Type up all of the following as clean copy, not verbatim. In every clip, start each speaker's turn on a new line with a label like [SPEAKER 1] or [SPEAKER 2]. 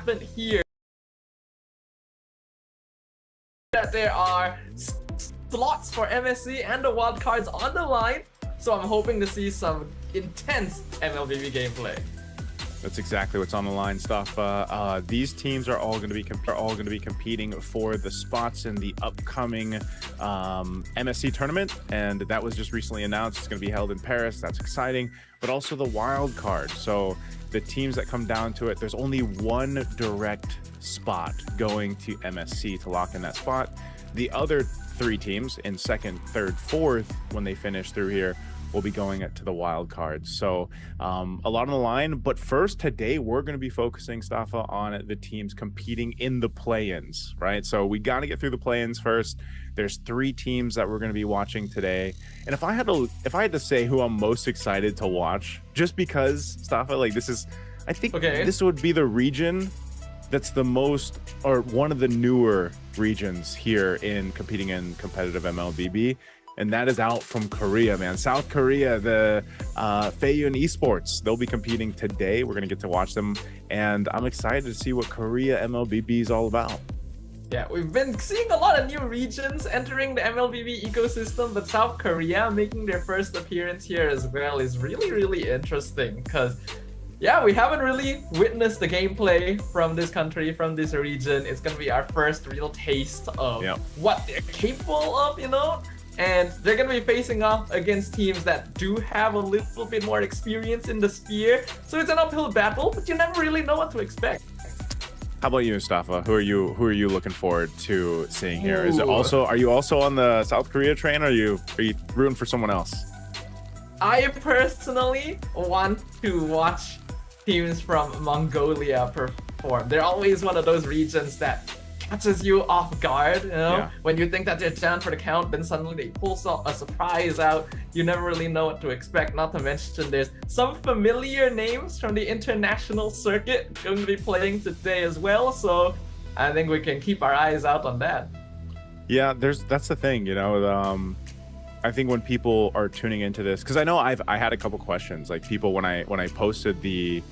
[SPEAKER 1] happen here. That there are slots for MSC and the wildcards on the line, so I'm hoping to see some intense MLBB gameplay.
[SPEAKER 2] That's exactly what's on the line, Staffa. These teams are all going to be competing for the spots in the upcoming MSC tournament, and that was just recently announced. It's going to be held in Paris. That's exciting, but also the wild card. So the teams that come down to it, there's only one direct spot going to MSC to lock in that spot. The other three teams in second, third, fourth, when they finish through here, will be going to the wild cards. So a lot on the line, but first today we're going to be focusing, Staffa, on the teams competing in the play-ins, right? So we got to get through the play-ins first. There's three teams that we're going to be watching today, and if I had to say who I'm most excited to watch, just because, Staffa, like I think this would be the region that's the most, or one of the newer regions here in competing in competitive MLBB. And that is out from Korea, man. South Korea, the HUNS Esports. They'll be competing today. We're gonna get to watch them, and I'm excited to see what Korea MLBB is all about.
[SPEAKER 1] Yeah, we've been seeing a lot of new regions entering the MLBB ecosystem, but South Korea making their first appearance here as well is really, really interesting, because yeah, we haven't really witnessed the gameplay from this country, from this region. It's gonna be our first real taste of what they're capable of, you know? And they're going to be facing off against teams that do have a little bit more experience in the sphere. So it's an uphill battle, but you never really know what to expect.
[SPEAKER 2] How about you, Staffa? Who are you looking forward to seeing here? Is it also, are you also on the South Korea train, or are you rooting for someone else?
[SPEAKER 1] I personally want to watch teams from Mongolia perform. They're always one of those regions that catches you off guard, you know? Yeah. When you think that they're down for the count, then suddenly they pull a surprise out. You never really know what to expect. Not to mention there's some familiar names from the international circuit going to be playing today as well, so I think we can keep our eyes out on that.
[SPEAKER 2] Yeah, that's the thing, you know. I think when people are tuning into this, because I know I had a couple questions, like people when I posted the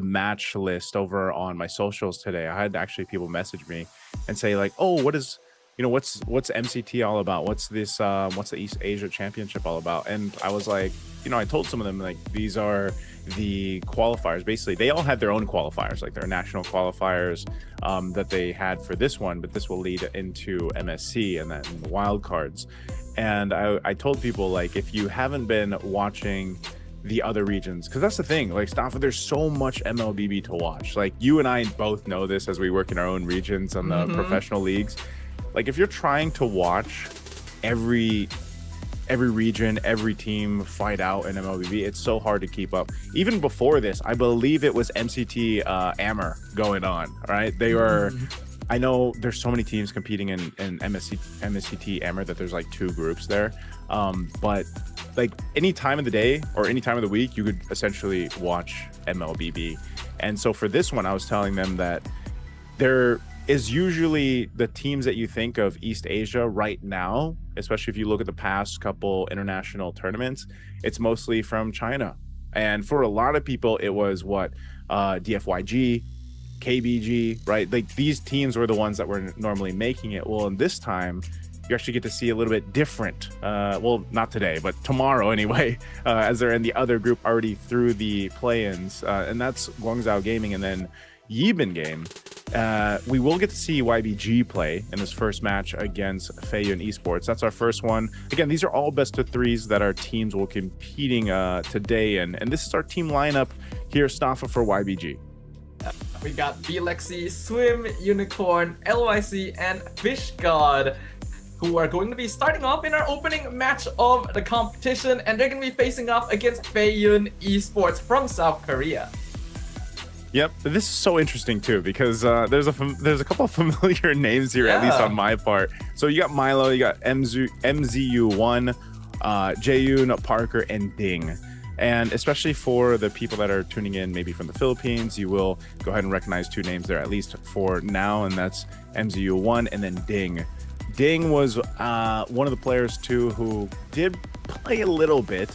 [SPEAKER 2] match list over on my socials today, I had actually people message me and say like, oh, what's MCT all about? What's this what's the East Asia Championship all about? And I was like, you know, I told some of them, like, these are the qualifiers. Basically, they all had their own qualifiers, like their national qualifiers that they had for this one, but this will lead into MSC and then the wild cards. And I told people, like, if you haven't been watching the other regions, because that's the thing, like, Staffa, there's so much MLBB to watch. Like, you and I both know this as we work in our own regions on the professional leagues. Like, if you're trying to watch every region, every team fight out in MLBB, it's so hard to keep up. Even before this, I believe it was MCT AMER going on, right? They were, I know there's so many teams competing in MCT AMER that there's like 2 groups there. But like any time of the day or any time of the week, you could essentially watch MLBB. And so for this one, I was telling them that there is usually the teams that you think of East Asia right now, especially if you look at the past couple international tournaments, it's mostly from China. And for a lot of people, it was DFYG, KBG, right? Like, these teams were the ones that were normally making it. Well, in this time, you actually get to see a little bit different. Well, not today, but tomorrow anyway, as they're in the other group already through the play-ins, and that's Guangzhou Gaming and then Yibin Game. We will get to see YBG play in this first match against HUNS Esports. That's our first one. Again, these are all best of 3s that our teams will be competing today, and this is our team lineup here, Staffa, for YBG.
[SPEAKER 1] We got Bilexi, Swim, Unicorn, LYC, and Fish God, who are going to be starting off in our opening match of the competition, and they're going to be facing off against HUNS Esports from South Korea.
[SPEAKER 2] Yep, this is so interesting too, because there's a couple of familiar names here, at least on my part. So you got Milo, you got MZU1, Jaeyoon, Parker, and Ding. And especially for the people that are tuning in maybe from the Philippines, you will go ahead and recognize 2 names there, at least for now, and that's MZU1 and then Ding. Ding was one of the players too who did play a little bit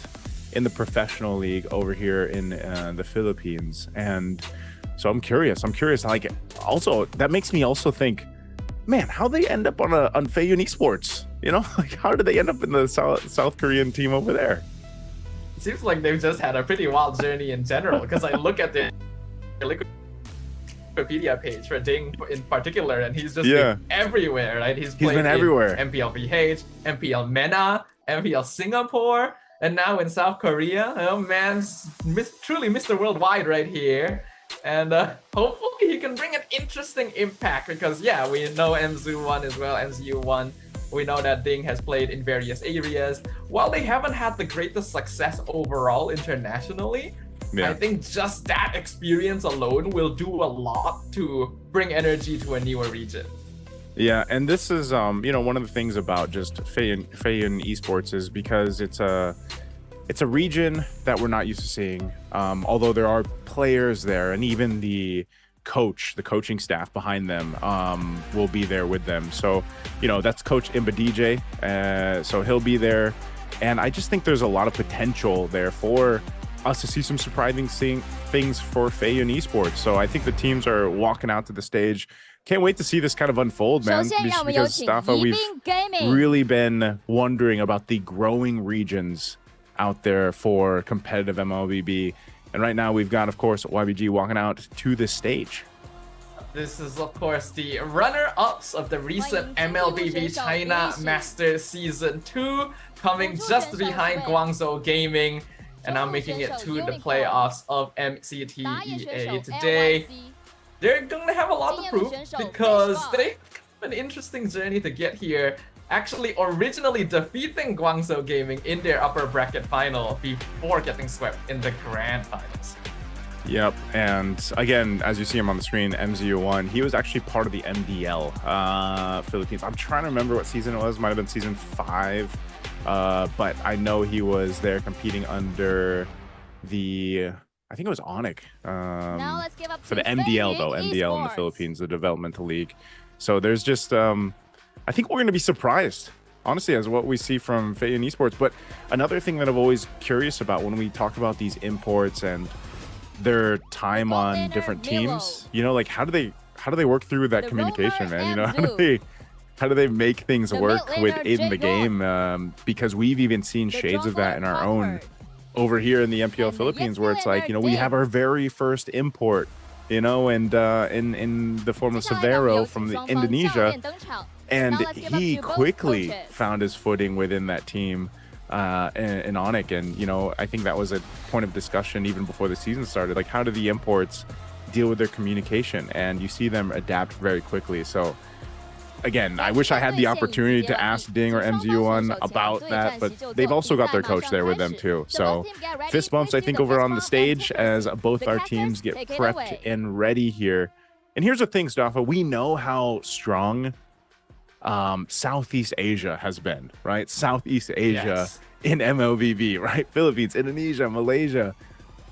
[SPEAKER 2] in the professional league over here in the Philippines, and So I'm curious. Like, also, that makes me also think, man, how they end up on Feiyun Esports? You know, like, how did they end up in the South Korean team over there?
[SPEAKER 1] It seems like they've just had a pretty wild journey in general, because I look at their Wikipedia page for Ding in particular, and he's just been everywhere, right? He's
[SPEAKER 2] been everywhere.
[SPEAKER 1] MPL VH, MPL MENA, MPL Singapore, and now in South Korea. Oh, man's truly Mr. Worldwide right here. And hopefully he can bring an interesting impact, because yeah, we know MZU1 as well, MZU1. We know that Ding has played in various areas. While they haven't had the greatest success overall internationally, I think just that experience alone will do a lot to bring energy to a newer region.
[SPEAKER 2] Yeah, and this is you know, one of the things about just Feiyun Esports is because it's a region that we're not used to seeing. Although there are players there, and even the coaching staff behind them will be there with them. So, you know, that's Coach Imba DJ. So he'll be there. And I just think there's a lot of potential there for us to see some surprising things for Feiyun Esports. So I think the teams are walking out to the stage. Can't wait to see this kind of unfold, man. Because Staffa, we've really been wondering about the growing regions out there for competitive MLBB. And right now we've got, of course, YBG walking out to the stage.
[SPEAKER 1] This is, of course, the runner-ups of the recent MLBB China Masters Season 2, coming just behind Guangzhou Gaming, and now making it to the playoffs of MCT EA today. They're going to have a lot to prove, because they have an interesting journey to get here, actually originally defeating Guangzhou Gaming in their upper bracket final before getting swept in the grand finals.
[SPEAKER 2] Yep, and again, as you see him on the screen, MZU1, he was actually part of the MDL Philippines. I'm trying to remember what season it was. Might have been season 5, but I know he was there competing under the, I think it was Onyx for the MDL though, MDL in the Philippines, the developmental league. So there's just, I think we're going to be surprised, honestly, as what we see from Feiyun Esports. But another thing that I'm always curious about when we talk about these imports and their time on different teams, you know, like how do they work through that communication, man? You know, how do they make things work within the game? Because we've even seen shades of that in our own over here in the MPL Philippines, where it's like, you know, we have our very first import, you know, and in the form of Severo from Indonesia, and he quickly found his footing within that team in Onyx. And, you know, I think that was a point of discussion even before the season started. Like, how do the imports deal with their communication? And you see them adapt very quickly. So again, I wish I had the opportunity to ask Ding or MZU1 about that, but they've also got their coach there with them too. So fist bumps, I think, over on the stage as both our teams get prepped and ready here. And here's the thing, Staffa, we know how strong Southeast Asia has been, right? Southeast Asia in MLBB, right? Philippines, Indonesia, Malaysia.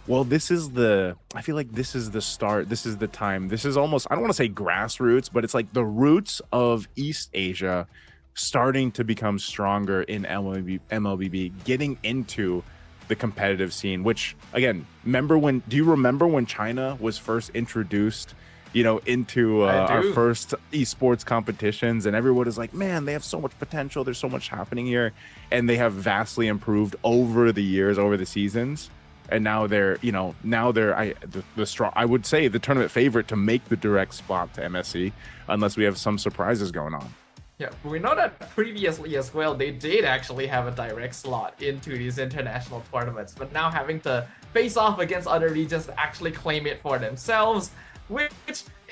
[SPEAKER 2] Well, this is I feel like this is the start. This is the time. This is almost, I don't want to say grassroots, but it's like the roots of East Asia starting to become stronger in MLBB, getting into the competitive scene, which, again, do you remember when China was first introduced, you know, into our first esports competitions, and everyone is like, man, they have so much potential. There's so much happening here. And they have vastly improved over the years, over the seasons. And now they're, you know, the strong, I would say, the tournament favorite to make the direct spot to MSC, unless we have some surprises going on.
[SPEAKER 1] Yeah, we know that previously as well, they did actually have a direct slot into these international tournaments, but now having to face off against other regions to actually claim it for themselves, which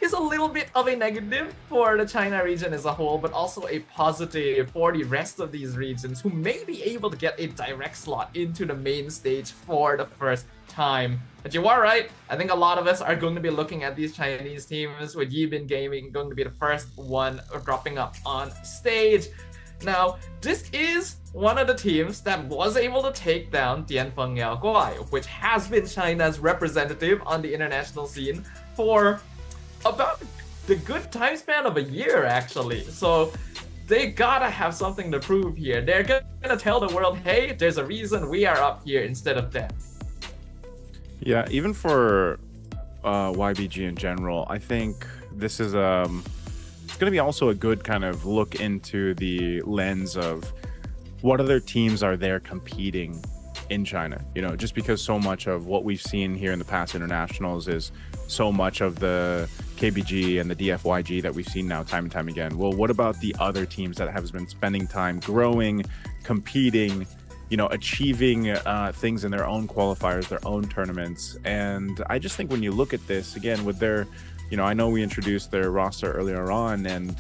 [SPEAKER 1] is a little bit of a negative for the China region as a whole, but also a positive for the rest of these regions who may be able to get a direct slot into the main stage for the first time. But you are right, I think a lot of us are going to be looking at these Chinese teams, with Yibin Gaming going to be the first one dropping up on stage. Now, this is one of the teams that was able to take down Tianfeng Yaoguai, which has been China's representative on the international scene for about the good time span of a year, actually. So they gotta have something to prove here. They're gonna tell the world, hey, there's a reason we are up here instead of them.
[SPEAKER 2] Yeah, even for YBG in general, I think this is it's going to be also a good kind of look into the lens of what other teams are there competing in China. You know, just because so much of what we've seen here in the past internationals is so much of the KBG and the DFYG that we've seen now time and time again. Well, what about the other teams that have been spending time growing, competing, you know, achieving things in their own qualifiers, their own tournaments? And I just think when you look at this again with their, you know, I know we introduced their roster earlier on, and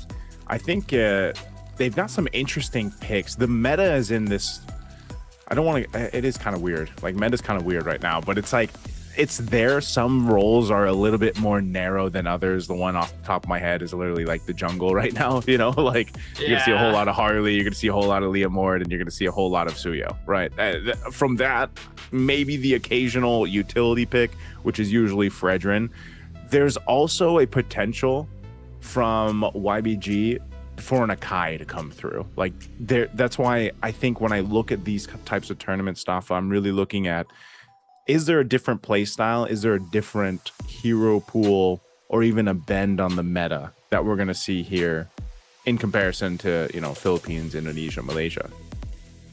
[SPEAKER 2] I think they've got some interesting picks. The meta is in this, I don't want to, it is kind of weird. Like, meta's kind of weird right now, but it's like, it's there. Some roles are a little bit more narrow than others. The one off the top of my head is literally like the jungle right now, you know, like you're gonna see a whole lot of Harley, you're gonna see a whole lot of Leah Mord, and you're gonna see a whole lot of Suyo, right? From that, maybe the occasional utility pick, which is usually Fredrin. There's also a potential from YBG for an Akai to come through. Like, there, that's why I think when I look at these types of tournament stuff, I'm really looking at, is there a different play style? Is there a different hero pool or even a bend on the meta that we're going to see here in comparison to, you know, Philippines, Indonesia, Malaysia?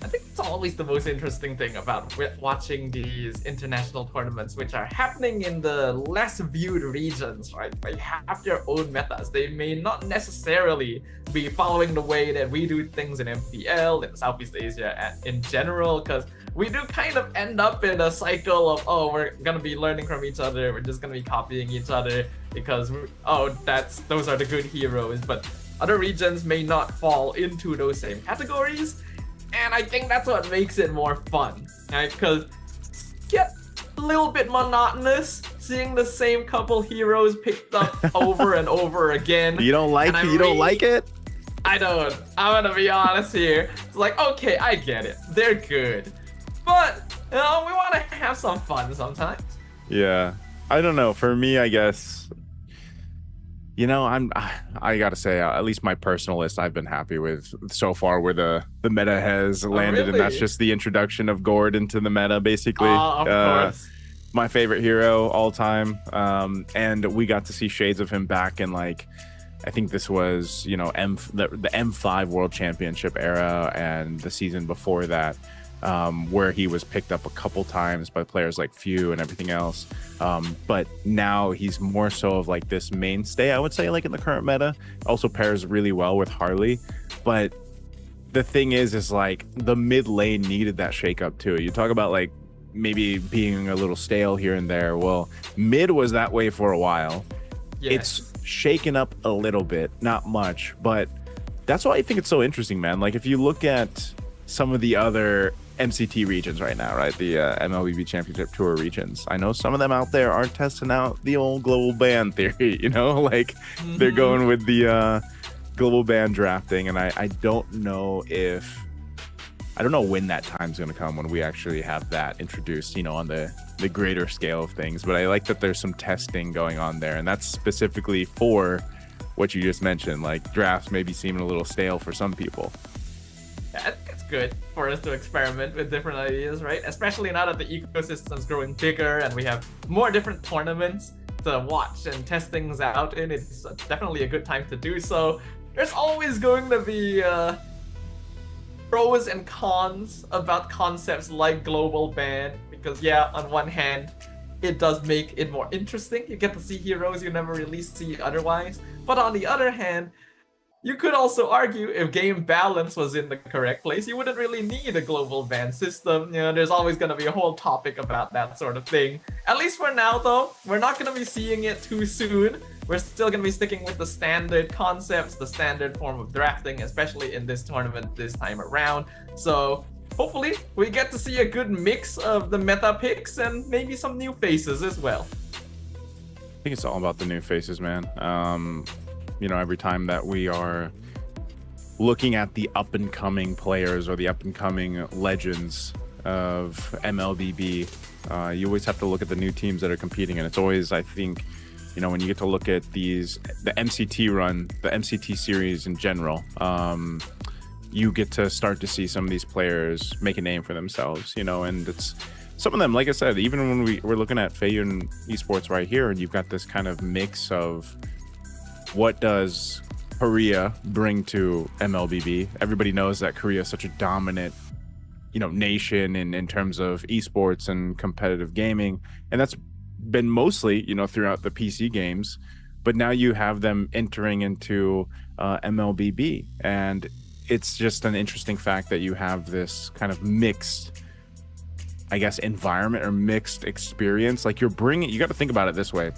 [SPEAKER 1] I think it's always the most interesting thing about watching these international tournaments, which are happening in the less viewed regions, right? They have their own metas. They may not necessarily be following the way that we do things in MPL, in Southeast Asia, and in general, because we do kind of end up in a cycle of, oh, we're gonna be learning from each other, we're just gonna be copying each other because, those are the good heroes, but other regions may not fall into those same categories. And I think that's what makes it more fun, right? Because it gets a little bit monotonous seeing the same couple heroes picked up over and over again.
[SPEAKER 2] You don't like it? You don't like it?
[SPEAKER 1] I don't. I'm gonna be honest here. It's like, okay, I get it. They're good. But, you know, we want to have some fun sometimes.
[SPEAKER 2] Yeah. I don't know. For me, I guess, you know, I gotta say, at least my personal list, I've been happy with so far where the meta has landed,
[SPEAKER 1] really?
[SPEAKER 2] And that's just the introduction of Gord into the meta, basically.
[SPEAKER 1] Of course.
[SPEAKER 2] My favorite hero all time, and we got to see shades of him back in, like, I think this was, you know, the M5 World Championship era and the season before that. Where he was picked up a couple times by players like Few and everything else. But now he's more so of like this mainstay, I would say, like in the current meta. Also pairs really well with Harley. But the thing is like the mid lane needed that shakeup too. You talk about like maybe being a little stale here and there. Well, mid was that way for a while. Yes. It's shaken up a little bit, not much, but that's why I think it's so interesting, man. Like if you look at some of the other MCT regions right now, right? The MLBB Championship Tour regions. I know some of them out there are testing out the old global ban theory, you know, like they're going with the global ban drafting. And I don't know when that time's going to come when we actually have that introduced, you know, on the greater scale of things. But I like that there's some testing going on there. And that's specifically for what you just mentioned, like drafts maybe seeming a little stale for some people.
[SPEAKER 1] Yeah, I think it's good for us to experiment with different ideas, right? Especially now that the ecosystem's growing bigger and we have more different tournaments to watch and test things out in. It's definitely a good time to do so. There's always going to be pros and cons about concepts like global ban, because yeah, on one hand, it does make it more interesting. You get to see heroes you never really see otherwise. But on the other hand, you could also argue if game balance was in the correct place, you wouldn't really need a global ban system. You know, there's always going to be a whole topic about that sort of thing. At least for now, though, we're not going to be seeing it too soon. We're still going to be sticking with the standard concepts, the standard form of drafting, especially in this tournament this time around. So hopefully we get to see a good mix of the meta picks and maybe some new faces as well.
[SPEAKER 2] I think it's all about the new faces, man. You know, every time that we are looking at the up and coming players or the up and coming legends of MLBB, you always have to look at the new teams that are competing. And it's always, I think, you know, when you get to look at the MCT run, the MCT series in general, you get to start to see some of these players make a name for themselves, you know, and it's some of them, like I said, even when we're looking at Feiyun Esports right here, and you've got this kind of mix of what does Korea bring to MLBB. Everybody knows that Korea is such a dominant, nation in terms of esports and competitive gaming, and that's been mostly, throughout the PC games. But now you have them entering into MLBB, and it's just an interesting fact that you have this kind of mixed, I guess, environment or mixed experience. Like you got to think about it this way.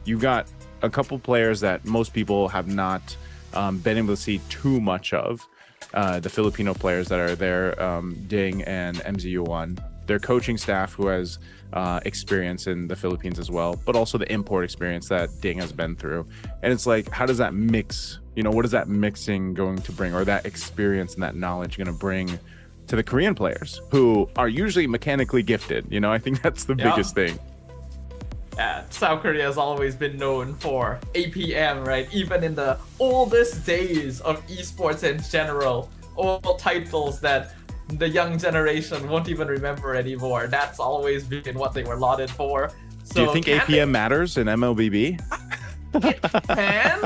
[SPEAKER 2] You've got a couple players that most people have not been able to see too much of. The Filipino players that are there, Ding and MZU1. Their coaching staff who has experience in the Philippines as well, but also the import experience that Ding has been through. And it's like, how does that mix? What is that mixing going to bring, or that experience and that knowledge going to bring to the Korean players who are usually mechanically gifted? I think that's the biggest thing.
[SPEAKER 1] Yeah, South Korea has always been known for APM, right? Even in the oldest days of esports in general, all titles that the young generation won't even remember anymore. That's always been what they were lauded for. So
[SPEAKER 2] do you think APM matters in MLBB?
[SPEAKER 1] It can.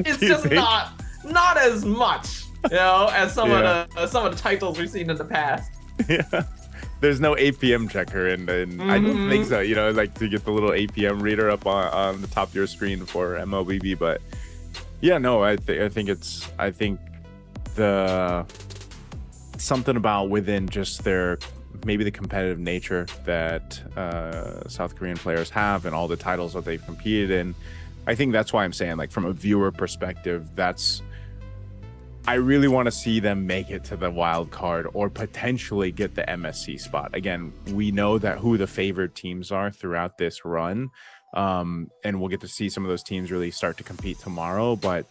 [SPEAKER 1] It's just not as much, as some of the titles we've seen in the past.
[SPEAKER 2] Yeah. There's no APM checker, and I don't think so. Like to get the little APM reader up on the top of your screen for MLBB. But yeah, no, I think the something about within just their maybe the competitive nature that South Korean players have and all the titles that they've competed in. I think that's why I'm saying, like, from a viewer perspective, I really want to see them make it to the wild card or potentially get the MSC spot. Again, we know that who the favored teams are throughout this run, and we'll get to see some of those teams really start to compete tomorrow. But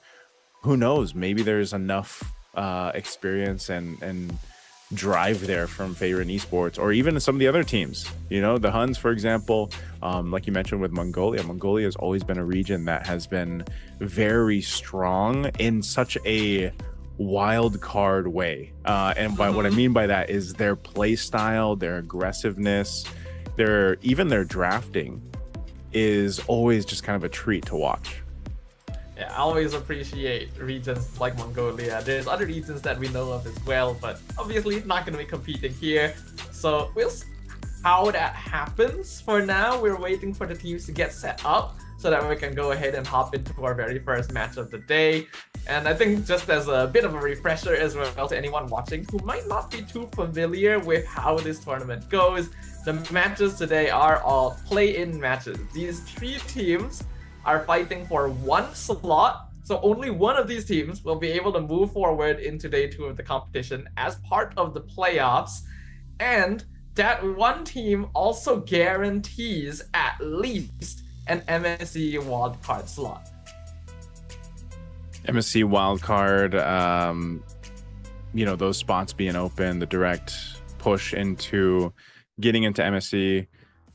[SPEAKER 2] who knows? Maybe there's enough experience and drive there from Feiyun Esports, or even some of the other teams. The HUNS, for example, like you mentioned with Mongolia. Mongolia has always been a region that has been very strong in such a wild card way, and what I mean by that is their play style, their aggressiveness, their drafting is always just kind of a treat to watch.
[SPEAKER 1] Yeah, I always appreciate regions like Mongolia. There's other regions that we know of as well, but obviously not going to be competing here. So we'll see how that happens. For now, we're waiting for the teams to get set up so that we can go ahead and hop into our very first match of the day. And I think just as a bit of a refresher as well to anyone watching who might not be too familiar with how this tournament goes, the matches today are all play-in matches. These three teams are fighting for one slot, so only one of these teams will be able to move forward into day 2 of the competition as part of the playoffs, and that one team also guarantees at least an MSC wildcard slot.
[SPEAKER 2] MSC wildcard, those spots being open, the direct push into getting into MSC.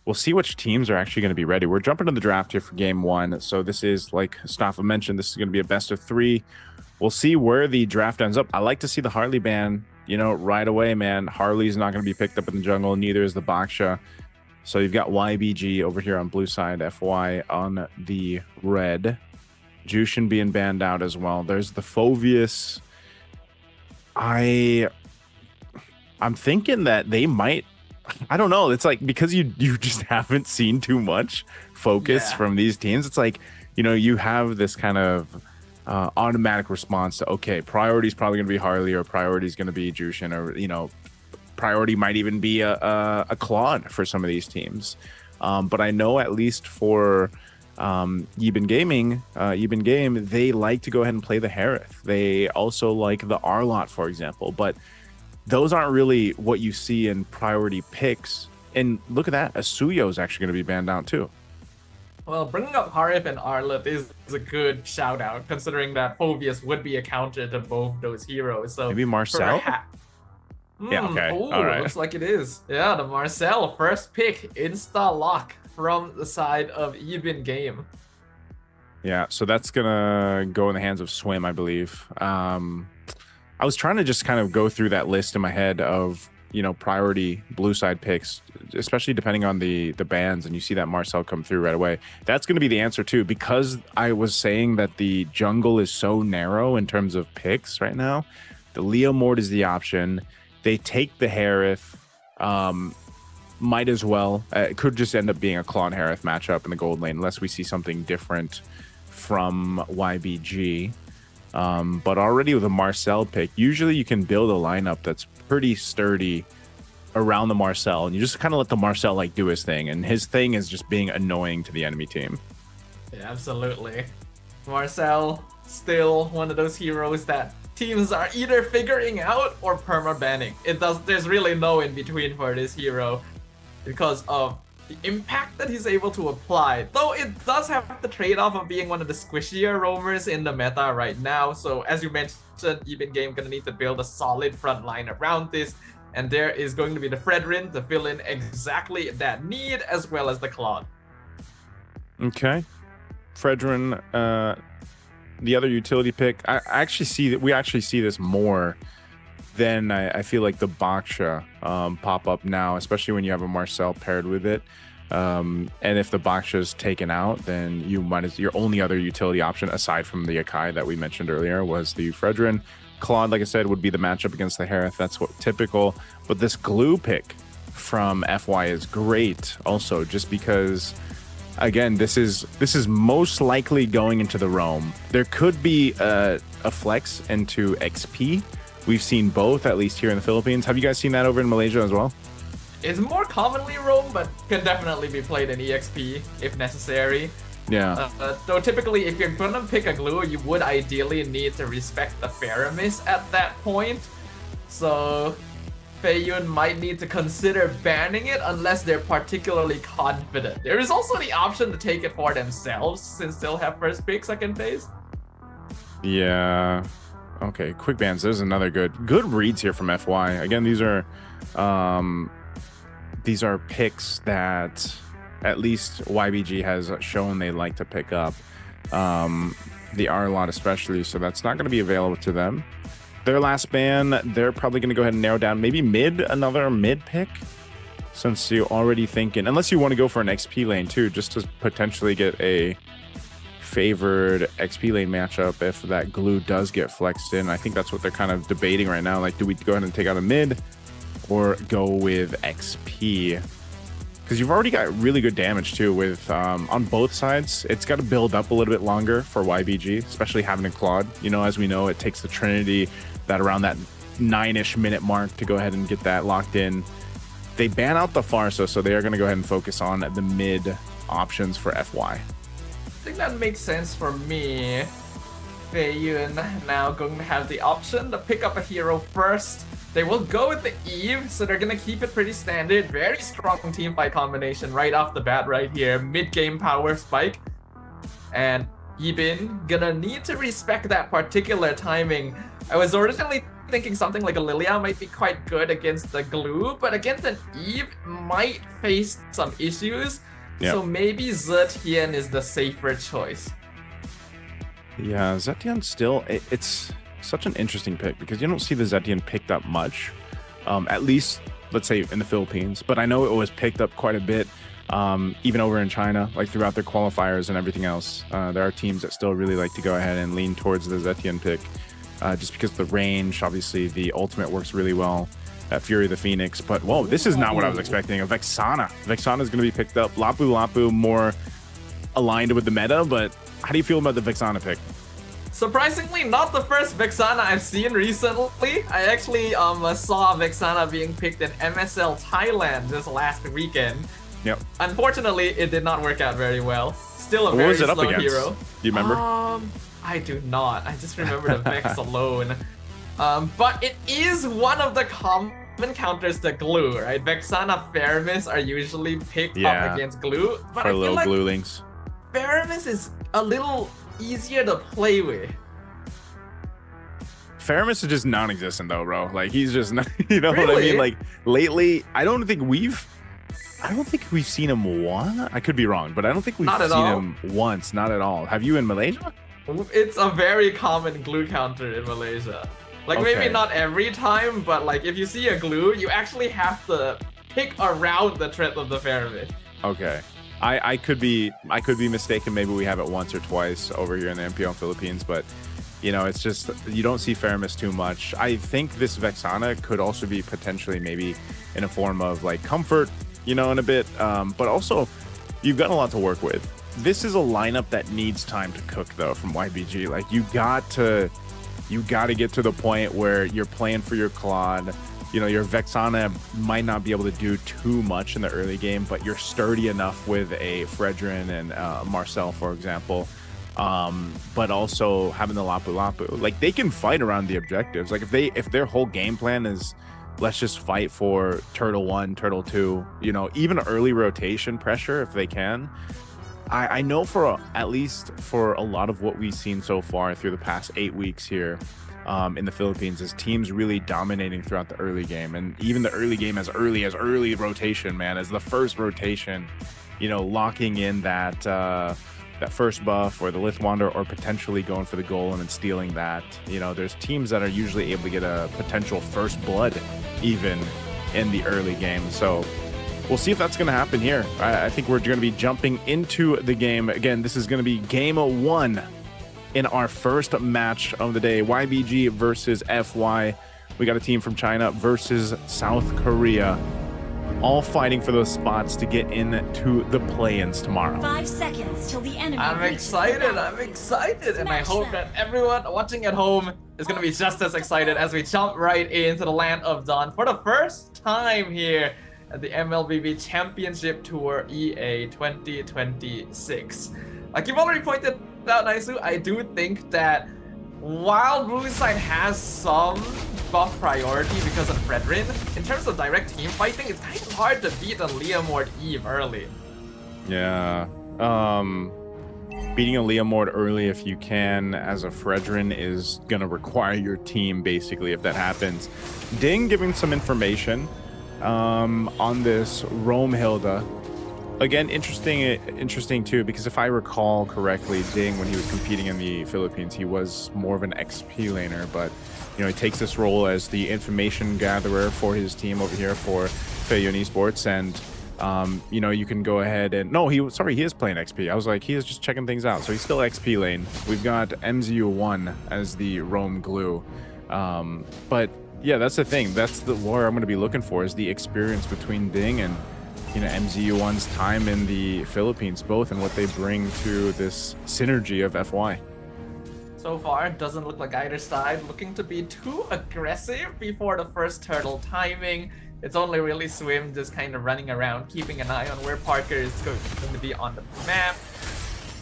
[SPEAKER 2] We'll see which teams are actually going to be ready. We're jumping to the draft here for game 1. So this is, like Staffa mentioned, this is going to be a best of 3. We'll see where the draft ends up. I like to see the Harley ban, right away, man. Harley's not going to be picked up in the jungle. Neither is the Baksha. So you've got YBG over here on blue side, FY on the red. Jushin being banned out as well. There's the Phoveus. I'm thinking that they might, I don't know. It's like, because you just haven't seen too much focus from these teams. It's like, you have this kind of automatic response to, okay, priority is probably going to be Harley, or priority is going to be Jushin, or, priority might even be a Claude for some of these teams. But I know at least for Yibin Game, they like to go ahead and play the Harith. They also like the Arlot, for example. But those aren't really what you see in priority picks. And look at that, Asuyo is actually going to be banned out too.
[SPEAKER 1] Well, bringing up Harith and Arlot is a good shout out, considering that Phoveus would be a counter to both those heroes. So
[SPEAKER 2] maybe Marcel? Yeah, okay. All right.
[SPEAKER 1] Looks like it is. Yeah, the Marcel first pick, insta lock from the side of Yibin Game.
[SPEAKER 2] Yeah, so that's gonna go in the hands of Swim, I believe. I was trying to just kind of go through that list in my head of priority blue side picks, especially depending on the bans, and you see that Marcel come through right away, that's going to be the answer too. Because I was saying that the jungle is so narrow in terms of picks right now, the Leo Mord is the option. They take the Harith. Might as well. It could just end up being a Claw and Harith matchup in the gold lane, unless we see something different from YBG. But already with a Marcel pick, usually you can build a lineup that's pretty sturdy around the Marcel, and you just kind of let the Marcel like do his thing, and his thing is just being annoying to the enemy team.
[SPEAKER 1] Yeah, absolutely. Marcel, still one of those heroes that teams are either figuring out or perma-banning. There's really no in between for this hero because of the impact that he's able to apply. Though it does have the trade-off of being one of the squishier roamers in the meta right now. So as you mentioned, even game gonna need to build a solid front line around this. And there is going to be the Fredrin to fill in exactly that need, as well as the Claude.
[SPEAKER 2] Okay. Fredrin, the other utility pick, I actually see that we actually see this more than I feel like the Baksha pop up now, especially when you have a Marcel paired with it. And if the Baksha is taken out, then your only other utility option aside from the Akai that we mentioned earlier was the Fredrin. Claude, like I said, would be the matchup against the Harith. That's what typical. But this glue pick from FY is great also, just because again, this is most likely going into the roam. There could be a flex into XP. We've seen both, at least here in the Philippines. Have you guys seen that over in Malaysia as well?
[SPEAKER 1] It's more commonly roam, but can definitely be played in EXP if necessary.
[SPEAKER 2] Yeah.
[SPEAKER 1] Though typically, if you're gonna pick a glue, you would ideally need to respect the Faramis at that point. So Feiyun might need to consider banning it unless they're particularly confident. There is also the option to take it for themselves, since they'll have first pick, second phase.
[SPEAKER 2] Yeah. Okay, quick bans. There's another good reads here from FY. Again, these are picks that at least YBG has shown they like to pick up. The R-Lot especially, so that's not going to be available to them. Their last ban, they're probably going to go ahead and narrow down maybe another mid pick, since you're already thinking, unless you want to go for an XP lane too, just to potentially get a favored XP lane matchup if that glue does get flexed in. I think that's what they're kind of debating right now. Like, do we go ahead and take out a mid or go with XP? Because you've already got really good damage too with on both sides. It's got to build up a little bit longer for YBG, especially having a Claude. As we know, it takes the Trinity that around that 9-ish minute mark to go ahead and get that locked in. They ban out the Farsa, so they are going to go ahead and focus on the mid options for FY.
[SPEAKER 1] I think that makes sense for me. Feiyun now going to have the option to pick up a hero first. They will go with the Eve, so they're gonna keep it pretty standard. Very strong teamfight combination right off the bat right here. Mid-game power spike. And Yibin gonna need to respect that particular timing. I was originally thinking something like a Lilia might be quite good against the glue, but against an Eve might face some issues. Yep. So maybe Zetian is the safer choice.
[SPEAKER 2] Yeah, Zetian still, it's such an interesting pick because you don't see the Zetian picked up much, at least let's say in the Philippines, but I know it was picked up quite a bit even over in China, like throughout their qualifiers and everything else. There are teams that still really like to go ahead and lean towards the Zetian pick just because the range, obviously the ultimate works really well at Fury the Phoenix, but whoa, this is not what I was expecting. A Vexana is going to be picked up. Lapu more aligned with the meta, but how do you feel about the Vexana pick?
[SPEAKER 1] Surprisingly, not the first Vexana I've seen recently. I actually saw Vexana being picked in MSL Thailand this last weekend.
[SPEAKER 2] Yep.
[SPEAKER 1] Unfortunately, it did not work out very well. Still a
[SPEAKER 2] what
[SPEAKER 1] very
[SPEAKER 2] was it
[SPEAKER 1] slow
[SPEAKER 2] up against?
[SPEAKER 1] hero.
[SPEAKER 2] Do you remember?
[SPEAKER 1] I do not. I just remember the Vex alone. But it is one of the common counters to glue, right? Vexana Faramis are usually picked up against glue. But
[SPEAKER 2] for
[SPEAKER 1] I feel
[SPEAKER 2] low
[SPEAKER 1] like
[SPEAKER 2] glue links.
[SPEAKER 1] Faramis is a little easier to play with.
[SPEAKER 2] Faramis is just non-existent though, bro. Like he's just not, you know
[SPEAKER 1] Really?
[SPEAKER 2] what I mean? Like lately, I don't think we've seen him once. I could be wrong, but I don't think we've seen him once. Not at all. Have you in Malaysia?
[SPEAKER 1] It's a very common glue counter in Malaysia. Like maybe not every time, but like if you see a glue, you actually have to pick around the thread of the pyramid.
[SPEAKER 2] Okay. I could be mistaken. Maybe we have it once or twice over here in the MPO Philippines, but you know, it's just you don't see Faramis too much. I think this Vexana could also be potentially maybe in a form of like comfort, you know, in a bit, but also you've got a lot to work with. This is a lineup that needs time to cook though from YBG. Like you got to get to the point where you're playing for your Claude. You know, your Vexana might not be able to do too much in the early game, but you're sturdy enough with a Fredrin and Marcel, for example. But also having the Lapu Lapu, like they can fight around the objectives. Like if their whole game plan is let's just fight for Turtle 1, Turtle 2, you know, even early rotation pressure if they can. I know at least for a lot of what we've seen so far through the past 8 weeks here, in the Philippines, is teams really dominating throughout the early game, and even the early game as early rotation, man, as the first rotation, you know, locking in that first buff or the Lith Wander, or potentially going for the goal and then stealing that. You know, there's teams that are usually able to get a potential first blood even in the early game. So we'll see if that's going to happen here. I think we're going to be jumping into the game. Again, this is going to be game 1 in our first match of the day. YBG versus FY. We got a team from China versus South Korea, all fighting for those spots to get into the play-ins tomorrow.
[SPEAKER 3] 5 seconds till the enemy.
[SPEAKER 1] I'm excited, and I hope that everyone watching at home is going to be just as excited as we jump right into the Land of Dawn for the first time here at the MLBB Championship Tour EA 2026. Like you've already pointed out, Naisu, I do think that while Blue side has some buff priority because of Fredrin, in terms of direct team fighting, it's kind of hard to beat a Leomord Eve early.
[SPEAKER 2] Yeah. Beating a Leomord early if you can as a Fredrin is going to require your team, basically, if that happens. Ding giving some information on this Rome Hilda. Again, interesting too, because if I recall correctly, Ding, when he was competing in the Philippines, he was more of an XP laner, but you know, he takes this role as the information gatherer for his team over here for Feiyun Esports, and you know, you can go ahead and he is playing XP. I was like, he is just checking things out, so he's still XP lane. We've got MZU1 as the Rome glue, but yeah, that's the thing. That's the where I'm going to be looking for, is the experience between Ding and, you know, MZU1's time in the Philippines, both, and what they bring to this synergy of FY.
[SPEAKER 1] So far, it doesn't look like either side looking to be too aggressive before the first turtle timing. It's only really Swim just kind of running around, keeping an eye on where Parker is going to be on the map.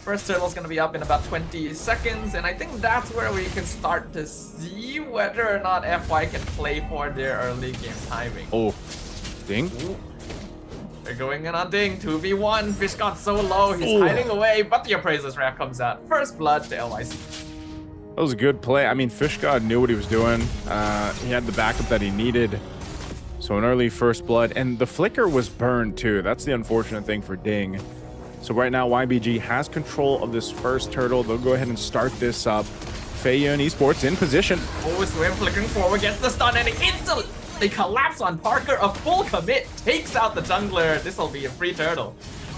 [SPEAKER 1] First turtle's going to be up in about 20 seconds, and I think that's where we can start to see whether or not FY can play for their early game timing.
[SPEAKER 2] Oh, Ding?
[SPEAKER 1] Ooh. They're going in on Ding, 2v1. Fish got so low, he's hiding away, but the Appraiser's Wrath comes out. First blood to LYC.
[SPEAKER 2] That was a good play. I mean, Fish God knew what he was doing. He had the backup that he needed. So an early first blood, and the flicker was burned too. That's the unfortunate thing for Ding. So right now, YBG has control of this first turtle. They'll go ahead and start this up. Feiyun Esports in position.
[SPEAKER 1] Oh, Swim flickering forward, gets the stun, and instantly collapse on Parker. A full commit takes out the jungler. This will be a free turtle.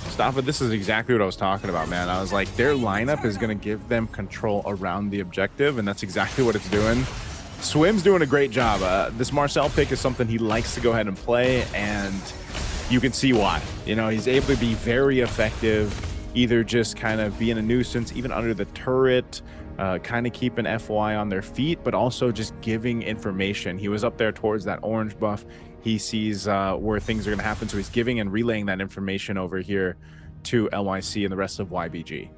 [SPEAKER 2] Stop it. This is exactly what I was talking about, man. I was like, their lineup is going to give them control around the objective, and that's exactly what it's doing. Swim's doing a great job. This Marcel pick is something he likes to go ahead and play, and you can see why. You know, he's able to be very effective, either just kind of being a nuisance, even under the turret, kind of keeping FY on their feet, but also just giving information. He was up there towards that orange buff. He sees where things are going to happen, so he's giving and relaying that information over here to LYC and the rest of YBG.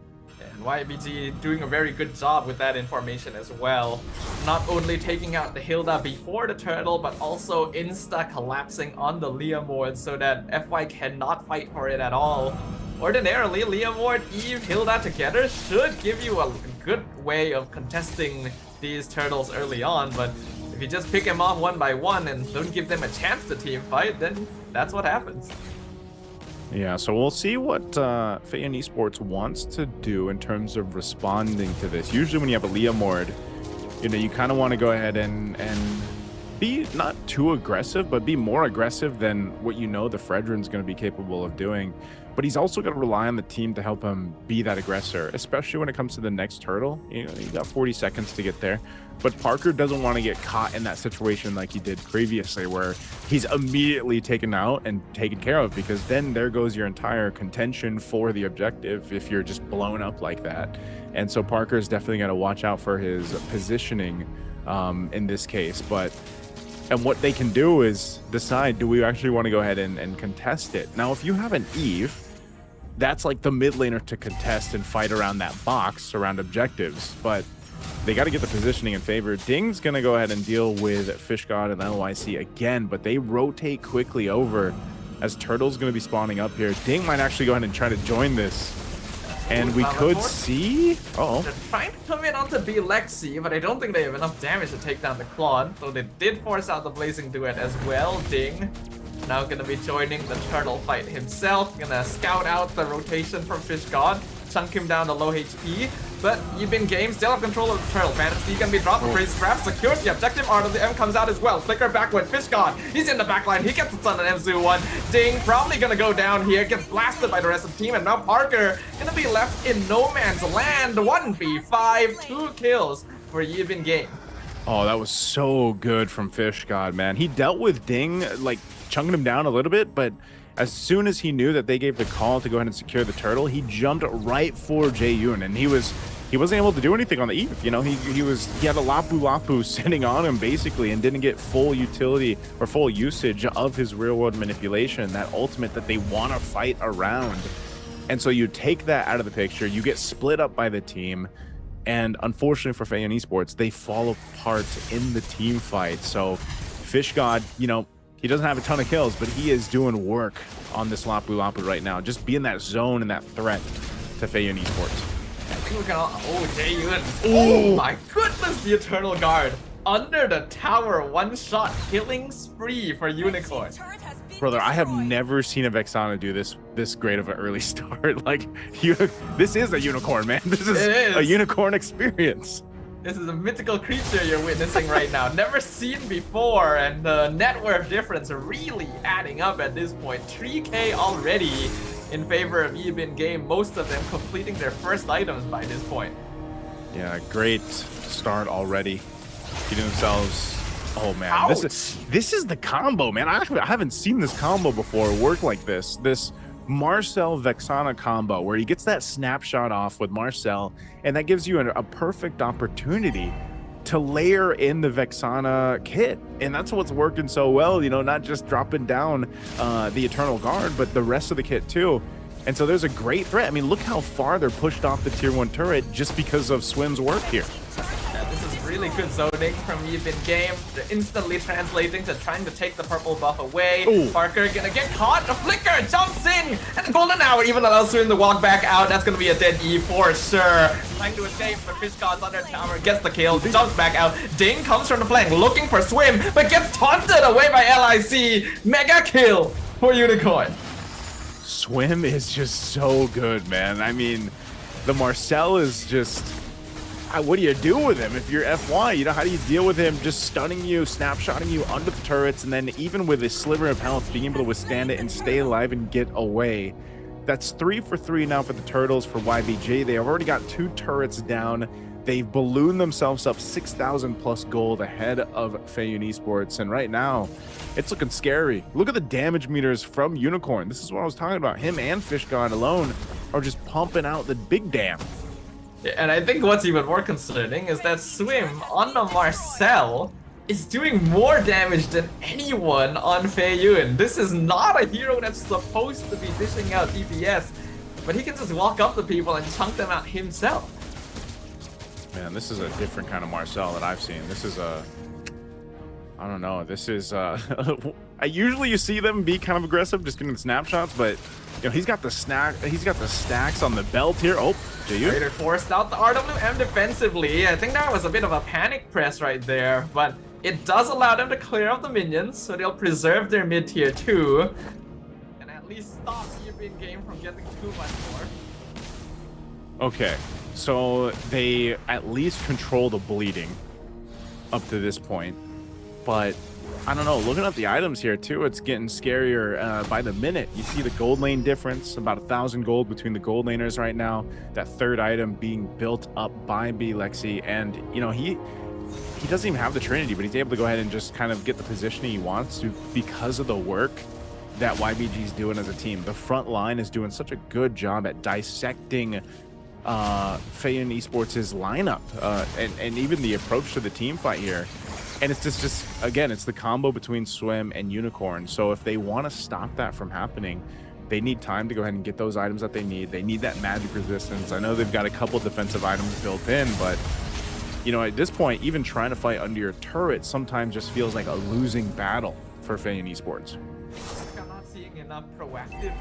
[SPEAKER 1] And YBG doing a very good job with that information as well. Not only taking out the Hilda before the turtle, but also insta-collapsing on the Leomord so that FY cannot fight for it at all. Ordinarily, Leomord, Eve, Hilda together should give you a good way of contesting these turtles early on, but if you just pick them off one by one and don't give them a chance to team fight, then that's what happens.
[SPEAKER 2] Yeah, so we'll see what Feiyun Esports wants to do in terms of responding to this. Usually when you have a Leomord, you know, you kind of want to go ahead and be not too aggressive, but be more aggressive than what you know the Fredrin's going to be capable of doing. But he's also going to rely on the team to help him be that aggressor, especially when it comes to the next turtle. You know, you got 40 seconds to get there. But Parker doesn't want to get caught in that situation like he did previously, where he's immediately taken out and taken care of, because then there goes your entire contention for the objective if you're just blown up like that. And so Parker is definitely going to watch out for his positioning in this case. And what they can do is decide, do we actually want to go ahead and contest it? Now, if you have an Eve, that's like the mid laner to contest and fight around that box, around objectives. But they got to get the positioning in favor. Ding's going to go ahead and deal with Fish God and LYC again, but they rotate quickly over as Turtle's going to be spawning up here. Ding might actually go ahead and try to join this. And we could see... Uh-oh.
[SPEAKER 1] They're trying to come in onto B Lexi, but I don't think they have enough damage to take down the Claude. So they did force out the Blazing Duet as well. Ding now gonna be joining the turtle fight himself. Gonna scout out the rotation from Fish God, chunk him down to low HP. But you've been game, still have control of the turtle. Fantasy gonna be dropped. Praise Trap secures the objective. Art of the M comes out as well. Flicker backward. Fish God, he's in the backline. He gets the stun on MZU1. Ding probably gonna go down here. Gets blasted by the rest of the team. And now Parker gonna be left in no man's land. 1v5, 2 kills for Yibin game.
[SPEAKER 2] Oh, that was so good from Fish God, man. He dealt with Ding, like chunking him down a little bit, but as soon as he knew that they gave the call to go ahead and secure the turtle, he jumped right for Jae-yoon, and he wasn't able to do anything on the Eve. You know, he had a Lapu Lapu sitting on him basically, and didn't get full utility or full usage of his real world manipulation, that ultimate that they want to fight around. And so you take that out of the picture, you get split up by the team, and unfortunately for Feiyan Esports, they fall apart in the team fight. So Fish God, you know, he doesn't have a ton of kills, but he is doing work on this Lapu Lapu right now. Just be in that zone and that threat to Feiyan Esports.
[SPEAKER 1] I think we're gonna... Oh, Jae-yoon. Oh my goodness, the Eternal Guard. Under the tower, one-shot killing spree for Unicorn.
[SPEAKER 2] Brother, I have never seen a Vexana do this great of an early start. Like, this is a unicorn, man. This is a unicorn experience.
[SPEAKER 1] This is a mythical creature you're witnessing right now. Never seen before, and the net worth difference really adding up at this point. 3k already in favor of Yibin game. Most of them completing their first items by this point. Yeah,
[SPEAKER 2] great start already. Getting themselves... Oh man, this is the combo, man. I haven't seen this combo before work like this. This Marcel Vexana combo where he gets that snapshot off with Marcel, and that gives you a perfect opportunity to layer in the Vexana kit. And that's what's working so well, you know, not just dropping down the Eternal Guard, but the rest of the kit too. And so there's a great threat. I mean, look how far they're pushed off the tier 1 turret just because of Swim's work here.
[SPEAKER 1] This is really good zoning from Yibin game. They're instantly translating to trying to take the purple buff away. Ooh. Parker gonna get caught. The Flicker jumps in, and the Golden Hour even allows Swim to walk back out. That's gonna be a dead E for sure. Trying to escape, but Fish God's under tower, gets the kill, jumps back out. Ding comes from the flank, looking for Swim, but gets taunted away by LIC. Mega kill for Unicorn.
[SPEAKER 2] Swim is just so good, man. I mean, the Marcel is just... What do you do with him if you're FY? You know, how do you deal with him just stunning you, snapshotting you under the turrets, and then even with a sliver of health, being able to withstand it and stay alive and get away? That's 3 for 3 now for the Turtles for YBJ. They have already got 2 turrets down. They've ballooned themselves up 6,000 plus gold ahead of Feiyan Esports, and right now, it's looking scary. Look at the damage meters from Unicorn. This is what I was talking about. Him and Fish God alone are just pumping out the big damn.
[SPEAKER 1] And I think what's even more concerning is that Swim on the Marcel is doing more damage than anyone on Feiyan. This is not a hero that's supposed to be dishing out DPS, but he can just walk up to people and chunk them out himself.
[SPEAKER 2] Man, this is a different kind of Marcel that I've seen. This is a... I don't know. This is... usually you see them be kind of aggressive, just getting snapshots, but... You know, he's got the stacks on the belt here. Oh,
[SPEAKER 1] Raider forced out the RWM defensively. I think that was a bit of a panic press right there, but it does allow them to clear out the minions, so they'll preserve their mid tier 2 and at least stop Yibin game from getting too much more.
[SPEAKER 2] Okay, so they at least control the bleeding. up to this point. But I don't know, looking at the items here too, it's getting scarier by the minute. You see the gold lane difference, about 1,000 gold between the gold laners right now. That third item being built up by Lexi, and you know, he doesn't even have the Trinity, but he's able to go ahead and just kind of get the positioning he wants to because of the work that YBG is doing as a team. The front line is doing such a good job at dissecting FaZe Esports' lineup and even the approach to the team fight here. And it's just again, it's the combo between Swim and Unicorn. So if they want to stop that from happening, they need time to go ahead and get those items that they need. They need that magic resistance. I know they've got a couple defensive items built in, but you know, at this point, even trying to fight under your turret sometimes just feels like a losing battle for FaZe Esports.
[SPEAKER 1] I'm not seeing enough proactive here,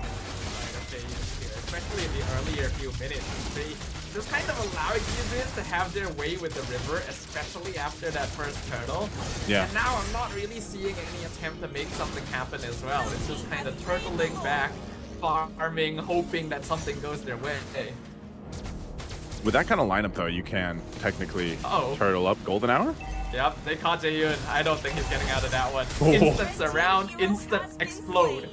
[SPEAKER 1] especially in the earlier few minutes. They just kind of allowing Yuzin to have their way with the river, especially after that first turtle.
[SPEAKER 2] Yeah.
[SPEAKER 1] And now I'm not really seeing any attempt to make something happen as well. It's just kind of turtling back, farming, hoping that something goes their way.
[SPEAKER 2] With that kind of lineup, though, you can technically
[SPEAKER 1] Uh-oh.
[SPEAKER 2] turtle up Golden Hour.
[SPEAKER 1] Yep, they caught Jaehyun. I don't think he's getting out of that one.
[SPEAKER 2] Oh.
[SPEAKER 1] Instant surround, instant explode.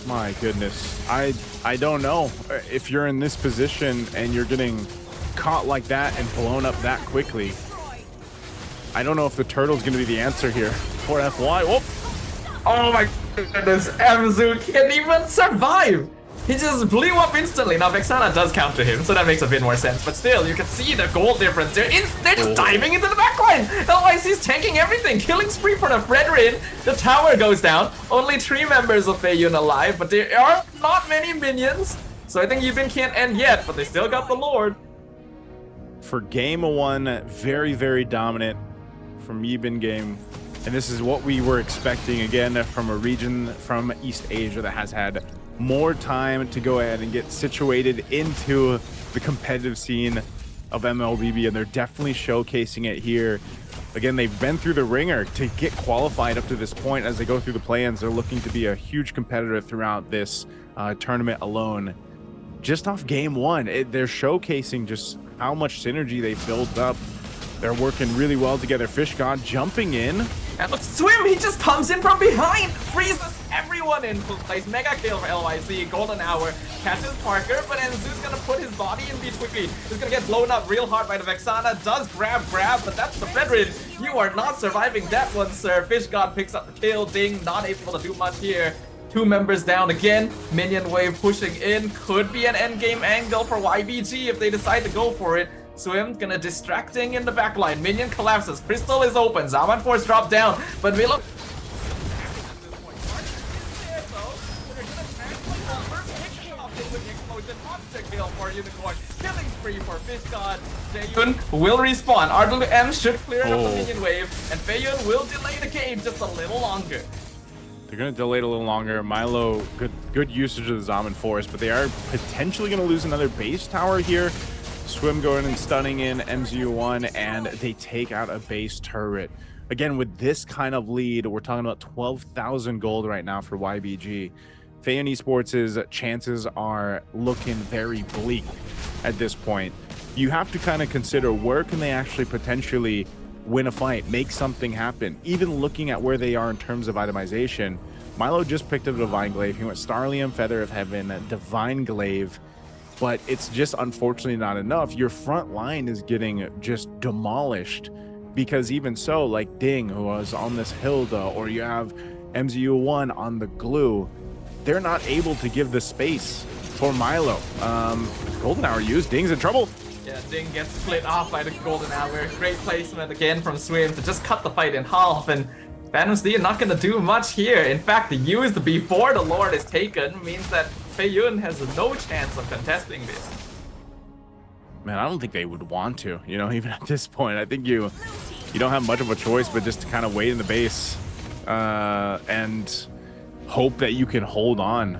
[SPEAKER 2] My goodness, I don't know if you're in this position and you're getting caught like that and blown up that quickly. I don't know if the turtle's going to be the answer here for FY. Whoop.
[SPEAKER 1] Oh my goodness, Amzu can't even survive! He just blew up instantly. Now Vexana does counter him, so that makes a bit more sense. But still, you can see the gold difference. They're just diving into the backline. LYC's tanking everything. Killing spree for the Fredrin. The tower goes down. Only 3 members of Feiyun alive, but there are not many minions. So I think Yubin can't end yet, but they still got the Lord.
[SPEAKER 2] For game 1, very, very dominant from Yibin game. And this is what we were expecting, again, from a region from East Asia that has had more time to go ahead and get situated into the competitive scene of MLBB, and they're definitely showcasing it here. Again, they've been through the ringer to get qualified up to this point. As they go through the play-ins, they're looking to be a huge competitor throughout this tournament alone. Just off game 1, they're showcasing just how much synergy they've built up. They're working really well together. Fish God jumping in.
[SPEAKER 1] And look, Swim, he just comes in from behind, freezes everyone in place. Mega kill for LYC, Golden Hour, catches Parker, but Enzu's gonna put his body in between. He's gonna get blown up real hard by the Vexana, does grab, but that's the Fredrin. You are not surviving that one, sir. Fish God picks up the kill, Ding, not able to do much here. 2 members down again, minion wave pushing in, could be an endgame angle for YBG if they decide to go for it. Swim gonna distracting in the backline. Minion collapses. Crystal is open. Zaman Force drop down. But Milo. Kill for Unicorn. Killing spree for Fish God. Jaehyun will respawn. RWM should clear up the minion wave. And Feiyun will delay the game just a little longer.
[SPEAKER 2] They're going to delay it a little longer. Milo, good usage of the Zaman Force, but they are potentially going to lose another base tower here. Swim going and stunning in MZU1, and they take out a base turret. Again, with this kind of lead, we're talking about 12,000 gold right now for YBG. FaZe Esports' chances are looking very bleak at this point. You have to kind of consider where can they actually potentially win a fight, make something happen. Even looking at where they are in terms of itemization, Milo just picked up a Divine Glaive. He went Starlium, Feather of Heaven, Divine Glaive. But it's just unfortunately not enough. Your front line is getting just demolished because even so, like Ding, who was on this Hilda, or you have MZU1 on the glue, they're not able to give the space for Milo. Golden Hour used, Ding's in trouble.
[SPEAKER 1] Yeah, Ding gets split off by the Golden Hour. Great placement again from Swim to just cut the fight in half, and Phantom Steed not gonna do much here. In fact, the used before the Lord is taken means that Feiyun has no chance of contesting this.
[SPEAKER 2] Man, I don't think they would want to, you know, even at this point. I think you don't have much of a choice but just to kind of wait in the base and hope that you can hold on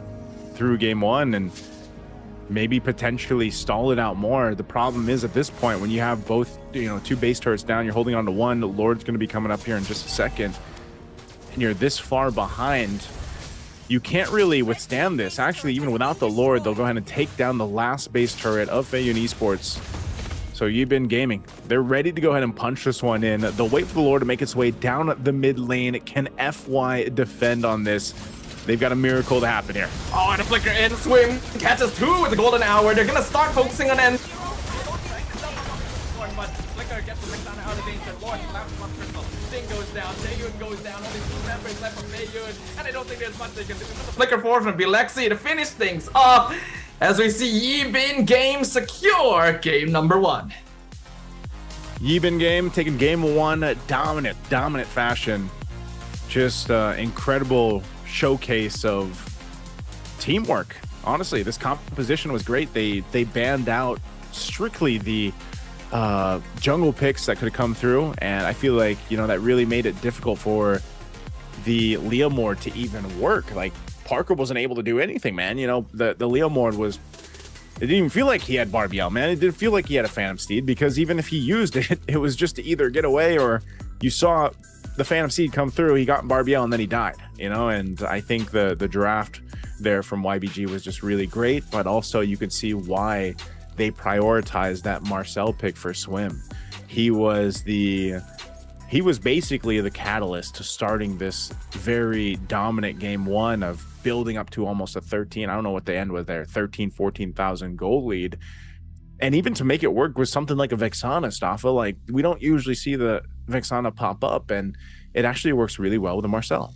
[SPEAKER 2] through game 1 and maybe potentially stall it out more. The problem is at this point, when you have both, you know, 2 base turrets down, you're holding on to 1, the Lord's going to be coming up here in just a second, and you're this far behind, you can't really withstand this. Actually, even without the Lord, they'll go ahead and take down the last base turret of FaZe Esports. So you've been gaming. They're ready to go ahead and punch this one in. They'll wait for the lore to make its way down the mid lane. Can FY defend on this? They've got a miracle to happen here.
[SPEAKER 1] Oh, and a flicker in, swim, catches 2 with the golden hour. They're gonna start focusing on end. But flicker gets the Vexana out of danger. Lord slaps one crystal. Sting goes down, Jaeyun goes down. Only 2 members left from Jaeyun, and I don't think there's much they can do. The flicker forward from Bilexi to finish things up. As we see Yibin game secure game number 1.
[SPEAKER 2] Yibin game taking game 1 dominant fashion. Just incredible showcase of teamwork. Honestly, this composition was great. They banned out strictly the jungle picks that could have come through, and I feel like, you know, that really made it difficult for the Leomord to even work. Like, Parker wasn't able to do anything, man. You know, the Leomord was, it didn't even feel like he had Barbiel, man. It didn't feel like he had a Phantom Steed, because even if he used it, it was just to either get away, or you saw the Phantom Steed come through, he got Barbiel, and then he died, you know. And I think the draft there from YBG was just really great, but also you could see why they prioritized that Marcel pick for Swim. He was basically the catalyst to starting this very dominant game 1 of building up to almost a 13, I don't know what the end was there, 14,000 goal lead. And even to make it work with something like a Vexana, Staffa, like, we don't usually see the Vexana pop up, and it actually works really well with the Marcel.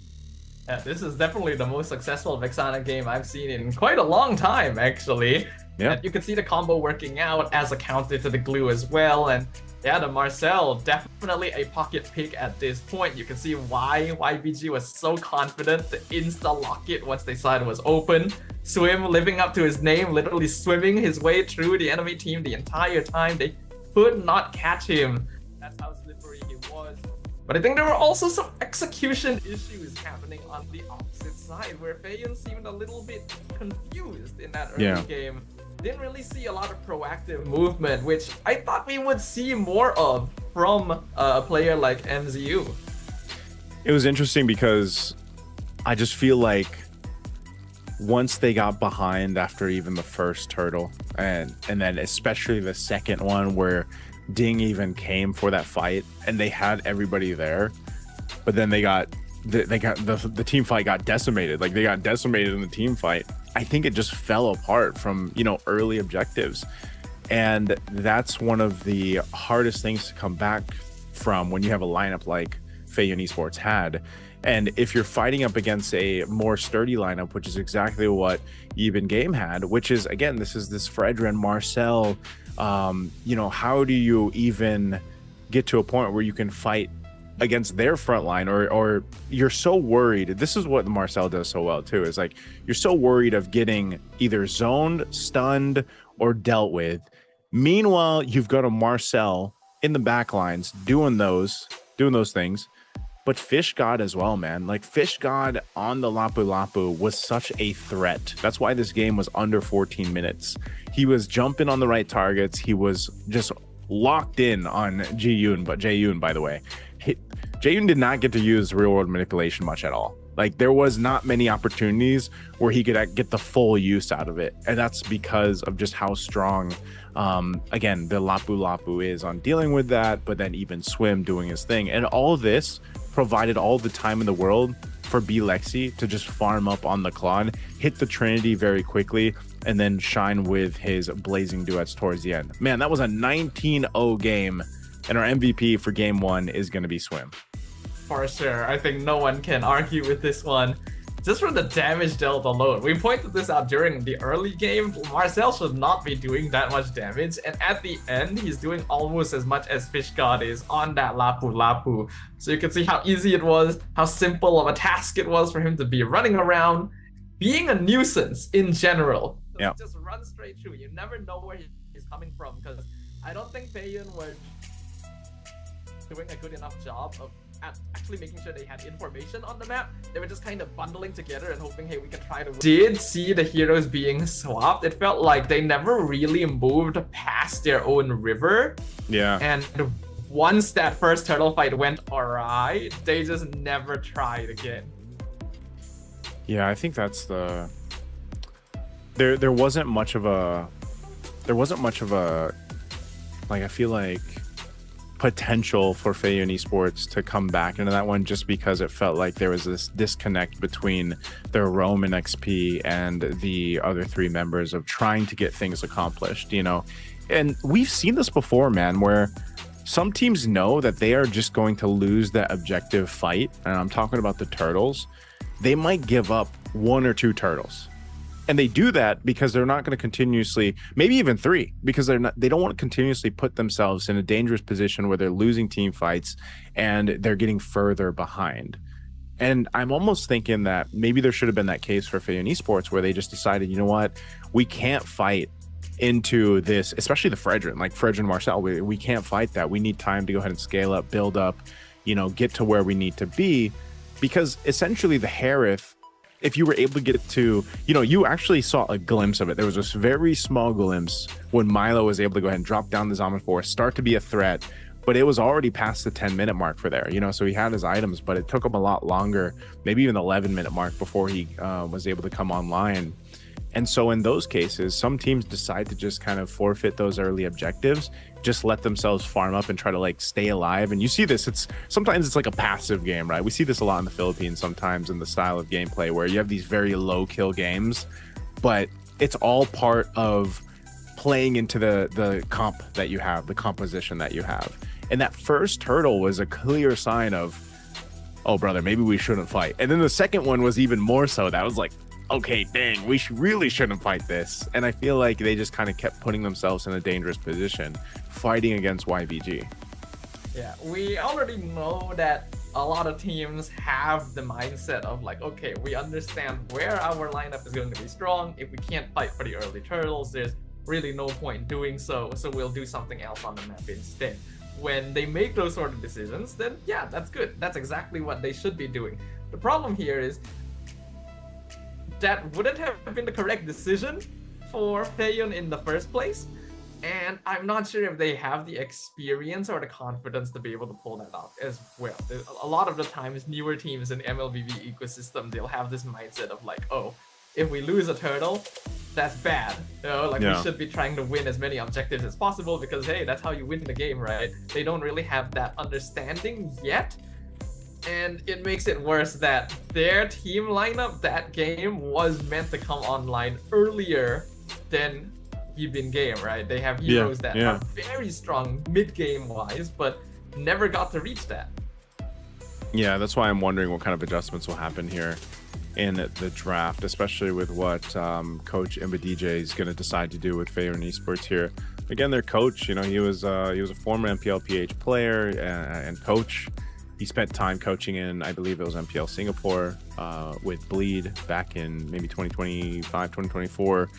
[SPEAKER 1] Yeah, this is definitely the most successful Vexana game I've seen in quite a long time, actually.
[SPEAKER 2] Yeah.
[SPEAKER 1] And you can see the combo working out as a counter to the glue as well. And yeah, the Marcel, definitely a pocket pick at this point. You can see why YBG was so confident to insta-lock it once they saw it was open. Swim living up to his name, literally swimming his way through the enemy team the entire time. They could not catch him. That's how slippery he was. But I think there were also some execution issues happening on the opposite side, where Feiyun seemed a little bit confused in that early game. Didn't really see a lot of proactive movement, which I thought we would see more of from a player like MZU.
[SPEAKER 2] It was interesting because I just feel like once they got behind after even the first turtle, and then especially the second one where Ding even came for that fight and they had everybody there, but then the team fight got decimated. Like, they got decimated in the team fight. I think it just fell apart from, you know, early objectives. And that's one of the hardest things to come back from when you have a lineup like Feiyun Esports had. And if you're fighting up against a more sturdy lineup, which is exactly what Yibin Game had, which is, again, this Fredren, Marcel, you know, how do you even get to a point where you can fight against their front line, or you're so worried? This is what Marcel does so well too, is like, you're so worried of getting either zoned, stunned, or dealt with. Meanwhile, you've got a Marcel in the back lines doing those things. But Fish God as well, man. Like, Fish God on the Lapu Lapu was such a threat. That's why this game was under 14 minutes. He was jumping on the right targets. He was just locked in on Jaeyun, by the way. Jaeyun did not get to use real world manipulation much at all. Like, there was not many opportunities where he could get the full use out of it. And that's because of just how strong, again, the Lapu Lapu is on dealing with that, but then even Swim doing his thing. And all of this provided all the time in the world for Bilexi to just farm up on the Claude, hit the Trinity very quickly, and then shine with his blazing duets towards the end. Man, that was a 19-0 game, and our MVP for game 1 is going to be Swim.
[SPEAKER 1] For sure. I think no one can argue with this one. Just from the damage dealt alone. We pointed this out during the early game. Marcel should not be doing that much damage, and at the end, he's doing almost as much as Fish God is on that Lapu Lapu. So you can see how easy it was, how simple of a task it was for him to be running around, being a nuisance in general.
[SPEAKER 2] Yeah.
[SPEAKER 1] Just run straight through. You never know where he's coming from, because I don't think Feiyun were doing a good enough job of actually making sure they had information on the map. They were just kind of bundling together and hoping, hey, we can try to win. Did see the heroes being swapped. It felt like they never really moved past their own river.
[SPEAKER 2] Yeah.
[SPEAKER 1] And once that first turtle fight went awry, they just never tried again.
[SPEAKER 2] Yeah, I think that's the... There wasn't much of a like I feel like potential for Feiyun Esports to come back into that one, just because it felt like there was this disconnect between their Roman XP and the other three members of trying to get things accomplished, you know. And we've seen this before, man, where some teams know that they are just going to lose that objective fight, and I'm talking about the turtles. They might give up 1 or 2 turtles, and they do that because they're not going to continuously, maybe even 3, because they don't want to continuously put themselves in a dangerous position where they're losing team fights and they're getting further behind. And I'm almost thinking that maybe there should have been that case for Feiyun Esports where they just decided, you know what, we can't fight into this, especially the Fredrin, like Fredrin Marcel, we can't fight that. We need time to go ahead and scale up, build up, you know, get to where we need to be. Because essentially the Harith, if you were able to get to, you know, you actually saw a glimpse of it. There was this very small glimpse when Milo was able to go ahead and drop down the Zaman Force, start to be a threat, but it was already past the 10-minute mark for there, you know, so he had his items, but it took him a lot longer, maybe even the 11-minute mark before he was able to come online. And so in those cases, some teams decide to just kind of forfeit those early objectives, just let themselves farm up and try to like stay alive. And you see this, sometimes it's like a passive game, right? We see this a lot in the Philippines sometimes in the style of gameplay where you have these very low kill games, but it's all part of playing into the comp that you have, the composition that you have. And that first turtle was a clear sign of, oh brother, maybe we shouldn't fight. And then the second one was even more so. That was like, okay, dang, we really shouldn't fight this. And I feel like they just kind of kept putting themselves in a dangerous position fighting against YBG.
[SPEAKER 1] Yeah, we already know that a lot of teams have the mindset of like, okay, we understand where our lineup is going to be strong. If we can't fight for the early turtles, there's really no point doing so we'll do something else on the map instead. When they make those sort of decisions, then yeah, that's good. That's exactly what they should be doing. The problem here is that wouldn't have been the correct decision for Feiyun in the first place, and I'm not sure if they have the experience or the confidence to be able to pull that off as well. A lot of the times, newer teams in the MLBB ecosystem, they'll have this mindset of like, oh, if we lose a turtle, that's bad. You know, like we should be trying to win as many objectives as possible because hey, that's how you win the game, right? They don't really have that understanding yet. And it makes it worse that their team lineup that game was meant to come online earlier than Yibin game, right? They have heroes that are very strong mid-game wise, but never got to reach that.
[SPEAKER 2] Yeah, that's why I'm wondering what kind of adjustments will happen here in the draft, especially with what Coach ImbaDJ is going to decide to do with Feiyun Esports here. Again, their coach, you know, he was a former MPLPH player and coach. He spent time coaching in, I believe it was MPL Singapore with Bleed back in maybe 2025, 2024.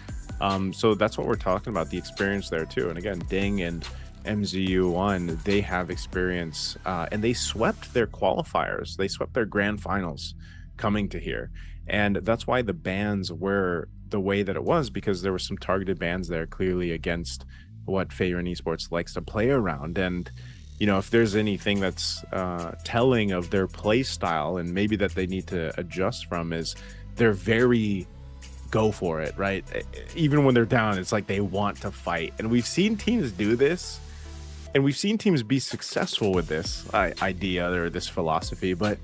[SPEAKER 2] So that's what we're talking about, the experience there too. And again, Ding and MZU1, they have experience and they swept their qualifiers. They swept their grand finals coming to here. And that's why the bans were the way that it was, because there were some targeted bans there clearly against what Feiyun Esports likes to play around. And you know, if there's anything that's telling of their play style and maybe that they need to adjust from, is they're very go for it, right? Even when they're down, it's like they want to fight. And we've seen teams do this, and we've seen teams be successful with this idea or this philosophy. But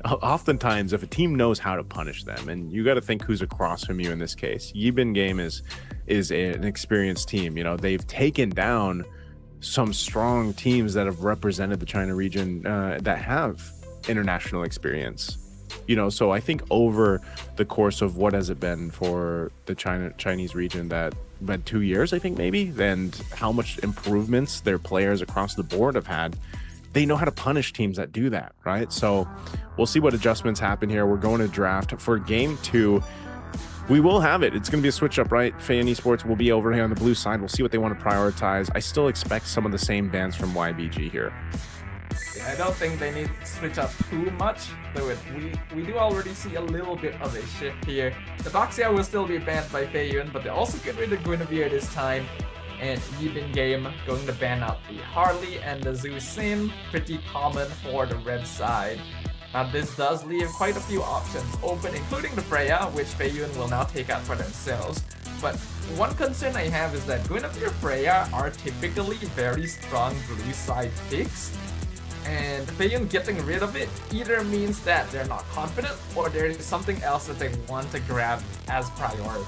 [SPEAKER 2] oftentimes, if a team knows how to punish them, and you got to think who's across from you in this case. Yibin Game is an experienced team. You know, they've taken down some strong teams that have represented the China region that have international experience, you know. So I think over the course of what has it been for the Chinese region, that been 2 years, I think maybe, and how much improvements their players across the board have had, they know how to punish teams that do that, right? So we'll see what adjustments happen here. We're going to draft for game 2. We will have it. It's going to be a switch up, right? Feiyun Esports will be over here on the blue side. We'll see what they want to prioritize. I still expect some of the same bans from YBG here.
[SPEAKER 1] Yeah, I don't think they need to switch up too much. Though we do already see a little bit of a shift here. The Baxia will still be banned by Feiyun, but they also get rid of Guinevere this time. And Yibin Game going to ban out the Harley and the Zhu Xin. Pretty common for the red side. Now this does leave quite a few options open, including the Freya, which Feiyun will now take out for themselves. But one concern I have is that Guinevere Freya are typically very strong blue side picks, and Feiyun getting rid of it either means that they're not confident or there is something else that they want to grab as priority.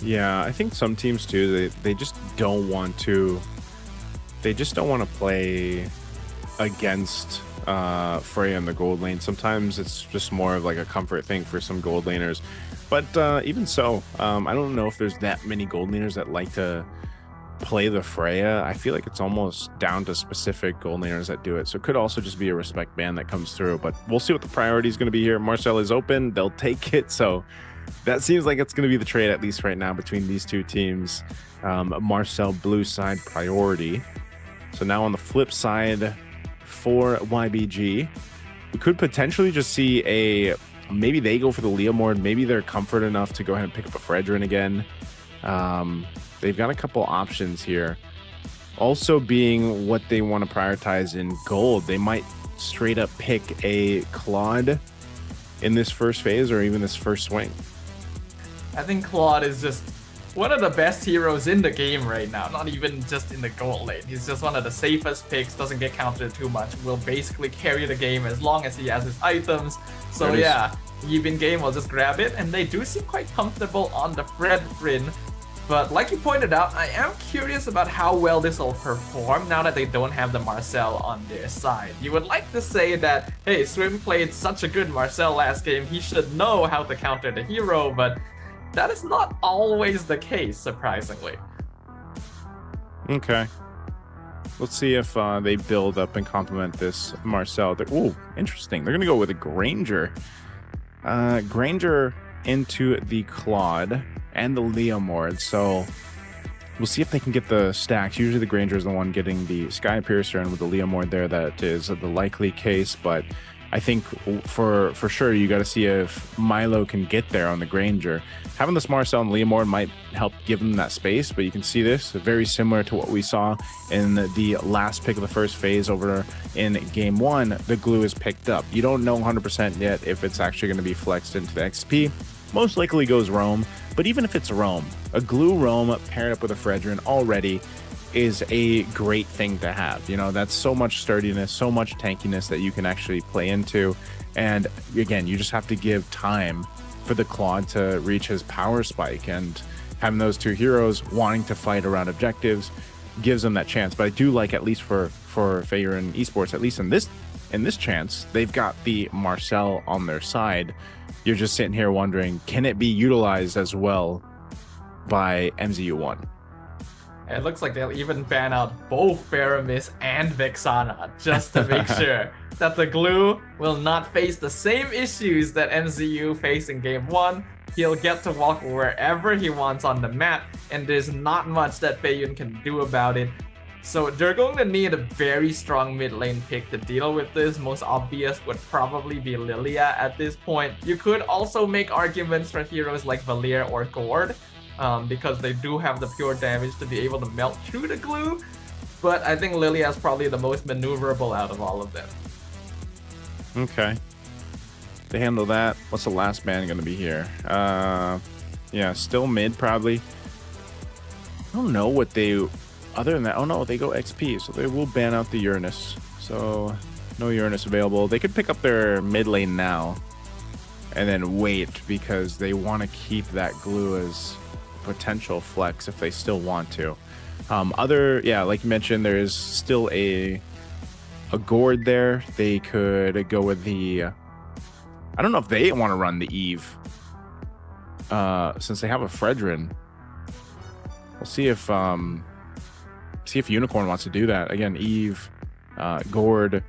[SPEAKER 2] Yeah, I think some teams too, they just don't want to play against Freya in the gold lane. Sometimes it's just more of like a comfort thing for some gold laners. But even so, I don't know if there's that many gold laners that like to play the Freya. I feel like it's almost down to specific gold laners that do it. So it could also just be a respect ban that comes through. But we'll see what the priority is going to be here. Marcel is open. They'll take it. So that seems like it's going to be the trade, at least right now, between these two teams. Marcel blue side priority. So now on the flip side for YBG, we could potentially just see maybe they go for the Leomord. Maybe they're comfort enough to go ahead and pick up a Fredrin again. They've got a couple options here. Also being what they want to prioritize in gold, they might straight up pick a Claude in this first phase or even this first swing.
[SPEAKER 1] I think Claude is just one of the best heroes in the game right now, not even just in the gold lane. He's just one of the safest picks, doesn't get countered too much, will basically carry the game as long as he has his items. So yeah, even game will just grab it, and they do seem quite comfortable on the Fredrin. But like you pointed out, I am curious about how well this will perform now that they don't have the Marcel on their side. You would like to say that, hey, Swim played such a good Marcel last game, he should know how to counter the hero, but that is not always the case, surprisingly.
[SPEAKER 2] Okay. Let's see if they build up and complement this Marcel. Ooh, interesting. They're going to go with a Granger. Granger into the Claude and the Leomord. So we'll see if they can get the stacks. Usually the Granger is the one getting the Sky Piercer, and with the Leomord there, that is the likely case. But I think for sure you got to see if Milo can get there on the Granger. Having this Marcel and Leomord might help give them that space, but you can see this very similar to what we saw in the last pick of the first phase over in game 1. The glue is picked up. You don't know 100% yet if it's actually going to be flexed into the XP. Most likely goes Roam, but even if it's Roam, a glue Roam paired up with a Fredrin already is a great thing to have. You know, that's so much sturdiness, so much tankiness that you can actually play into. And again, you just have to give time for the Claude to reach his power spike, and having those two heroes wanting to fight around objectives gives them that chance. But I do like, at least for Feiyun Esports, at least in this chance, they've got the Marcel on their side. You're just sitting here wondering, can it be utilized as well by MZU1?
[SPEAKER 1] It looks like they'll even ban out both Faramis and Vexana just to make sure that the glue will not face the same issues that MZU faced in game 1. He'll get to walk wherever he wants on the map, and there's not much that Feiyun can do about it. So they're going to need a very strong mid lane pick to deal with this. Most obvious would probably be Lilia at this point. You could also make arguments for heroes like Valir or Gord, because they do have the pure damage to be able to melt through the glue. But I think Lilia is probably the most maneuverable out of all of them.
[SPEAKER 2] Okay. To handle that, what's the last ban going to be here? Yeah, still mid probably. I don't know what they... Other than that, oh no, they go XP, so they will ban out the Uranus. So no Uranus available. They could pick up their mid lane now and then wait, because they want to keep that glue as potential flex if they still want to. Yeah, like you mentioned, there is still a Gord there. They could go with the... I don't know if they want to run the Eve, since they have a Fredrin. We'll see if Unicorn wants to do that. Again, Eve, Gord,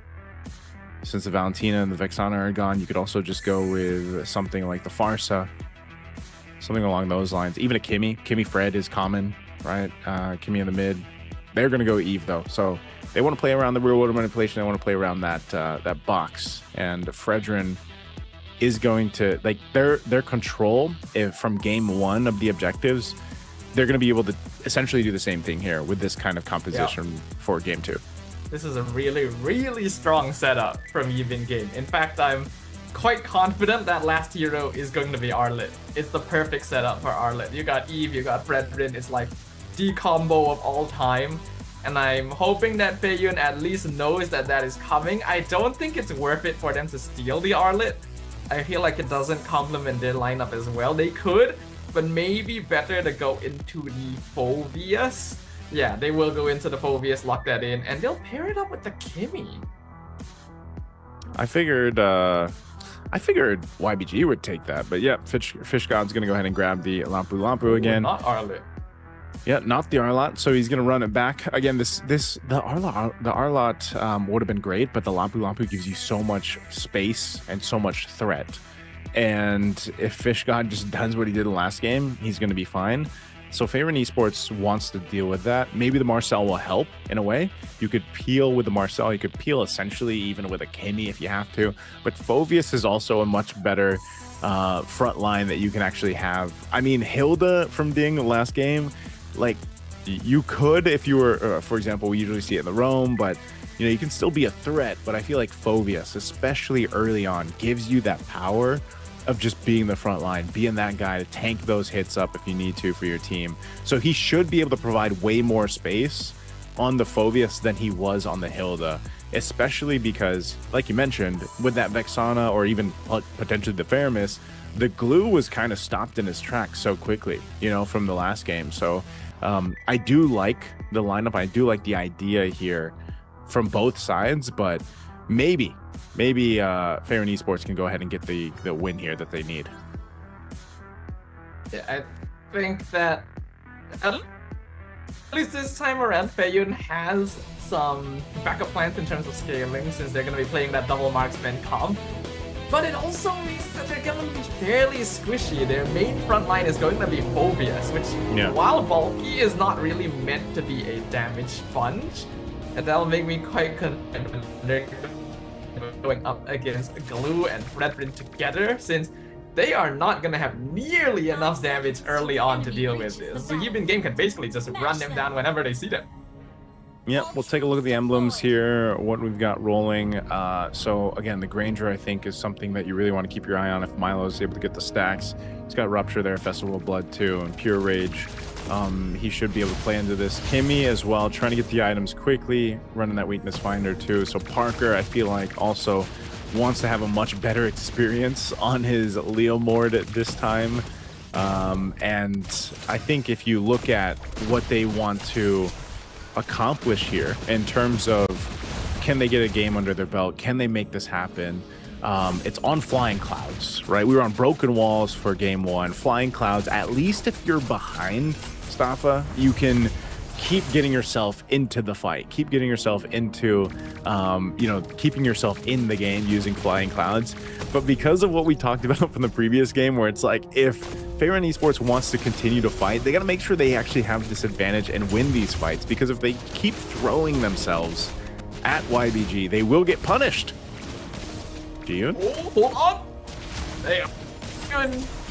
[SPEAKER 2] since the Valentina and the Vexana are gone, you could also just go with something like the Farsa, something along those lines. Even a Kimmy Fred is common, right? Kimmy in the mid. They're going to go Eve though, so they want to play around the real world manipulation. They want to play around that box, and Fredrin is going to, like, their control from game 1 of the objectives. They're going to be able to essentially do the same thing here with this kind of composition for game 2.
[SPEAKER 1] This is a really, really strong setup from even game. In fact, I'm quite confident that last hero is going to be Arlet. It's the perfect setup for Arlet. You got Eve, you got Brethren, it's like the combo of all time. And I'm hoping that Feiyun at least knows that that is coming. I don't think it's worth it for them to steal the Arlet. I feel like it doesn't complement their lineup as well. They could, but maybe better to go into the Phoveus. Yeah, they will go into the Phoveus, lock that in, and they'll pair it up with the Kimmy.
[SPEAKER 2] I figured YBG would take that, but yeah, Fish God's gonna go ahead and grab the Lampu Lampu again.
[SPEAKER 1] Not Arlet.
[SPEAKER 2] Yeah, not the Arlot, so he's gonna run it back again. The Arlot would have been great, but the Lampu Lampu gives you so much space and so much threat. And if Fish God just does what he did in the last game, he's gonna be fine. So Favorite Esports wants to deal with that. Maybe the Marcel will help in a way. You could peel with the Marcel. You could peel essentially even with a Kimmy if you have to. But Phoveus is also a much better front line that you can actually have. I mean, Hilda from Ding last game, like you could if you were, for example, we usually see it in the Roam, but you know, you can still be a threat. But I feel like Phoveus, especially early on, gives you that power of just being the front line, being that guy to tank those hits up if you need to for your team. So he should be able to provide way more space on the Phoveus than he was on the Hilda, especially because, like you mentioned, with that Vexana or even potentially the Faramis, the glue was kind of stopped in his tracks so quickly, you know, from the last game. So I do like the lineup. I do like the idea here from both sides, but maybe Fair and Esports can go ahead and get the win here that they need.
[SPEAKER 1] Yeah, I think that at least this time around, Feiyun has some backup plans in terms of scaling since they're going to be playing that double marksman comp. But it also means that they're going to be fairly squishy. Their main front line is going to be Phoveus, which, while bulky, is not really meant to be a damage sponge. And that'll make me quite concerned they're going up against Glue and Brethren together, since they are not going to have nearly enough damage early on to deal with this. So even game can basically just run them down whenever they see them.
[SPEAKER 2] Yeah, we'll take a look at the emblems here, what we've got rolling. So again, the Granger, I think, is something that you really want to keep your eye on if Milo's able to get the stacks. He's got Rupture there, Festival of Blood too, and Pure Rage. He should be able to play into this. Kimmy as well, trying to get the items quickly, running that Weakness Finder too. So Parker, I feel like, also wants to have a much better experience on his Leomord at this time. And I think if you look at what they want to accomplish here in terms of can they get a game under their belt, can they make this happen, it's on Flying Clouds, right? We were on Broken Walls for game one. Flying Clouds, at least if you're behind Staffa, you can keep getting yourself into the fight, keep getting yourself into keeping yourself in the game using Flying Clouds. But because of what we talked about from the previous game, where it's like if Fairrun Esports wants to continue to fight, they got to make sure they actually have this advantage and win these fights, because if they keep throwing themselves at YBG, they will get punished. Jiyun?
[SPEAKER 1] Oh, hold on! There.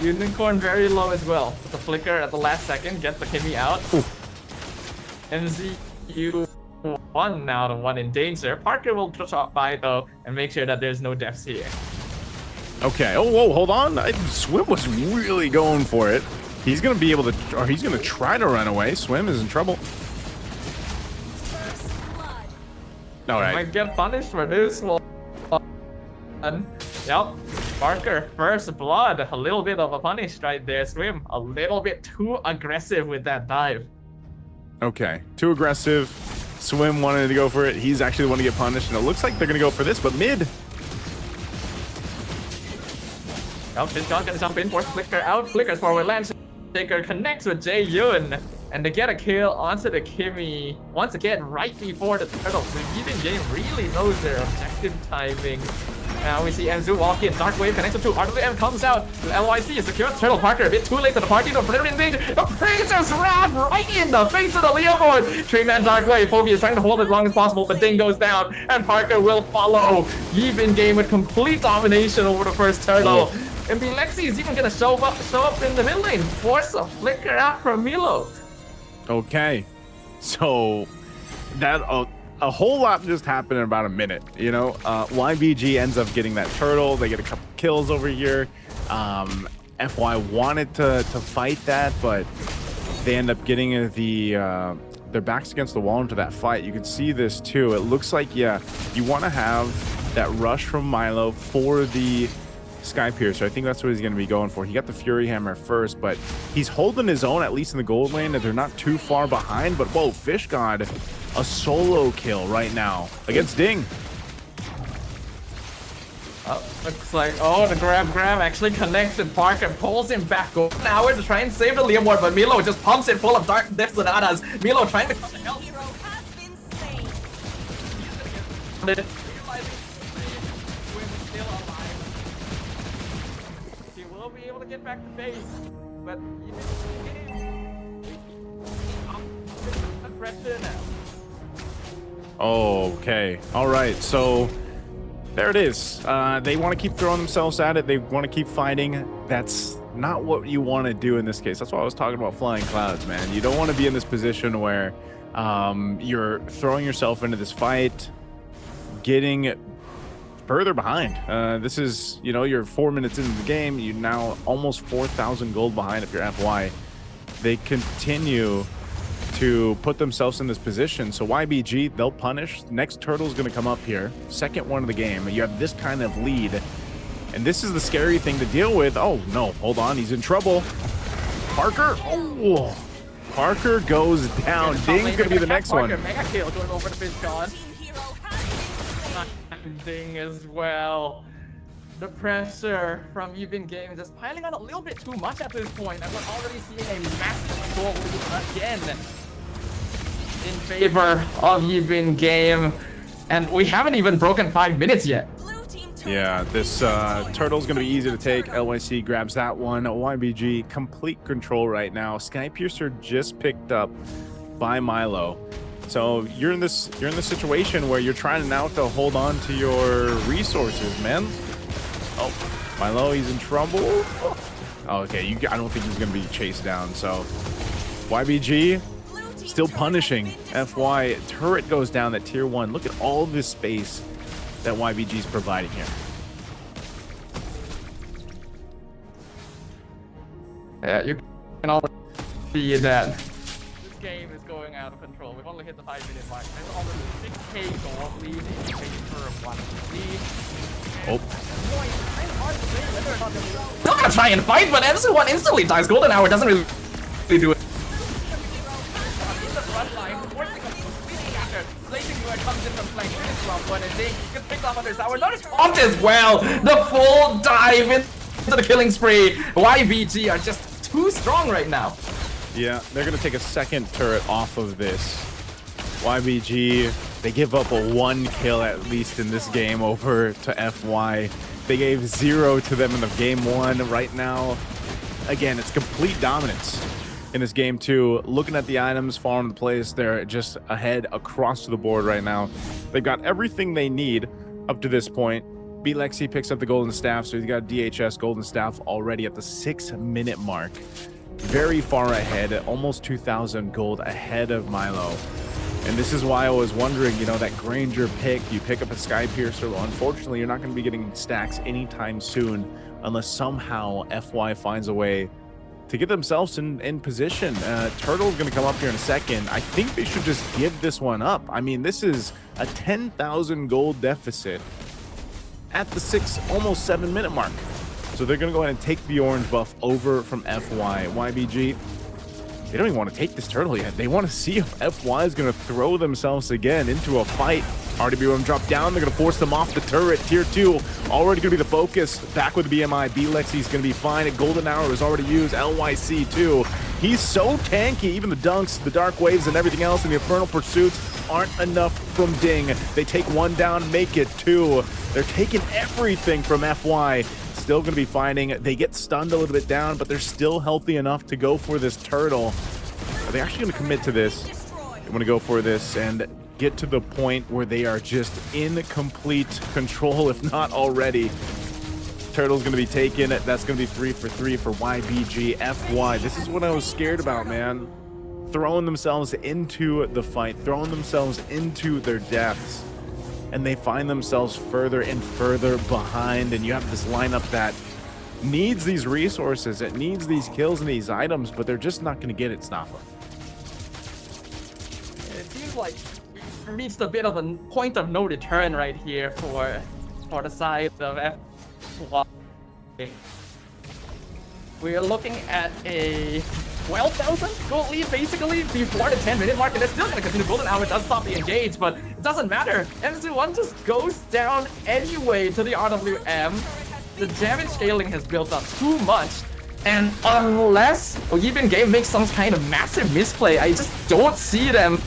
[SPEAKER 1] Unicorn very low as well. With the flicker at the last second, gets the Kimmy out. MZU 1 now, the one in danger. Parker will drop by though and make sure that there's no deaths here.
[SPEAKER 2] Okay. Oh, whoa, hold on. Swim was really going for it. He's gonna be able to, or he's gonna try to run away. Swim is in trouble. All right.
[SPEAKER 1] Might get punished for this one. Yep. Parker, first blood. A little bit of a punish right there. Swim a little bit too aggressive with that dive.
[SPEAKER 2] Okay, too aggressive. Swim wanted to go for it. He's actually the one to get punished, and it looks like they're gonna go for this, but mid.
[SPEAKER 1] Fish God gonna jump in for Flicker out. Flickers forward land. Shaker connects with Jiyun, and they get a kill onto the Kimmy once again right before the turtle. The Eden game really knows their objective timing. Now we see Enzu walk in. Dark Wave connects to RWM comes out. LYC secures Turtle. Parker a bit too late to the party. The Predator in danger. The Princess Wrath right in the face of the Leomord. Treeman Dark Wave. Phoebe is trying to hold as long as possible, but Ding goes down, and Parker will follow. Even game with complete domination over the first turtle. And Bilexi is even gonna show up in the mid lane. Force a flicker out from Milo.
[SPEAKER 2] Okay, so that a whole lot just happened in about a minute, you know. YBG ends up getting that turtle. They get a couple kills over here. FY wanted to fight that, but they end up getting their backs against the wall into that fight. You can see this too. It looks like, yeah, you want to have that rush from Milo for the Sky Piercer. I think that's what he's going to be going for. He got the Fury Hammer first, but he's holding his own, at least in the gold lane, and they're not too far behind. But whoa, Fish God, a solo kill right now against Ding.
[SPEAKER 1] Looks like, the grab actually connects and Parker pulls him back over now to try and save the Liam Ward, but Milo just pumps it full of Dark Death Sonatas. Milo trying to come to help.
[SPEAKER 3] Hero has been slain.
[SPEAKER 1] Still alive. He will be able to get back to base, but pressure now.
[SPEAKER 2] Okay, all right, so there it is. They want to keep throwing themselves at it. They want to keep fighting. That's not what you want to do in this case. That's why I was talking about flying clouds, man. You don't want to be in this position where you're throwing yourself into this fight, getting further behind. This is, you know, you're 4 minutes into the game. You're now almost 4,000 gold behind if you're FY. They continue to put themselves in this position. So YBG, they'll punish. Next turtle's going to come up here. Second one of the game. You have this kind of lead. And this is the scary thing to deal with. Oh, no. Hold on. He's in trouble. Parker. Oh, Parker goes down. Ding's going to be the next one.
[SPEAKER 1] Mega kill going over to Fish God. Ding as well. The pressure from Even Game is just piling on a little bit too much at this point. And we're already seeing a massive goal again in favor of Even Game. And we haven't even broken 5 minutes yet.
[SPEAKER 2] Yeah, this turtle's going to be easy to take. LYC grabs that one. YBG, complete control right now. Sky Piercer just picked up by Milo. So you're in this situation where you're trying now to hold on to your resources, man. Oh, Milo, he's in trouble. Oh, okay, I don't think he's going to be chased down. So YBG still punishing FY. Turret goes down at tier 1. Look at all this space that YBG is providing here.
[SPEAKER 1] Yeah, you can already see that this game is going out of control. We've only hit the 5-minute mark. There's already 6k gold lead in favor of 1.
[SPEAKER 2] Oh.
[SPEAKER 1] Not gonna try and fight, but everyone instantly dies. Golden Hour doesn't really do it. In the front line, forcing a completely after placing where it comes in from flank from one and they gets picked off on their tower. Not pumped as well. The full dive into the killing spree. YBG are just too strong right now.
[SPEAKER 2] Yeah, they're gonna take a second turret off of this. YBG, they give up a 1 kill at least in this game over to FY. They gave 0 to them in the game 1. Right now, again, it's complete dominance in this game 2. Looking at the items, following the plays, they're just ahead across the board right now. They've got everything they need up to this point. B-Lexi picks up the golden staff, so he's got DHS golden staff already at the 6-minute mark. Very far ahead, almost 2,000 gold ahead of Milo. And this is why I was wondering, you know, that Granger pick, you pick up a Sky Piercer. Well, unfortunately, you're not going to be getting stacks anytime soon unless somehow FY finds a way to get themselves in position. Turtle's going to come up here in a second. I think they should just give this one up. I mean, this is a 10,000 gold deficit at the almost 7-minute mark. So they're going to go ahead and take the orange buff over from FY. YBG, they don't even want to take this turtle yet. They want to see if FY is going to throw themselves again into a fight. RWM drop down. They're going to force them off the turret. Tier 2 already going to be the focus. Back with the BMI. B-Lexi's going to be fine. Golden Hour is already used. LYC too. He's so tanky. Even the dunks, the dark waves, and everything else in the Infernal Pursuits aren't enough from Ding. They take 1 down, make it 2. They're taking everything from FY. Still going to be fighting. They get stunned a little bit down, but they're still healthy enough to go for this turtle. Are they actually going to commit to this? They want to go for this and get to the point where they are just in complete control, if not already. Turtle's going to be taken. That's going to be 3 for 3 for YBG. FY. This is what I was scared about, man. throwing themselves into the fight, throwing themselves into their deaths, and they find themselves further and further behind. And you have this lineup that needs these resources, it needs these kills and these items, but they're just not going to get it, Snappa.
[SPEAKER 1] It seems like we reached a bit of a point of no return right here for the side of F1. We're looking at a 12,000 gold lead basically before the 10-minute mark, and they're still going to continue. Golden Hour does stop the engage, but it doesn't matter. MC1 just goes down anyway to the RWM. The damage scaling has built up too much, and unless Even Game makes some kind of massive misplay, I just don't see them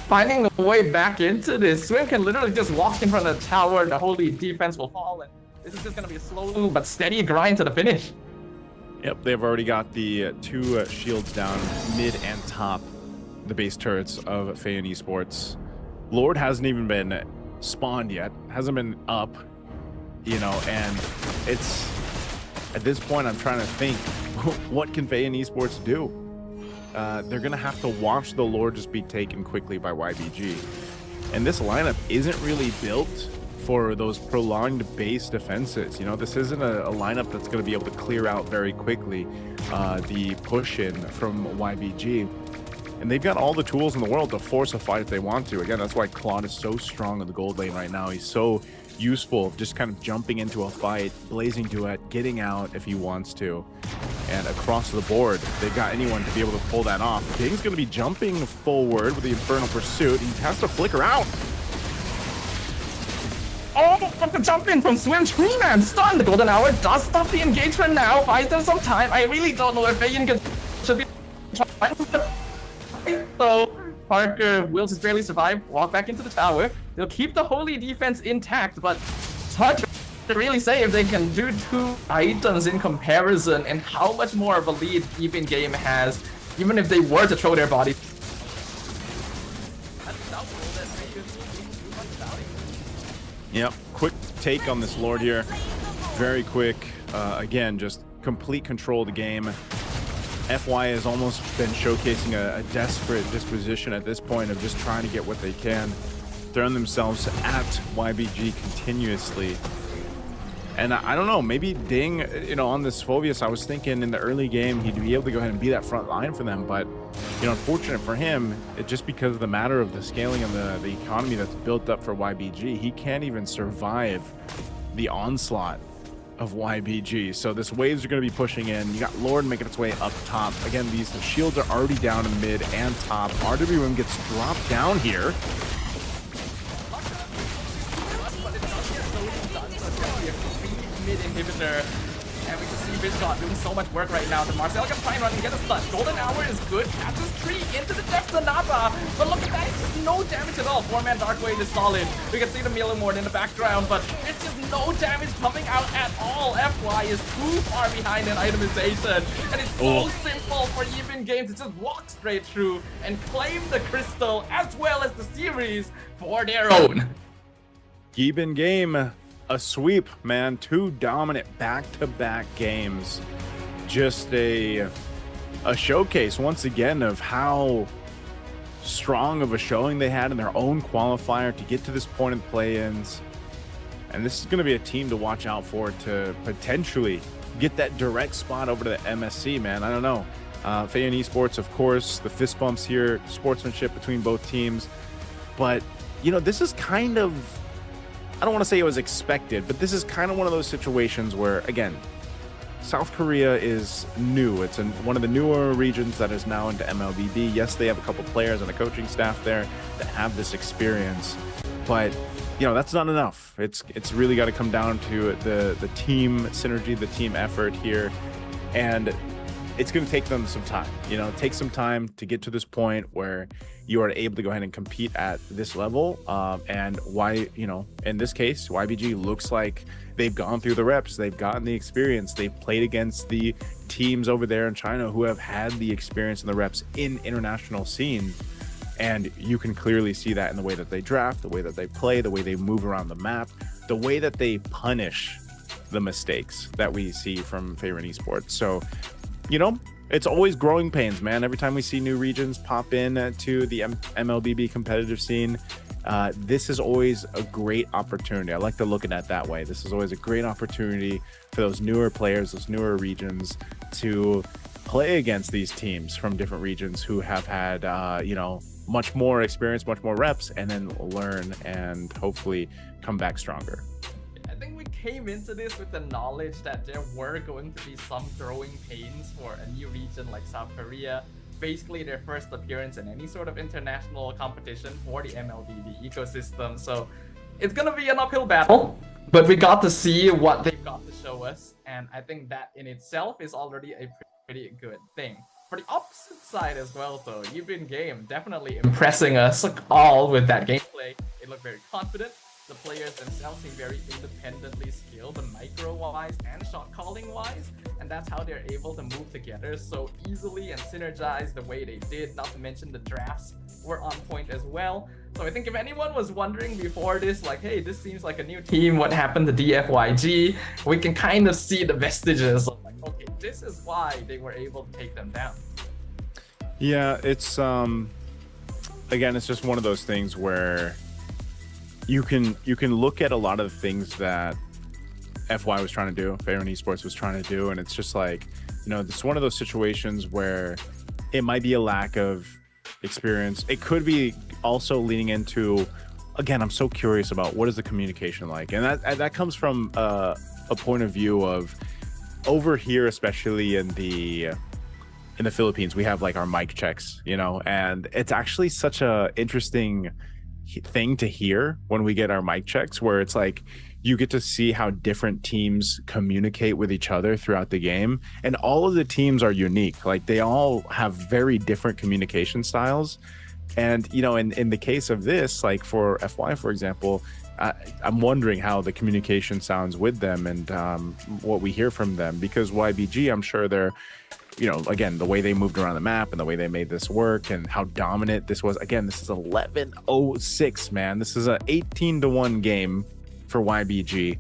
[SPEAKER 1] finding a way back into this. Swim can literally just walk in front of the tower, the holy defense will fall, and this is just going to be a slow but steady grind to the finish.
[SPEAKER 2] Yep, they've already got the two shields down, mid and top, the base turrets of Feiyan Esports. Lord hasn't even been spawned yet, hasn't been up, you know, and it's, at this point, I'm trying to think, what can Feiyan Esports do? They're going to have to watch the Lord just be taken quickly by YBG. And this lineup isn't really built for those prolonged base defenses. You know, this isn't a lineup that's going to be able to clear out very quickly the push-in from YBG. And they've got all the tools in the world to force a fight if they want to. Again, that's why Claude is so strong in the gold lane right now. He's so useful, just kind of jumping into a fight, blazing duet, getting out if he wants to. And across the board, they've got anyone to be able to pull that off. King's going to be jumping forward with the Infernal Pursuit. He has to flicker out.
[SPEAKER 1] Oh, the jump in from Swim. Tree-Man stunned. The Golden Hour does stop the engagement now. Buys them some time. I really don't know if Feiyan should be trying to. So Parker will just barely survive. Walk back into the tower. They'll keep the holy defense intact, but it's hard to really say if they can do two items in comparison and how much more of a lead Even Game has, even if they were to throw their body.
[SPEAKER 2] Yep, quick take on this Lord here. Very quick. Again, just complete control of the game. FY has almost been showcasing a desperate disposition at this point of just trying to get what they can. Throwing themselves at YBG continuously. And I don't know, maybe Ding, you know, on this Phobius, I was thinking in the early game he'd be able to go ahead and be that front line for them, but, you know, unfortunate for him, it just because of the matter of the scaling and the economy that's built up for YBG, he can't even survive the onslaught of YBG. So this waves are going to be pushing in. You got Lord making its way up top. Again, the shields are already down in mid and top. RWM gets dropped down here.
[SPEAKER 1] Mid inhibitor, and we can see Vizshot doing so much work right now. The Marcel can try and run and get a stun. Golden Hour is good. Catches Tree into the depths of Napa, but look at that, it's just no damage at all. 4-man Dark Wave is solid. We can see the Millimord in the background, but it's just no damage coming out at all. FY is too far behind in itemization, and it's so simple for Even Game to just walk straight through and claim the crystal as well as the series for their own.
[SPEAKER 2] Even Game, a sweep, man. Two dominant back-to-back games. Just a showcase once again of how strong of a showing they had in their own qualifier to get to this point in play-ins. And this is going to be a team to watch out for to potentially get that direct spot over to the MSC, man. I don't know. Feiyan Esports, of course, the fist bumps here, sportsmanship between both teams. But, you know, this is kind of, I don't want to say it was expected, but this is kind of one of those situations where, again, South Korea is new. It's in one of the newer regions that is now into MLBB. Yes, they have a couple players and a coaching staff there that have this experience, but you know, that's not enough. It's really got to come down to the team synergy, the team effort here, and it's going to take them some time. You know, take some time to get to this point where you are able to go ahead and compete at this level. And why, you know, in this case, YBG looks like they've gone through the reps, they've gotten the experience, they've played against the teams over there in China who have had the experience and the reps in international scene. And you can clearly see that in the way that they draft, the way that they play, the way they move around the map, the way that they punish the mistakes that we see from Feiyan Esports. So, you know, It's always growing pains, man. Every time we see new regions pop in to the MLBB competitive scene, this is always a great opportunity. I like to look at it that way. This is always a great opportunity for those newer players, those newer regions to play against these teams from different regions who have had, much more experience, much more reps, and then learn and hopefully come back stronger.
[SPEAKER 1] I think we came into this with the knowledge that there were going to be some growing pains for a new region like South Korea. Basically their first appearance in any sort of international competition for the MLBB ecosystem. So it's gonna be an uphill battle, but we got to see what they've got to show us, and I think that in itself is already a pretty good thing. For the opposite side as well, though, you've been game definitely impressing us all with that gameplay. It looked very confident. The players themselves seem very independently skilled, micro-wise and shot-calling-wise, and that's how they're able to move together so easily and synergize the way they did, not to mention the drafts were on point as well. So I think if anyone was wondering before this, like, hey, this seems like a new team, what happened to DFYG, we can kind of see the vestiges of like, okay, this is why they were able to take them down.
[SPEAKER 2] Yeah, it's again, it's just one of those things where you can look at a lot of the things that FY was trying to do, Fairn Esports was trying to do, and it's just like, it's one of those situations where it might be a lack of experience. It could be also leaning into, again, I'm so curious about what is the communication like, and that comes from a point of view of over here, especially in the Philippines, we have like our mic checks, and it's actually such a interesting thing to hear when we get our mic checks, where it's like you get to see how different teams communicate with each other throughout the game, and all of the teams are unique. Like they all have very different communication styles, and in the case of this, like for FY, for example, I'm wondering how the communication sounds with them and what we hear from them, because YBG, I'm sure they're, again, the way they moved around the map and the way they made this work and how dominant this was. Again, this is 11-0-6, man. This is a 18-1 game for YBG.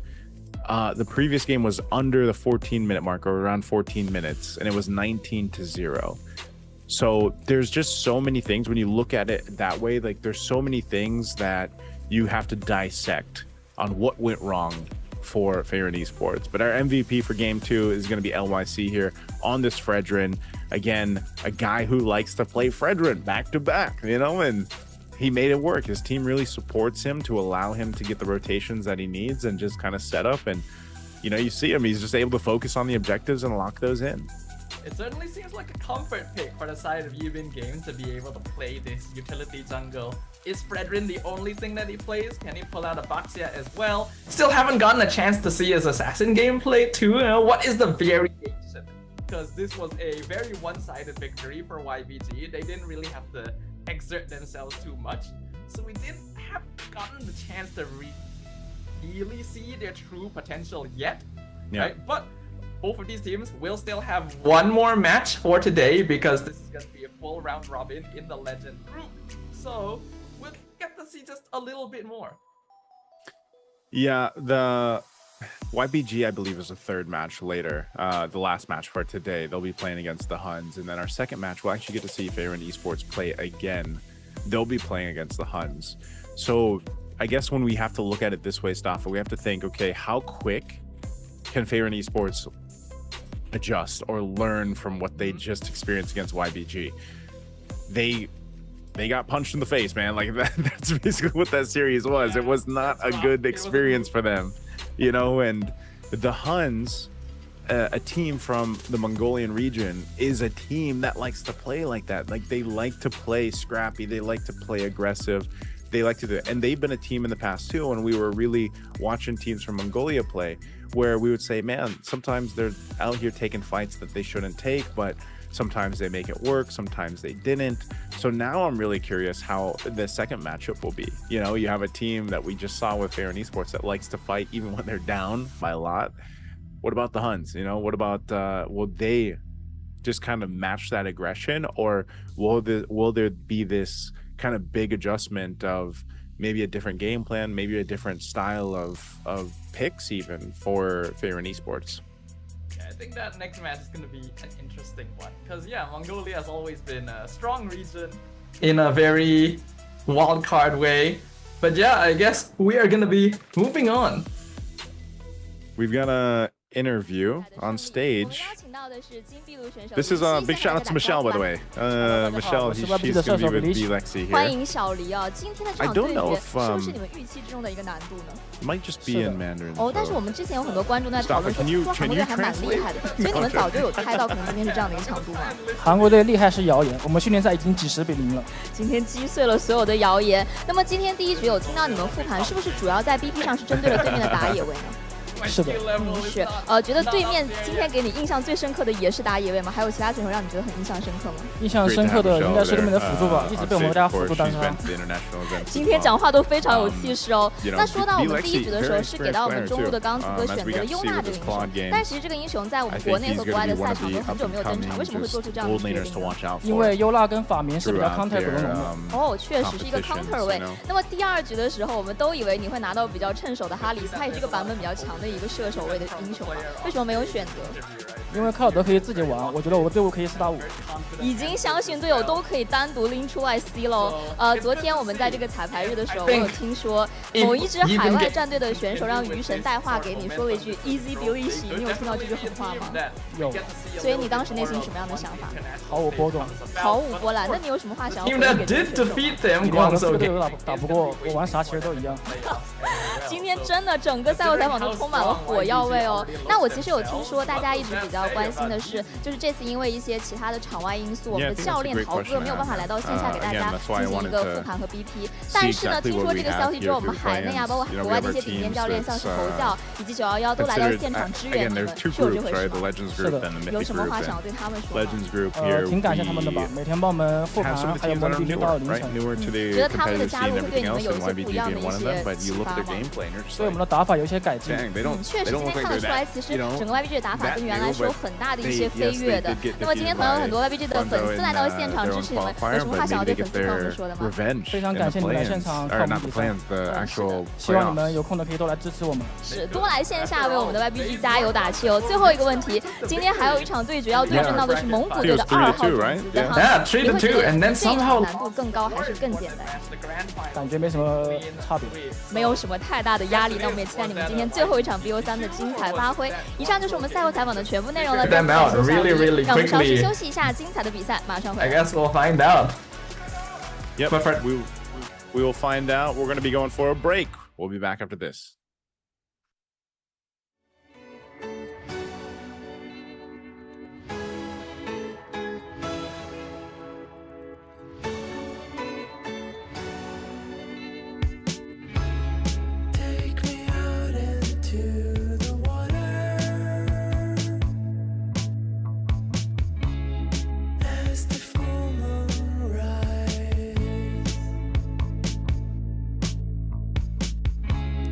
[SPEAKER 2] The previous game was under the 14-minute mark, or around 14 minutes, and it was 19-0. So there's just so many things when you look at it that way. Like there's so many things that you have to dissect on what went wrong for Fairn Esports. But our MVP for game 2 is going to be LYC here on this Fredrin. Again, a guy who likes to play Fredrin back to back, and he made it work. His team really supports him to allow him to get the rotations that he needs and just kind of set up. And you see him, he's just able to focus on the objectives and lock those in.
[SPEAKER 1] It certainly seems like a comfort pick for the side of Yubin game to be able to play this utility jungle. Is Fredrin the only thing that he plays? Can he pull out a Baxia as well? Still haven't gotten a chance to see his assassin gameplay too. What is the variation? Because this was a very one-sided victory for YBG. They didn't really have to exert themselves too much. So we didn't have gotten the chance to really see their true potential yet.
[SPEAKER 2] Yeah.
[SPEAKER 1] Right? But both of these teams will still have one more match for today, because this is going to be a full round robin in the Legend group. So we'll get to see just a little bit more.
[SPEAKER 2] Yeah, the YBG, I believe, is the third match later. The last match for today, they'll be playing against the HUNS. And then our second match, we'll actually get to see Fairn Esports play again. They'll be playing against the HUNS. So I guess when we have to look at it this way, Staffa, we have to think, okay, how quick can Fairn Esports adjust or learn from what they just experienced against YBG? They got punched in the face, man. Like that's basically what that series was. It was not a good experience for them, and the HUNS, a team from the Mongolian region, is a team that likes to play like that. Like they like to play scrappy, they like to play aggressive, they like to do it. And they've been a team in the past too, when we were really watching teams from Mongolia play, where we would say, man, sometimes they're out here taking fights that they shouldn't take, but sometimes they make it work, sometimes they didn't. So now I'm really curious how the second matchup will be. You have a team that we just saw with Fairn Esports that likes to fight even when they're down by a lot. What about the HUNS? What about will they just kind of match that aggression, or will there be this kind of big adjustment of maybe a different game plan, maybe a different style of picks even for Fairn Esports?
[SPEAKER 1] Yeah, think that next match is going to be an interesting one because yeah, Mongolia has always been a strong region in a very wild card way. But yeah, I guess we are going to be moving on.
[SPEAKER 2] We've got a interview on stage. This is a big shout out to Michelle, by the way. Michelle, she's going to be with Lexi
[SPEAKER 4] 欢
[SPEAKER 2] here.
[SPEAKER 4] 迎小黎啊！今天的
[SPEAKER 2] I
[SPEAKER 4] 场
[SPEAKER 2] don't
[SPEAKER 4] 对
[SPEAKER 2] know
[SPEAKER 4] 决
[SPEAKER 2] if,
[SPEAKER 4] 是不是你们预期之中的一个难度呢？
[SPEAKER 2] It might just be in Mandarin.
[SPEAKER 4] 哦，但是我们之前有很多观众在讨论说，说韩国队还蛮厉害的，所以你们早就有猜到可能今天是这样的一个强度吗？
[SPEAKER 5] 韩国队厉害是谣言，我们训练赛已经几10比0了。
[SPEAKER 4] 今天击碎了所有的谣言。那么今天第一局有听到你们复盘，是不是主要在 BP 上是针对了对面的打野位呢？
[SPEAKER 5] 是的，
[SPEAKER 4] 是。觉得对面今天给你印象最深刻的也是打野位吗？还有其他选手让你觉得很印象深刻吗？
[SPEAKER 5] 印象深刻的应该是对面的辅助吧，一直被我们大家辅助单杀。
[SPEAKER 4] 今天讲话都非常有气势哦。那说到我们第一局的时候是给到我们中路的刚子哥选择了优娜这个英雄，但其实这个英雄在我们国内和国外的赛场都很久没有登场，为什么会做出这样的决定呢？
[SPEAKER 5] 因为优娜跟法明是比较 counter 的人物。
[SPEAKER 4] 哦，确实是一个 counter 位。那么第二局的时候，我们都以为你会拿到比较趁手的哈里斯，他也是个版本比较强的一个射手位的英雄嘛，为什么没有选择？
[SPEAKER 5] 因为卡尔德可以自己玩，我觉得我的队伍可以4打5。
[SPEAKER 4] 已经相信队友都可以单独拎出 IC 喽。昨天我们在这个彩排日的时候，我有听说某一支海外战队的选手让鱼神带话给你，说了一句 Easy Billy， 你有听到这句狠话吗？
[SPEAKER 5] 有。
[SPEAKER 4] 所以你当时内心什么样的想法？
[SPEAKER 5] 毫无波动。
[SPEAKER 4] 毫无波澜。那你有什么话想要
[SPEAKER 1] 说给对面？
[SPEAKER 5] 四个队友打不过，我玩啥其实都一样。
[SPEAKER 4] 今天真的整个赛后采访都充满了火药味哦。那我其实有听说，大家一直比较关心的是，就是这次因为一些其他的场外因素，我们的教练陶哥没有办法来到线下给大家进行一个复盘和 BP。但是呢，听说这个消息之后，我们海内啊，包括国外的一些顶尖教练，像是侯教以及911都来到现场支援你们，是有这回事吗？
[SPEAKER 5] 是的。
[SPEAKER 4] 有什么话想要对他们说？
[SPEAKER 5] 挺感谢他们的吧，每天帮我们复盘，还有模拟 BP 到凌晨。
[SPEAKER 4] 觉得他们的加入会对你们有一些不一样的一些启发吗？
[SPEAKER 5] 对我们的打法有一些改进。
[SPEAKER 4] 确实，今天看得出来，其实整个 YBG 的打法跟原来是有很大的一些飞跃的。那么今天同样有很多 YBG 的粉丝来到现场支持你们，有什么话想要对粉丝朋友们说的吗？
[SPEAKER 5] 非常感谢你们来现场看我们比赛，希望你们有空的可以多来支持我们。
[SPEAKER 4] 是，多来线下为我们的 YBG 加油打气哦。最后一个问题，今天还有一场对决要对阵到的是蒙古队的2号种子的 HUNS， 你会觉得这场难度更高还是更简单？
[SPEAKER 5] 感觉没什么差别，
[SPEAKER 4] 没有什么太大的压力。那我们也期待你们今天最后一场 BO3 的精彩发挥。以上就是我们赛后采访的全部内容了。让我们稍事休息一下，精彩的比赛马上回来。
[SPEAKER 1] I guess we'll find out.
[SPEAKER 2] Yep, we will find out. We're going to be going for a break. We'll be back after this.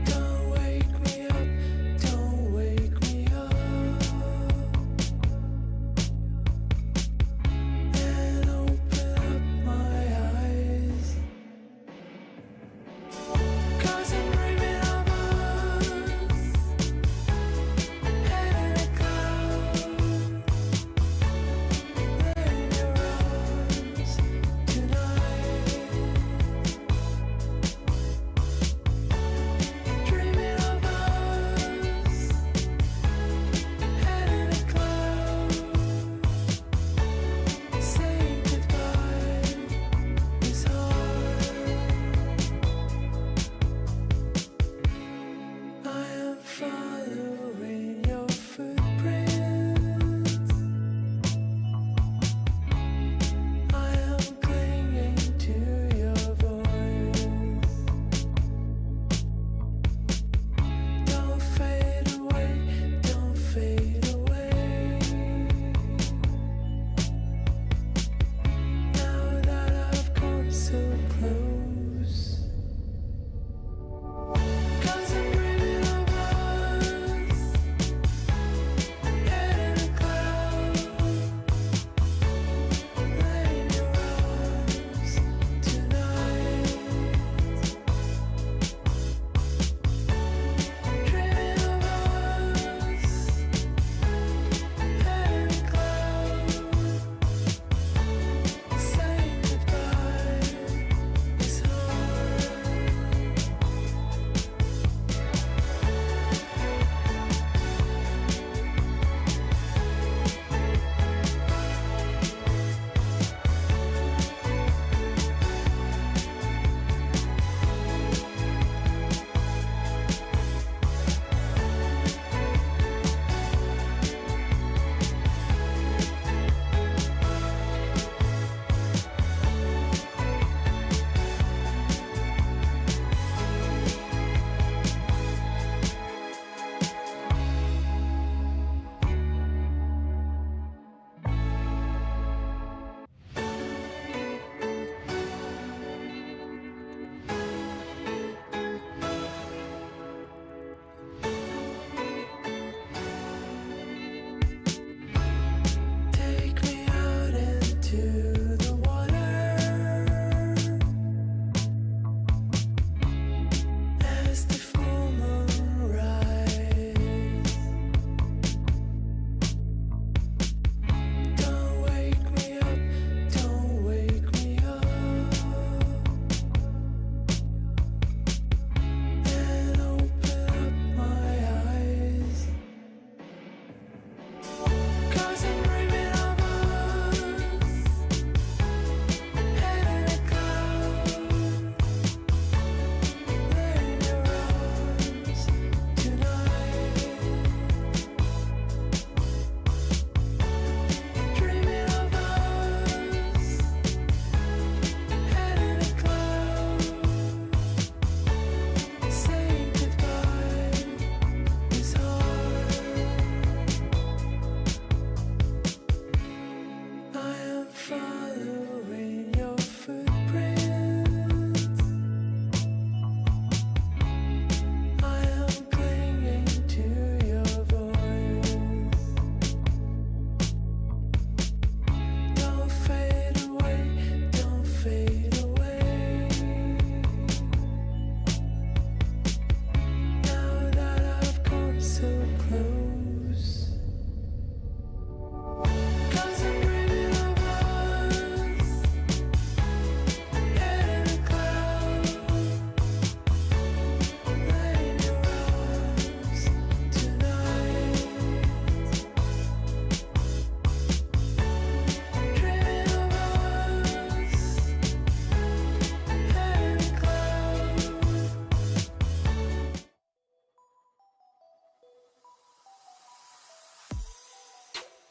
[SPEAKER 6] Go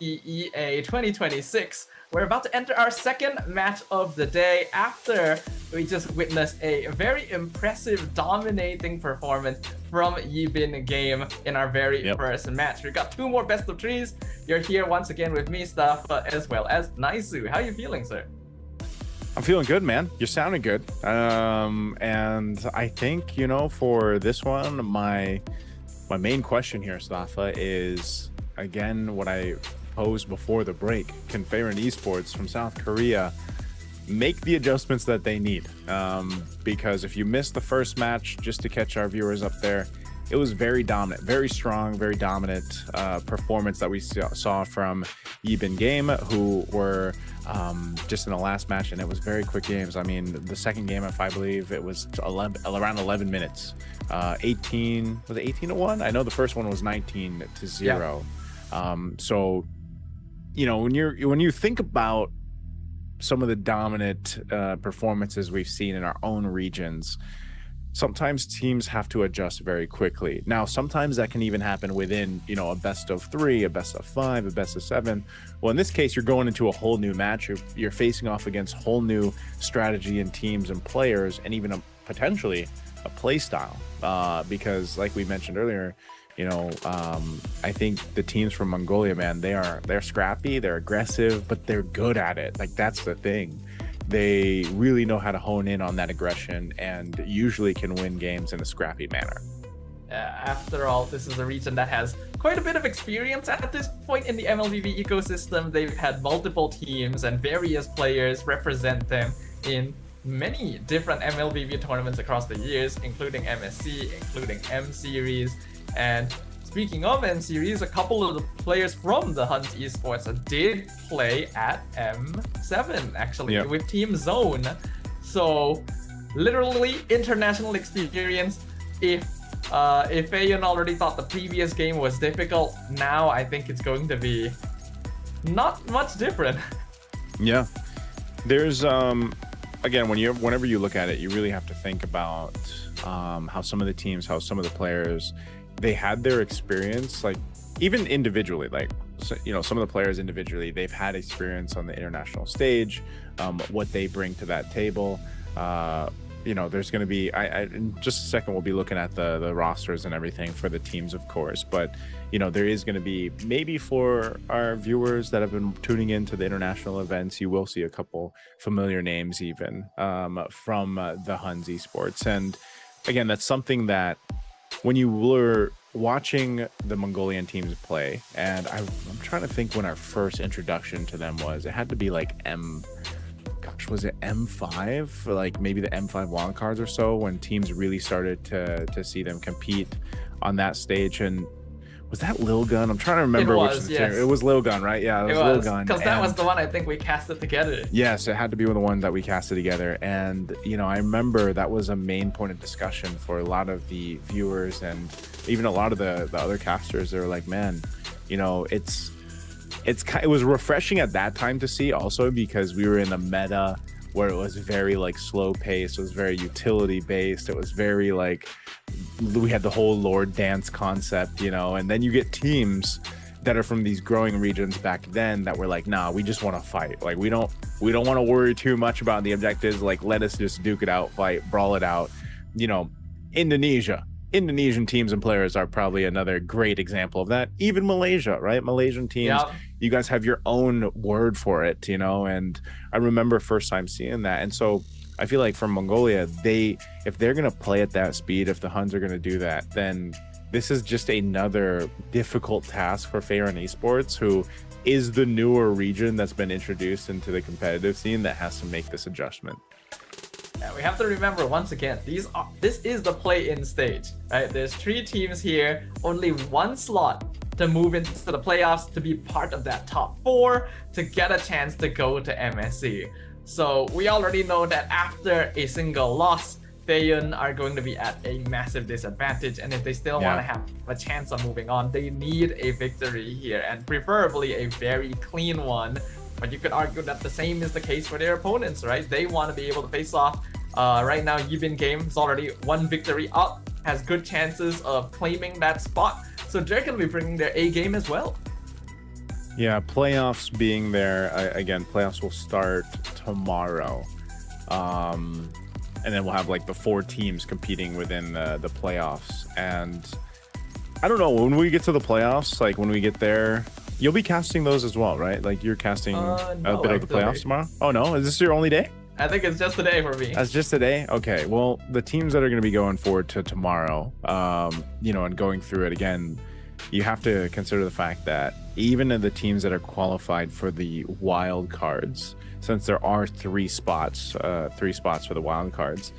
[SPEAKER 1] EA 2026. We're about to enter our second match of the day after we just witnessed a very impressive dominating performance from Yibin Game in our very first match. We've got two more best of threes. You're here once again with me, Stuff, as well as Naisu. How are you feeling, sir?
[SPEAKER 2] I'm feeling good, man. You're sounding good. And I think, you know, for this one, my main question here, Stafa, is again what I posed before the break. Can Faron Esports from South Korea make the adjustments that they need? Because if you missed the first match, just to catch our viewers up there, it was very dominant, very strong, very dominant performance that we saw from Yibin Game, who were just in the last match, and it was very quick games. I mean, the second game, if I believe, it was around 11 minutes. 18, was it 18-1? I know the first one was 19-0. Yeah. So, you know, when you think about some of the dominant performances we've seen in our own regions, sometimes teams have to adjust very quickly. Now, sometimes that can even happen within, you know, a best of 3, a best of 5, a best of 7. Well, in this case, you're going into a whole new match. You're facing off against whole new strategy and teams and players, and even potentially a play style. Because like we mentioned earlier, you know, I think the teams from Mongolia, man, they're scrappy, they're aggressive, but they're good at it. Like, that's the thing. They really know how to hone in on that aggression and usually can win games in a scrappy manner.
[SPEAKER 1] After all, this is a region that has quite a bit of experience at this point in the MLBB ecosystem. They've had multiple teams and various players represent them in many different MLBB tournaments across the years, including MSC, including M Series. And speaking of M Series, a couple of the players from the HUNS Esports did play at M7, actually, with Team Zone. So, literally international experience. If Fayon already thought the previous game was difficult, now I think it's going to be not much different.
[SPEAKER 2] Yeah. There's, again, whenever you look at it, you really have to think about how some of the teams, how some of the players, they had their experience, like even individually, like, you know, some of the players individually, they've had experience on the international stage, what they bring to that table. You know, there's going to be, in just a second, we'll be looking at the rosters and everything for the teams, of course. But, you know, there is going to be, maybe for our viewers that have been tuning into the international events, you will see a couple familiar names even from the HUNS Esports. And again, that's something that when you were watching the Mongolian teams play, and I'm trying to think when our first introduction to them was, it had to be like was it M5, or like maybe the M5 wild cards or so, when teams really started to see them compete on that stage. And was that Lil Gun? I'm trying to remember it was Lil Gun, right? Yeah, it was Lil Gun.
[SPEAKER 1] Because that was the one I think we casted together.
[SPEAKER 2] Yes, it had to be the one that we casted together. And, you know, I remember that was a main point of discussion for a lot of the viewers and even a lot of the other casters. They were like, man, you know, it was refreshing at that time to see, also because we were in a meta where it was very like slow paced, it was very utility based, it was very like, we had the whole Lord Dance concept, you know. And then you get teams that are from these growing regions back then that were like, nah, we just want to fight. Like, we don't want to worry too much about the objectives. Like, let us just duke it out, fight, brawl it out. You know, Indonesian teams and players are probably another great example of that. Even Malaysia, right? Malaysian teams, you guys have your own word for it, you know. And I remember first time seeing that. And so I feel like from Mongolia, if they're going to play at that speed, if the HUNS are going to do that, then this is just another difficult task for Faron Esports, who is the newer region that's been introduced into the competitive scene, that has to make this adjustment.
[SPEAKER 1] Yeah, we have to remember once again, this is the play-in stage, right? There's 3 teams here, only 1 slot to move into the playoffs, to be part of that top 4, to get a chance to go to MSC. So we already know that after a single loss, Fayon are going to be at a massive disadvantage, and if they still want to have a chance of moving on, they need a victory here, and preferably a very clean one. But you could argue that the same is the case for their opponents, right? They want to be able to face off. Right now, Yibin Game is already 1 victory up, has good chances of claiming that spot, so they're going to be bringing their A game as well.
[SPEAKER 2] Yeah, playoffs being there again. Playoffs will start tomorrow, and then we'll have like the 4 teams competing within the playoffs. And I don't know, when we get to the playoffs, like when we get there, you'll be casting those as well, right? Like you're casting a bit of the playoffs tomorrow. Oh no, is this your only day?
[SPEAKER 1] I think it's just today for me.
[SPEAKER 2] That's just today? Okay. Well, the teams that are going to be going forward to tomorrow, and going through it again, you have to consider the fact that even in the teams that are qualified for the wild cards, since there are 3 spots for the wild cards,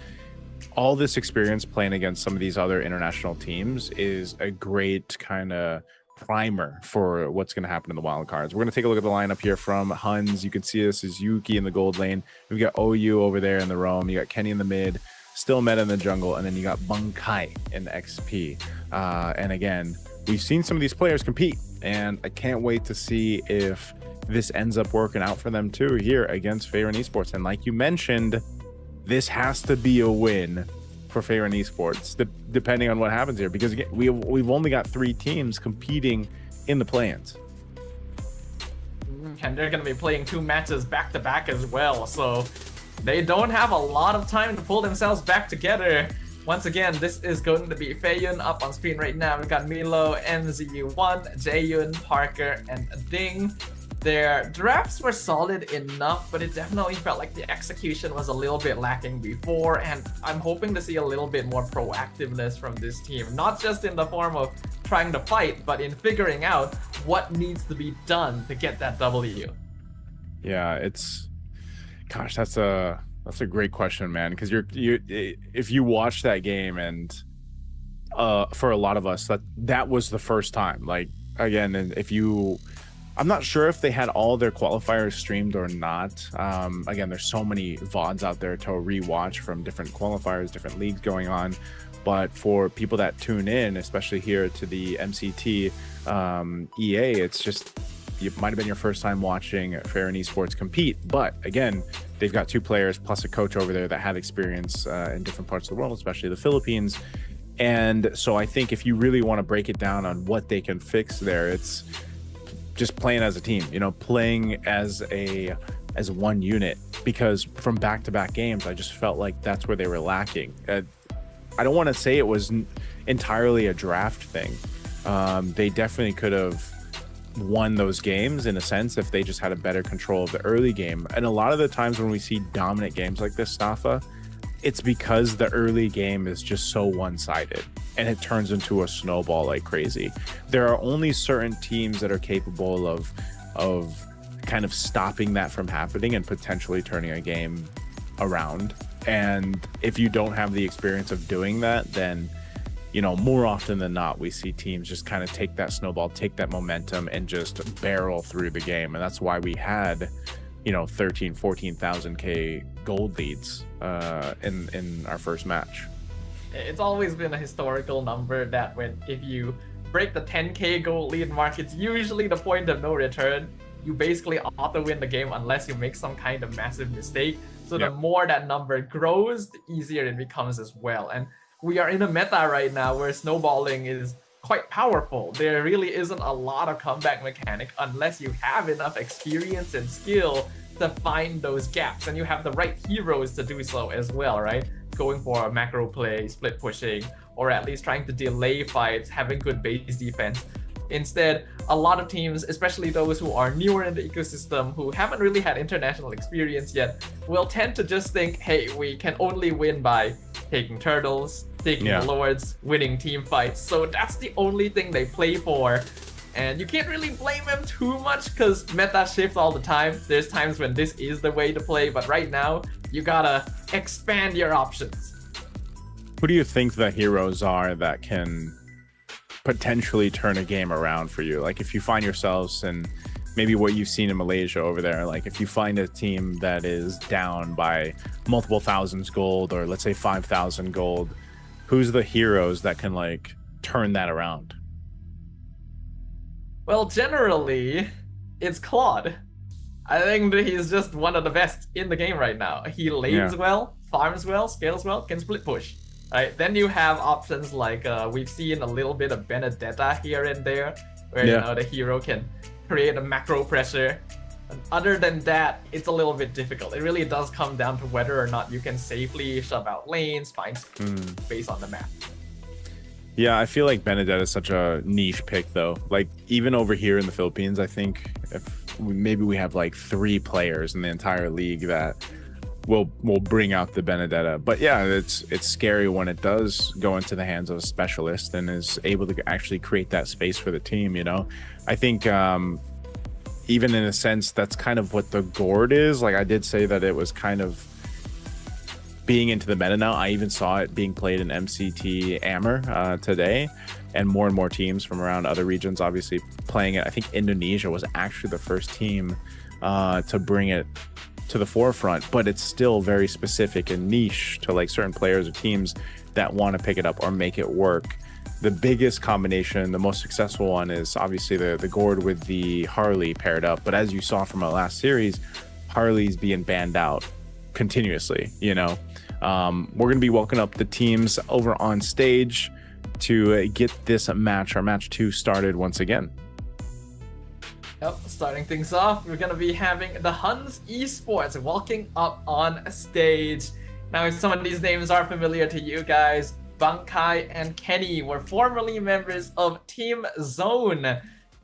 [SPEAKER 2] all this experience playing against some of these other international teams is a great kind of primer for what's going to happen in the wild cards. We're going to take a look at the lineup here from HUNS. You can see this is Yuki in the gold lane. We've got OU over there in the roam. You got Kenny in the mid, still Meta in the jungle, and then you got Bunkai in XP. And again, we've seen some of these players compete, and I can't wait to see if this ends up working out for them too here against Favorite Esports. And like you mentioned, this has to be a win for Favorite Esports, depending on what happens here, because again, we've only got 3 teams competing in the play-ins.
[SPEAKER 1] And they're going to be playing 2 matches back-to-back as well, so they don't have a lot of time to pull themselves back together. Once again, this is going to be Feiyun up on screen right now. We've got Milo, NZU1, Jaeyun, Parker, and Ding. Their drafts were solid enough, but it definitely felt like the execution was a little bit lacking before, and I'm hoping to see a little bit more proactiveness from this team, not just in the form of trying to fight, but in figuring out what needs to be done to get that W.
[SPEAKER 2] Yeah, gosh, that's a great question, man, because if you watch that game, and for a lot of us that was the first time, like, again, and I'm not sure if they had all their qualifiers streamed or not. Again, there's so many VODs out there to rewatch from different qualifiers, different leagues going on. But for people that tune in, especially here to the MCT EA, it's just, it might have been your first time watching Favorite Esports compete. But again, they've got 2 players plus a coach over there that have experience in different parts of the world, especially the Philippines. And so I think if you really want to break it down on what they can fix there, it's just playing as a team, playing as one unit, because from back-to-back games, I just felt like that's where they were lacking. I don't want to say it was entirely a draft thing. They definitely could have won those games in a sense if they just had a better control of the early game. And a lot of the times when we see dominant games like this, Stafa, it's because the early game is just so one-sided and it turns into a snowball like crazy. There are only certain teams that are capable of kind of stopping that from happening and potentially turning a game around. And if you don't have the experience of doing that, then more often than not, we see teams just kind of take that snowball, take that momentum, and just barrel through the game. And that's why we had 13, 14,000 K gold leads in our first match.
[SPEAKER 1] It's always been a historical number that if you break the 10K gold lead mark, it's usually the point of no return. You basically auto win the game unless you make some kind of massive mistake. So the more that number grows, the easier it becomes as well. And we are in a meta right now where snowballing is quite powerful. There really isn't a lot of comeback mechanic unless you have enough experience and skill to find those gaps, and you have the right heroes to do so as well, right? Going for a macro play, split pushing, or at least trying to delay fights, having good base defense. Instead, a lot of teams, especially those who are newer in the ecosystem, who haven't really had international experience yet, will tend to just think, hey, we can only win by taking turtles, taking lords, winning team fights. So that's the only thing they play for. And you can't really blame them too much because meta shift all the time. There's times when this is the way to play, but right now, you gotta expand your options.
[SPEAKER 2] Who do you think the heroes are that can potentially turn a game around for you? Like if you find yourselves in maybe what you've seen in Malaysia over there, like if you find a team that is down by multiple thousands gold, or let's say 5,000 gold, who's the heroes that can like turn that around?
[SPEAKER 1] Well, generally, it's Claude. I think that he's just one of the best in the game right now. He lanes well, farms well, scales well, can split push. Right? Then you have options like we've seen a little bit of Benedetta here and there, where the hero can create a macro pressure. Other than that, it's a little bit difficult. It really does come down to whether or not you can safely shove out lanes, find space on the map.
[SPEAKER 2] Yeah, I feel like Benedetta is such a niche pick, though. Like, even over here in the Philippines, I think maybe we have like 3 players in the entire league that will bring out the Benedetta. But yeah, it's scary when it does go into the hands of a specialist and is able to actually create that space for the team, you know? I think even in a sense, that's kind of what the Gourd is. Like, I did say that it was kind of being into the meta now. I even saw it being played in MCT Ammer today, and more teams from around other regions obviously playing it. I think Indonesia was actually the first team to bring it to the forefront, but it's still very specific and niche to like certain players or teams that want to pick it up or make it work. The biggest combination, the most successful one, is obviously the Gourd with the Harley paired up. But as you saw from our last series, Harley's being banned out continuously, you know. We're going to be welcoming up the teams over on stage to get this match, our match 2, started once again.
[SPEAKER 1] Yep, starting things off, we're going to be having the HUNS Esports walking up on stage. Now, if some of these names are familiar to you guys, Bunkai and Kenny were formerly members of Team Zone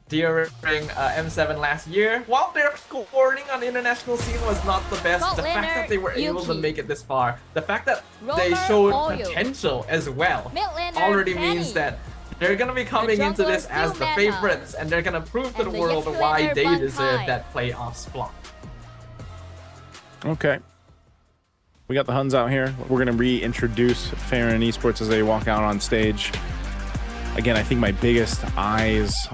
[SPEAKER 1] during M7 last year. While their scoring on the international scene was not the best, the fact that they were able to make it this far, the fact that they showed potential as well, already means that they're going to be coming into this as the favorites, and they're going to prove to the world why they deserve that playoff spot.
[SPEAKER 2] Okay. We got the Huns out here. We're going to reintroduce Farron Esports as they walk out on stage. Again, I think my biggest eyes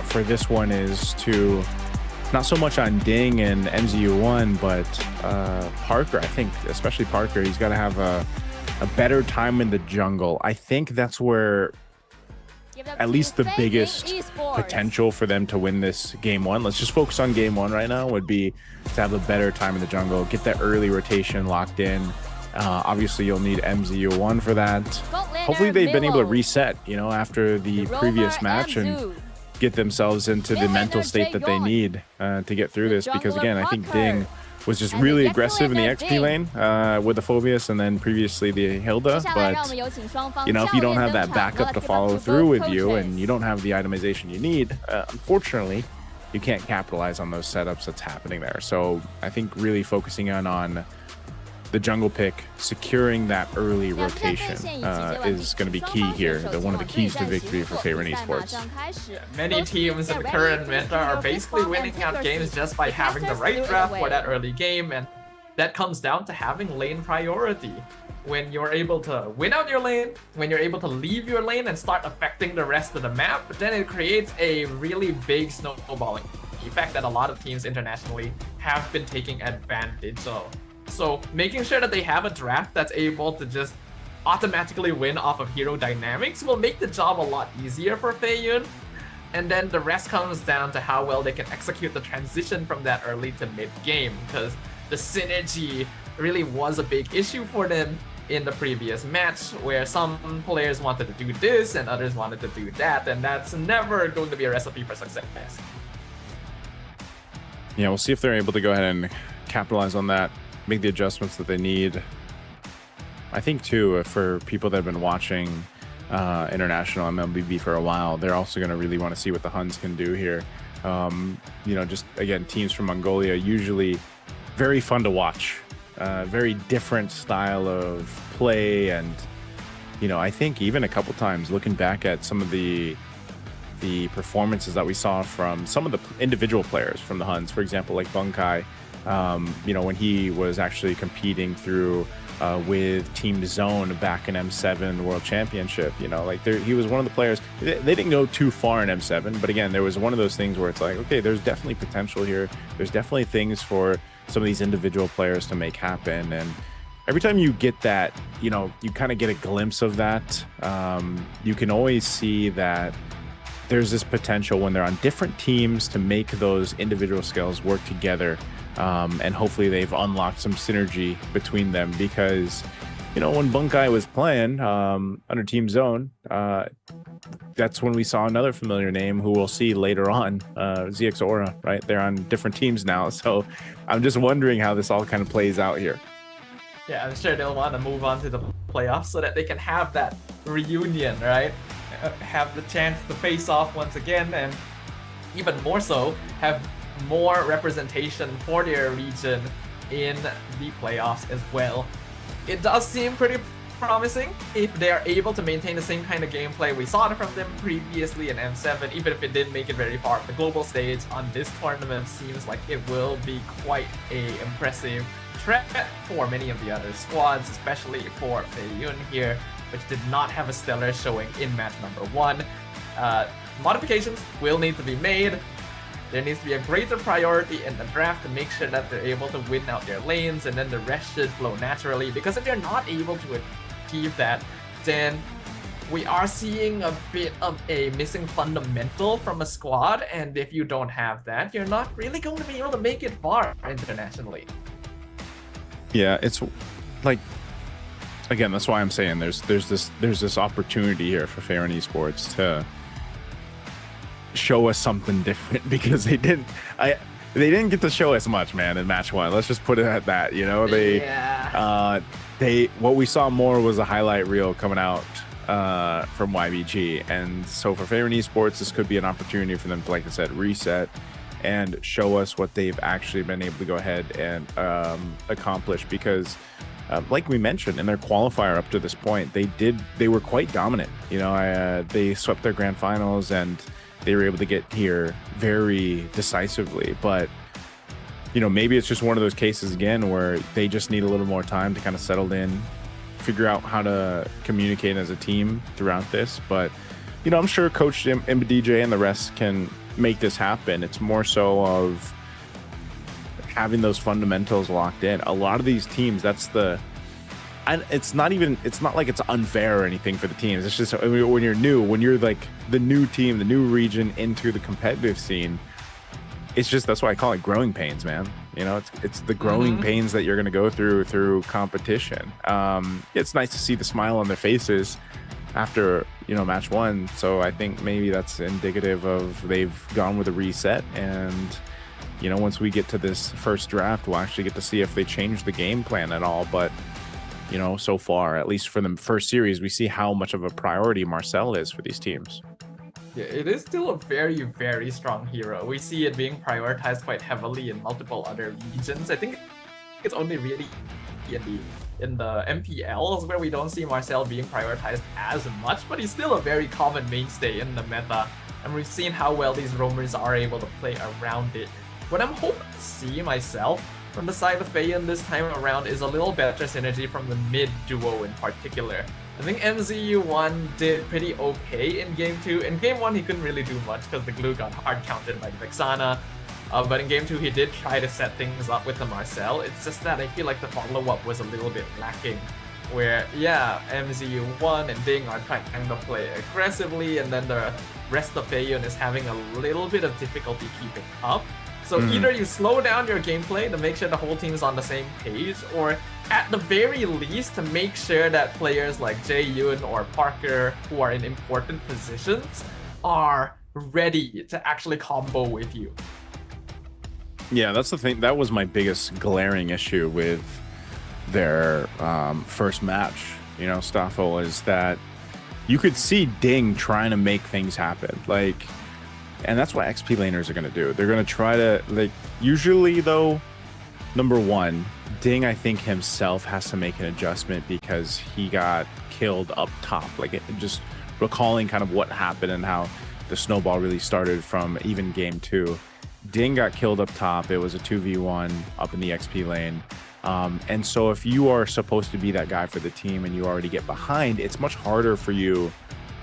[SPEAKER 2] for this one is to not so much on Ding and MZU1, but Parker. I think, especially Parker, he's got to have a better time in the jungle. I think that's where at least the biggest potential for them to win this game 1. Let's just focus on game 1 right now, would be to have a better time in the jungle, get that early rotation locked in. Obviously you'll need MZU1 for that. Hopefully they've been able to reset, you know, after the previous match and get themselves into the mental state that they need to get through this, because again, I think Ding was just really aggressive in the XP lane with the Phobius and then previously the Hilda. But, you know, if you don't have that backup to follow through with you and you don't have the itemization you need, unfortunately, you can't capitalize on those setups that's happening there. So I think really focusing on the jungle pick, securing that early rotation is going to be key here. One of the keys to victory for Farron Esports.
[SPEAKER 1] Many teams in the current meta are basically winning out games just by having the right draft for that early game, and that comes down to having lane priority. When you're able to win out your lane, when you're able to leave your lane and start affecting the rest of the map, then it creates a really big snowballing effect that a lot of teams internationally have been taking advantage of. So making sure that they have a draft that's able to just automatically win off of hero dynamics will make the job a lot easier for Feiyun. And then the rest comes down to how well they can execute the transition from that early to mid game, because the synergy really was a big issue for them in the previous match, where some players wanted to do this and others wanted to do that, and that's never going to be a recipe for success.
[SPEAKER 2] Yeah, we'll see if they're able to go ahead and capitalize on that, make the adjustments that they need. I think too, for people that have been watching international MLBB for a while, they're also going to really want to see what the Huns can do here. You know, just again, teams from Mongolia, usually very fun to watch, very different style of play. And, you know, I think even a couple times looking back at some of the performances that we saw from some of the individual players from the Huns, for example, like Bunkai, you know, when he was actually competing through with Team Zone back in M7 World Championship, you know, like he was one of the players. They didn't go too far in M7, but again, there was one of those things where it's like, okay, there's definitely potential here. There's definitely things for some of these individual players to make happen. And every time you get that, you know, you kind of get a glimpse of that. You can always see that there's this potential when they're on different teams to make those individual skills work together. And hopefully they've unlocked some synergy between them, because when Bunkai was playing under Team Zone, that's when we saw another familiar name who we'll see later on, ZX Aura, right? They're on different teams now. So I'm just wondering how this all kind of plays out here.
[SPEAKER 1] Yeah, I'm sure they'll want to move on to the playoffs so that they can have that reunion, right? Have the chance to face off once again, and even more so, have more representation for their region in the playoffs as well. It does seem pretty promising if they are able to maintain the same kind of gameplay we saw from them previously in M7, even if it didn't make it very far. The global stage on this tournament seems like it will be quite a impressive threat for many of the other squads, especially for Feiyun here, which did not have a stellar showing in match number 1. Modifications will need to be made. There needs to be a greater priority in the draft to make sure that they're able to win out their lanes, and then the rest should flow naturally, because if they're not able to achieve that, then we are seeing a bit of a missing fundamental from a squad, and if you don't have that, you're not really going to be able to make it far internationally.
[SPEAKER 2] Yeah, it's like, again, that's why I'm saying there's this opportunity here for Fair and Esports to show us something different, because they didn't get to show us much, man, in match 1. Let's just put it at that. What we saw more was a highlight reel coming out from YBG, and so for Fair and Esports, this could be an opportunity for them to, like I said, reset and show us what they've actually been able to go ahead and accomplish, because like we mentioned in their qualifier up to this point, they were quite dominant. They swept their grand finals and they were able to get here very decisively, but maybe it's just one of those cases again where they just need a little more time to kind of settle in, figure out how to communicate as a team throughout this. But I'm sure Coach DJ and the rest can make this happen. It's more so of having those fundamentals locked in. A lot of these teams, it's not like it's unfair or anything for the teams. It's just when you're new, when you're like the new team, the new region into the competitive scene, it's just, that's why I call it growing pains, man. It's the growing pains that you're going to go through competition. It's nice to see the smile on their faces after match 1. So I think maybe that's indicative of they've gone with a reset, and once we get to this first draft, we'll actually get to see if they change the game plan at all. But so far, at least for the first series, we see how much of a priority Marcel is for these teams.
[SPEAKER 1] Yeah, it is still a very, very strong hero. We see it being prioritized quite heavily in multiple other regions. I think it's only really in the MPLs where we don't see Marcel being prioritized as much, but he's still a very common mainstay in the meta, and we've seen how well these roamers are able to play around it. What I'm hoping to see myself from the side of Feiyun this time around is a little better synergy from the mid duo in particular. I think MZU1 did pretty okay in Game 2. In Game 1, he couldn't really do much because the glue got hard counted by Vexana. But in Game 2, he did try to set things up with the Marcel. It's just that I feel like the follow-up was a little bit lacking. Where, yeah, MZU1 and Ding are trying to play aggressively, and then the rest of Feiyun is having a little bit of difficulty keeping up. So either you slow down your gameplay to make sure the whole team is on the same page, or at the very least to make sure that players like Jae-Yoon or Parker, who are in important positions, are ready to actually combo with you.
[SPEAKER 2] Yeah, that's the thing. That was my biggest glaring issue with their first match, Staffel, is that you could see Ding trying to make things happen. And that's what XP laners are going to do. They're going to try to, usually though, number 1, Ding, I think himself has to make an adjustment because he got killed up top. Just recalling kind of what happened and how the snowball really started from even Game 2. Ding got killed up top. It was a 2v1 up in the XP lane. And so if you are supposed to be that guy for the team and you already get behind, it's much harder for you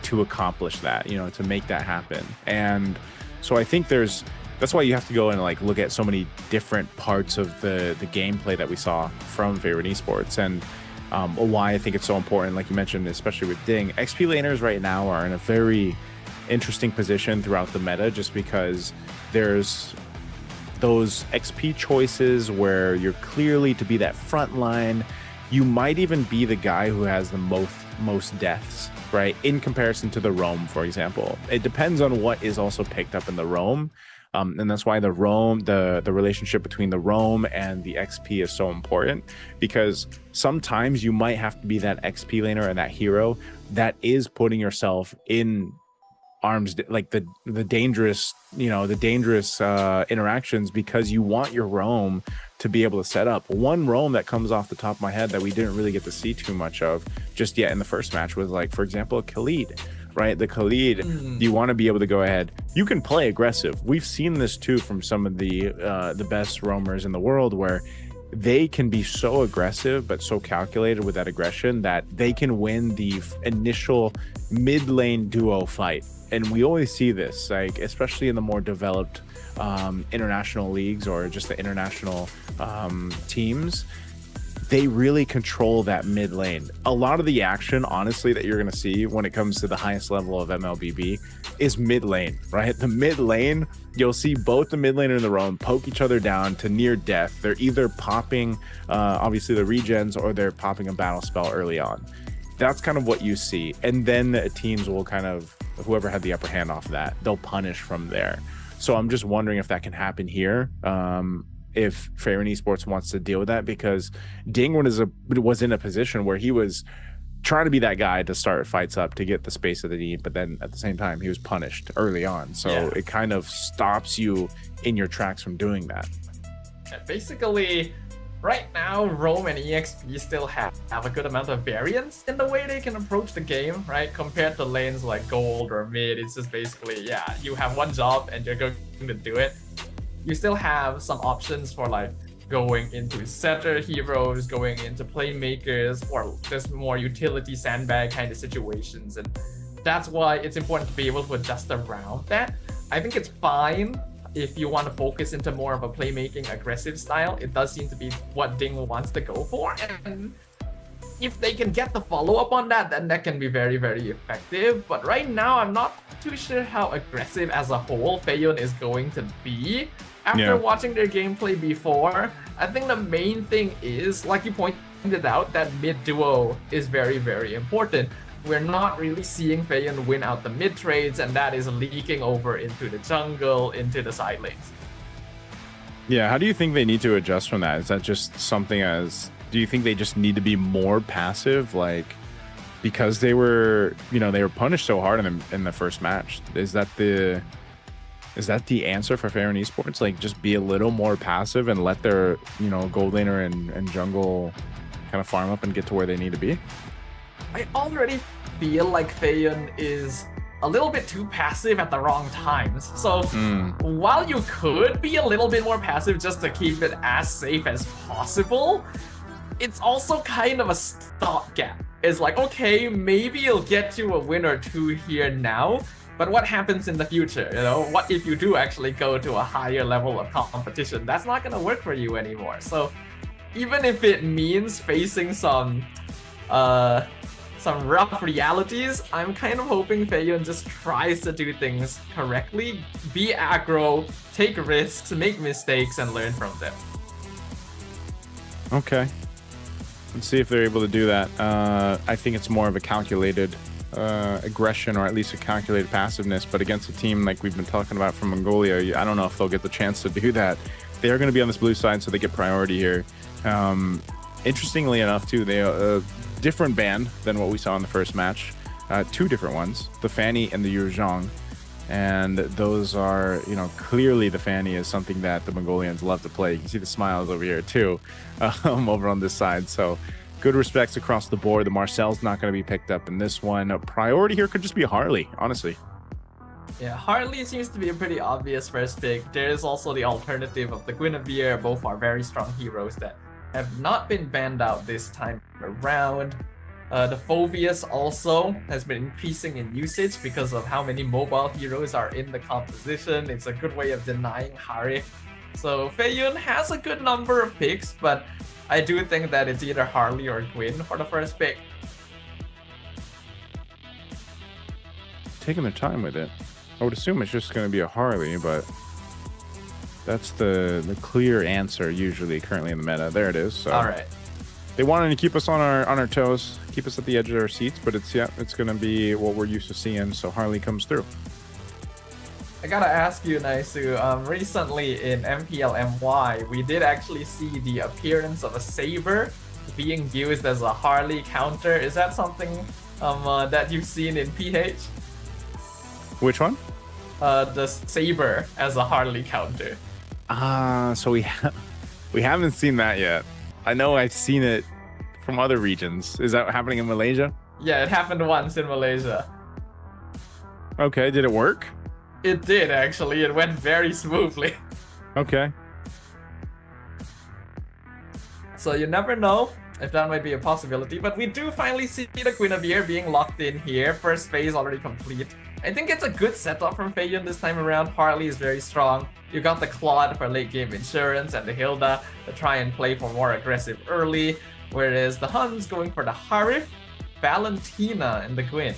[SPEAKER 2] to accomplish that, to make that happen. And so I think that's why you have to go and look at so many different parts of the gameplay that we saw from Favorite Esports, and why I think it's so important, like you mentioned, especially with Ding. XP laners right now are in a very interesting position throughout the meta, just because there's those XP choices where you're clearly to be that front line, you might even be the guy who has the most deaths, right? In comparison to the roam, for example. It depends on what is also picked up in the roam. And that's why the roam, the relationship between the roam and the XP is so important, because sometimes you might have to be that XP laner and that hero that is putting yourself in arms, like the dangerous, interactions, because you want your roam to be able to set up. One roam that comes off the top of my head that we didn't really get to see too much of just yet in the first match was, like, for example, Khalid. Right, the Khalid, you want to be able to go ahead. You can play aggressive. We've seen this too from some of the best roamers in the world, where they can be so aggressive but so calculated with that aggression that they can win the initial mid lane duo fight. And we always see this, like, especially in the more developed international leagues or just the international teams. They really control that mid lane. A lot of the action, honestly, that you're going to see when it comes to the highest level of MLBB is mid lane, right? The mid lane, you'll see both the mid laner and the roam poke each other down to near death. They're either popping, obviously, the regens, or they're popping a battle spell early on. That's kind of what you see. And then teams will kind of, whoever had the upper hand off that, they'll punish from there. So I'm just wondering if that can happen here. If Fairyn Esports wants to deal with that, because Dingwin was in a position where he was trying to be that guy to start fights up to get the space that they need, but then at the same time he was punished early on, so it kind of stops you in your tracks from doing that.
[SPEAKER 1] Basically, right now Roam and EXP still have a good amount of variance in the way they can approach the game, right? Compared to lanes like Gold or Mid, it's just basically, you have one job and you're going to do it. You still have some options for, like, going into setter heroes, going into playmakers, or just more utility sandbag kind of situations. And that's why it's important to be able to adjust around that. I think it's fine if you want to focus into more of a playmaking aggressive style. It does seem to be what Ding wants to go for. And if they can get the follow-up on that, then that can be very, very effective. But right now, I'm not too sure how aggressive as a whole Faeyun is going to be. After watching their gameplay before, I think the main thing is, like you pointed out, that mid duo is very, very important. We're not really seeing Faeyun win out the mid trades, and that is leaking over into the jungle, into the side lanes.
[SPEAKER 2] Yeah, how do you think they need to adjust from that? Is that just something do you think they just need to be more passive, like, because they were punished so hard in the first match? Is that the answer for Fairyn Esports? Like, just be a little more passive and let their, gold laner and jungle kind of farm up and get to where they need to be?
[SPEAKER 1] I already feel like Faeyun is a little bit too passive at the wrong times. So while you could be a little bit more passive just to keep it as safe as possible, it's also kind of a stopgap. It's like, okay, maybe it'll get you a win or two here now, but what happens in the future? What if you do actually go to a higher level of competition? That's not gonna work for you anymore. So even if it means facing some rough realities, I'm kind of hoping Faeyun just tries to do things correctly, be aggro, take risks, make mistakes, and learn from them.
[SPEAKER 2] Okay. Let's see if they're able to do that. I think it's more of a calculated aggression, or at least a calculated passiveness, but against a team like we've been talking about from Mongolia, I don't know if they'll get the chance to do that. They are going to be on this blue side, so they get priority here. Interestingly enough, too, they different band than what we saw in the first match. Two different ones, the Fanny and the Yuzhong. And those are, clearly the Fanny is something that the Mongolians love to play. You can see the smiles over here too, over on this side. So good respects across the board. The Marcel's not going to be picked up in this one. A priority here could just be Harley, honestly.
[SPEAKER 1] Yeah, Harley seems to be a pretty obvious first pick. There is also the alternative of the Guinevere. Both are very strong heroes that have not been banned out this time around. The Phoveus also has been increasing in usage because of how many mobile heroes are in the composition. It's a good way of denying Harif. So Faeyun has a good number of picks, but I do think that it's either Harley or Gwyn for the first pick.
[SPEAKER 2] Taking their time with it. I would assume it's just going to be a Harley, but that's the clear answer usually currently in the meta. There it is. So.
[SPEAKER 1] All right.
[SPEAKER 2] They wanted to keep us on our toes, keep us at the edge of our seats, but it's going to be what we're used to seeing. So Harley comes through.
[SPEAKER 1] I gotta ask you, Naisu, recently in MPL MY, we did actually see the appearance of a saber being used as a Harley counter. Is that something that you've seen in PH?
[SPEAKER 2] Which one?
[SPEAKER 1] The saber as a Harley counter.
[SPEAKER 2] So we haven't seen that yet. I know I've seen it from other regions. Is that happening in Malaysia?
[SPEAKER 1] Yeah, it happened once in Malaysia.
[SPEAKER 2] Okay, did it work?
[SPEAKER 1] It did, actually. It went very smoothly.
[SPEAKER 2] Okay.
[SPEAKER 1] So you never know if that might be a possibility, but we do finally see the Guinevere being locked in here. First phase already complete. I think it's a good setup from Feiyun this time around. Harley is very strong. You got the Claude for late game insurance and the Hilda to try and play for more aggressive early, whereas the Huns going for the Harith, Valentina, and the Gwyn.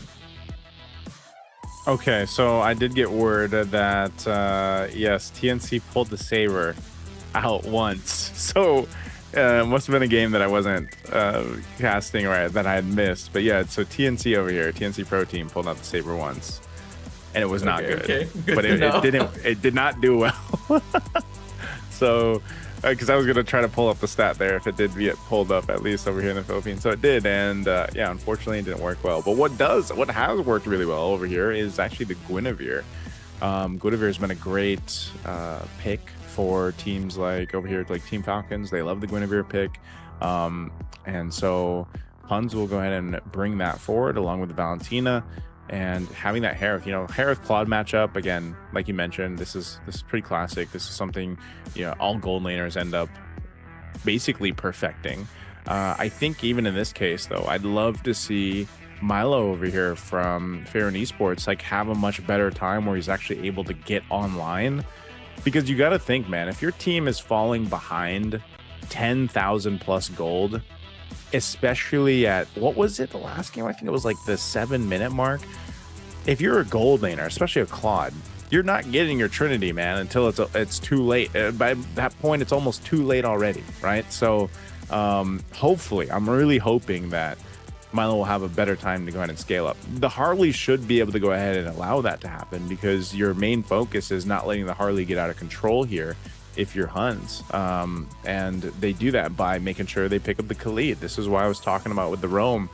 [SPEAKER 2] Okay, so I did get word that yes, TNC pulled the saber out once. So it must have been a game that I wasn't casting or that I had missed. But yeah, so TNC over here, TNC Pro Team pulled out the saber once, and it was not good.
[SPEAKER 1] Okay. Good
[SPEAKER 2] but it did not do well. So because I was gonna try to pull up the stat there if it did get pulled up at least over here in the Philippines. So it did, and yeah, unfortunately it didn't work well. But what has worked really well over here is actually the Guinevere. Guinevere has been a great pick for teams like over here, like Team Falcons. They love the Guinevere pick, and so HUNS will go ahead and bring that forward along with the Valentina. And having that Harith, Harith Claude matchup again, like you mentioned, this is pretty classic. This is something all gold laners end up basically perfecting. I think even in this case though, I'd love to see Milo over here from Fair and Esports have a much better time where he's actually able to get online, because you got to think, man, if your team is falling behind 10,000 plus gold, especially at, what was it, the last game? I think it was like the 7-minute mark. If you're a gold laner, especially a Claude, you're not getting your Trinity, man, until it's too late. By that point, it's almost too late already, right? So hopefully, I'm really hoping that Milo will have a better time to go ahead and scale up. The Harley should be able to go ahead and allow that to happen, because your main focus is not letting the Harley get out of control here if you're HUNS. And they do that by making sure they pick up the Khalid. This is why I was talking about with the Roam.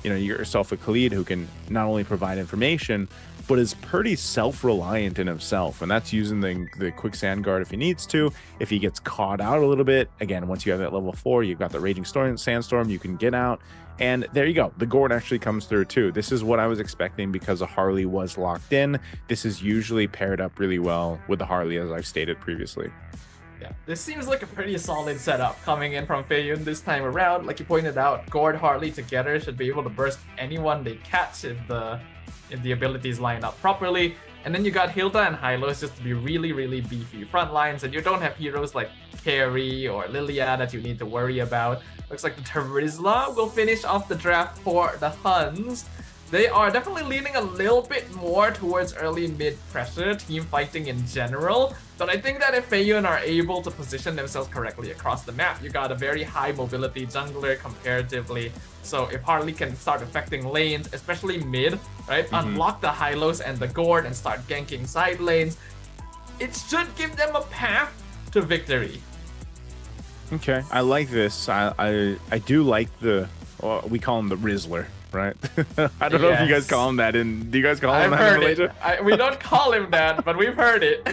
[SPEAKER 2] You get yourself a Khalid who can not only provide information, but is pretty self-reliant in himself. And that's using the quick sand guard if he needs to. If he gets caught out a little bit, again, once you have that level 4, you've got the Raging Sandstorm, you can get out. And there you go. The Gourd actually comes through too. This is what I was expecting because the Harley was locked in. This is usually paired up really well with the Harley, as I've stated previously.
[SPEAKER 1] Yeah, this seems like a pretty solid setup coming in from Feiyun this time around. Like you pointed out, Gord Harley together should be able to burst anyone they catch if the abilities line up properly. And then you got Hilda and Hylos just to be really, really beefy front lines, and you don't have heroes like Carrie or Lilia that you need to worry about. Looks like the Terizla will finish off the draft for the Huns. They are definitely leaning a little bit more towards early mid pressure, team fighting in general. But I think that if Feiyun are able to position themselves correctly across the map, you got a very high mobility jungler comparatively. So if Harley can start affecting lanes, especially mid, right? Unlock the Hylos and the Gourd and start ganking side lanes, it should give them a path to victory.
[SPEAKER 2] Okay, I like this. I do like we call him the Rizzler. Right? I don't know if you guys call him that. Do you guys call him that in Malaysia?
[SPEAKER 1] We don't call him that, but we've heard it.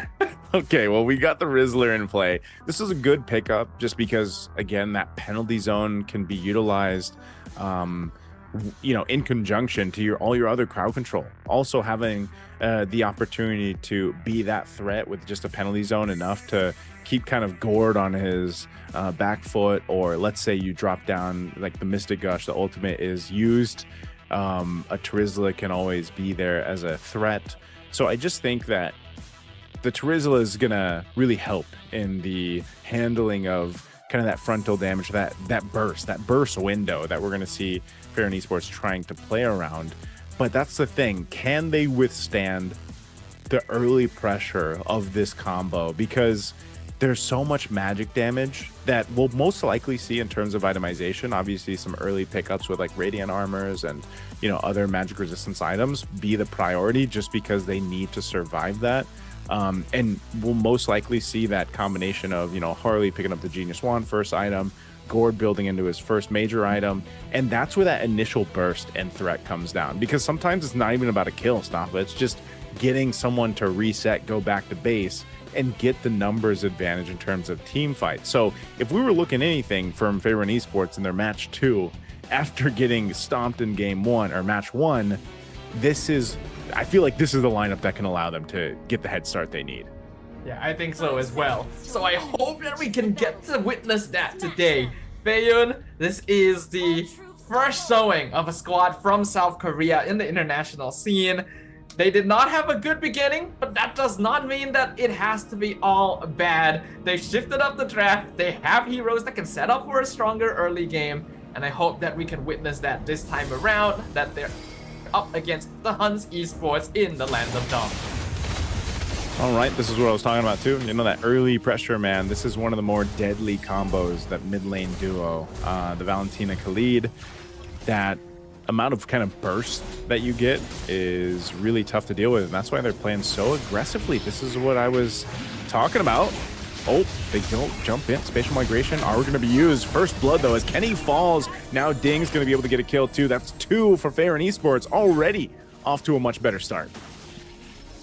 [SPEAKER 2] Okay, well, we got the Rizzler in play. This is a good pickup just because, again, that penalty zone can be utilized, in conjunction to all your other crowd control. Also having the opportunity to be that threat with just a penalty zone enough to keep kind of Gourd on his back foot, or let's say you drop down like the Mystic Gush, the ultimate is used. A Terizla can always be there as a threat. So I just think that the Terizla is gonna really help in the handling of kind of that frontal damage, that burst window that we're gonna see Fair and Esports trying to play around. But that's the thing, can they withstand the early pressure of this combo? Because there's so much magic damage that we'll most likely see in terms of itemization. Obviously, some early pickups with like Radiant Armors and, you know, other magic resistance items be the priority just because they need to survive that. And we'll most likely see that combination of, you know, Harley picking up the Genius Wand first item, Gord building into his first major item, and that's where that initial burst and threat comes down. Because sometimes it's not even about a kill, Stop. It's just getting someone to reset, go back to base, and get the numbers advantage in terms of team fights. So if we were looking anything from Favorite Esports in their match 2, after getting stomped in game 1 or match 1, I feel like this is the lineup that can allow them to get the head start they need.
[SPEAKER 1] Yeah, I think so as well. So I hope that we can get to witness that today. Feiyun, this is the first showing of a squad from South Korea in the international scene. They did not have a good beginning, but that does not mean that it has to be all bad. They shifted up the draft. They have heroes that can set up for a stronger early game, and I hope that we can witness that this time around, that they're up against the HUNS Esports in the Land of Dawn.
[SPEAKER 2] All right, this is what I was talking about too. You know, that early pressure, man. This is one of the more deadly combos, that mid lane duo, the Valentina Khalid. That amount of kind of burst that you get is really tough to deal with, and that's why they're playing so aggressively. This is what I was talking about. Oh, they don't jump in. Spatial migration are going to be used. First blood, though, as Kenny falls. Now Ding's going to be able to get a kill, too. That's 2 for Favorite Esports, already off to a much better start.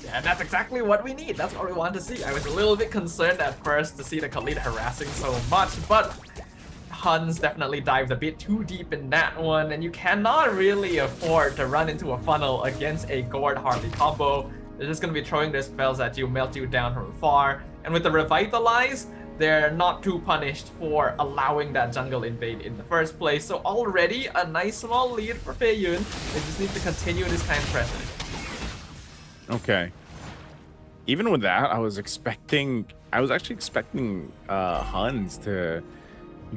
[SPEAKER 1] Yeah, that's exactly what we need. That's what we want to see. I was a little bit concerned at first to see the Khalid harassing so much, but HUNS definitely dived a bit too deep in that one, and you cannot really afford to run into a funnel against a Gord Harley combo. They're just going to be throwing their spells at you, melt you down from far. And with the Revitalize, they're not too punished for allowing that jungle invade in the first place. So already a nice small lead for Feiyun. They just need to continue this kind of pressure.
[SPEAKER 2] Okay. Even with that, I was actually expecting HUNS to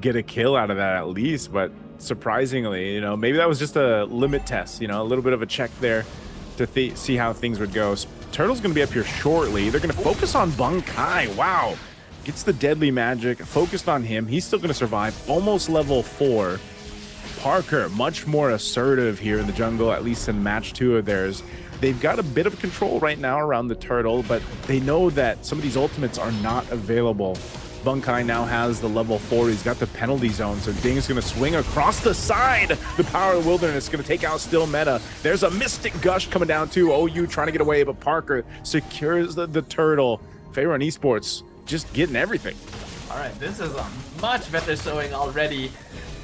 [SPEAKER 2] get a kill out of that at least, but surprisingly, you know, maybe that was just a limit test, you know, a little bit of a check there to see how things would go. Turtle's going to be up here shortly. They're going to focus on Bunkai. Wow. Gets the deadly magic. Focused on him. He's still going to survive. Almost level 4. Parker, much more assertive here in the jungle, at least in match 2 of theirs. They've got a bit of control right now around the Turtle, but they know that some of these ultimates are not available. Bunkai now has the level 4. He's got the penalty zone, so Ding's going to swing across the side. The power of the wilderness is going to take out Still Meta. There's a Mystic Gush coming down too. OU trying to get away, but Parker secures the Turtle. Favorite Esports just getting everything.
[SPEAKER 1] All right, this is a much better showing already.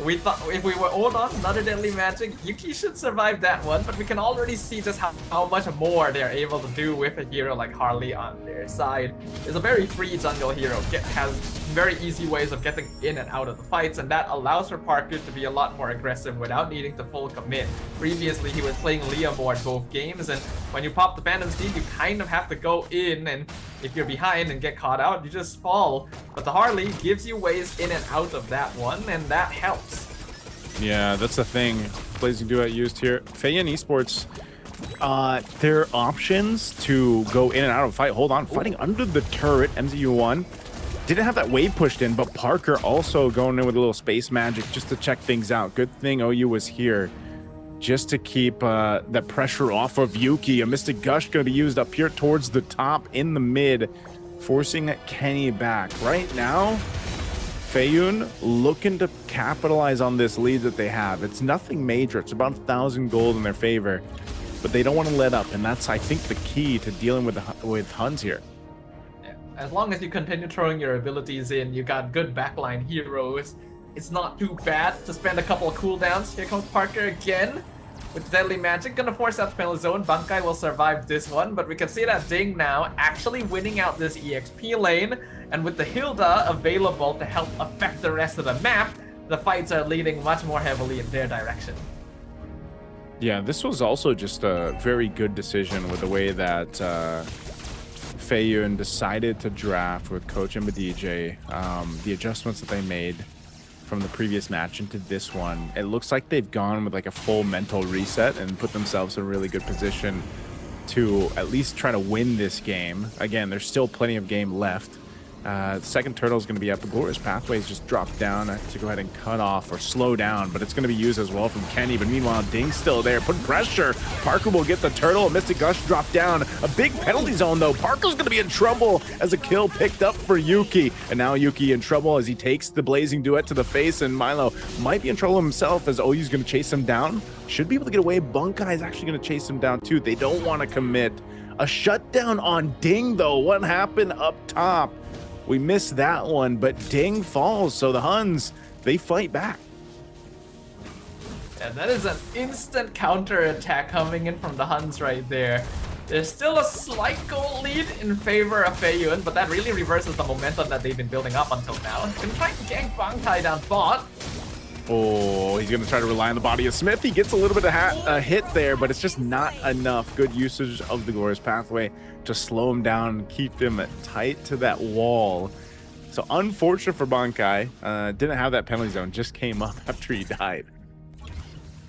[SPEAKER 1] We thought if we were hold on another deadly magic, Yuki should survive that one, but we can already see just how much more they're able to do with a hero like Harley on their side. It's a very free jungle hero, has very easy ways of getting in and out of the fights, and that allows for Parker to be a lot more aggressive without needing to full commit. Previously, he was playing Leomord both games, and when you pop the Phantom Steed, you kind of have to go in, and if you're behind and get caught out, you just fall. But the Harley gives you ways in and out of that one, and that helps.
[SPEAKER 2] Yeah, that's the thing. Blazing Duet used here. Feiyun Esports, their options to go in and out of a fight. Hold on, fighting under the turret, MZU1. Didn't have that wave pushed in, but Parker also going in with a little space magic just to check things out. Good thing OU was here just to keep that pressure off of Yuki. A Mystic Gush going to be used up here towards the top in the mid, forcing Kenny back. Right now, Feiyun looking to capitalize on this lead that they have. It's nothing major. It's about 1,000 gold in their favor, but they don't want to let up, and that's, I think, the key to dealing with HUNS here.
[SPEAKER 1] Yeah. As long as you continue throwing your abilities in, you got good backline heroes. It's not too bad to spend a couple of cooldowns. Here comes Parker again with Deadly Magic. Gonna force out the penalty zone. Bunkai will survive this one, but we can see that Ding now actually winning out this EXP lane. And with the Hilda available to help affect the rest of the map, the fights are leading much more heavily in their direction.
[SPEAKER 2] Yeah, this was also just a very good decision with the way that Feiyun decided to draft with Coach and DJ. The adjustments that they made from the previous match into this one, it looks like they've gone with like a full mental reset and put themselves in a really good position to at least try to win this game. Again, there's still plenty of game left, Second turtle is going to be up. The Glorious Pathways just dropped down to go ahead and cut off or slow down, but it's going to be used as well from Kenny. But meanwhile, Ding's still there, putting pressure. Parker will get the turtle. A Mystic Gush dropped down. A big penalty zone, though. Parker's going to be in trouble as a kill picked up for Yuki. And now Yuki in trouble as he takes the Blazing Duet to the face, and Milo might be in trouble himself as OU's going to chase him down. Should be able to get away. Bunkai is actually going to chase him down, too. They don't want to commit. A shutdown on Ding, though. What happened up top? We missed that one, but Ding falls, so the Huns, they fight back.
[SPEAKER 1] And that is an instant counter attack coming in from the Huns right there. There's still a slight goal lead in favor of Feiyun, but that really reverses the momentum that they've been building up until now. He's gonna try to gank Bankai down bot.
[SPEAKER 2] Oh, he's going to try to rely on the body of Smith. He gets a little bit of a hit there, but it's just not enough. Good usage of the Glorious Pathway to slow him down, keep him tight to that wall. So unfortunate for Bankai. Didn't have that penalty zone, just came up after he died.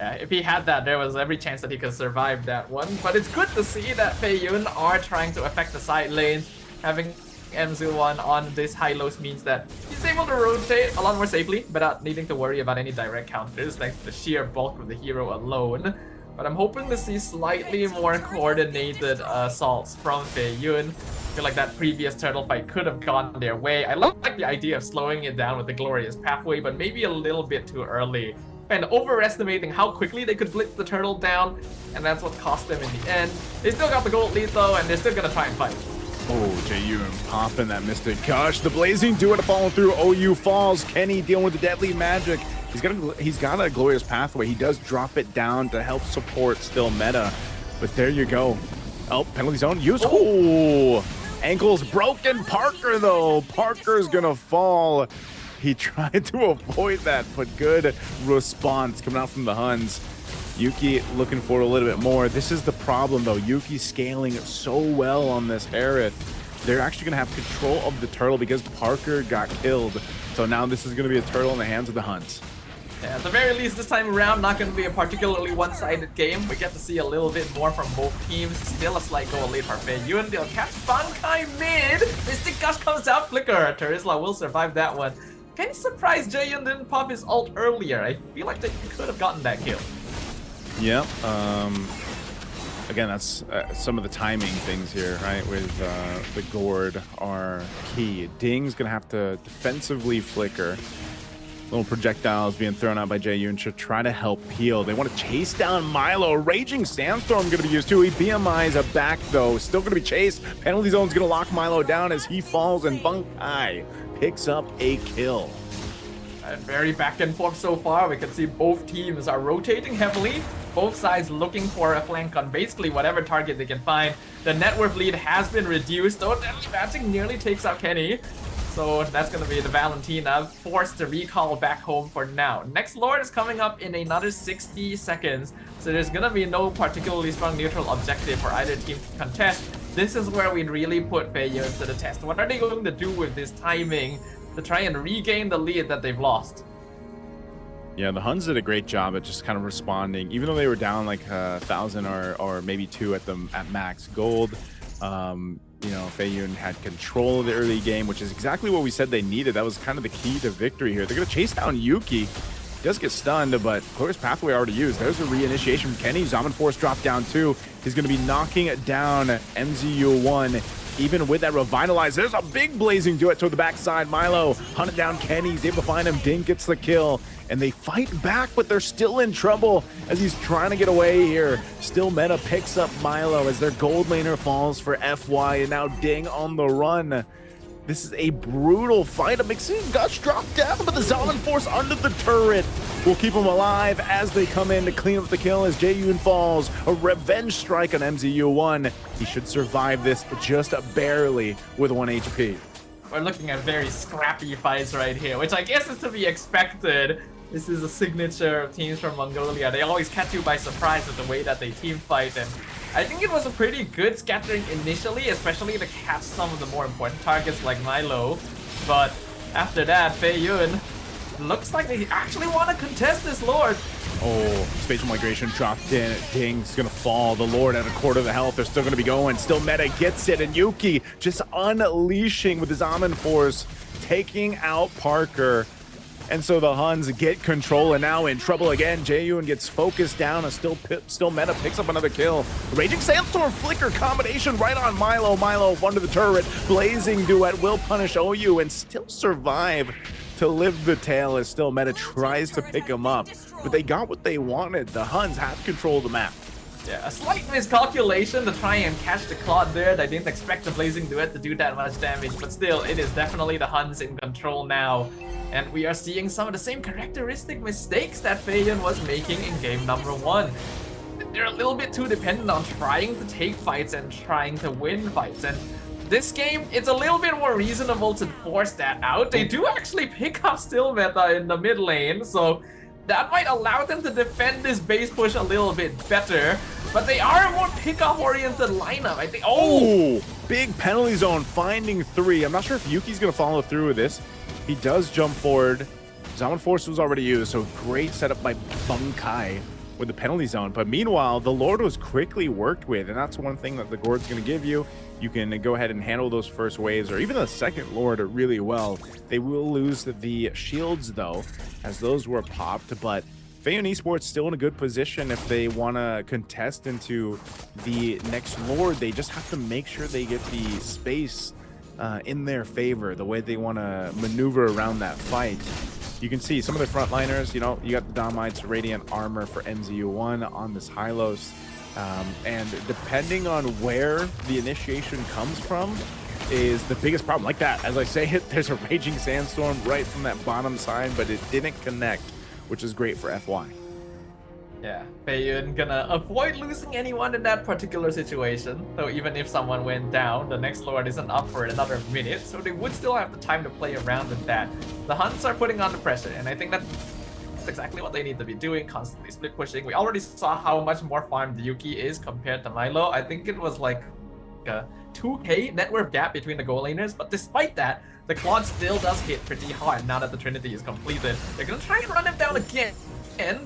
[SPEAKER 1] Yeah, if he had that, there was every chance that he could survive that one. But it's good to see that Feiyun are trying to affect the side lanes. Having MZ1 on this high-lows means that he's able to rotate a lot more safely without needing to worry about any direct counters thanks to the sheer bulk of the hero alone. But I'm hoping to see slightly more coordinated assaults from Feiyun. I feel like that previous turtle fight could have gone their way. I like the idea of slowing it down with the Glorious Pathway, but maybe a little bit too early. And overestimating how quickly they could blitz the turtle down, and that's what cost them in the end. They still got the gold lead though, and they're still gonna try and fight.
[SPEAKER 2] Oh, JU popping that Mystic Gush. The Blazing Duet falling through. OU falls. Kenny dealing with the deadly magic. He's got a Glorious Pathway. He does drop it down to help support still meta. But there you go. Oh, penalty zone used. Oh, ankle's broken. Parker though. Parker's gonna fall. He tried to avoid that, but good response coming out from the Huns. Yuki looking for a little bit more. This is the problem though. Yuki scaling so well on this Aerith. They're actually gonna have control of the turtle because Parker got killed. So now this is gonna be a turtle in the hands of the Huns.
[SPEAKER 1] Yeah, at the very least this time around, not gonna be a particularly one-sided game. We get to see a little bit more from both teams. Still a slight goal lead for Feiyun. They'll catch Bankai mid. Mystic Gush comes out. Flicker. Terizla will survive that one. Kind of surprised Jaehyun didn't pop his ult earlier. I feel like they could have gotten that kill.
[SPEAKER 2] Yeah, again, that's some of the timing things here, right? With the gourd are key. Ding's gonna have to defensively flicker. Little projectiles being thrown out by Jaehyun to try to help heal. They want to chase down Milo. Raging Sandstorm gonna be used too. He BMI's back though. Still gonna be chased. Penalty zone's gonna lock Milo down as he falls, and Bunkai picks up a kill.
[SPEAKER 1] Very back and forth so far. We can see both teams are rotating heavily. Both sides looking for a flank on basically whatever target they can find. The net worth lead has been reduced, though Deadly Magic nearly takes out Kenny. So that's going to be the Valentina forced to recall back home for now. Next Lord is coming up in another 60 seconds. So there's going to be no particularly strong neutral objective for either team to contest. This is where we really put Feiyun to the test. What are they going to do with this timing to try and regain the lead that they've lost?
[SPEAKER 2] Yeah, the Huns did a great job at just kind of responding, even though they were down like 1,000 or maybe 2 at max gold. You know, Feiyun had control of the early game, which is exactly what we said they needed. That was kind of the key to victory here. They're going to chase down Yuki. He does get stunned, but Glorious Pathway already used. There's a reinitiation from Kenny. Zaman Force dropped down too. He's going to be knocking down MZU1. Even with that revitalize, there's a big Blazing Duet toward the backside. Milo hunted down Kenny. He's able to find him. Ding gets the kill. And they fight back, but they're still in trouble as he's trying to get away here. Still meta picks up Milo as their gold laner falls for FY, and now Ding on the run. This is a brutal fight. A Mystic Gush dropped down, but the Zaman Force under the turret will keep him alive as they come in to clean up the kill as Jaehyun falls. A revenge strike on MZU1. He should survive this just barely with 1 HP.
[SPEAKER 1] We're looking at very scrappy fights right here, which I guess is to be expected. This is a signature of teams from Mongolia. They always catch you by surprise with the way that they team fight, and I think it was a pretty good scattering initially, especially to catch some of the more important targets like Milo. But after that, Feiyun looks like they actually want to contest this Lord.
[SPEAKER 2] Oh, spatial migration dropped in. Ding's gonna fall. The Lord at a quarter of the health. They're still gonna be going. Still Meta gets it, and Yuki just unleashing with his Almond Force, taking out Parker. And so the Huns get control and now in trouble again. Jaeyoon gets focused down and still Meta picks up another kill. Raging Sandstorm Flicker combination right on Milo. Milo under the turret. Blazing Duet will punish OU and still survive to live the tail as still Meta tries to pick him up. But they got what they wanted. The Huns have control of the map.
[SPEAKER 1] Yeah, a slight miscalculation to try and catch the Claude there. I didn't expect the Blazing Duet to do that much damage, but still, it is definitely the Huns in control now. And we are seeing some of the same characteristic mistakes that Feiyun was making in game number 1. They're a little bit too dependent on trying to take fights and trying to win fights. And this game, it's a little bit more reasonable to force that out. They do actually pick up still meta in the mid lane, so that might allow them to defend this base push a little bit better. But they are a more pickup-oriented lineup, I think. Oh!
[SPEAKER 2] Big penalty zone, finding 3. I'm not sure if Yuki's going to follow through with this. He does jump forward. Zaman Force was already used, so great setup by Bunkai with the penalty zone. But meanwhile, the Lord was quickly worked with, and that's one thing that the Gord's going to give you. You can go ahead and handle those first waves, or even the second Lord really well. They will lose the shields, though, as those were popped, but Feiyun Esports still in a good position if they want to contest into the next Lord. They just have to make sure they get the space in their favor, the way they want to maneuver around that fight. You can see some of the frontliners, you know, you got the Domites Radiant Armor for MZU1 on this Hylos. And depending on where the initiation comes from is the biggest problem. Like that, as I say it, there's a Raging Sandstorm right from that bottom side, but it didn't connect, which is great for FY.
[SPEAKER 1] Yeah, Feiyun gonna avoid losing anyone in that particular situation. So even if someone went down, the next Lord isn't up for another minute, so they would still have the time to play around with that. The Huns are putting on the pressure, and I think that's exactly what they need to be doing, constantly split pushing. We already saw how much more farmed Yuki is compared to Milo. I think it was like a 2k net worth gap between the goal laners, but despite that, the Claude still does hit pretty hard now that the Trinity is completed. They're gonna try and run him down again,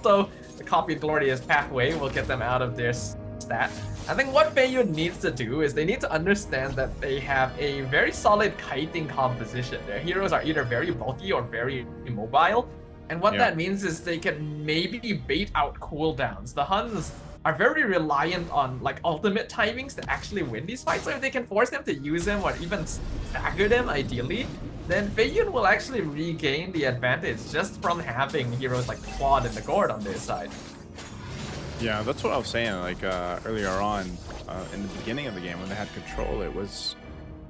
[SPEAKER 1] though the copied Glorious Pathway will get them out of their stat. I think what Feiyun needs to do is they need to understand that they have a very solid kiting composition. Their heroes are either very bulky or very immobile. And what that means is they can maybe bait out cooldowns. The Huns are very reliant on like ultimate timings to actually win these fights. So if they can force them to use them or even stagger them ideally, then Feiyun will actually regain the advantage just from having heroes like Claude and the Gord on their side.
[SPEAKER 2] Yeah, that's what I was saying like earlier on in the beginning of the game when they had control. It was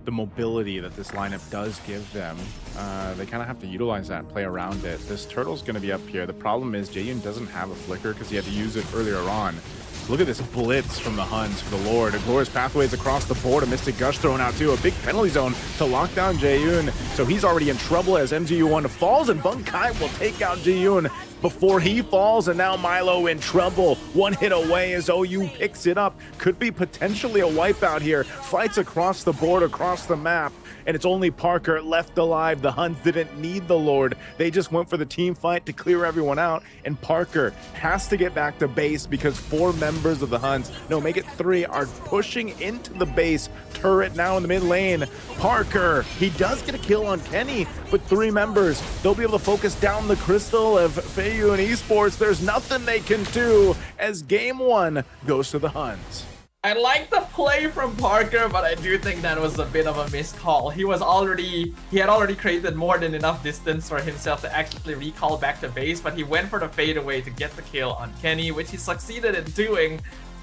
[SPEAKER 2] the mobility that this lineup does give them. They kind of have to utilize that and play around it. This turtle's going to be up here. The problem is Jaeyoon doesn't have a flicker because he had to use it earlier on. Look at this blitz from the Huns for the Lord. A Glorious Pathways across the board. A Mystic Gush thrown out too. A big penalty zone to lock down Jaeyoon. So he's already in trouble as MGU1 falls, and Bunkai will take out Jaeyoon before he falls, and now Milo in trouble. One hit away as OU picks it up. Could be potentially a wipeout here. Fights across the board, across the map, and it's only Parker left alive. The Huns didn't need the Lord. They just went for the team fight to clear everyone out, and Parker has to get back to base because 4 members of the Huns, no, make it 3, are pushing into the base. Turret now in the mid lane. Parker, he does get a kill on Kenny, but 3 members, they'll be able to focus down the crystal of Feiyun Esports. There's nothing they can do as game 1 goes to the Huns.
[SPEAKER 1] I like the play from Parker, but I do think that was a bit of a missed call. He had already created more than enough distance for himself to actually recall back to base, but he went for the fadeaway to get the kill on Kenny, which he succeeded in doing,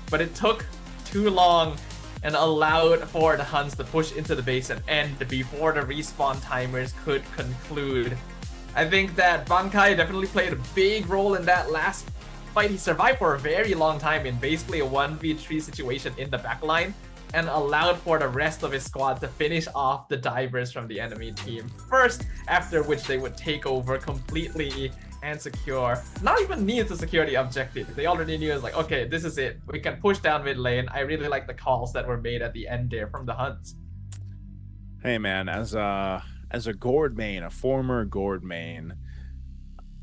[SPEAKER 1] but it took too long and allowed for the Huns to push into the base and end before the respawn timers could conclude. I think that Bunkai definitely played a big role in that last fight. He survived for a very long time in basically a 1v3 situation in the backline and allowed for the rest of his squad to finish off the divers from the enemy team first, after which they would take over completely and secure. Not even need to secure the objective. They already knew it's like, okay, this is it. We can push down mid lane. I really like the calls that were made at the end there from the Huns.
[SPEAKER 2] Hey man, as a Gord main, a former Gord main,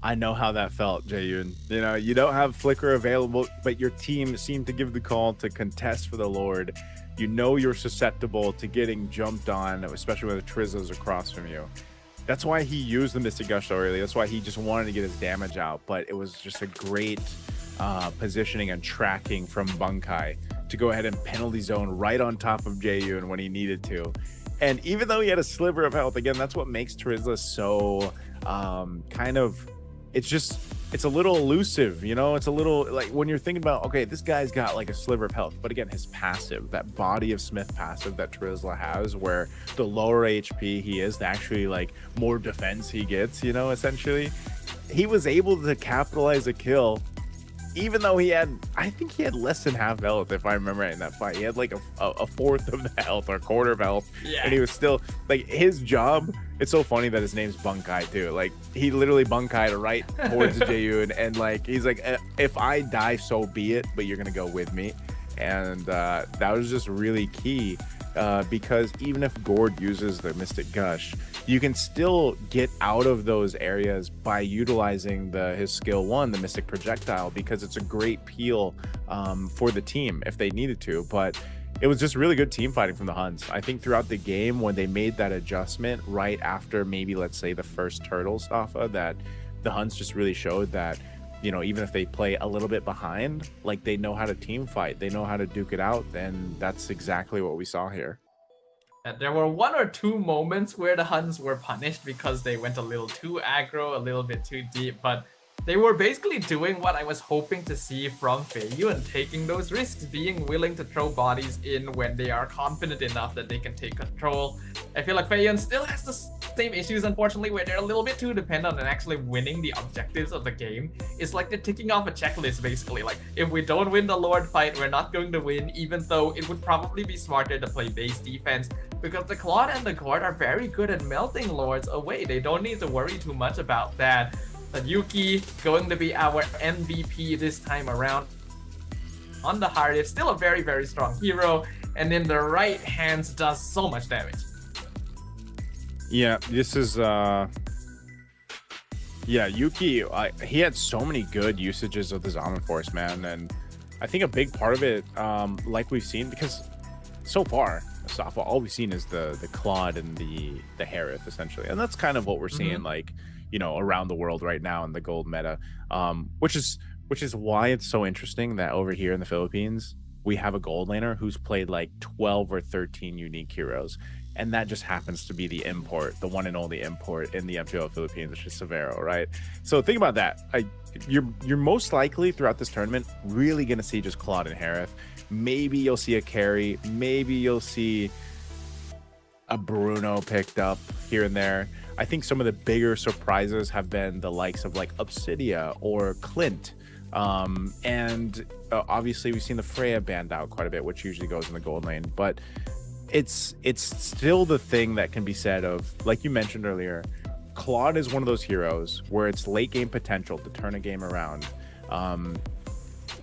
[SPEAKER 2] I know how that felt, Jae-yoon. You know, you don't have Flicker available, but your team seemed to give the call to contest for the Lord. You know you're susceptible to getting jumped on, especially when the Trizzle's across from you. That's why he used the Mystic Gush so early. That's why he just wanted to get his damage out. But it was just a great positioning and tracking from Bunkai to go ahead and penalty zone right on top of Jae-yoon when he needed to. And even though he had a sliver of health, again, that's what makes Trizzle so it's a little elusive, you know. It's a little like when you're thinking about, okay, this guy's got like a sliver of health, but again, his passive, that body of Smith passive that Trizzle has, where the lower HP he is, the actually like more defense he gets, you know, essentially he was able to capitalize a kill even though he had, I think he had less than half health, if I remember right, in that fight. He had like a fourth of the health or a quarter of health. Yeah. And he was still, like, his job, it's so funny that his name's Bunkai too. Like, he literally Bunkai'd right towards Jae-yoon, and like, he's like, if I die, so be it, but you're gonna go with me. And that was just really key. Because even if Gord uses the Mystic Gush, you can still get out of those areas by utilizing his skill 1, the Mystic Projectile, because it's a great peel for the team if they needed to. But it was just really good team fighting from the HUNS. I think throughout the game, when they made that adjustment right after maybe, let's say, the first Turtle Staffa, that the HUNS just really showed that, you know, even if they play a little bit behind, like, they know how to team fight, they know how to duke it out, and that's exactly what we saw here.
[SPEAKER 1] There were 1 or 2 moments where the HUNS were punished because they went a little too aggro, a little bit too deep, but they were basically doing what I was hoping to see from Feiyun, taking those risks, being willing to throw bodies in when they are confident enough that they can take control. I feel like Feiyun still has the same issues, unfortunately, where they're a little bit too dependent on actually winning the objectives of the game. It's like they're ticking off a checklist, basically. Like, if we don't win the Lord fight, we're not going to win, even though it would probably be smarter to play base defense, because the Claude and the Gord are very good at melting Lords away. They don't need to worry too much about that. But Yuki going to be our MVP this time around on the hardest. Still a very, very strong hero, and in the right hands does so much damage.
[SPEAKER 2] Yeah, this is Yuki, he had so many good usages of the Zaman Force, man, and I think a big part of it, like we've seen, because so far all we've seen is the Claude and the Harith, essentially, and that's kind of what we're seeing, like, you know, around the world right now in the gold meta, which is why it's so interesting that over here in the Philippines we have a gold laner who's played like 12 or 13 unique heroes, and that just happens to be the import, the one and only import in the MPL Philippines, which is Severo, right? So think about that. You're most likely throughout this tournament really gonna see just Claude and Harith. Maybe you'll see a carry, maybe you'll see a Bruno picked up here and there. I think some of the bigger surprises have been the likes of like Obsidia or Clint. And obviously we've seen the Freya banned out quite a bit, which usually goes in the gold lane, but it's still the thing that can be said of, like you mentioned earlier, Claude is one of those heroes where it's late game potential to turn a game around.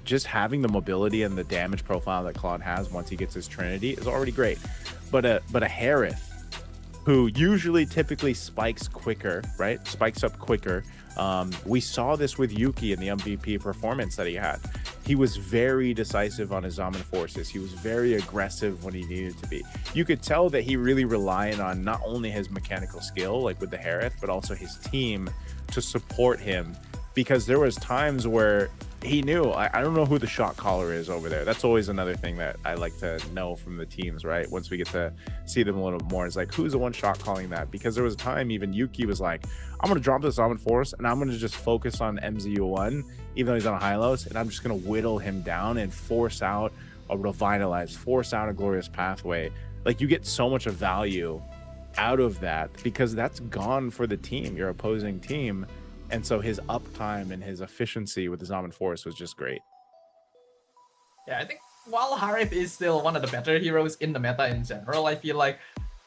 [SPEAKER 2] Just having the mobility and the damage profile that Claude has once he gets his Trinity is already great. But a Harith, who usually typically spikes quicker, right? Spikes up quicker. We saw this with Yuki in the MVP performance that he had. He was very decisive on his Zaman forces. He was very aggressive when he needed to be. You could tell that he really relied on not only his mechanical skill, like with the Harith, but also his team to support him, because there was times where he knew, I don't know who the shot caller is over there. That's always another thing that I like to know from the teams, right? Once we get to see them a little more, it's like, who's the one shot calling that? Because there was a time even Yuki was like, I'm going to drop this Zaman Force and I'm going to just focus on MZU1, even though he's on a Hylos, and I'm just going to whittle him down and force out a Revitalize, force out a Glorious Pathway. Like, you get so much of value out of that because that's gone for the team, your opposing team. And so his uptime and his efficiency with the Zaman Force was just great.
[SPEAKER 1] Yeah, I think while Harith is still one of the better heroes in the meta in general, I feel like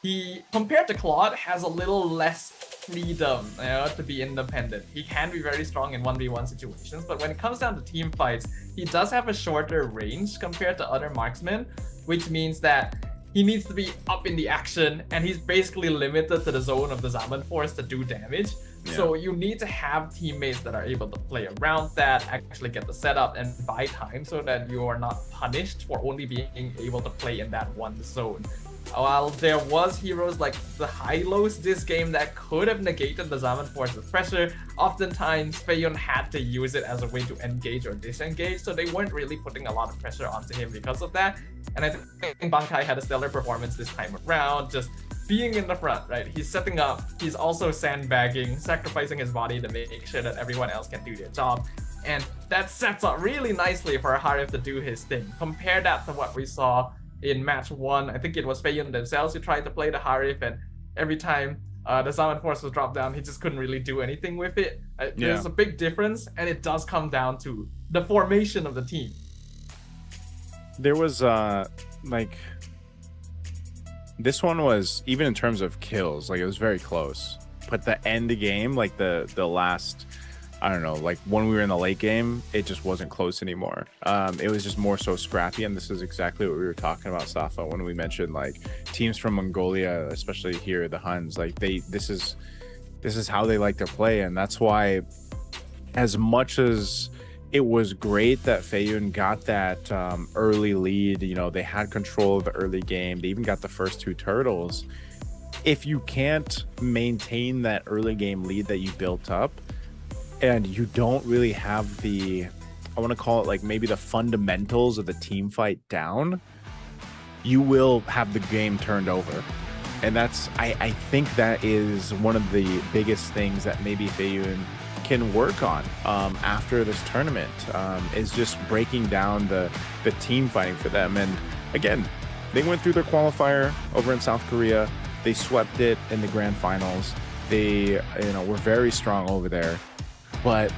[SPEAKER 1] he, compared to Claude, has a little less freedom, you know, to be independent. He can be very strong in 1v1 situations, but when it comes down to team fights, he does have a shorter range compared to other marksmen, which means that he needs to be up in the action, and he's basically limited to the zone of the Zaman Force to do damage. So you need to have teammates that are able to play around that, actually get the setup and buy time so that you are not punished for only being able to play in that one zone. While there was heroes like the Hylos this game that could have negated the Zaman Force's pressure, oftentimes Feiyun had to use it as a way to engage or disengage, so they weren't really putting a lot of pressure onto him because of that. And I think Bankai had a stellar performance this time around, just being in the front, right? He's setting up, he's also sandbagging, sacrificing his body to make sure that everyone else can do their job. And that sets up really nicely for Harif to do his thing. Compare that to what we saw in match 1. I think it was Feiyun themselves who tried to play the Harif, and every time the Zaman Force was dropped down, he just couldn't really do anything with it. There's a big difference, and it does come down to the formation of the team.
[SPEAKER 2] There was like, this one was, even in terms of kills, like it was very close, but the end game, like the last, I don't know, like when we were in the late game, it just wasn't close anymore. It was just more so scrappy, and this is exactly what we were talking about, Safa, when we mentioned like teams from Mongolia, especially here, the Huns, like this is how they like to play. And that's why, as much as it was great that Feiyun got that early lead, you know, they had control of the early game, they even got the first 2 turtles. If you can't maintain that early game lead that you built up, and you don't really have the, I want to call it like maybe the fundamentals of the team fight down, you will have the game turned over. And that's, I think that is one of the biggest things that maybe Feiyun can work on after this tournament, is just breaking down the team fighting for them. And again, they went through their qualifier over in South Korea. They swept it in the grand finals. They, were very strong over there. But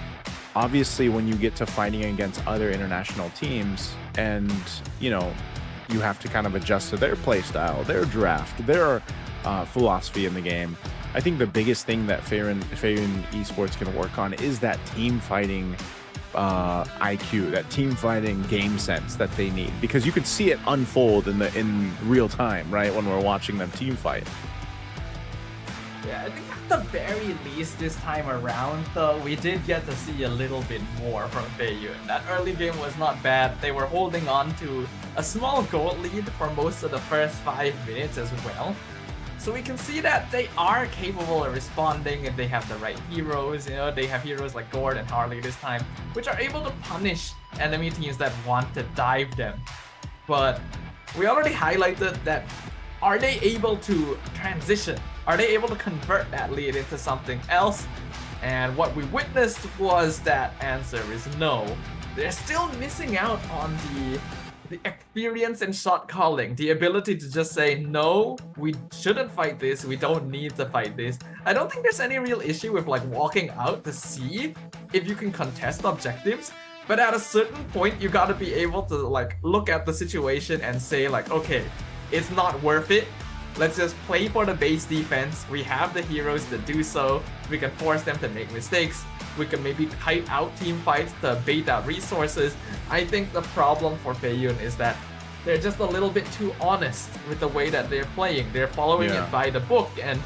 [SPEAKER 2] obviously when you get to fighting against other international teams, and you have to kind of adjust to their play style, their draft, their philosophy in the game, I think the biggest thing that Feiyun Esports can work on is that team fighting IQ, that team fighting game sense that they need, because you could see it unfold in real time, right, when we're watching them team fight.
[SPEAKER 1] Yeah, I think at the very least this time around, though, we did get to see a little bit more from Feiyun. That early game was not bad. They were holding on to a small goal lead for most of the first 5 minutes as well. So we can see that they are capable of responding if they have the right heroes. They have heroes like Gord and Harley this time, which are able to punish enemy teams that want to dive them. But we already highlighted that, are they able to transition? Are they able to convert that lead into something else? And what we witnessed was that answer is no. They're still missing out on the experience and shot calling, the ability to just say, no, we shouldn't fight this, we don't need to fight this. I don't think there's any real issue with like walking out to see if you can contest objectives, but at a certain point you gotta be able to like look at the situation and say like, okay, it's not worth it. Let's just play for the base defense. We have the heroes to do so. We can force them to make mistakes. We can maybe kite out team fights to bait out resources. I think the problem for Feiyun is that they're just a little bit too honest with the way that they're playing. They're following it by the book, and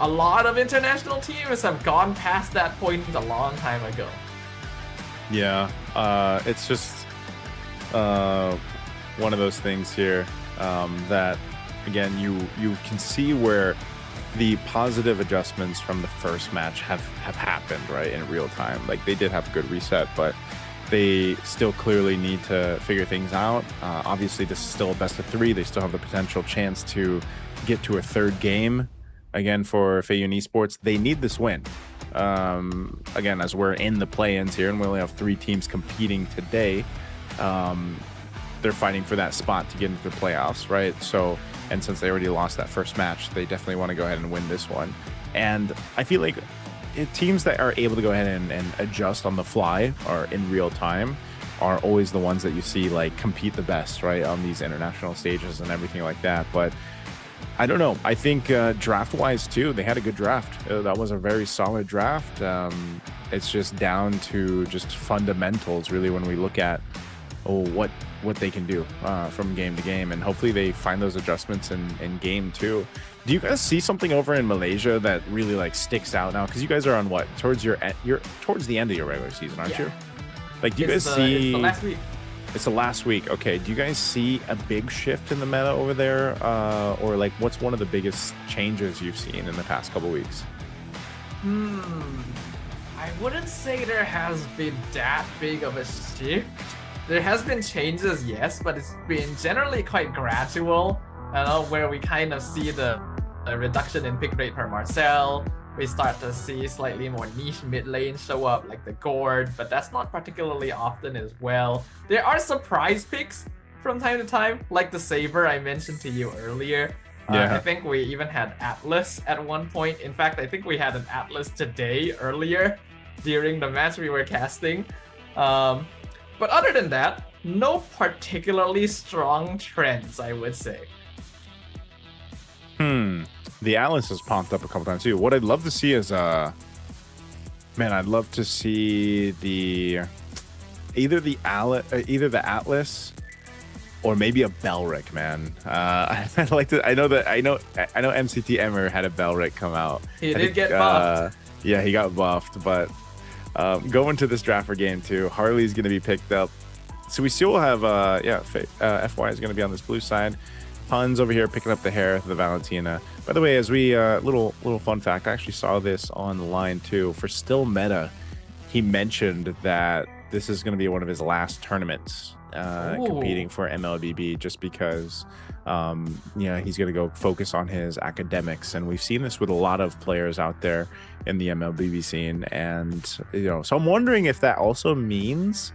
[SPEAKER 1] a lot of international teams have gone past that point a long time ago.
[SPEAKER 2] Yeah, it's just one of those things here that, again, you can see where the positive adjustments from the first match have happened, right, in real time. Like, they did have a good reset, but they still clearly need to figure things out. Obviously, this is still a best of 3. They still have the potential chance to get to a 3rd game. Again, for Feiyun Esports, they need this win. Again, as we're in the play-ins here, and we only have 3 teams competing today, they're fighting for that spot to get into the playoffs, right? So, and since they already lost that first match, they definitely want to go ahead and win this one. And I feel like teams that are able to go ahead and adjust on the fly or in real time are always the ones that you see like compete the best, right, on these international stages and everything like that. But I don't know. I think draft-wise too, they had a good draft. That was a very solid draft. It's just down to just fundamentals, really, when we look at what they can do from game to game, and hopefully they find those adjustments in game too. Do you guys see something over in Malaysia that really like sticks out now? Because you guys are on what, towards you're towards the end of your regular season, aren't you? Like, do you guys see?
[SPEAKER 1] It's the last week.
[SPEAKER 2] It's the last week. Okay. Do you guys see a big shift in the meta over there, or like what's one of the biggest changes you've seen in the past couple weeks?
[SPEAKER 1] I wouldn't say there has been that big of a shift. There has been changes, yes, but it's been generally quite gradual. Where we kind of see the reduction in pick rate per Marcel. We start to see slightly more niche mid lane show up, like the Gourd, but that's not particularly often as well. There are surprise picks from time to time, like the Saber I mentioned to you earlier. I think we even had Atlas at one point. In fact, I think we had an Atlas today earlier during the match we were casting. But other than that, no particularly strong trends, I would say.
[SPEAKER 2] The Atlas has popped up a couple times too. What I'd love to see is man, I'd love to see either the Atlas or maybe a Belric, man. I'd like to. I know MCT Emmer had a Belric come out.
[SPEAKER 1] He did get buffed.
[SPEAKER 2] Yeah, he got buffed, but going to this draft for game 2, Harley's going to be picked up. So we still have FY is going to be on this blue side. HUNS over here picking up the hair, the Valentina. By the way, as we little fun fact, I actually saw this online too. For Still Meta, he mentioned that this is going to be one of his last tournaments competing for MLBB, just because he's going to go focus on his academics, and we've seen this with a lot of players out there in the MLBB scene. And so I'm wondering if that also means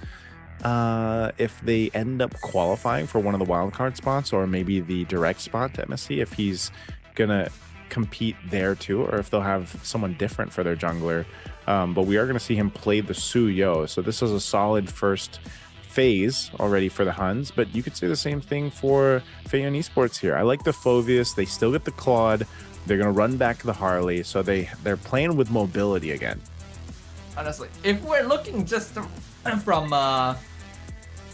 [SPEAKER 2] if they end up qualifying for one of the wildcard spots, or maybe the direct spot to MSC, if he's gonna compete there too, or if they'll have someone different for their jungler. But we are going to see him play the Suyo, so this is a solid first phase already for the HUNS. But you could say the same thing for Feiyun Esports here. I like the Phoveus. They still get the Claude. They're going to run back the Harley, so they're playing with mobility again.
[SPEAKER 1] Honestly, if we're looking just from an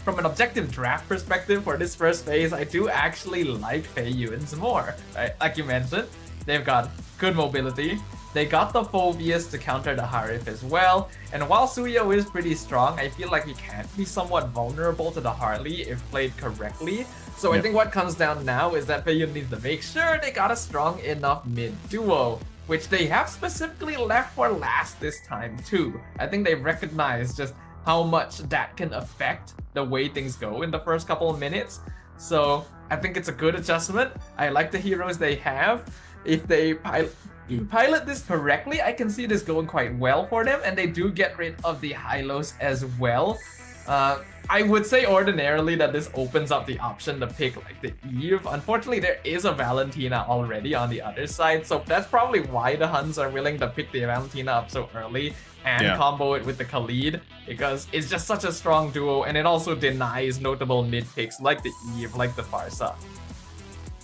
[SPEAKER 1] objective draft perspective for this first phase, I do actually like Feiyun's more. Right? Like you mentioned, they've got good mobility. They got the Phoveus to counter the Harif as well. And while Suyo is pretty strong, I feel like he can be somewhat vulnerable to the Harley if played correctly. So I think what comes down now is that Feiyun needs to make sure they got a strong enough mid duo, which they have specifically left for last this time too. I think they've recognized just how much that can affect the way things go in the first couple of minutes. So I think it's a good adjustment. I like the heroes they have. If they pilot this correctly, I can see this going quite well for them, and they do get rid of the Hylos as well. I would say ordinarily that this opens up the option to pick like the Eve. Unfortunately, there is a Valentina already on the other side, so that's probably why the HUNS are willing to pick the Valentina up so early and combo it with the Khalid, because it's just such a strong duo, and it also denies notable mid picks like the Eve, like the Farsa.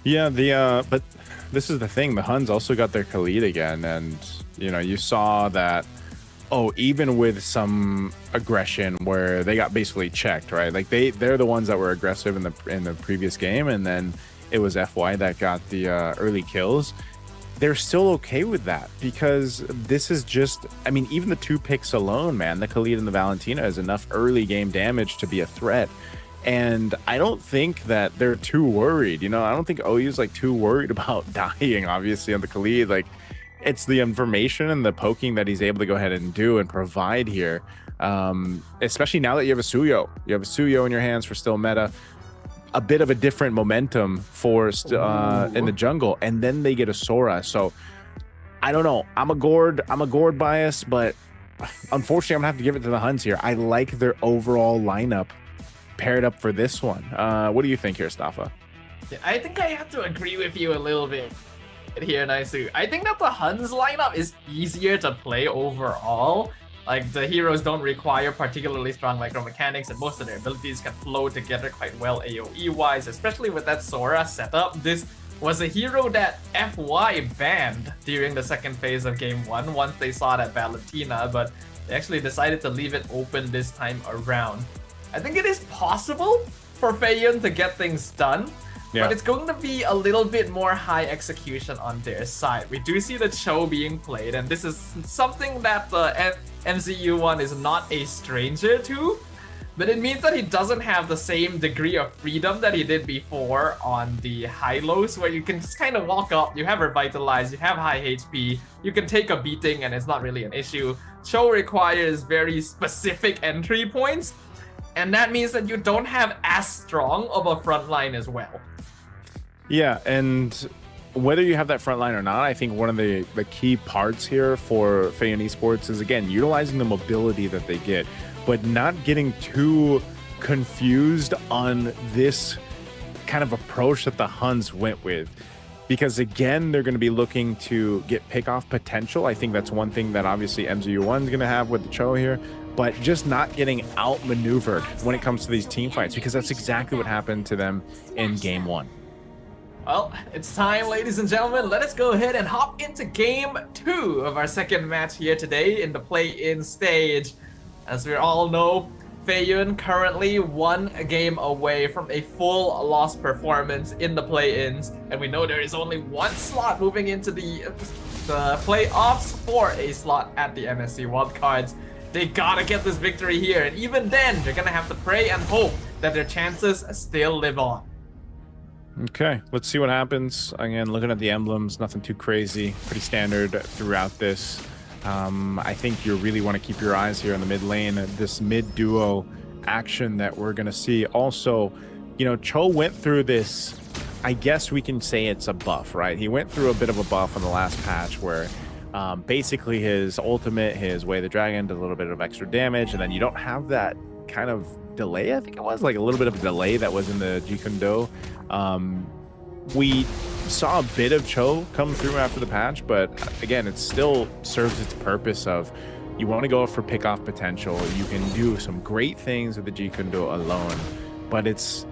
[SPEAKER 2] Yeah, but this is the thing, the HUNS also got their Khalid again, and you saw that even with some aggression where they got basically checked, right? Like they're the ones that were aggressive in the previous game, and then it was FY that got the early kills. They're still okay with that, because this is just, I mean, even the 2 picks alone, man, the Khalid and the Valentina is enough early game damage to be a threat. And I don't think that they're too worried. I don't think OU's like too worried about dying, obviously, on the Khalid. Like, it's the information and the poking that he's able to go ahead and do and provide here. Especially now that you have a Suyo. You have a Suyo in your hands for Still Meta. A bit of a different momentum for in the jungle. And then they get a Sora. So, I don't know. I'm a Gourd bias, but unfortunately, I'm going to have to give it to the HUNS here. I like their overall lineup paired up for this one. What do you think here, Staffa?
[SPEAKER 1] I think I have to agree with you a little bit here, Naisu. I think that the HUNS lineup is easier to play overall. Like, the heroes don't require particularly strong micromechanics, and most of their abilities can flow together quite well AoE-wise, especially with that Sora setup. This was a hero that FY banned during the second phase of Game 1 once they saw that Valentina, but they actually decided to leave it open this time around. I think it is possible for Feiyun to get things done. But it's going to be a little bit more high execution on their side. We do see the Cho being played, and this is something that the MCU one is not a stranger to. But it means that he doesn't have the same degree of freedom that he did before on the high-lows, where you can just kind of walk up, you have Revitalize, you have high HP, you can take a beating and it's not really an issue. Cho requires very specific entry points, and that means that you don't have as strong of a front line as well.
[SPEAKER 2] Yeah, and whether you have that front line or not, I think one of the key parts here for FaZe Esports is, again, utilizing the mobility that they get, but not getting too confused on this kind of approach that the HUNS went with. Because again, they're going to be looking to get pick-off potential. I think that's one thing that obviously MZU1 is going to have with the Cho here, but just not getting outmaneuvered when it comes to these team fights, because that's exactly what happened to them in game 1.
[SPEAKER 1] Well, it's time, ladies and gentlemen. Let us go ahead and hop into game 2 of our second match here today in the play-in stage. As we all know, FaZe currently 1 game away from a full loss performance in the play-ins, and we know there is only 1 slot moving into the playoffs for a slot at the MSC wildcards. They gotta get this victory here, and even then, they're gonna have to pray and hope that their chances still live on.
[SPEAKER 2] Okay, let's see what happens. Again, looking at the emblems, nothing too crazy, pretty standard throughout this. I think you really want to keep your eyes here on the mid lane, this mid duo action that we're going to see. Also, you know, Cho went through this, I guess we can say it's a buff, right? He went through a bit of a buff on the last patch where basically his ultimate, his Way of the Dragon, does a little bit of extra damage, and then you don't have that kind of delay, I think it was, like a little bit of a delay that was in the Jikundo. We saw a bit of Cho come through after the patch, but again, it still serves its purpose of, you want to go for pick-off potential. You can do some great things with the Jikundo alone, but it's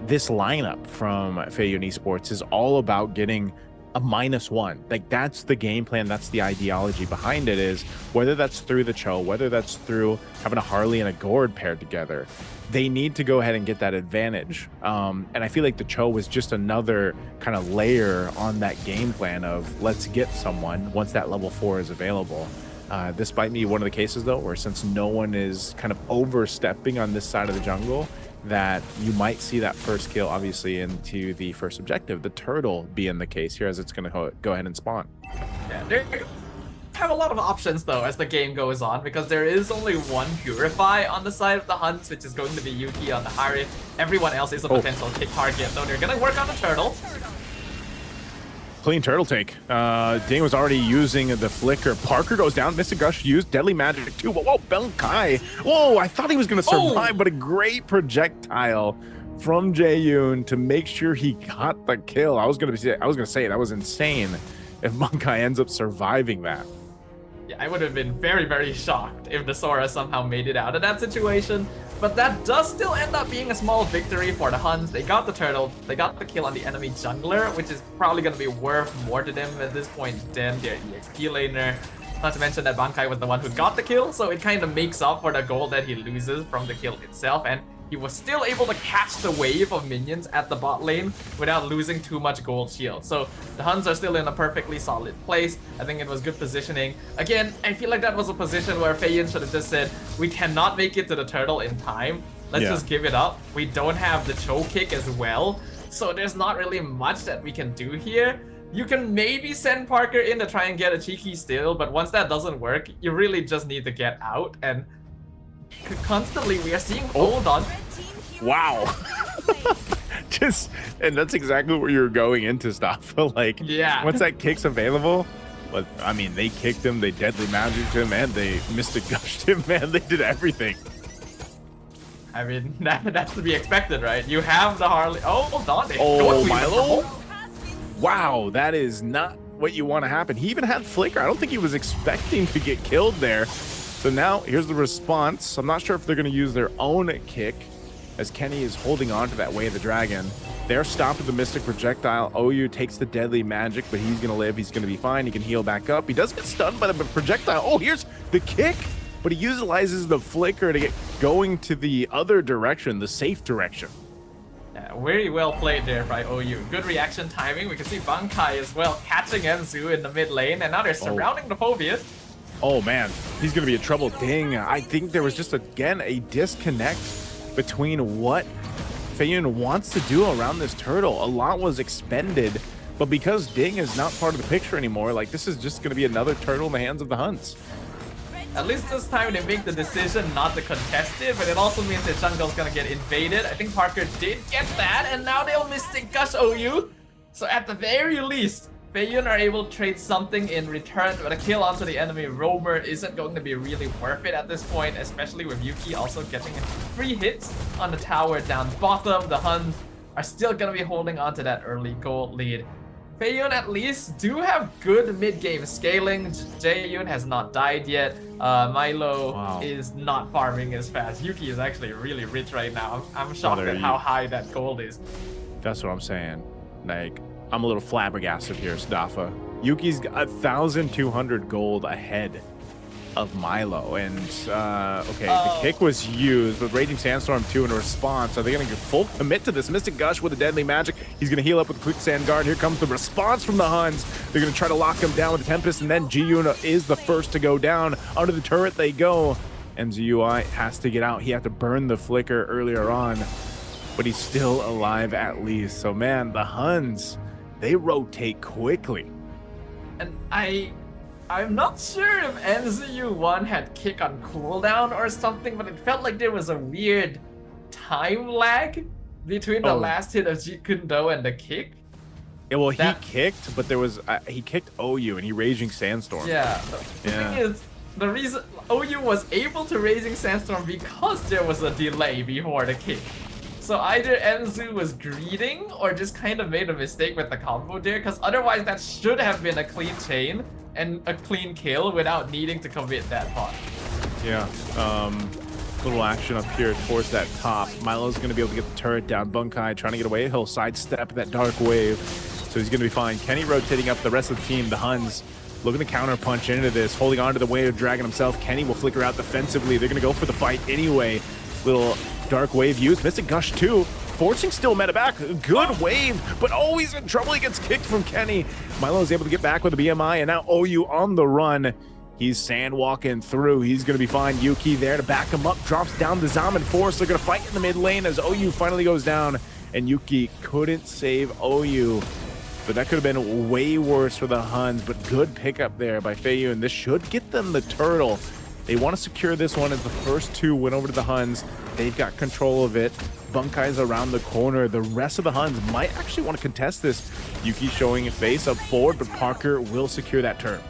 [SPEAKER 2] this lineup from FaZe Esports is all about getting a -1. Like, that's the game plan, that's the ideology behind it, is whether that's through the Cho, whether that's through having a Harley and a Gord paired together, they need to go ahead and get that advantage. And I feel like the Cho was just another kind of layer on that game plan of, let's get someone once that level 4 is available. This might be one of the cases, though, where since no one is kind of overstepping on this side of the jungle, that you might see that first kill, obviously, into the first objective, the turtle, being the case here, as it's going to go ahead and spawn.
[SPEAKER 1] Yeah, they have a lot of options, though, as the game goes on, because there is only 1 Purify on the side of the HUNS, which is going to be Yuki on the Hari. Everyone else is a potential kick target, though they're going to work on the turtle.
[SPEAKER 2] Clean turtle take. Ding was already using the flicker. Parker goes down. Mystic Gush used deadly magic too. Whoa, Benkai. Whoa, I thought he was going to survive, but a great projectile from Jaeyoon to make sure he got the kill. I was going to say that was insane if Benkai ends up surviving that.
[SPEAKER 1] Yeah, I would have been very, very shocked if the Sora somehow made it out of that situation. But that does still end up being a small victory for the HUNS. They got the turtle, they got the kill on the enemy jungler, which is probably going to be worth more to them at this point than their EXP laner. Not to mention that Bankai was the one who got the kill, so it kind of makes up for the gold that he loses from the kill itself, and he was still able to catch the wave of minions at the bot lane without losing too much gold shield. So the HUNS are still in a perfectly solid place. I think it was good positioning. Again, I feel like that was a position where FaZe should have just said, we cannot make it to the turtle in time. Let's just give it up. We don't have the Cho kick as well, so there's not really much that we can do here. You can maybe send Parker in to try and get a cheeky steal, but once that doesn't work, you really just need to get out. And constantly we are seeing hold on.
[SPEAKER 2] Wow. And that's exactly where you're going into stuff. Like,
[SPEAKER 1] yeah,
[SPEAKER 2] once that kick's available, but I mean, they kicked him, they deadly magicked him, and they Mystic Gushed him, man. They did everything.
[SPEAKER 1] I mean, that's to be expected, right? You have the Harley. Oh, hold on.
[SPEAKER 2] Oh, Milo. Wow, that is not what you want to happen. He even had flicker. I don't think he was expecting to get killed there. So now here's the response. I'm not sure if they're going to use their own kick, as Kenny is holding on to that Way of the Dragon. They're stopped with the Mystic Projectile. OU takes the deadly magic, but he's going to live. He's going to be fine. He can heal back up. He does get stunned by the projectile. Oh, here's the kick, but he utilizes the flicker to get going to the other direction, the safe direction.
[SPEAKER 1] Yeah, very well played there by OU. Good reaction timing. We can see Bankai as well catching Enzu in the mid lane, and now they're surrounding the Phobius.
[SPEAKER 2] Oh man, he's gonna be in trouble. Ding, I think there was just again a disconnect between what Feiyun wants to do around this turtle. A lot was expended, but because Ding is not part of the picture anymore, like this is just gonna be another turtle in the hands of the HUNS.
[SPEAKER 1] At least this time they make the decision not to contest it, but it also means that jungle's gonna get invaded. I think Parker did get that, and now they'll Mystic Gush OU. So at the very least, Feiyun are able to trade something in return, but a kill onto the enemy roamer isn't going to be really worth it at this point, especially with Yuki also getting 3 hits on the tower down bottom. The HUNS are still gonna be holding on to that early gold lead. Feiyun at least do have good mid-game scaling. Jaeyun has not died yet. Milo is not farming as fast. Yuki is actually really rich right now. I'm shocked at how high that gold is.
[SPEAKER 2] That's what I'm saying. Like, I'm a little flabbergasted here, Stafa. Yuki's 1,200 gold ahead of Milo, and okay, the kick was used, but Raging Sandstorm 2 in response. Are they gonna get full commit to this Mystic Gush with a deadly magic? He's gonna heal up with a Quicksand Guard. Here comes the response from the HUNS. They're gonna try to lock him down with the Tempest, and then Jiyun is the first to go down. Under the turret they go. MZUI has to get out. He had to burn the flicker earlier on, but he's still alive at least. So man, the HUNS, they rotate quickly.
[SPEAKER 1] And I'm not sure if NZU1 had kick on cooldown or something, but it felt like there was a weird time lag between the last hit of Jeet Kune Do and the kick.
[SPEAKER 2] Yeah, well, he kicked, but there was he kicked OU and he Raging Sandstorm.
[SPEAKER 1] Yeah, the thing is, the reason OU was able to Raging Sandstorm because there was a delay before the kick. So either Enzu was greeting or just kind of made a mistake with the combo there, because otherwise that should have been a clean chain and a clean kill without needing to commit that pot.
[SPEAKER 2] Yeah, little action up here towards that top. Milo's gonna be able to get the turret down. Bunkai trying to get away. He'll sidestep that dark wave, so he's gonna be fine. Kenny rotating up the rest of the team. The HUNS looking to counter punch into this, holding on to the wave dragon himself. Kenny will flicker out defensively. They're gonna go for the fight anyway. Little dark wave used. Mystic Gush 2. Forcing still meta back. Good wave, but always in trouble. He gets kicked from Kenny. Milo is able to get back with a BMI, and now OU on the run. He's sand walking through. He's going to be fine. Yuki there to back him up. Drops down the Zaman Force. They're going to fight in the mid lane as OU finally goes down, and Yuki couldn't save OU. But that could have been way worse for the HUNS, but good pickup there by Feiyun. This should get them the turtle. They want to secure this one as the first 2 win over to the HUNS. They've got control of it. Bunkai's around the corner. The rest of the HUNS might actually want to contest this. Yuki showing a face up forward, but Parker will secure that turn.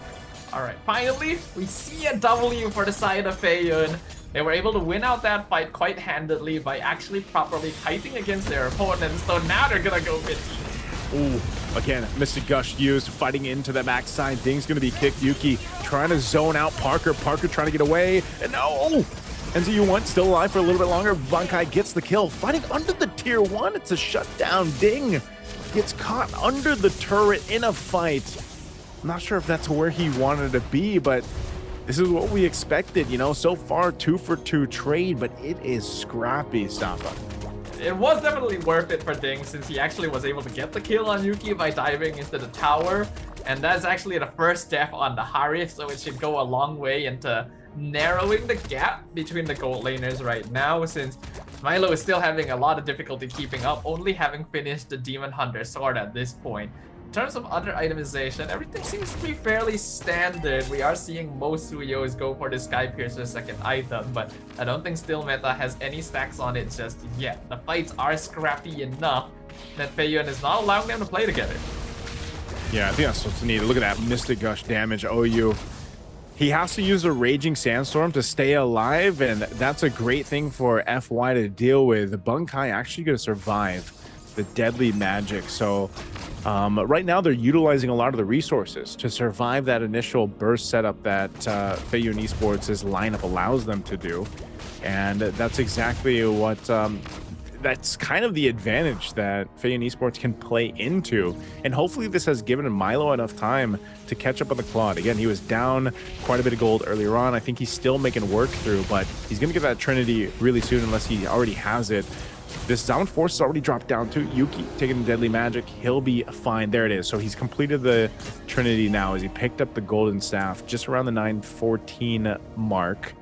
[SPEAKER 1] All right, finally, we see a W for the side of Feiyun. They were able to win out that fight quite handedly by actually properly fighting against their opponents. So now they're gonna go mid-team.
[SPEAKER 2] Ooh, again, Mystic Gush used, fighting into the backside. Thing's gonna be kicked. Yuki trying to zone out Parker. Parker trying to get away, and no! NZU1 still alive for a little bit longer. Bankai gets the kill. Fighting under the tier 1. It's a shutdown. Ding gets caught under the turret in a fight. I'm not sure if that's where he wanted to be, but this is what we expected. You know, so far 2 for 2 trade, but it is scrappy, Stafa.
[SPEAKER 1] It was definitely worth it for Ding since he actually was able to get the kill on Yuki by diving into the tower. And that's actually the first death on the Harif, so it should go a long way into narrowing the gap between the gold laners right now, since Milo is still having a lot of difficulty keeping up, only having finished the Demon Hunter sword at this point. In terms of other itemization, everything seems to be fairly standard. We are seeing most Suyos go for the Sky Piercer second item, but I don't think Still Meta has any stacks on it just yet. The fights are scrappy enough that Feiyun is not allowing them to play together.
[SPEAKER 2] Yeah, I think that's what's needed. Look at that Mystic Gush damage, OU. He has to use a Raging Sandstorm to stay alive, and that's a great thing for FY to deal with. Bunkai actually going to survive the deadly magic. So right now they're utilizing a lot of the resources to survive that initial burst setup that Feiyun Esports' lineup allows them to do. And that's exactly what that's kind of the advantage that Feiyun Esports can play into. And hopefully this has given Milo enough time to catch up on the Claude. Again, he was down quite a bit of gold earlier on. I think he's still making work through, but he's going to get that Trinity really soon unless he already has it. This Sound Force is already dropped down to Yuki, taking the Deadly Magic. He'll be fine. There it is. So he's completed the Trinity now as he picked up the Golden Staff just around the 9:14 mark.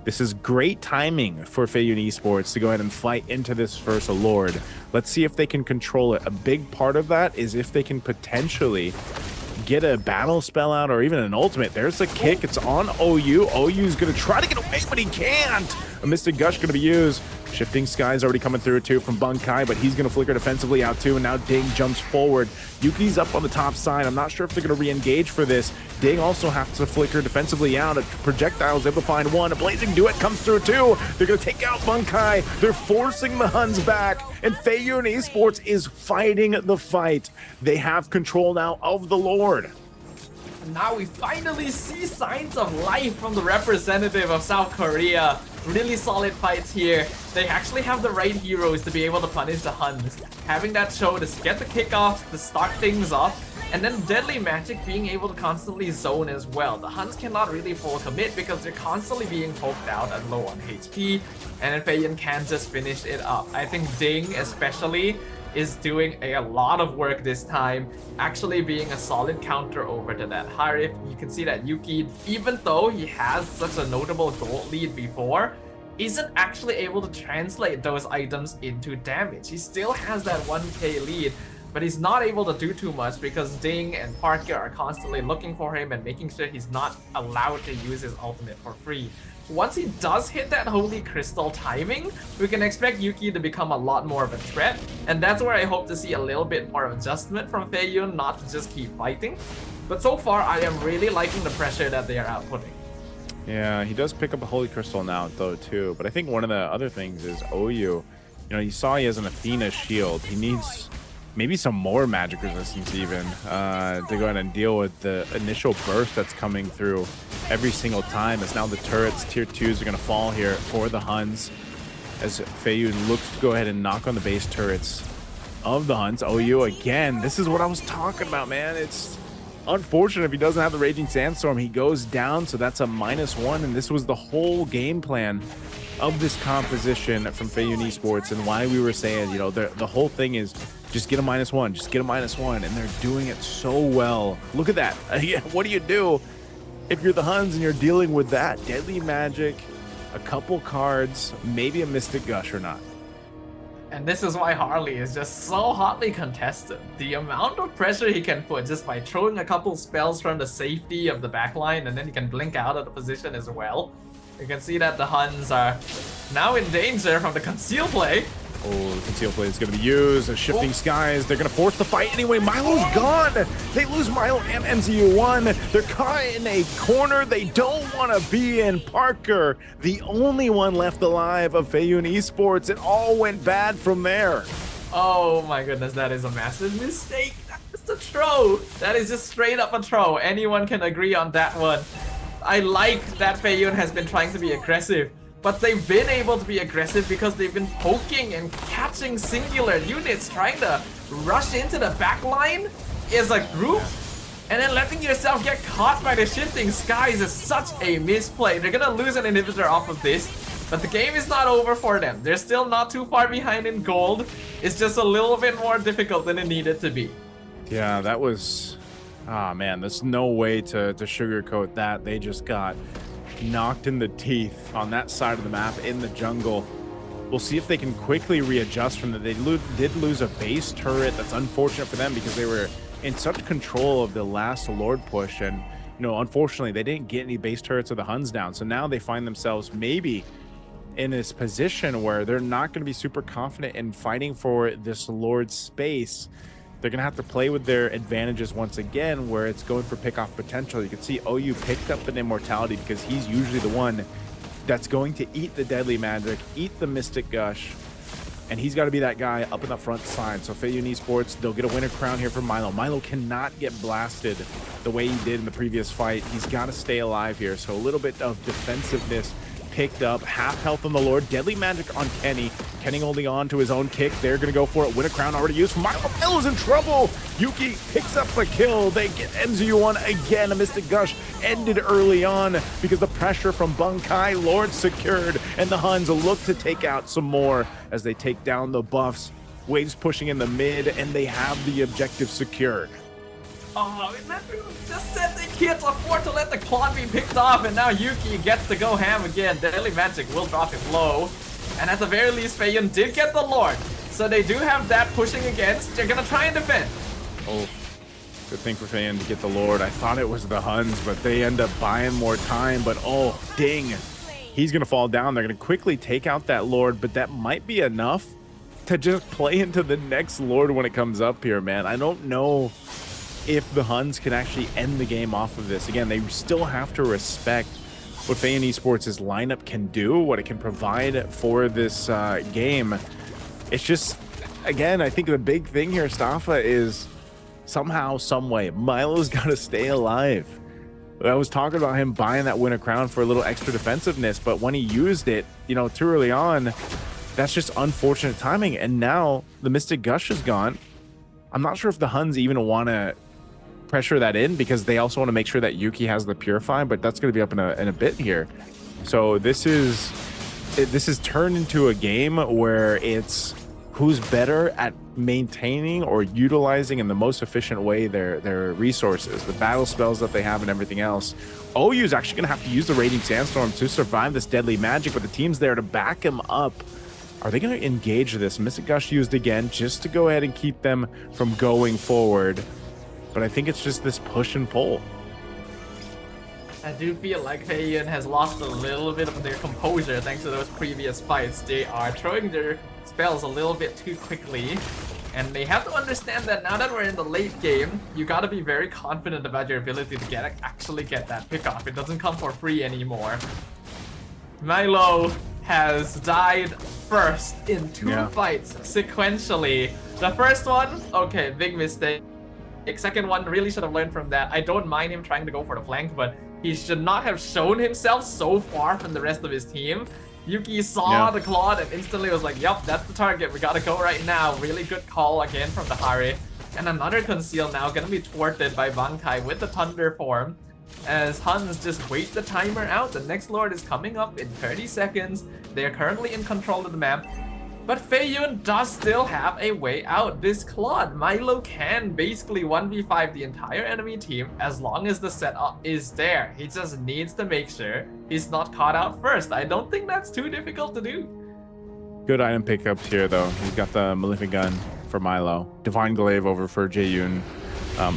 [SPEAKER 2] This is great timing for Feiyun Esports to go ahead and fight into this first Lord. Let's see if they can control it. A big part of that is if they can potentially get a battle spell out or even an ultimate. There's a kick. It's on OU. OU's going to try to get away, but he can't. A Mystic Gush going to be used. Shifting Sky's already coming through too from Bunkai, but he's going to flicker defensively out too, and now Ding jumps forward. Yuki's up on the top side. I'm not sure if they're going to re-engage for this. Ding also has to flicker defensively out. A projectile's able to find one. A Blazing Duet comes through too. They're going to take out Bunkai. They're forcing the Huns back, and Feiyun Esports is fighting the fight. They have control now of the Lord.
[SPEAKER 1] Now we finally see signs of life from the representative of South Korea. Really solid fights here. They actually have the right heroes to be able to punish the Huns. Having that show to get the kickoffs, to start things off, and then Deadly Magic being able to constantly zone as well. The Huns cannot really full commit because they're constantly being poked out and low on HP, and then Feiyun can just finish it up. I think Ding especially is doing a lot of work this time, actually being a solid counter over to that Harif. You can see that Yuki, even though he has such a notable gold lead before, isn't actually able to translate those items into damage. He still has that 1k lead, but he's not able to do too much because Ding and Parker are constantly looking for him and making sure he's not allowed to use his ultimate for free. Once he does hit that Holy Crystal timing, we can expect Yuki to become a lot more of a threat, and that's where I hope to see a little bit more of adjustment from Feiyun, not to just keep fighting. But so far, I am really liking the pressure that they are outputting.
[SPEAKER 2] Yeah, he does pick up a Holy Crystal now, though, too. But I think one of the other things is OU. You know, you saw he has an Athena shield. He needs maybe some more magic resistance even to go ahead and deal with the initial burst that's coming through every single time. As now the turrets, tier 2s are going to fall here for the Huns as Feiyun looks to go ahead and knock on the base turrets of the Huns. OU again. This is what I was talking about, man. It's unfortunate if he doesn't have the Raging Sandstorm. He goes down, so that's a -1, and this was the whole game plan of this composition from Feiyun Esports, and why we were saying, you know, the whole thing is just get a -1, just get a -1, and they're doing it so well. Look at that. What do you do if you're the Huns and you're dealing with that? Deadly Magic, a couple cards, maybe a Mystic Gush or not.
[SPEAKER 1] And this is why Harley is just so hotly contested. The amount of pressure he can put just by throwing a couple spells from the safety of the backline, and then he can blink out of the position as well. You can see that the Huns are now in danger from the conceal play.
[SPEAKER 2] Oh, the conceal play is going to be used. The Shifting Skies, they're going to force the fight anyway. Milo's gone. They lose Milo and MZU1. They're caught in a corner they don't want to be in. Parker, the only one left alive of Feiyun Esports. It all went bad from there.
[SPEAKER 1] Oh my goodness, that is a massive mistake. That's a throw. That is just straight up a throw. Anyone can agree on that one. I like that Feiyun has been trying to be aggressive, but they've been able to be aggressive because they've been poking and catching singular units, trying to rush into the backline as a group, and then letting yourself get caught by the Shifting Skies is such a misplay. They're gonna lose an inhibitor off of this, but the game is not over for them. They're still not too far behind in gold. It's just a little bit more difficult than it needed to be.
[SPEAKER 2] Yeah, that was... Ah, man, there's no way to sugarcoat that. They just got knocked in the teeth on that side of the map in the jungle. We'll see if they can quickly readjust from that. They did lose a base turret. That's unfortunate for them because they were in such control of the last Lord push, and you know, unfortunately they didn't get any base turrets of the Huns down. So now they find themselves maybe in this position where they're not going to be super confident in fighting for this Lord space. They're going to have to play with their advantages once again, where it's going for pick-off potential. You can see OU picked up an Immortality because he's usually the one that's going to eat the Deadly Magic, eat the Mystic Gush, and he's got to be that guy up in the front side. So Feiyun Esports, they'll get a winner crown here for Milo. Milo cannot get blasted the way he did in the previous fight. He's got to stay alive here. So a little bit of defensiveness picked up. Half health on the Lord. Deadly magic on Kenny. Kenny holding on to his own kick. They're going to go for it. Win a crown already used. Milo. Milo's in trouble. Yuki picks up a kill. They get MZU1 again. A Mystic Gush ended early on because the pressure from Bunkai. Lord secured. And the Huns look to take out some more as they take down the buffs. Waves pushing in the mid, and they have the objective secured.
[SPEAKER 1] Oh, just said they can't afford to let the Claude be picked off, and now Yuki gets to go ham again. Deadly Magic will drop him low. And at the very least, Feiyun did get the Lord. So they do have that pushing against. They're gonna try and defend.
[SPEAKER 2] Oh, good thing for Feiyun to get the Lord. I thought it was the Huns, but they end up buying more time. But oh, ding. He's gonna fall down. They're gonna quickly take out that Lord, but that might be enough to just play into the next Lord when it comes up here, man. I don't know if the Huns can actually end the game off of this. Again, they still have to respect what Feiyun Esports' lineup can do, what it can provide for this game. It's just, again, I think the big thing here, Staffa, is somehow, some way, Milo's got to stay alive. I was talking about him buying that Winter Crown for a little extra defensiveness, but when he used it, you know, too early on, that's just unfortunate timing. And now the Mystic Gush is gone. I'm not sure if the Huns even want to pressure that in because they also want to make sure that Yuki has the Purify, but that's going to be up in a bit here. So this is turned into a game where it's who's better at maintaining or utilizing in the most efficient way their resources, the battle spells that they have and everything else. OU is actually going to have to use the Raging Sandstorm to survive this Deadly Magic, but the team's there to back him up. Are they going to engage this? Mystic Gush used again just to go ahead and keep them from going forward. But I think it's just this push and pull.
[SPEAKER 1] I do feel like Feiyun has lost a little bit of their composure thanks to those previous fights. They are throwing their spells a little bit too quickly. And they have to understand that now that we're in the late game, you gotta be very confident about your ability to actually get that pick off. It doesn't come for free anymore. Milo has died first in two fights sequentially. The first one, okay, big mistake. Second one, really should have learned from that. I don't mind him trying to go for the flank, but he should not have shown himself so far from the rest of his team. Yuki saw the Claude and instantly was like, yup, that's the target. We gotta go right now. Really good call again from the Hari. And another conceal now gonna be thwarted by Bankai with the Thunder form. As Huns just wait the timer out. The next Lord is coming up in 30 seconds. They are currently in control of the map. But Feiyun does still have a way out. This Claude, Milo can basically 1v5 the entire enemy team as long as the setup is there. He just needs to make sure he's not caught out first. I don't think that's too difficult to do.
[SPEAKER 2] Good item pickups here, though. He's got the Malefic Gun for Milo. Divine Glaive over for Jaeyoon.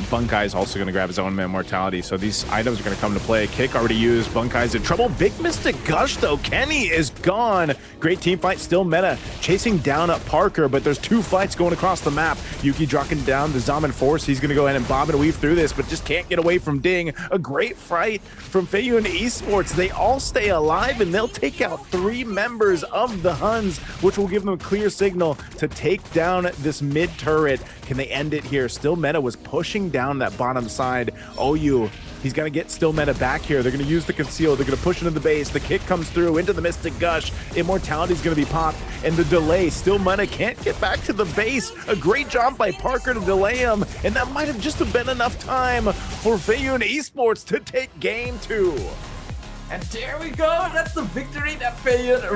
[SPEAKER 2] Bunkai is also going to grab his own Immortality, so these items are going to come to play. Kick already used. Bunkai's in trouble. Big Mystic Gush, though. Kenny is gone. Great team fight. Still meta. Chasing down at Parker, but there's two fights going across the map. Yuki dropping down the Zaman Force. He's going to go ahead and bob and weave through this, but just can't get away from Ding. A great fight from Feiyun Esports. They all stay alive, and they'll take out 3 members of the Huns, which will give them a clear signal to take down this mid turret. Can they end it here? Still meta was pushing down that bottom side. OU, he's going to get Still meta back here. They're going to use the conceal. They're going to push into the base. The kick comes through into the Mystic Gush. Immortality is going to be popped. And the delay. Still meta can't get back to the base. A great job by Parker to delay him. And that might have just been enough time for Feiyun Esports to take game 2.
[SPEAKER 1] And there we go. That's the victory that Feiyun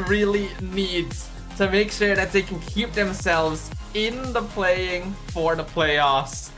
[SPEAKER 1] really needs to make sure that they can keep themselves in the playing for the playoffs.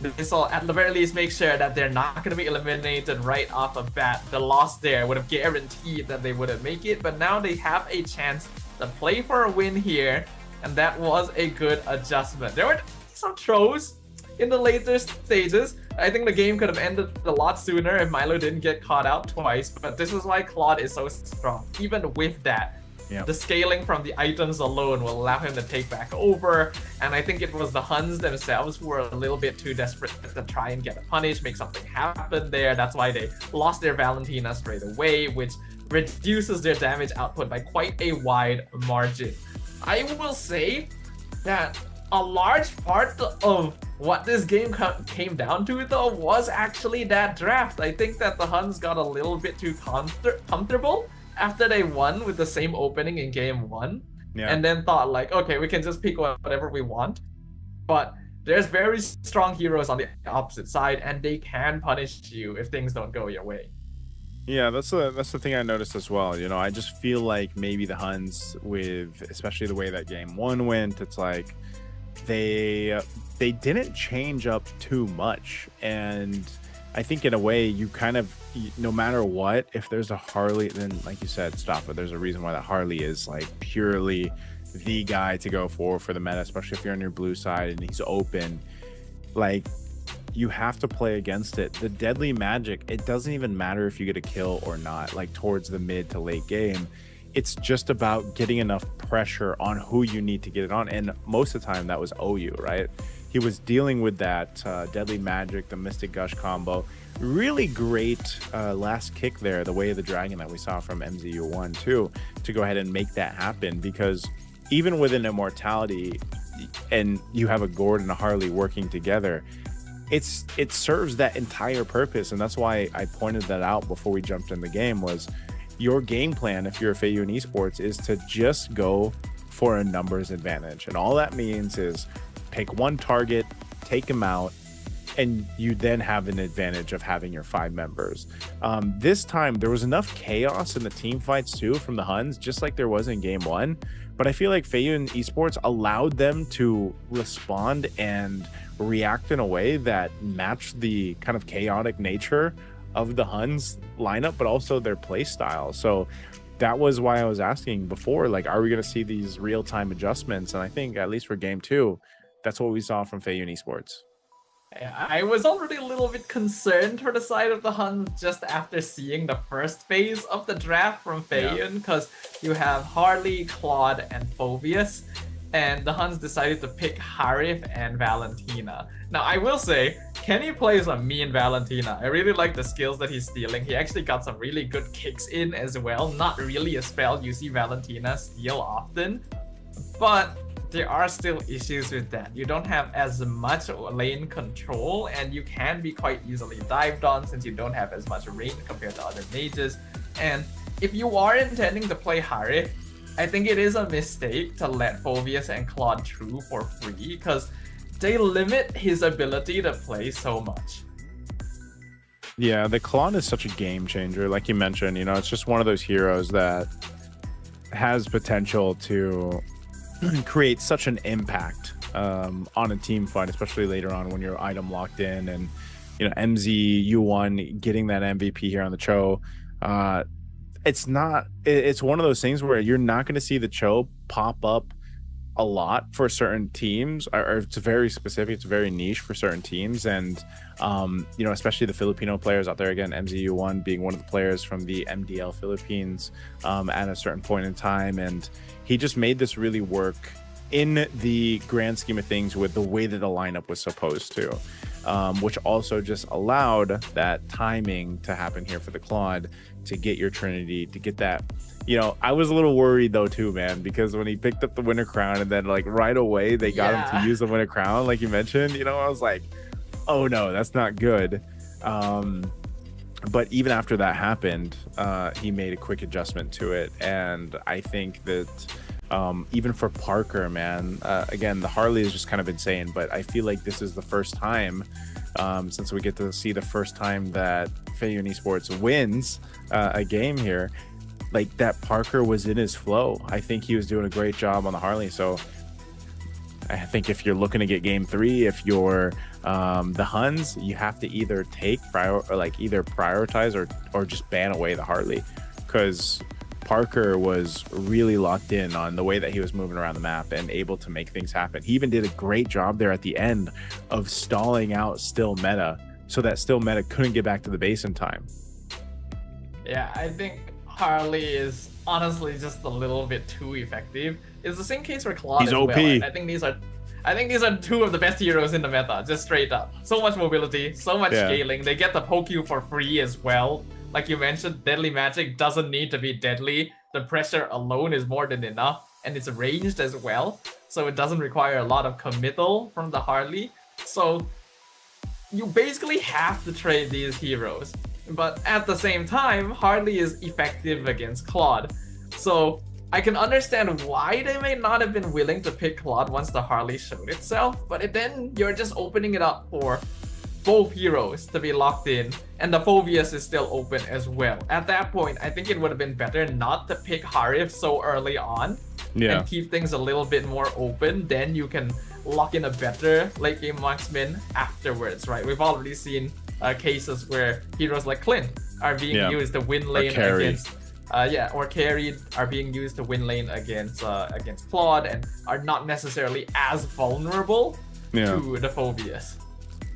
[SPEAKER 1] This will at the very least make sure that they're not going to be eliminated right off the bat. The loss there would have guaranteed that they wouldn't make it, but now they have a chance to play for a win here, and that was a good adjustment. There were some throws in the later stages. I think the game could have ended a lot sooner if Milo didn't get caught out twice, but this is why Claude is so strong. Even with that, the scaling from the items alone will allow him to take back over, and I think it was the Huns themselves who were a little bit too desperate to try and get a punish, make something happen there. That's why they lost their Valentina straight away, which reduces their damage output by quite a wide margin. I will say that a large part of what this game came down to, though, was actually that draft. I think that the Huns got a little bit too comfortable after they won with the same opening in game 1, and then thought like, okay, we can just pick whatever we want. But there's very strong heroes on the opposite side, and they can punish you if things don't go your way.
[SPEAKER 2] Yeah, that's the thing I noticed as well. You know, I just feel like maybe the HUNS, with especially the way that game 1 went, it's like they didn't change up too much. And I think in a way you kind of, no matter what, if there's a Harley, then like you said, stop it. There's a reason why that Harley is like purely the guy to go for the meta, especially if you're on your blue side and he's open. Like, you have to play against it. The deadly magic, it doesn't even matter if you get a kill or not, like towards the mid to late game. It's just about getting enough pressure on who you need to get it on. And most of the time that was OU, right? He was dealing with that deadly magic, the Mystic Gush combo. Really great last kick there, the Way of the Dragon that we saw from MZU1 too, to go ahead and make that happen. Because even with an Immortality and you have a Gord and a Harley working together, it serves that entire purpose. And that's why I pointed that out before we jumped in the game, was your game plan, if you're a FAU in esports, is to just go for a numbers advantage. And all that means is pick one target, take him out, and you then have an advantage of having your 5 members. This time there was enough chaos in the team fights too from the HUNS, just like there was in game 1. But I feel like FAU in esports allowed them to respond and react in a way that matched the kind of chaotic nature of the HUNS lineup, but also their play style. So that was why I was asking before, like, are we going to see these real-time adjustments? And I think at least for game 2, that's what we saw from FAU in esports.
[SPEAKER 1] I was already a little bit concerned for the side of the HUNS just after seeing the first phase of the draft from Feiyun, because you have Harley, Claude, and Phobius, and the HUNS decided to pick Harif and Valentina. Now, I will say, Kenny plays a mean Valentina. I really like the skills that he's stealing. He actually got some really good kicks in as well. Not really a spell you see Valentina steal often, but there are still issues with that. You don't have as much lane control, and you can be quite easily dived on since you don't have as much range compared to other mages. And if you are intending to play Harif, I think it is a mistake to let Phobius and Claude through for free, because they limit his ability to play so much.
[SPEAKER 2] Yeah, the Claude is such a game changer. Like you mentioned, you know, it's just one of those heroes that has potential to create such an impact on a team fight, especially later on when you're item locked in. And, you know, MZU1 getting that MVP here on the Cho, it's one of those things where you're not going to see the Cho pop up a lot for certain teams, or it's very specific, it's very niche for certain teams. And you know, especially the Filipino players out there, again, MZU1 being one of the players from the MDL Philippines at a certain point in time. And he just made this really work in the grand scheme of things with the way that the lineup was supposed to, which also just allowed that timing to happen here for the Claude, to get your Trinity, to get that. You know, I was a little worried though too, man, because when he picked up the Winter Crown and then like right away they got him to use the Winter Crown, like you mentioned, you know, I was like, oh no, that's not good. But even after that happened, he made a quick adjustment to it. And I think that even for Parker, man, again, the Harley is just kind of insane, but I feel like this is the first time, since we get to see the first time that FAU in esports wins a game here, like that Parker was in his flow. I think he was doing a great job on the Harley. So I think if you're looking to get game 3, if you're the HUNS, you have to either either prioritize or just ban away the Harley, because Parker was really locked in on the way that he was moving around the map and able to make things happen. He even did a great job there at the end of stalling out Still Meta, so that Still Meta couldn't get back to the base in time.
[SPEAKER 1] Yeah, I think Harley is honestly just a little bit too effective. It's the same case for Claude as
[SPEAKER 2] OP.
[SPEAKER 1] well. And I think these are 2 of the best heroes in the meta, just straight up. So much mobility, so much scaling. They get the poke you for free as well. Like you mentioned, deadly magic doesn't need to be deadly. The pressure alone is more than enough, and it's ranged as well, so it doesn't require a lot of committal from the Harley. So you basically have to trade these heroes. but at the same time, Harley is effective against Claude. So I can understand why they may not have been willing to pick Claude once the Harley showed itself, but then you're just opening it up for both heroes to be locked in, and the Phoveus is still open as well. At that point, I think it would have been better not to pick Harif so early on and keep things a little bit more open. Then you can lock in a better late game marksman afterwards, right? We've already seen cases where heroes like Clint are being used to win lane against or carried are being used to win lane against Claude and are not necessarily as vulnerable to the Phoveus.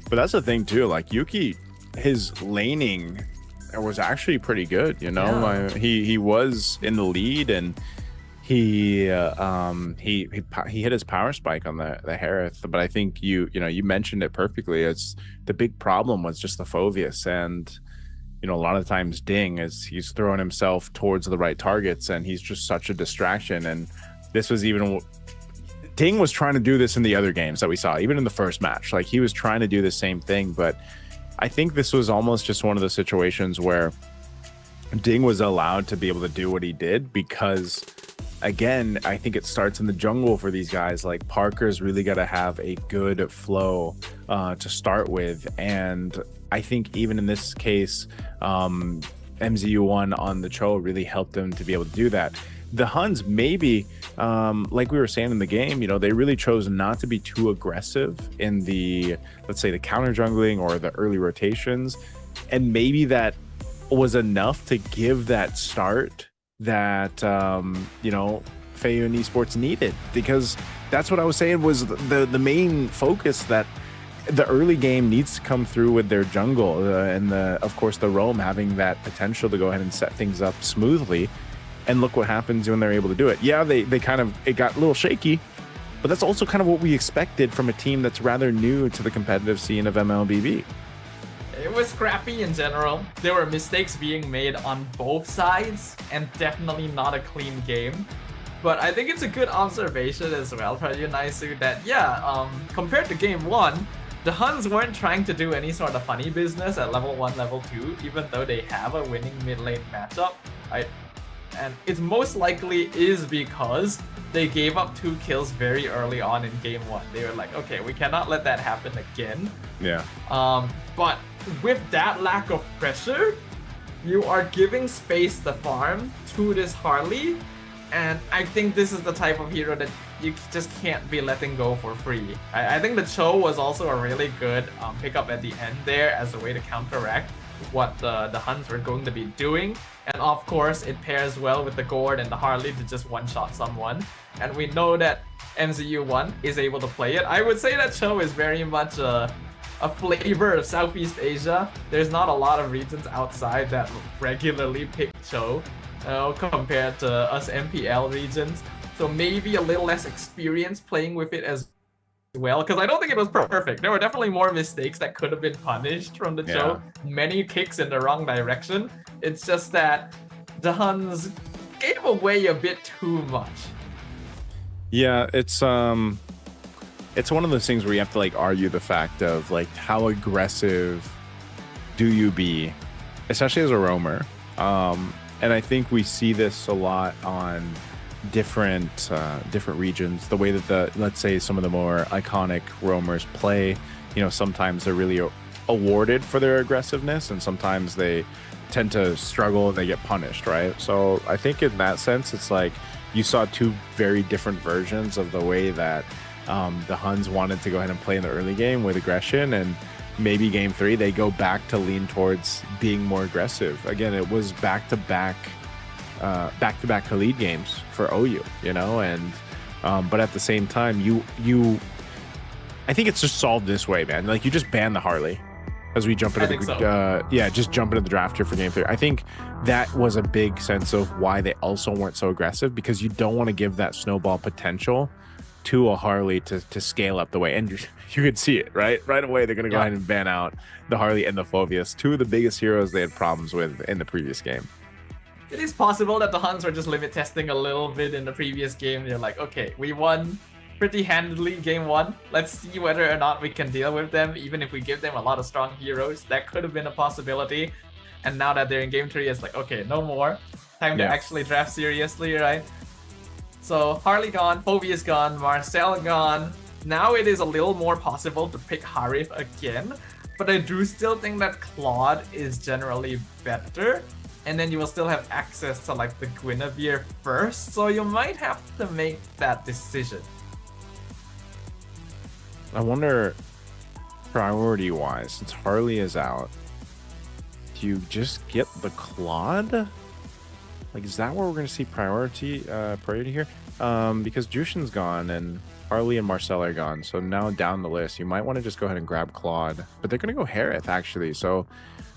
[SPEAKER 2] But that's the thing too, like Yuki, his laning was actually pretty good, you know. He was in the lead, and he hit his power spike on the Harith. But I think you mentioned it perfectly. It's the big problem was just the Phoveus, and a lot of times Ding he's throwing himself towards the right targets, and he's just such a distraction. And this was even Ding was trying to do this in the other games that we saw, even in the first match. Like, he was trying to do the same thing, but I think this was almost just one of the situations where Ding was allowed to be able to do what he did because, again, I think it starts in the jungle for these guys. Like, Parker's really got to have a good flow to start with, and I think even in this case, MZU1 on the Cho really helped them to be able to do that. The Huns maybe, like we were saying in the game, they really chose not to be too aggressive in the, let's say, the counter jungling or the early rotations. And maybe that was enough to give that start that, Feiyun Esports needed. Because that's what I was saying was the main focus, that the early game needs to come through with their jungle and of course the roam having that potential to go ahead and set things up smoothly. And look what happens when they're able to do it. Yeah, it got a little shaky, but that's also kind of what we expected from a team that's rather new to the competitive scene of MLBB.
[SPEAKER 1] It was scrappy in general. There were mistakes being made on both sides, and definitely not a clean game. But I think it's a good observation as well, Prajunaisu, that compared to game 1, the Huns weren't trying to do any sort of funny business at level 1, level 2, even though they have a winning mid lane matchup. And it most likely is because they gave up 2 kills very early on in game 1. They were like, okay, we cannot let that happen again.
[SPEAKER 2] Yeah.
[SPEAKER 1] But with that lack of pressure, you are giving space to farm to this Harley. And I think this is the type of hero that you just can't be letting go for free. I think the Cho was also a really good pickup at the end there as a way to counteract what the Huns were going to be doing. And of course, it pairs well with the Gourd and the Harley to just one-shot someone. And we know that MZU1 is able to play it. I would say that Cho is very much a flavor of Southeast Asia. There's not a lot of regions outside that regularly pick Cho compared to us MPL regions. So maybe a little less experience playing with it as well, because I don't think it was perfect. There were definitely more mistakes that could have been punished from the Cho. Many kicks in the wrong direction. It's just that the Huns gave away a bit too much.
[SPEAKER 2] Yeah, it's one of those things where you have to argue the fact of how aggressive do you be, especially as a roamer. And I think we see this a lot on different regions. The way that let's say some of the more iconic roamers play, sometimes they're really awarded for their aggressiveness, and sometimes they tend to struggle and they get punished, right? So I think in that sense, it's like you saw 2 very different versions of the way that the Huns wanted to go ahead and play in the early game with aggression, and maybe game 3 they go back to lean towards being more aggressive. Again, it was back-to-back Khalid games for OU, and but at the same time, I think it's just solved this way, man. You just ban the Harley as we jump into just jump into the draft here for game 3. I think that was a big sense of why they also weren't so aggressive, because you don't want to give that snowball potential to a Harley to scale up the way. And you could see it, right away. They're going to go ahead and ban out the Harley and the Phoveus, 2 of the biggest heroes they had problems with in the previous game.
[SPEAKER 1] It is possible that the Huns were just limit testing a little bit in the previous game. They're like, okay, we won pretty handily game 1. Let's see whether or not we can deal with them, even if we give them a lot of strong heroes. That could have been a possibility. And now that they're in game 3, it's like, okay, no more. Time to actually draft seriously, right? So Harley gone, Phoveus gone, Marcel gone. Now it is a little more possible to pick Harith again, but I do still think that Claude is generally better. And then you will still have access to like the Guinevere first, so you might have to make that decision.
[SPEAKER 2] I wonder, priority-wise, since Harley is out, do you just get the Claude? Like, is that where we're going to see priority here? Because Jushin's gone and Harley and Marcel are gone, so now down the list, you might want to just go ahead and grab Claude. But they're going to go Harith, actually, so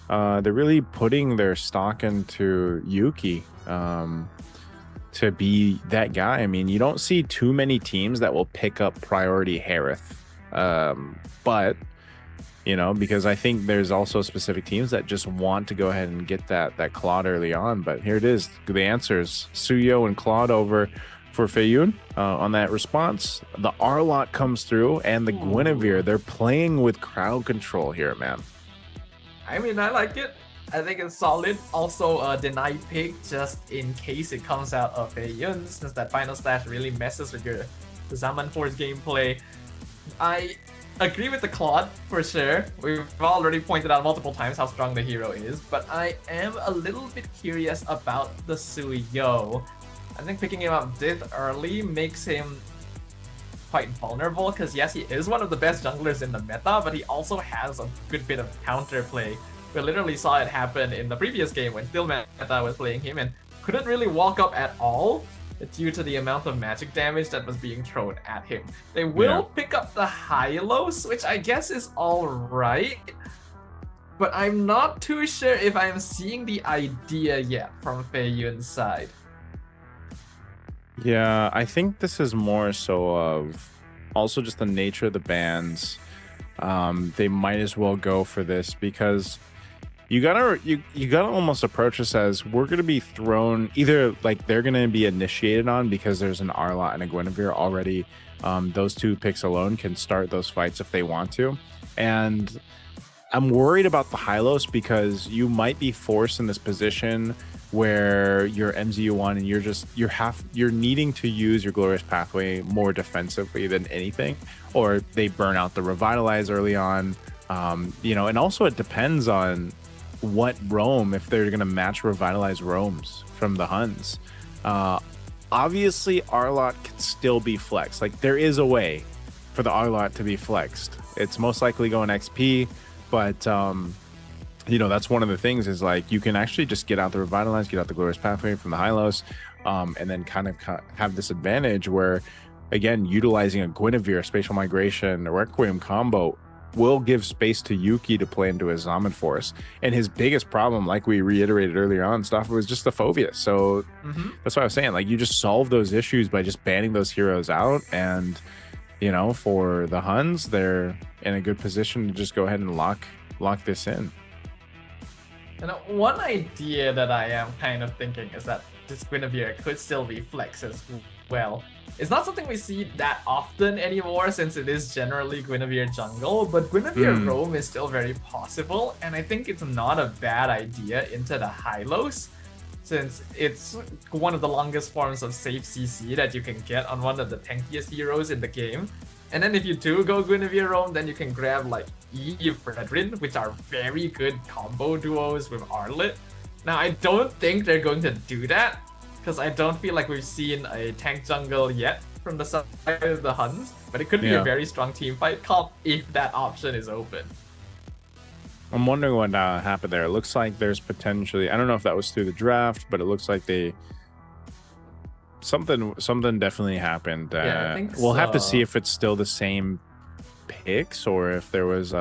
[SPEAKER 2] they're really putting their stock into Yuki to be that guy. I mean, you don't see too many teams that will pick up priority Harith. But you know, because I think there's also specific teams that just want to go ahead and get that Claude early on. But here it is, the answers: Suyo and Claude over for Feiyun on that response. The Arlott comes through, and the Guinevere. They're playing with crowd control here, man.
[SPEAKER 1] I mean, I like it. I think it's solid. Also a denied pick just in case it comes out of Feiyun, since that final slash really messes with your Zaman Force gameplay. I agree with the Claude for sure. We've already pointed out multiple times how strong the hero is, but I am a little bit curious about the Suyo. I think picking him up this early makes him quite vulnerable, because yes, he is one of the best junglers in the meta, but he also has a good bit of counterplay. We literally saw it happen in the previous game when Still Meta was playing him and couldn't really walk up at all due to the amount of magic damage that was being thrown at him. They will pick up the Hylos, which I guess is alright, but I'm not too sure if I'm seeing the idea yet from Feiyun's side.
[SPEAKER 2] Yeah, I think this is more so of also just the nature of the bans. They might as well go for this because you gotta almost approach this as we're gonna be thrown either like they're gonna be initiated on because there's an Arlott and a Guinevere already. Those two picks alone can start those fights if they want to, and I'm worried about the Hylos because you might be forced in this position where you're MZU1 and you're needing to use your Glorious Pathway more defensively than anything, or they burn out the Revitalize early on. You know, and also it depends on what roam, if they're going to match Revitalize roams from the Huns. Obviously, Arlott can still be flexed. Like, there is a way for the Arlott to be flexed. It's most likely going XP, but you know, that's one of the things is like you can actually just get out the Revitalize, get out the Glorious Pathway from the Hylos, and then kind of have this advantage where, again, utilizing a Guinevere, Spatial Migration, or Requiem combo will give space to Yuki to play into his Zaman Force. And his biggest problem, like we reiterated earlier on, stuff was just the Phoveus. So that's what I was saying. Like, you just solve those issues by just banning those heroes out. And, you know, for the Huns, they're in a good position to just go ahead and lock this in.
[SPEAKER 1] And one idea that I am kind of thinking is that this Guinevere could still be flex as well. It's not something we see that often anymore since it is generally Guinevere jungle, but Guinevere roam is still very possible, and I think it's not a bad idea into the Hylos, since it's one of the longest forms of safe CC that you can get on one of the tankiest heroes in the game. And then if you do go Guinevere roam, then you can grab like Eve Fredrin, which are very good combo duos with Arlott. Now, I don't think they're going to do that, because I don't feel like we've seen a tank jungle yet from the side of the Huns, but it could be a very strong team fight comp if that option is open.
[SPEAKER 2] I'm wondering what happened there. It looks like there's potentially, I don't know if that was through the draft, but it looks like something definitely happened.
[SPEAKER 1] Yeah, I think
[SPEAKER 2] we'll have to
[SPEAKER 1] so.
[SPEAKER 2] see if it's still the same picks or if there was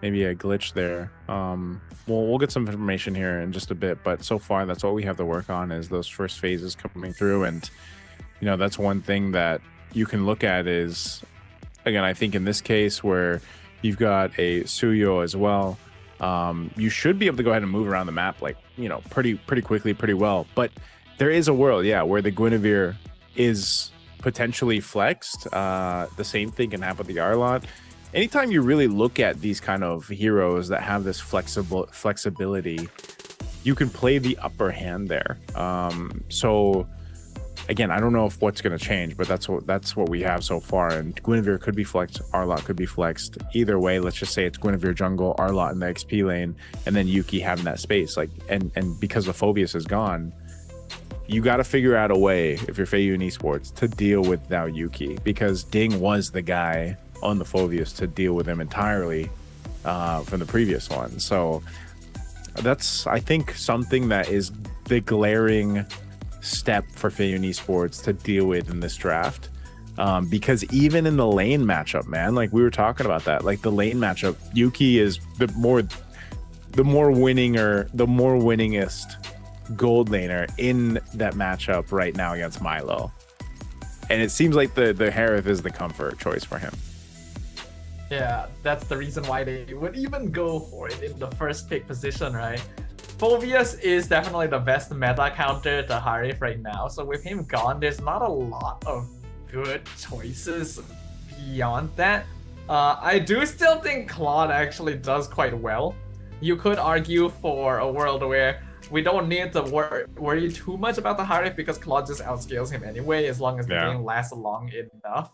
[SPEAKER 2] maybe a glitch there. We'll get some information here in just a bit, but so far that's what we have to work on is those first phases coming through. And you know, that's one thing that you can look at is, again, I think in this case where you've got a Suyo as well, you should be able to go ahead and move around the map, like, you know, pretty quickly, pretty well. But there is a world, where the Guinevere is potentially flexed. The same thing can happen with the Arlott. anytime you really look at these kind of heroes that have this flexibility, you can play the upper hand there. So again, I don't know if what's going to change, but that's what we have so far. And Guinevere could be flexed, Arlott could be flexed. Either way, let's just say it's Guinevere jungle, Arlott in the XP lane, and then Yuki having that space. Like, and because the Phobius is gone, you got to figure out a way, if you're Feiyun Esports, to deal with now Yuki, because Ding was the guy on the Phobius to deal with him entirely from the previous one. So that's, I think, something that is the glaring step for Feiyun Esports to deal with in this draft. Because even in the lane matchup, man, like we were talking about that, like the lane matchup, Yuki is the more winningest gold laner in that matchup right now against Milo. And it seems like the Harith is the comfort choice for him.
[SPEAKER 1] Yeah, that's the reason why they would even go for it in the first pick position, right? Phobius is definitely the best meta counter to Harith right now. So with him gone, there's not a lot of good choices beyond that. I do still think Claude actually does quite well. You could argue for a world where we don't need to worry too much about the Harith because Claude just outscales him anyway, as long as the game lasts long enough.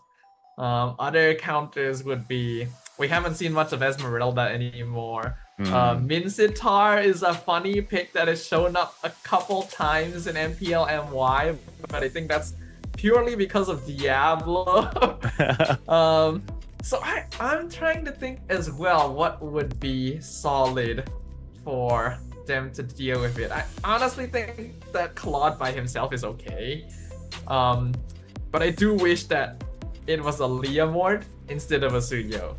[SPEAKER 1] Other counters would be, we haven't seen much of Esmeralda anymore. Mincitar is a funny pick that has shown up a couple times in MPL MY, but I think that's purely because of Diablo. So I'm trying to think as well what would be solid for them to deal with it. I honestly think that Claude by himself is okay. But I do wish that it was a Leomord instead of a Suyo.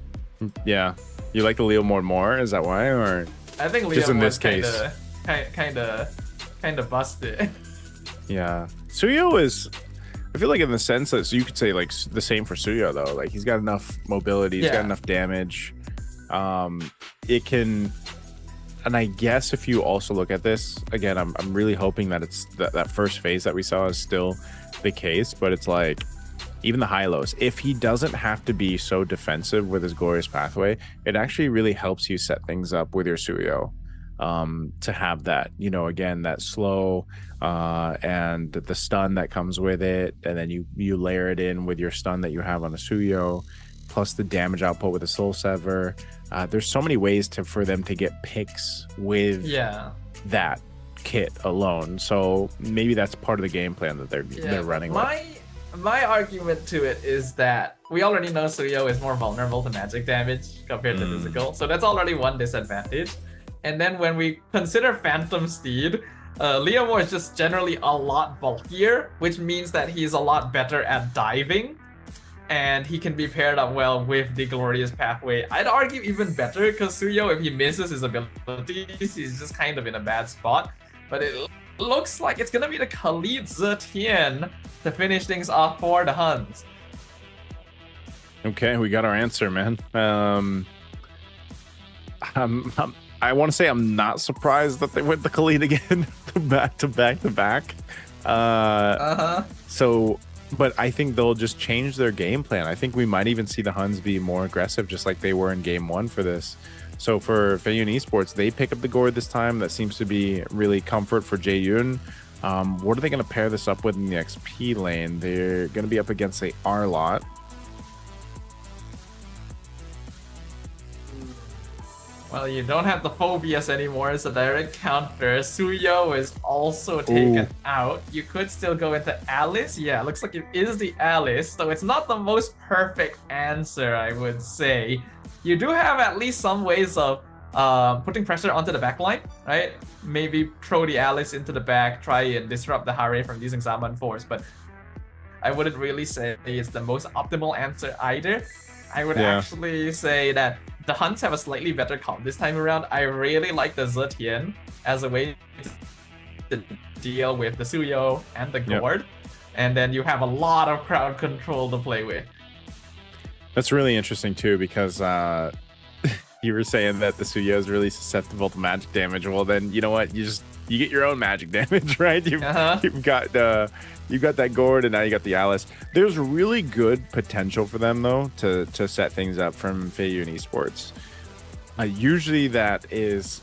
[SPEAKER 2] Yeah. You like the Leomord more? Is that why? Or
[SPEAKER 1] I think Leomord
[SPEAKER 2] just in this case
[SPEAKER 1] kind of busted.
[SPEAKER 2] Yeah. Suyo is, I feel like in the sense that, so you could say like the same for Suyo though. Like he's got enough mobility, he's got enough damage. It can, and I guess if you also look at this again, I'm really hoping that it's that first phase that we saw is still the case, but it's like even the Hylos, if he doesn't have to be so defensive with his Glorious Pathway, it actually really helps you set things up with your Suyo to have that, you know, again, that slow and the stun that comes with it, and then you layer it in with your stun that you have on a Suyo, plus the damage output with a Soul Sever. There's so many ways for them to get picks with that kit alone. So maybe that's part of the game plan that they're running with.
[SPEAKER 1] My argument to it is that we already know Suyo is more vulnerable to magic damage compared to physical, so that's already one disadvantage. And then when we consider Phantom Steed, Leomord is just generally a lot bulkier, which means that he's a lot better at diving, and he can be paired up well with the Glorious Pathway. I'd argue even better, because Suyo, if he misses his abilities, he's just kind of in a bad spot. But it looks like it's gonna be the Khalid Zetian to finish things off for the Huns.
[SPEAKER 2] Okay, we got our answer, man. I want to say I'm not surprised that they went the Khalid again, back to back. So, but I think they'll just change their game plan. I think we might even see the Huns be more aggressive, just like they were in game one for this. So for Feiyun Esports, they pick up the Gourd this time. That seems to be really comfort for Jae-yoon. What are they going to pair this up with in the XP lane? They're going to be up against a Arlott.
[SPEAKER 1] Well, you don't have the Phobius anymore. It's a direct counter. Suyo is also taken out. You could still go into Alice. Yeah, looks like it is the Alice. So it's not the most perfect answer, I would say. You do have at least some ways of putting pressure onto the backline, right? Maybe throw the Alice into the back, try and disrupt the Harith from using Zaman Force, but I wouldn't really say it's the most optimal answer either. I would actually say that the Huns have a slightly better comp this time around. I really like the Zetian as a way to deal with the Suyo and the Gourd, and then you have a lot of crowd control to play with.
[SPEAKER 2] That's really interesting too, because you were saying that the Suyo is really susceptible to magic damage. Well, then you know what? You get your own magic damage, right? You've got that Gord, and now you got the Alice. There's really good potential for them though to set things up from Feiyun Esports. Usually that is,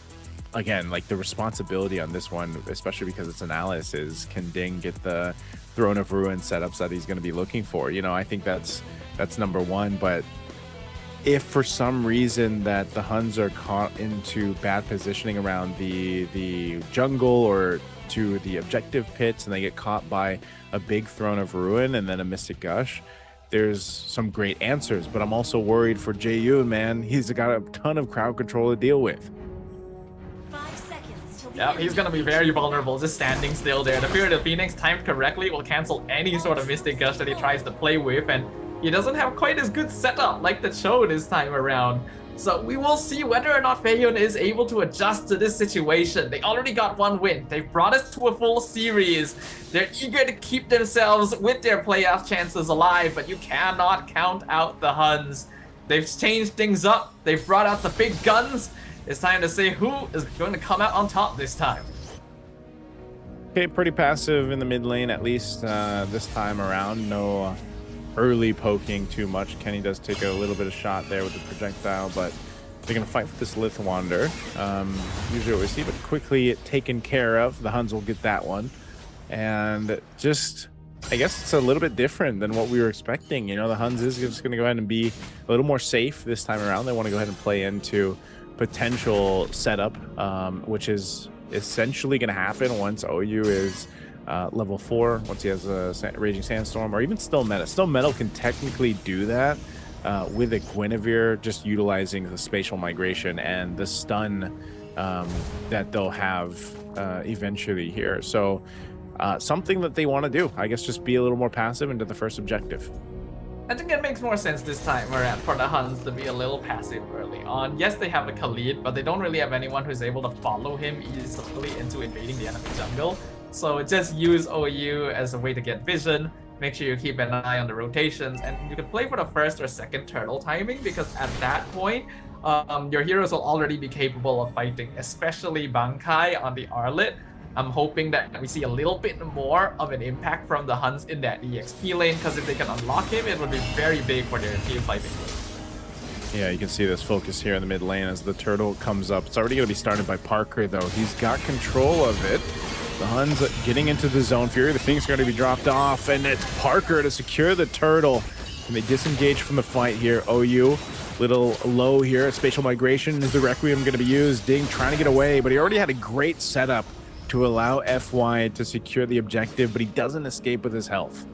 [SPEAKER 2] again, like the responsibility on this one, especially because it's an Alice, is can Ding get the Throne of Ruin setups that he's going to be looking for? You know, I think that's number one. But if for some reason that the Huns are caught into bad positioning around the jungle or to the objective pits, and they get caught by a big Throne of Ruin and then a Mystic Gush, there's some great answers. But I'm also worried for Jaeyoon, man. He's got a ton of crowd control to deal with.
[SPEAKER 1] Yeah, he's gonna be very vulnerable, just standing still there. The Fury of the Phoenix, timed correctly, will cancel any sort of Mystic Gush that he tries to play with, and he doesn't have quite as good setup like the Cho this time around. So we will see whether or not Feiyun is able to adjust to this situation. They already got one win. They've brought us to a full series. They're eager to keep themselves with their playoff chances alive, but you cannot count out the Huns. They've changed things up. They've brought out the big guns. It's time to see who is going to come out on top this time.
[SPEAKER 2] Okay, pretty passive in the mid lane, at least this time around. No early poking too much. Kenny does take a little bit of shot there with the projectile, but they're going to fight for this Lith Wander. Usually what we see, but quickly taken care of. The Huns will get that one. And just, I guess it's a little bit different than what we were expecting. You know, the Huns is just going to go ahead and be a little more safe this time around. They want to go ahead and play into potential setup, which is essentially going to happen once OU is level 4, once he has a Raging Sandstorm, or even Still Metal. Still Metal can technically do that with a Guinevere, just utilizing the spatial migration and the stun that they'll have eventually here. So something that they want to do, I guess, just be a little more passive into the first objective.
[SPEAKER 1] I think it makes more sense this time around for the Huns to be a little passive early on. Yes, they have a Khalid, but they don't really have anyone who's able to follow him easily into invading the enemy jungle. So just use OU as a way to get vision. Make sure you keep an eye on the rotations, and you can play for the first or second turtle timing, because at that point, your heroes will already be capable of fighting, especially Bankai on the Arlet. I'm hoping that we see a little bit more of an impact from the Huns in that EXP lane, because if they can unlock him, it would be very big for their team fighting.
[SPEAKER 2] Yeah, you can see this focus here in the mid lane as the turtle comes up. It's already going to be started by Parker, though. He's got control of it. The Huns getting into the zone. Fury, the Phoenix, are going to be dropped off, and it's Parker to secure the turtle. And they disengage from the fight here. OU, little low here. Spatial migration is the Requiem going to be used. Ding trying to get away, but he already had a great setup to allow FY to secure the objective, but he doesn't escape with his health.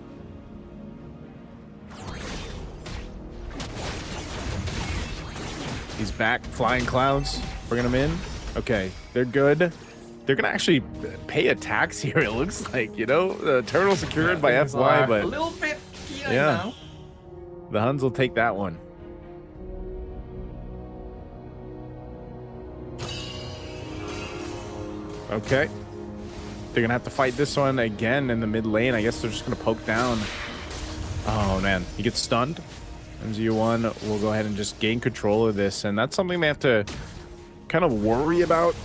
[SPEAKER 2] He's back, flying clouds, bringing them in. Okay, they're good. They're gonna actually pay a tax here, it looks like, you know? The turtle secured by FY, but
[SPEAKER 1] a little bit here
[SPEAKER 2] yeah,
[SPEAKER 1] now.
[SPEAKER 2] The Huns will take that one. Okay. They're gonna have to fight this one again in the mid lane. I guess they're just gonna poke down. Oh man, he gets stunned. MZU1 will go ahead and just gain control of this, and that's something they have to kind of worry about,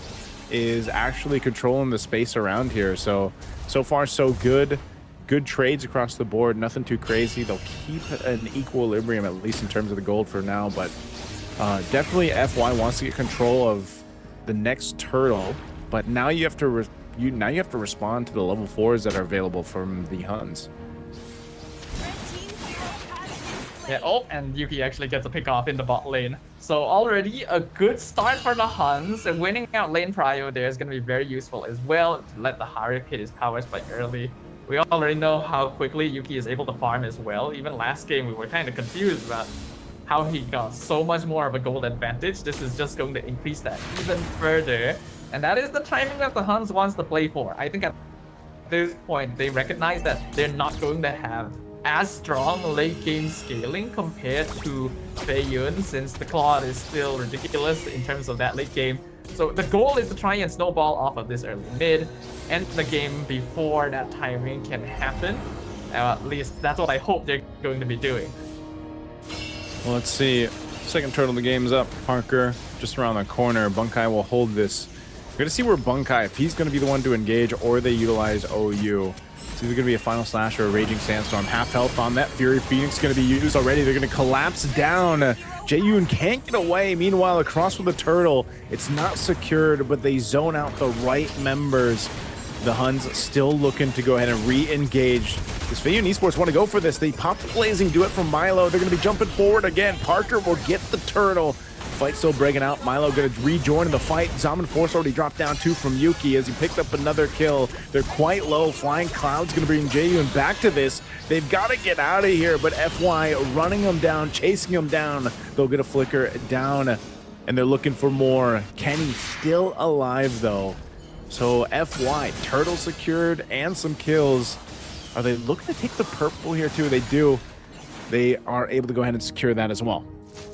[SPEAKER 2] is actually controlling the space around here. So far so good. Good trades across the board, nothing too crazy. They'll keep an equilibrium, at least in terms of the gold for now, but definitely FY wants to get control of the next turtle, but now you have to respond to the level 4s that are available from the Huns.
[SPEAKER 1] Yeah, oh, and Yuki actually gets a pick off in the bot lane. So already a good start for the Huns, and winning out lane prio there is going to be very useful as well, to let the Harik hit his power spike early. We already know how quickly Yuki is able to farm as well. Even last game we were kind of confused about how he got so much more of a gold advantage. This is just going to increase that even further. And that is the timing that the Huns wants to play for. I think at this point they recognize that they're not going to have as strong late game scaling compared to Feiyun, since the Claude is still ridiculous in terms of that late game. So the goal is to try and snowball off of this early mid, end the game before that timing can happen. At least that's what I hope they're going to be doing.
[SPEAKER 2] Well, let's see. Second turtle of the game's up. Parker just around the corner. Bunkai will hold this. We're going to see where Bunkai, if he's going to be the one to engage or they utilize OU. It's either going to be a Final Slash or a Raging Sandstorm. Half health on that. Fury Phoenix going to be used already. They're going to collapse down. Jaeyoon can't get away. Meanwhile, across with the turtle, it's not secured, but they zone out the right members. The HUNS still looking to go ahead and re-engage. Does Feiyun Esports want to go for this? They pop the blazing, do it from Milo. They're going to be jumping forward again. Parker will get the turtle. Fight still breaking out. Milo going to rejoin in the fight. Zaman Force already dropped down 2 from Yuki as he picked up another kill. They're quite low. Flying Cloud's going to bring Jaeyoon back to this. They've got to get out of here, but FY running them down, chasing them down. They'll get a flicker down, and they're looking for more. Kenny still alive, though. So FY, turtle secured and some kills. Are they looking to take the purple here too? They do. They are able to go ahead and secure that as well.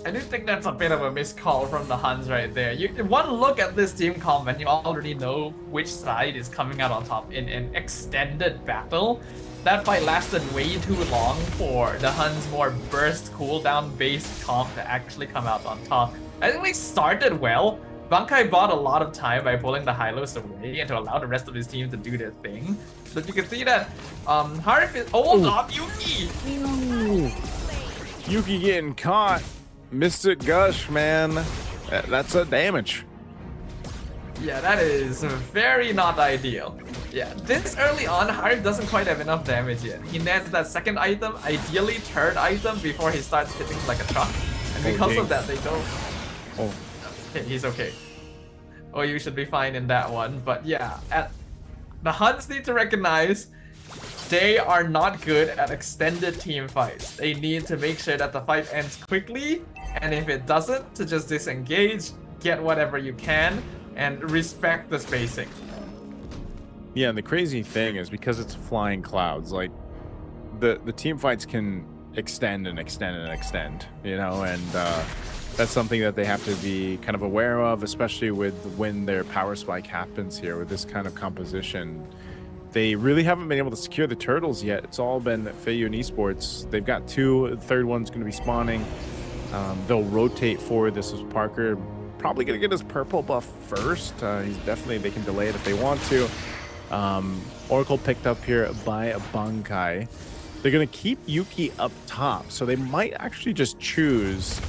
[SPEAKER 1] I do think that's a bit of a missed call from the HUNS right there. One look at this team comp and you already know which side is coming out on top in an extended battle. That fight lasted way too long for the HUNS more burst cooldown based comp to actually come out on top. I think we started well. Bunkai bought a lot of time by pulling the Hylos away and to allow the rest of his team to do their thing. But you can see that Harif is... Oh, not Yuki!
[SPEAKER 2] Ooh. Yuki getting caught. Mystic Gush, man. That's a damage.
[SPEAKER 1] Yeah, that is very not ideal. Yeah, this early on, Harif doesn't quite have enough damage yet. He lands that second item, ideally third item, before he starts hitting like a truck. And because of that, they don't...
[SPEAKER 2] Oh.
[SPEAKER 1] He's okay. Oh, you should be fine in that one. But yeah, the HUNS need to recognize they are not good at extended team fights. They need to make sure that the fight ends quickly, and if it doesn't, to just disengage, get whatever you can, and respect the spacing.
[SPEAKER 2] Yeah, and the crazy thing is because it's Flying Clouds, like the team fights can extend and extend and extend, you know, and that's something that they have to be kind of aware of, especially with when their power spike happens here with this kind of composition. They really haven't been able to secure the turtles yet. It's all been Feiyun Esports. They've got 2. The third one's going to be spawning. They'll rotate forward. This is Parker. Probably going to get his purple buff first. He's definitely, they can delay it if they want to. Oracle picked up here by Bunkai. They're going to keep Yuki up top, so they might actually just choose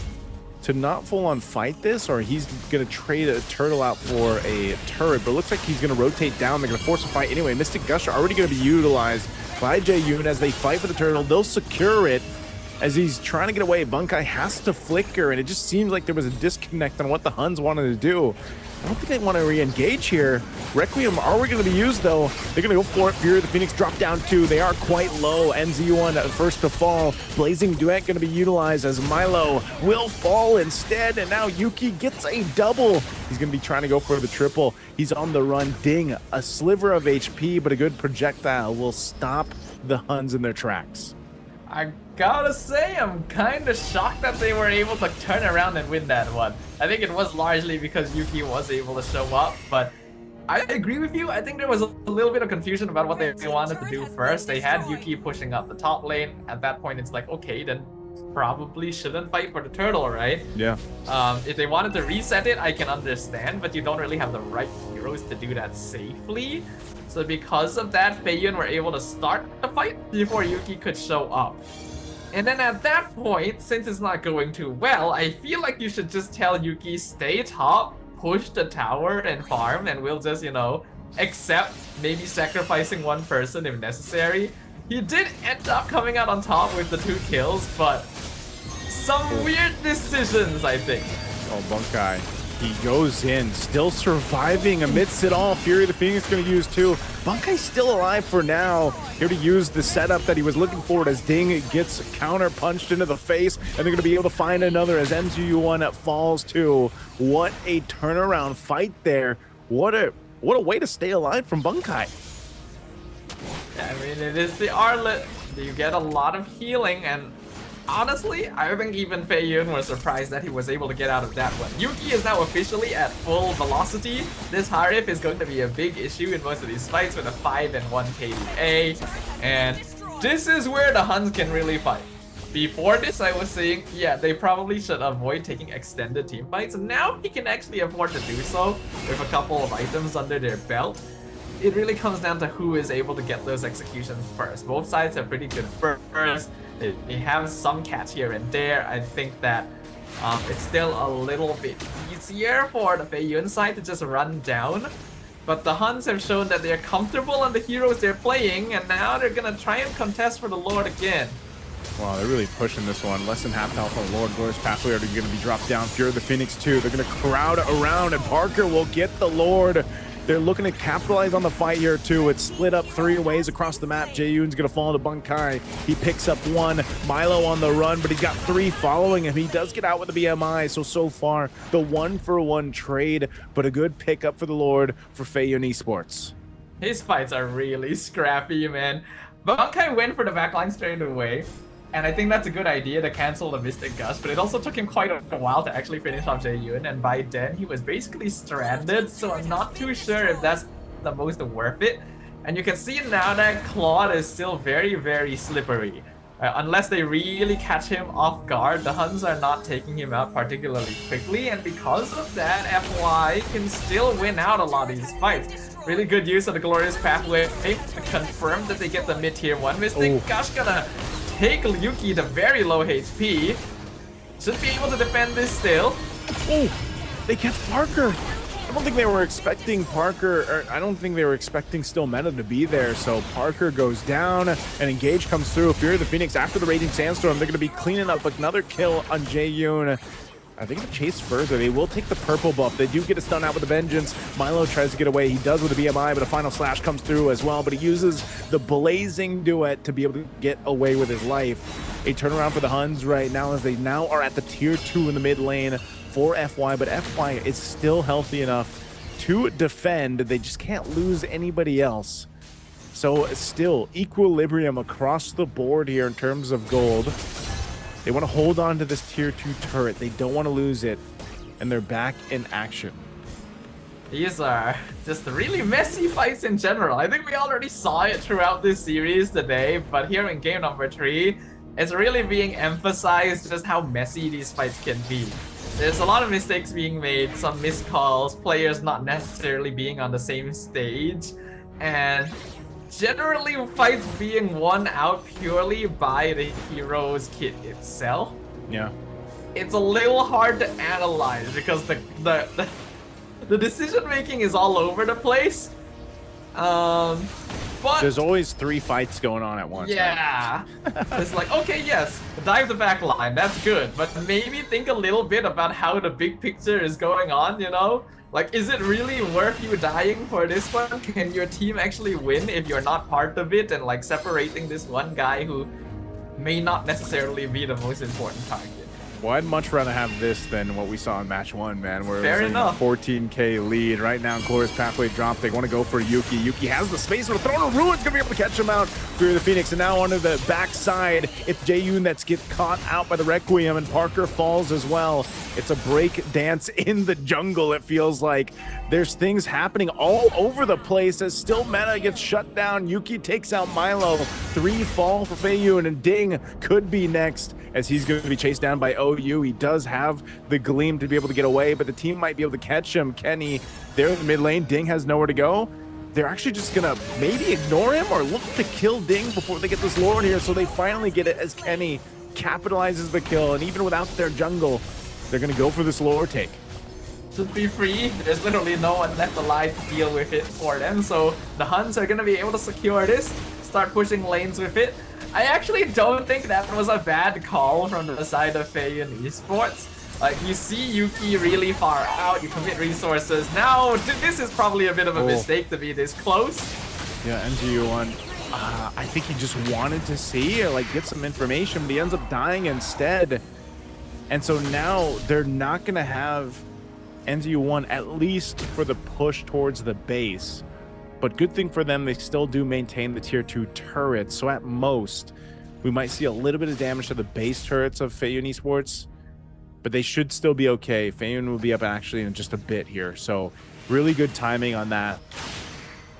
[SPEAKER 2] to not full-on fight this, or he's going to trade a turtle out for a turret, but it looks like he's going to rotate down. They're going to force a fight anyway. Mystic Gush are already going to be utilized by Jaeyoon as they fight for the turtle. They'll secure it as he's trying to get away. Bunkai has to flicker, and it just seems like there was a disconnect on what the HUNS wanted to do. I don't think they want to re-engage here. Requiem are we going to be used, though. They're going to go for it. Fury of the Phoenix drop down 2. They are quite low. NZ1 first to fall. Blazing Duet going to be utilized as Milo will fall instead. And now Yuki gets a double. He's going to be trying to go for the triple. He's on the run. Ding. A sliver of HP, but a good projectile will stop the HUNS in their tracks.
[SPEAKER 1] I gotta say, I'm kind of shocked that they were able to turn around and win that one. I think it was largely because Yuki was able to show up, but I agree with you. I think there was a little bit of confusion about what they wanted to do first. They had Yuki pushing up the top lane. At that point, it's like, okay, then probably shouldn't fight for the turtle, right?
[SPEAKER 2] Yeah.
[SPEAKER 1] If they wanted to reset it, I can understand, but you don't really have the right heroes to do that safely. So because of that, Feiyun were able to start the fight before Yuki could show up. And then at that point, since it's not going too well, I feel like you should just tell Yuki, stay top, push the tower and farm, and we'll just, you know, accept maybe sacrificing one person if necessary. He did end up coming out on top with the 2 kills, but some weird decisions, I think.
[SPEAKER 2] Oh, Bunkai. He goes in, still surviving amidst it all. Fury of the Phoenix going to use 2. Bunkai's still alive for now. Here to use the setup that he was looking for as Ding gets counter punched into the face. And they're going to be able to find another as MZU1 falls too. What a turnaround fight there. What a way to stay alive from Bunkai.
[SPEAKER 1] I mean, it is the Arlet. You get a lot of healing, and honestly, I think even Feiyun was surprised that he was able to get out of that one. Yuki is now officially at full velocity. This Harif is going to be a big issue in most of these fights with a 5 and 1 KDA. And this is where the HUNS can really fight. Before this, I was saying, yeah, they probably should avoid taking extended team fights. Now he can actually afford to do so with a couple of items under their belt. It really comes down to who is able to get those executions first. Both sides have pretty good first. They have some catch here and there. I think that it's still a little bit easier for the Fei Yun side to just run down. But the Huns have shown that they're comfortable on the heroes they're playing, and now they're gonna try and contest for the Lord again.
[SPEAKER 2] Wow, they're really pushing this one. Less than half health on Lord. Glorious Pathway are going to be dropped down. Fear of the Phoenix too. They're going to crowd around, and Parker will get the Lord. They're looking to capitalize on the fight here too. It's split up 3 ways across the map. Jae-yoon's going to fall into Bunkai. He picks up 1. Milo on the run, but he's got 3 following him. He does get out with the BMI. So far, the 1-for-1 trade, but a good pickup for the Lord for Fei Yun Esports.
[SPEAKER 1] His fights are really scrappy, man. Bunkai went for the backline straight away. And I think that's a good idea to cancel the Mystic Gust, but it also took him quite a while to actually finish off Jae-yoon, and by then he was basically stranded, so I'm not too sure if that's the most worth it. And you can see now that Claude is still very, very slippery. Unless they really catch him off guard, the Huns are not taking him out particularly quickly, and because of that, FY can still win out a lot of these fights. Really good use of the Glorious Pathway to confirm that they get the mid-tier 1 Mystic. Gosh, gonna take Yuki to very low HP. Should be able to defend this still.
[SPEAKER 2] Oh, they catch Parker. I don't think they were expecting Parker, or I don't think they were expecting still Meta to be there. So Parker goes down, and Engage comes through. Fear of the Phoenix after the Raging Sandstorm. They're going to be cleaning up another kill on Jae-yoon. I think to chase further. They will take the purple buff. They do get a stun out with a vengeance. Milo tries to get away. He does with a BMI, but a final slash comes through as well. But he uses the blazing duet to be able to get away with his life. A turnaround for the Huns right now as they now are at the tier 2 in the mid lane for FY, but FY is still healthy enough to defend. They just can't lose anybody else. So still equilibrium across the board here in terms of gold. They want to hold on to this tier 2 turret. They don't want to lose it, and they're back in action.
[SPEAKER 1] These are just really messy fights in general. I think we already saw it throughout this series today, but here in game number 3, it's really being emphasized just how messy these fights can be. There's a lot of mistakes being made, some missed calls, players not necessarily being on the same stage, and generally fights being won out purely by the hero's kit itself.
[SPEAKER 2] Yeah.
[SPEAKER 1] It's a little hard to analyze because the decision making is all over the place. But
[SPEAKER 2] there's always 3 fights going on at once.
[SPEAKER 1] Yeah. It's like, okay, yes, dive the back line, that's good, but maybe think a little bit about how the big picture is going on, you know? Like, is it really worth you dying for this one? Can your team actually win if you're not part of it and like separating this one guy who may not necessarily be the most important target?
[SPEAKER 2] Well, I'd much rather have this than what we saw in match 1, man, where
[SPEAKER 1] Fair
[SPEAKER 2] it was
[SPEAKER 1] enough.
[SPEAKER 2] a 14k lead. Right now, Glorious Pathway drop. They want to go for Yuki. Yuki has the space, but Throne of Ruin's going to be able to catch him out. Fear of the Phoenix, and now onto the backside, it's Jae-yoon that's gets caught out by the Requiem, and Parker falls as well. It's a break dance in the jungle, it feels like. There's things happening all over the place as still Meta gets shut down. Yuki takes out Milo. 3 fall for Fei Yun, and Ding could be next as he's going to be chased down by OU. He does have the Gleam to be able to get away, but the team might be able to catch him. Kenny, they're in the mid lane. Ding has nowhere to go. They're actually just going to maybe ignore him or look to kill Ding before they get this Lord here, so they finally get it as Kenny capitalizes the kill, and even without their jungle, they're going to go for this Lord take.
[SPEAKER 1] Should be free. There's literally no one left alive to deal with it for them, so the Huns are going to be able to secure this, start pushing lanes with it. I actually don't think that was a bad call from the side of Fei Yun Esports. Like, you see Yuki really far out, you commit resources. Now, this is probably a bit of a mistake to be this close.
[SPEAKER 2] Yeah, NGU1, I think he just wanted to see or like get some information, but he ends up dying instead. And so now they're not going to have NGU1 at least for the push towards the base. But good thing for them, they still do maintain the tier 2 turrets. So at most, we might see a little bit of damage to the base turrets of Fei Yun Esports, but they should still be okay. Fei Yun will be up actually in just a bit here. So really good timing on that.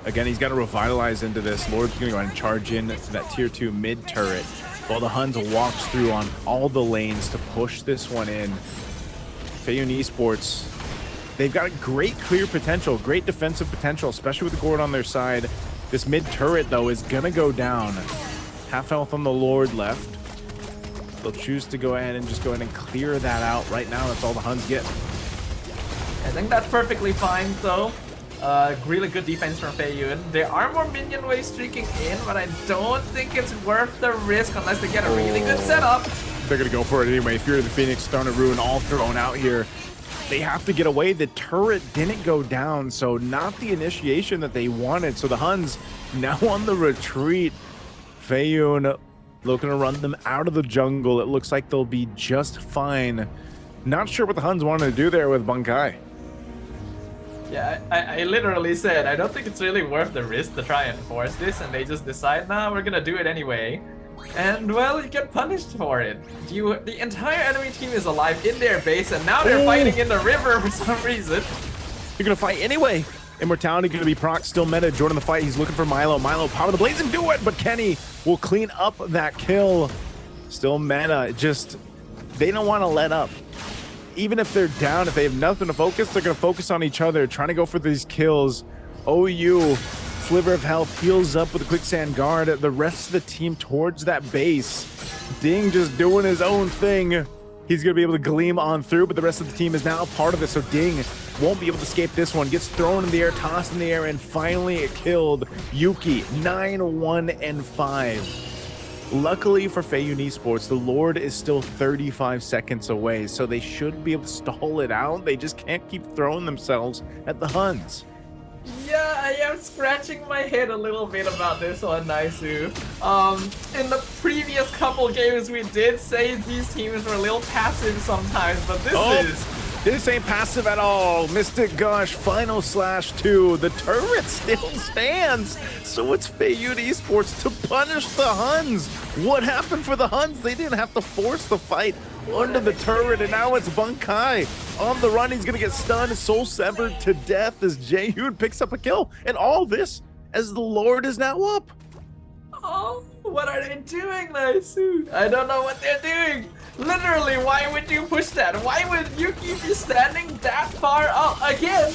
[SPEAKER 2] Again, he's got to revitalize into this. Lord's going to go ahead and charge in to that tier 2 mid turret. While the HUNS walks through on all the lanes to push this one in. FeiYun Esports, they've got great clear potential, great defensive potential, especially with the Gord on their side. This mid turret, though, is gonna go down. Half health on the Lord left. They'll choose to go ahead and just go ahead and clear that out. Right now, that's all the HUNS get.
[SPEAKER 1] I think that's perfectly fine, though. Really good defense from FeiYun. There are more minion waves streaking in, but I don't think it's worth the risk unless they get a really good setup.
[SPEAKER 2] They're gonna go for it anyway. Fear of the Phoenix, Throne of Ruin, all thrown out here. They have to get away. The turret didn't go down, so not the initiation that they wanted. So the HUNS now on the retreat. FeiYun looking to run them out of the jungle. It looks like they'll be just fine. Not sure what the HUNS wanted to do there with Bunkai.
[SPEAKER 1] Yeah, I literally said, I don't think it's really worth the risk to try and force this, and they just decide, nah, we're gonna do it anyway. And, well, you get punished for it. The entire enemy team is alive in their base, and now they're fighting in the river for some reason.
[SPEAKER 2] You're gonna fight anyway. Immortality gonna be proc, still meta. Jordan the fight, he's looking for Milo. Milo, power the blades and do it, but Kenny will clean up that kill. Still meta, just, they don't want to let up. Even if they're down, if they have nothing to focus, they're gonna focus on each other, trying to go for these kills. OU, sliver of health, heals up with a quicksand guard. The rest of the team towards that base. Ding just doing his own thing. He's gonna be able to gleam on through, but the rest of the team is now part of it, so Ding won't be able to escape this one. Gets thrown in the air, tossed in the air, and finally it killed Yuki. 9-1-5. Luckily for FeiYun Esports, the Lord is still 35 seconds away, so they should be able to stall it out. They just can't keep throwing themselves at the HUNS.
[SPEAKER 1] Yeah, I am scratching my head a little bit about this one, Naisu. In the previous couple games, we did say these teams were a little passive sometimes, but
[SPEAKER 2] this ain't passive at all. Mystic Gush, final /2. The turret still stands. So it's FeiYun Esports to punish the HUNS. What happened for the HUNS? They didn't have to force the fight under the turret, and now it's Bunkai on the run. He's gonna get stunned, soul severed to death as Jaehoon picks up a kill. And all this as the Lord is now up.
[SPEAKER 1] Oh, what are they doing, Naisu? I don't know what they're doing. Literally, why would you push that? Why would Yuki be standing that far up again?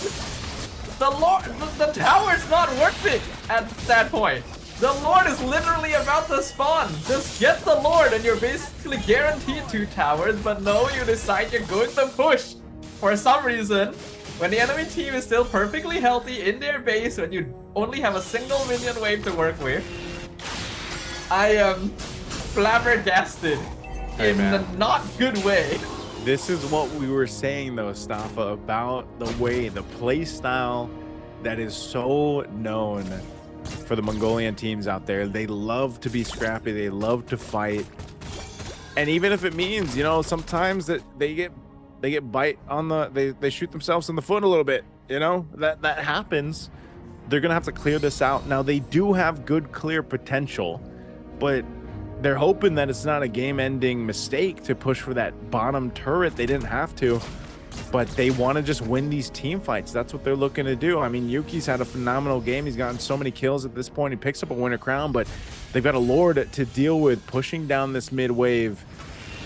[SPEAKER 1] The Lord, the tower's not worth it at that point. The Lord is literally about to spawn. Just get the Lord and you're basically guaranteed 2 towers, but no, you decide you're going to push. For some reason, when the enemy team is still perfectly healthy in their base, when you only have a single minion wave to work with, I am flabbergasted in a not good way.
[SPEAKER 2] This is what we were saying though, Staffa, about the way, the play style that is so known for the Mongolian teams out there. They love to be scrappy, they love to fight. And even if it means, you know, sometimes that they get bite on the, they shoot themselves in the foot a little bit, you know, that happens. They're gonna have to clear this out. Now they do have good clear potential, but they're hoping that it's not a game-ending mistake to push for that bottom turret. They didn't have to, but they want to just win these team fights. That's what they're looking to do. I mean, Yuki's had a phenomenal game. He's gotten so many kills at this point. He picks up a winner crown, but they've got a Lord to deal with, pushing down this mid wave.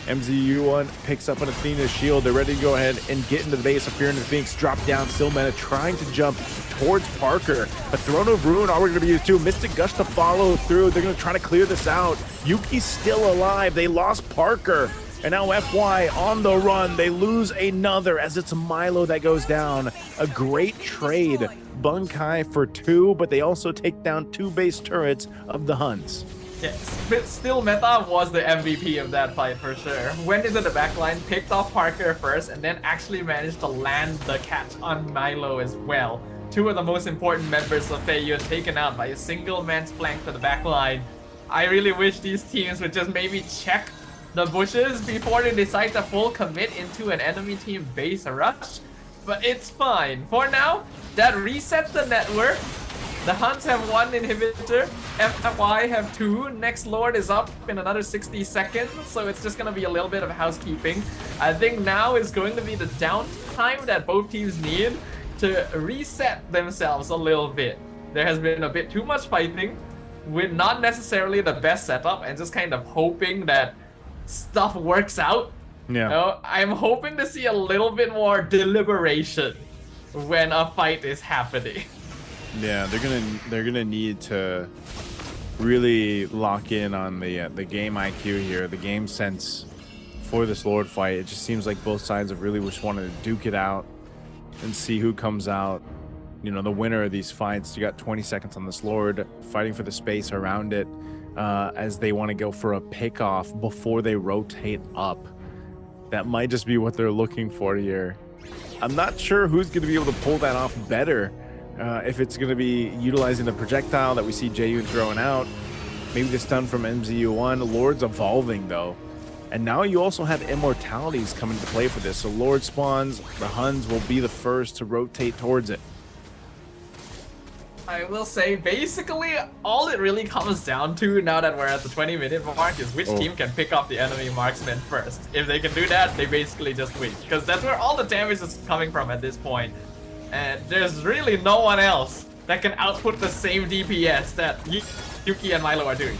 [SPEAKER 2] MZU1 picks up an Athena's shield. They're ready to go ahead and get into the base. Fear of the Phoenix drop down. Still meta trying to jump towards Parker. A Throne of Ruin already going to be used too. Mystic Gush to follow through. They're going to try to clear this out. Yuki's still alive. They lost Parker. And now FY on the run. They lose another as it's Milo that goes down. A great trade. Bunkai for 2, but they also take down 2 base turrets of the HUNS.
[SPEAKER 1] Yes, but still Meta was the MVP of that fight for sure. Went into the backline, picked off Parker first, and then actually managed to land the catch on Milo as well. 2 of the most important members of FeiYun taken out by a single man's flank to the backline. I really wish these teams would just maybe check the bushes before they decide to full commit into an enemy team base rush. But it's fine. For now, that resets the network. The HUNS have 1 inhibitor, FY have 2, next Lord is up in another 60 seconds, so it's just going to be a little bit of housekeeping. I think now is going to be the downtime that both teams need to reset themselves a little bit. There has been a bit too much fighting. with not necessarily the best setup and just kind of hoping that stuff works out.
[SPEAKER 2] Yeah.
[SPEAKER 1] You know, I'm hoping to see a little bit more deliberation when a fight is happening.
[SPEAKER 2] Yeah, they're gonna need to really lock in on the game IQ here, the game sense for this Lord fight. It just seems like both sides have really just wanted to duke it out and see who comes out, you know, the winner of these fights. You got 20 seconds on this Lord, fighting for the space around it as they want to go for a pick-off before they rotate up. That might just be what they're looking for here. I'm not sure who's going to be able to pull that off better. If it's going to be utilizing the projectile that we see Jaehyun throwing out, maybe the stun from MZU1. Lord's evolving though. And now you also have immortalities coming into play for this. So Lord spawns, the Huns will be the first to rotate towards it.
[SPEAKER 1] I will say, basically, all it really comes down to now that we're at the 20-minute mark is which team can pick up the enemy marksman first. If they can do that, they basically just win. Because that's where all the damage is coming from at this point. And there's really no one else that can output the same DPS that Yuki and Milo are doing.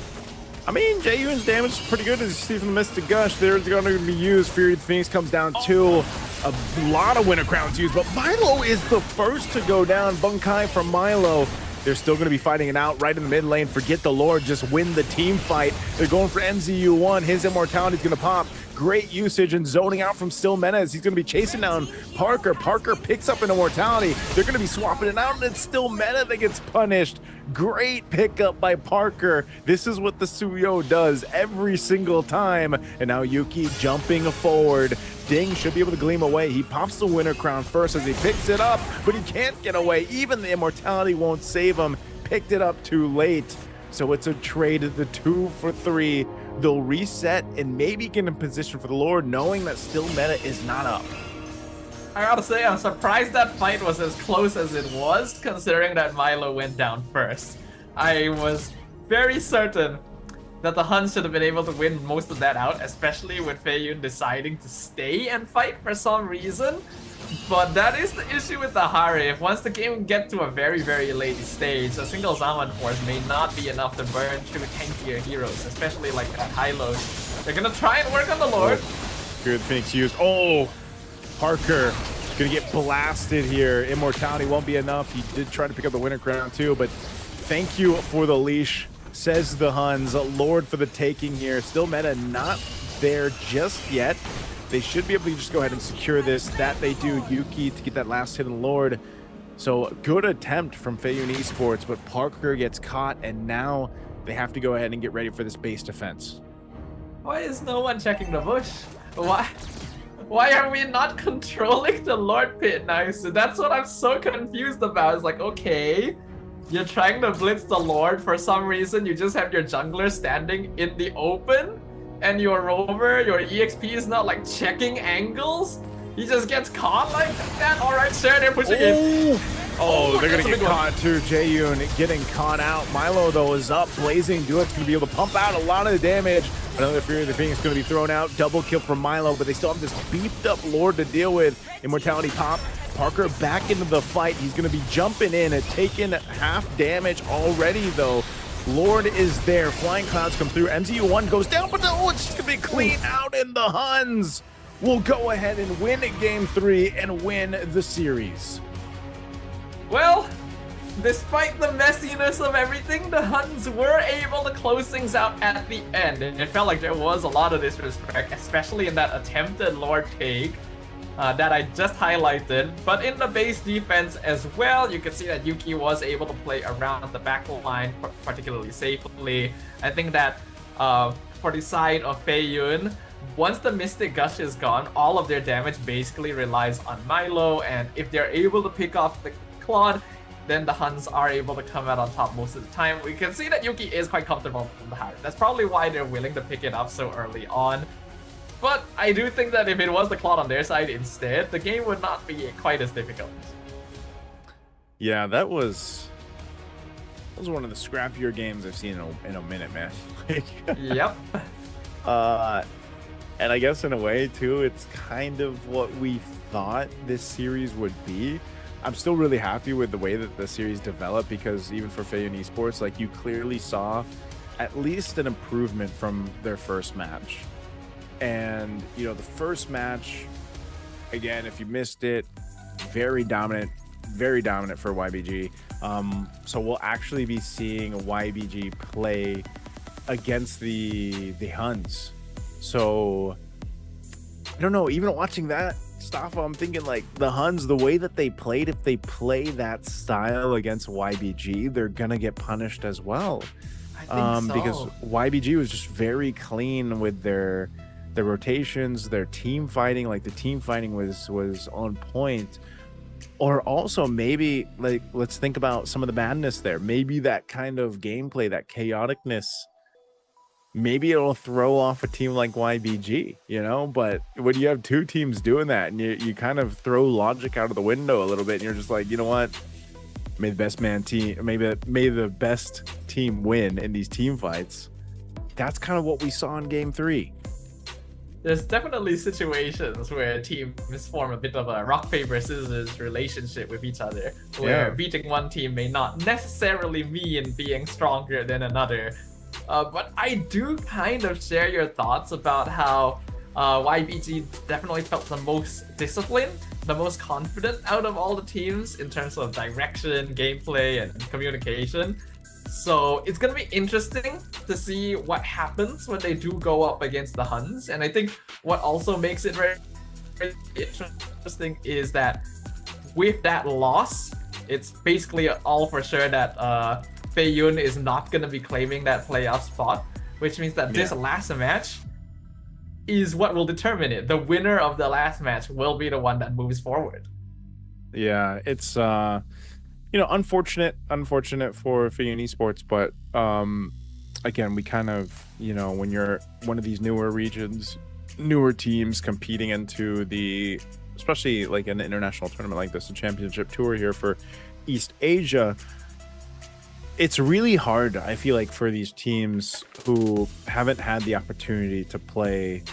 [SPEAKER 2] I mean, Jaehyun's damage is pretty good, as you see from the Mystic Gush. They're going to be used. Fury of the Phoenix comes down too. A lot of Winter Crowns used, but Milo is the first to go down. Bunkai from Milo. They're still going to be fighting it out right in the mid lane. Forget the Lord, just win the team fight. They're going for MZU1. His immortality is going to pop. Great usage and zoning out from Still Menace. He's going to be chasing down Parker. Parker picks up an immortality. They're going to be swapping it out, and it's Still Meta that gets punished. Great pickup by Parker. This is what the Suyo does every single time. And now Yuki jumping forward. Ding should be able to gleam away. He pops the Winter Crown first as he picks it up, but he can't get away. Even the immortality won't save him. Picked it up too late. So it's a trade of the 2 for 3. They'll reset and maybe get in position for the Lord, knowing that Still Meta is not up.
[SPEAKER 1] I gotta say, I'm surprised that fight was as close as it was, considering that Milo went down first. I was very certain that the Huns should have been able to win most of that out, especially with Feiyun deciding to stay and fight for some reason. But that is the issue with the Harif. Once the game gets to a very, very late stage, a single Zaman force may not be enough to burn through tankier heroes, especially like at high load. They're gonna try and work on the Lord.
[SPEAKER 2] Good Phoenix used. Oh, Parker gonna get blasted here. Immortality won't be enough. He did try to pick up the Winter Crown too, but thank you for the leash, says the Huns. Lord for the taking here. Still Meta not there just yet. They should be able to just go ahead and secure this. That they do. Yuki to get that last hit on the Lord. So good attempt from Feiyun Esports, but Parker gets caught, and now they have to go ahead and get ready for this base defense.
[SPEAKER 1] Why is no one checking the bush? Why are we not controlling the Lord pit now? So that's what I'm so confused about. It's like, okay, you're trying to blitz the Lord for some reason. You just have your jungler standing in the open, and your rover, your EXP is not like checking angles. He just gets caught like that. All right, sure, they're pushing in.
[SPEAKER 2] Oh, they're gonna get caught too. Jaehyun getting caught out. Milo though is up. Blazing Duet's gonna be able to pump out a lot of the damage. Another Fury of the Phoenix gonna be thrown out. Double kill from Milo, but they still have this beefed up Lord to deal with. Immortality pop. Parker back into the fight. He's gonna be jumping in and taking half damage already though. Lord is there. Flying clouds come through. MZU1 goes down, but no, it's just gonna be clean out, and the Huns will go ahead and win Game 3 and win the series.
[SPEAKER 1] Well, despite the messiness of everything, the Huns were able to close things out at the end. It felt like there was a lot of disrespect, especially in that attempted Lord take that I just highlighted. But in the base defense as well, you can see that Yuki was able to play around the back line particularly safely. I think that for the side of Feiyun, once the Mystic Gush is gone, all of their damage basically relies on Milo, and if they're able to pick off the Claude, then the Huns are able to come out on top most of the time. We can see that Yuki is quite comfortable from the Harif. That's probably why they're willing to pick it up so early on. But I do think that if it was the Claude on their side instead, the game would not be quite as difficult.
[SPEAKER 2] Yeah, that was one of the scrappier games I've seen in a minute, man.
[SPEAKER 1] Yep.
[SPEAKER 2] And I guess in a way too, it's kind of what we thought this series would be. I'm still really happy with the way that the series developed, because even for FEIYUN Esports, like, you clearly saw at least an improvement from their first match. And, you know, the first match, again, if you missed it, very dominant for YBG. So we'll actually be seeing YBG play against the HUNS. So I don't know, even watching that, Stafa, I'm thinking like the HUNS, the way that they played, if they play that style against YBG, they're gonna get punished as well.
[SPEAKER 1] I think so.
[SPEAKER 2] Because YBG was just very clean with their rotations, their team fighting. Like, the team fighting was on point. Or also, maybe, like, let's think about some of the madness there. Maybe that kind of gameplay, that chaoticness, maybe it'll throw off a team like YBG, you know? But when you have two teams doing that, and you kind of throw logic out of the window a little bit, and you're just like, you know what? May the best team win in these team fights. That's kind of what we saw in Game 3.
[SPEAKER 1] There's definitely situations where teams form a bit of a rock, paper, scissors relationship with each other, where beating one team may not necessarily mean being stronger than another. But I do kind of share your thoughts about how YBG definitely felt the most disciplined, the most confident out of all the teams in terms of direction, gameplay, and communication. So it's gonna be interesting to see what happens when they do go up against the HUNS. And I think what also makes it very, very interesting is that with that loss, it's basically all for sure that FEIYUN is not gonna be claiming that playoff spot, which means that this last match is what will determine it. The winner of the last match will be the one that moves forward.
[SPEAKER 2] Yeah, it's you know, unfortunate for FEIYUN Esports, but again, we kind of, you know, when you're one of these newer regions, newer teams competing into the, especially like an international tournament like this, a championship tour here for East Asia, it's really hard, I feel like, for these teams who haven't had the opportunity to play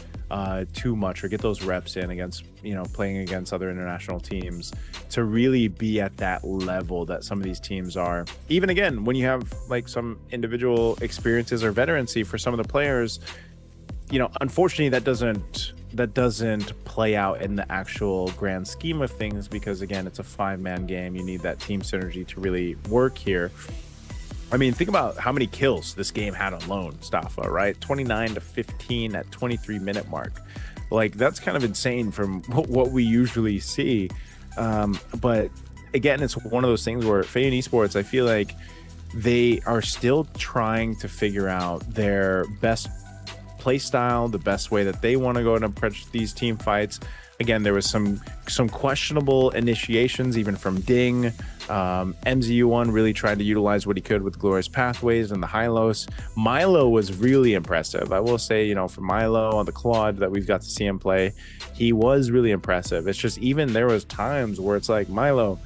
[SPEAKER 2] too much or get those reps in against, you know, playing against other international teams, to really be at that level that some of these teams are. Even again, when you have like some individual experiences or veterancy for some of the players, you know, unfortunately that doesn't play out in the actual grand scheme of things, because again, it's a 5-man game. You need that team synergy to really work here. I mean, think about how many kills this game had alone, Stafa, right? 29-15 at 23-minute mark. Like, that's kind of insane from what we usually see. But again, it's one of those things where FEIYUN Esports, I feel like they are still trying to figure out their best play style, the best way that they want to go and approach these team fights. Again, there was some questionable initiations, even from Ding. MZU1 really tried to utilize what he could with Glorious Pathways and the Hylos. Milo was really impressive. I will say, you know, for Milo on the Claude that we've got to see him play, he was really impressive. It's just, even there was times where it's like, Milo,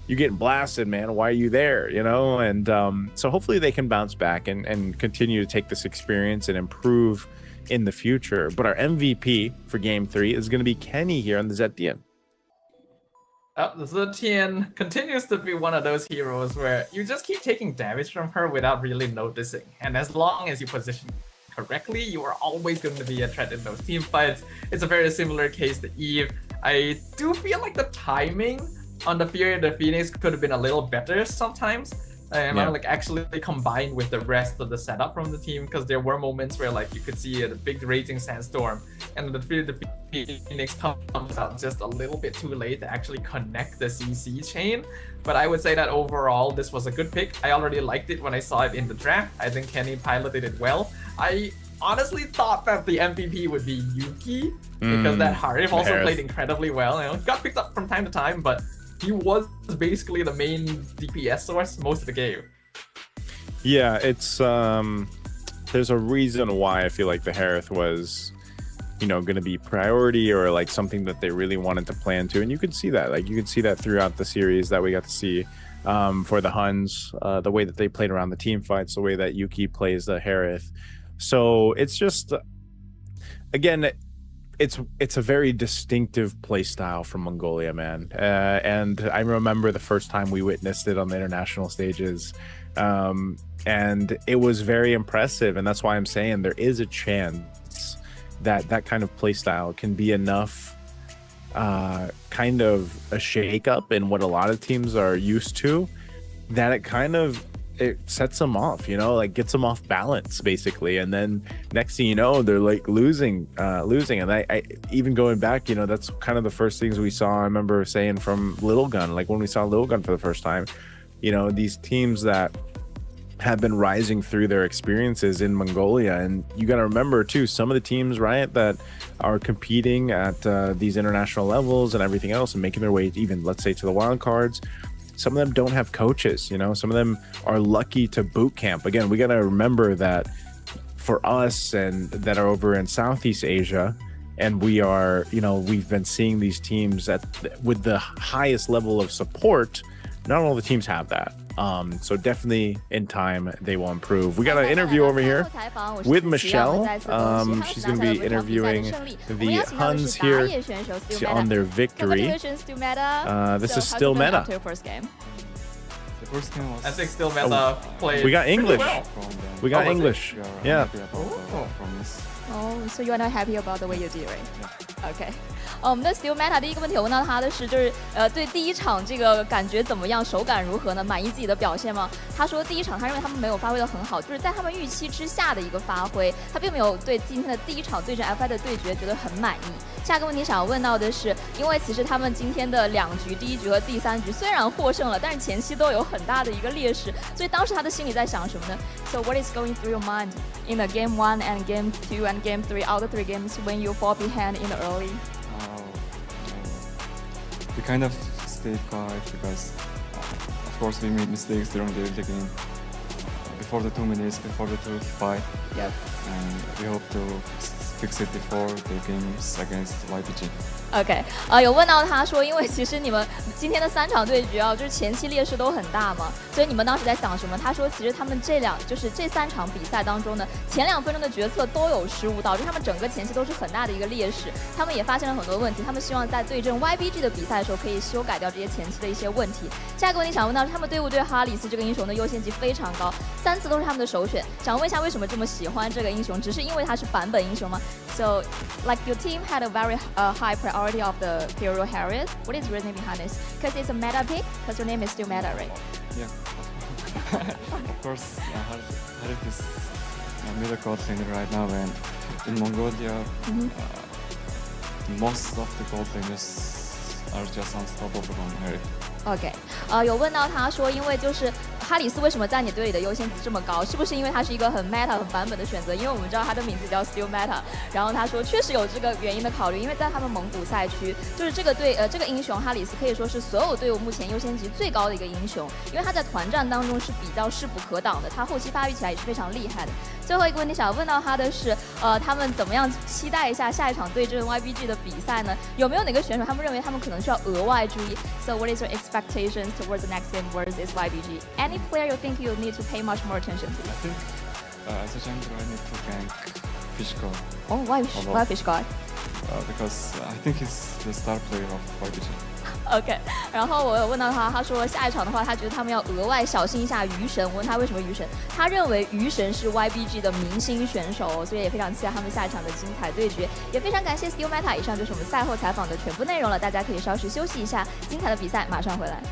[SPEAKER 2] you're getting blasted, man. Why are you there? You know? And so hopefully they can bounce back and continue to take this experience and improve in the future. But our MVP for Game 3 is going to be Kenny here on the Zetian.
[SPEAKER 1] The Zetian continues to be one of those heroes where you just keep taking damage from her without really noticing. And as long as you position correctly, you are always going to be a threat in those team fights. It's a very similar case to Eve. I do feel like the timing on the Fury of the Phoenix could have been a little better sometimes. Like actually combined with the rest of the setup from the team, because there were moments where like you could see a big raging sandstorm and the Phoenix comes out just a little bit too late to actually connect the CC chain. But I would say that overall this was a good pick. I already liked it when I saw it in the draft. I think Kenny piloted it well. I honestly thought that the MVP would be Yuki, because that Harif also played incredibly well. You know, he got picked up from time to time, but he was basically the main DPS source most of the game.
[SPEAKER 2] Yeah, it's there's a reason why I feel like the Harith was, you know, going to be priority, or like something that they really wanted to plan to. And you could see that, like you could see that throughout the series that we got to see for the HUNS, the way that they played around the team fights, the way that Yuki plays the Harith. So it's just, again, it's a very distinctive play style from Mongolia, man. And I remember the first time we witnessed it on the international stages, and it was very impressive. And that's why I'm saying there is a chance that that kind of play style can be enough kind of a shake up in what a lot of teams are used to, that it sets them off, you know, like gets them off balance basically. And then next thing you know, they're like losing. And I even going back, you know, that's kind of the first things we saw. I remember saying from Little Gun, like when we saw Little Gun for the first time, you know, these teams that have been rising through their experiences in Mongolia. And you got to remember too, some of the teams, right, that are competing at these international levels and everything else and making their way even, let's say, to the wild cards, some of them don't have coaches, you know, some of them are lucky to boot camp. Again, we got to remember that for us and that are over in Southeast Asia, and we are, you know, we've been seeing these teams with the highest level of support. Not all the teams have that. So definitely in time they will improve. We got an interview over here with Michelle. She's going to be interviewing the HUNS here on their victory. This is still meta.
[SPEAKER 6] The first game was,
[SPEAKER 1] I think still meta played.
[SPEAKER 2] We got English.
[SPEAKER 1] Well.
[SPEAKER 2] We got English. Yeah.
[SPEAKER 4] Oh, so you are not happy about the way you did, right? Okay. 我们的 Still Meta 第一个问题我问到他的是，就是对第一场这个感觉怎么样，手感如何呢？满意自己的表现吗？他说第一场他认为他们没有发挥得很好，就是在他们预期之下的一个发挥，他并没有对今天的第一场对阵 FI 的对决觉得很满意。下个问题想要问到的是，因为其实他们今天的2局，第一局和第3局虽然获胜了，但是前期都有很大的一个劣势，所以当时他的心里在想什么呢 ？So what is going through your mind in the game 1 and game 2 and game 3 out of 3 games when you fall behind in the early?
[SPEAKER 6] We kind of stayed quiet because, of course, we made mistakes during the early game. Before the 2 minutes, before the 2-5.
[SPEAKER 4] Yep.
[SPEAKER 6] And we hope to fix it before the games against YPG.
[SPEAKER 4] OK， 有问到他说，因为其实你们今天的3场对局啊，就是前期劣势都很大嘛，所以你们当时在想什么？他说，其实他们这3场比赛当中呢，前2分钟的决策都有失误，导致他们整个前期都是很大的一个劣势。他们也发现了很多问题，他们希望在对阵 YBG 的比赛的时候可以修改掉这些前期的一些问题。下一个问题想问到是，他们队伍对哈里斯这个英雄的优先级非常高，3次都是他们的首选。想问一下，为什么这么喜欢这个英雄？只是因为他是版本英雄吗 ？So like your team had a very high priority of the Hero Harriet. What is the reason behind this? Because it's a meta pick. Because your name is still meta, right?
[SPEAKER 6] Yeah. Of course, Harith is a middle god laner right now, and in Mongolia, most of the gold laners are just unstoppable from Harith.
[SPEAKER 4] OK， 有问到他说，因为就是哈里斯为什么在你队里的优先级这么高？是不是因为他是一个很 meta 很版本的选择？因为我们知道他的名字叫 Still Meta， 然后他说确实有这个原因的考虑，因为在他们蒙古赛区，就是这个这个英雄哈里斯可以说是所有队伍目前优先级最高的一个英雄，因为他在团战当中是比较势不可挡的，他后期发育起来也是非常厉害的。最后一个问题想要问到他的是，他们怎么样期待一下下一场对阵 YBG 的比赛呢？有没有哪个选手他们认为他们可能需要额外注意 ？So what is your expectations towards the next game versus YBG? Any player you think you need to pay much more attention to?
[SPEAKER 6] I think as a jungler, I need to gank Fish God.
[SPEAKER 4] Oh, why Fish God?
[SPEAKER 6] Because I think he's the star player of YBG.
[SPEAKER 4] OK， 然后我有问到他，他说下一场的话，他觉得他们要额外小心一下鱼神。我问他为什么鱼神，他认为鱼神是 YBG 的明星选手，所以也非常期待他们下一场的精彩对决。也非常感谢 Still Meta， 以上就是我们赛后采访的全部内容了，大家可以稍事休息一下，精彩的比赛马上回来。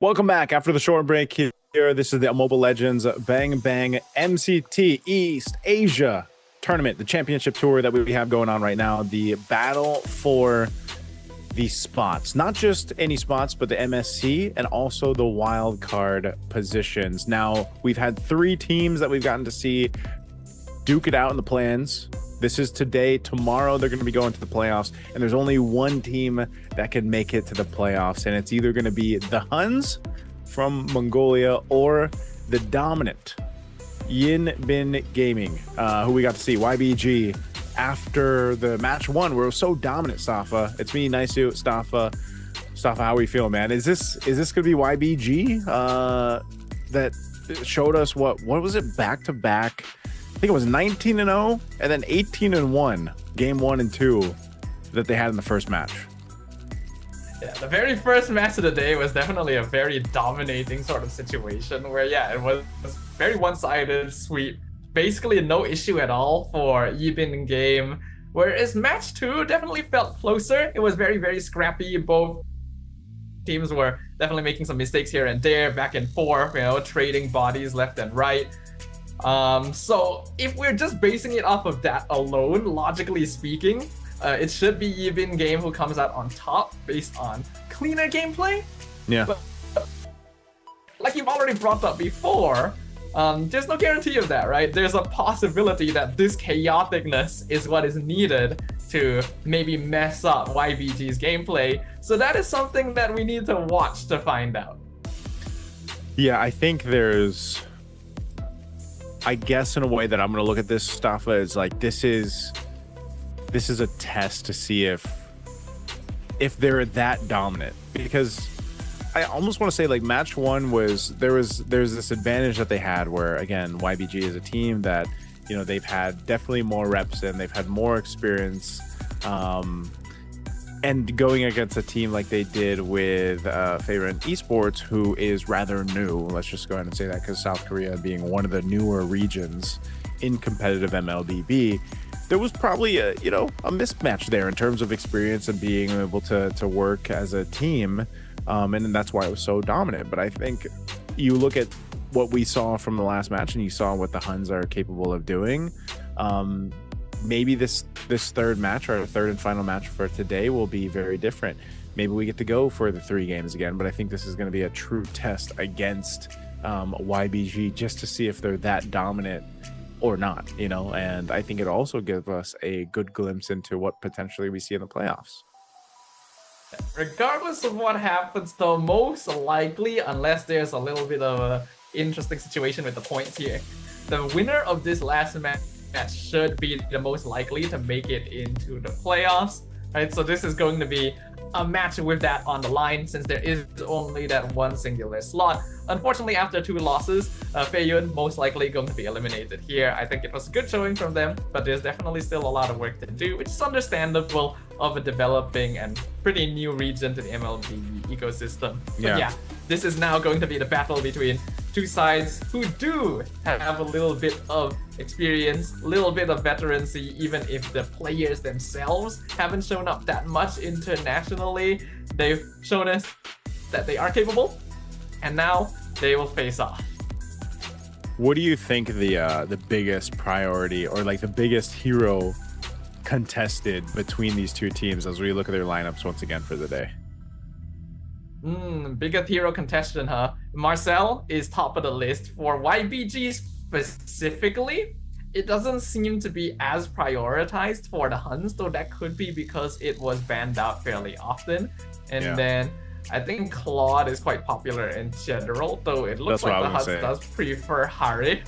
[SPEAKER 2] Welcome back after the short break here. This is the Mobile Legends Bang Bang MCT East Asia tournament, the championship tour that we have going on right now. The battle for the spots, not just any spots, but the MSC and also the wild card positions. Now, we've had 3 teams that we've gotten to see duke it out in the plans. This is today. Tomorrow, they're going to be going to the playoffs, and there's only one team that can make it to the playoffs, and it's either going to be the HUNS from Mongolia or the dominant Yin Bin Gaming, who we got to see, YBG, after the match 1 where it was so dominant. Safa, it's me, Naisu, Stafa, how we feel, man? Is this going to be YBG that showed us what was it, back-to-back? I think it was 19-0 and then 18-1, game 1 and 2 that they had in the first match.
[SPEAKER 1] Yeah, the very first match of the day was definitely a very dominating sort of situation where, yeah, it was very one-sided sweep. Basically no issue at all for Yibin game. Whereas match 2 definitely felt closer. It was very, very scrappy. Both teams were definitely making some mistakes here and there, back and forth, trading bodies left and right. So if we're just basing it off of that alone, logically speaking, it should be Yibin game who comes out on top based on cleaner gameplay.
[SPEAKER 2] Yeah.
[SPEAKER 1] But like you've already brought up before, there's no guarantee of that, right? There's a possibility that this chaoticness is what is needed to maybe mess up YBG's gameplay. So that is something that we need to watch to find out.
[SPEAKER 2] Yeah, I think there's, I guess in a way that I'm going to look at this stuff as like, this is a test to see if they're that dominant, because I almost want to say like match 1 was there's this advantage that they had where, again, YBG is a team that, they've had definitely more reps and they've had more experience, and going against a team like they did with Favorite Esports, who is rather new. Let's just go ahead and say that, because South Korea being one of the newer regions in competitive MLBB, there was probably a mismatch there in terms of experience and being able to work as a team, and that's why it was so dominant. But I think you look at what we saw from the last match and you saw what the HUNS are capable of doing. Maybe this third match, or third and final match for today, will be very different. Maybe we get to go for the 3 games again, but I think this is going to be a true test against YBG, just to see if they're that dominant or not, and I think it also gives us a good glimpse into what potentially we see in the playoffs.
[SPEAKER 1] Regardless of what happens, though, most likely, unless there's a little bit of an interesting situation with the points here, the winner of this last match should be the most likely to make it into the playoffs, right? So this is going to be a match with that on the line, since there is only that one singular slot. Unfortunately, after 2 losses, Feiyun most likely going to be eliminated here. I think it was a good showing from them, but there's definitely still a lot of work to do, which is understandable of a developing and pretty new region to the MLB ecosystem. But yeah, this is now going to be the battle between 2 sides who do have a little bit of experience, a little bit of veterancy, even if the players themselves haven't shown up that much internationally. They've shown us that they are capable, and now they will face off.
[SPEAKER 2] What do you think the biggest priority, or like the biggest hero contested between these 2 teams as we look at their lineups once again for the day?
[SPEAKER 1] Biggest hero contestant, huh? Marcel is top of the list. For YBG specifically, it doesn't seem to be as prioritized for the HUNS, though that could be because it was banned out fairly often. And then I think Claude is quite popular in general, though it looks like the HUNS does prefer Harry.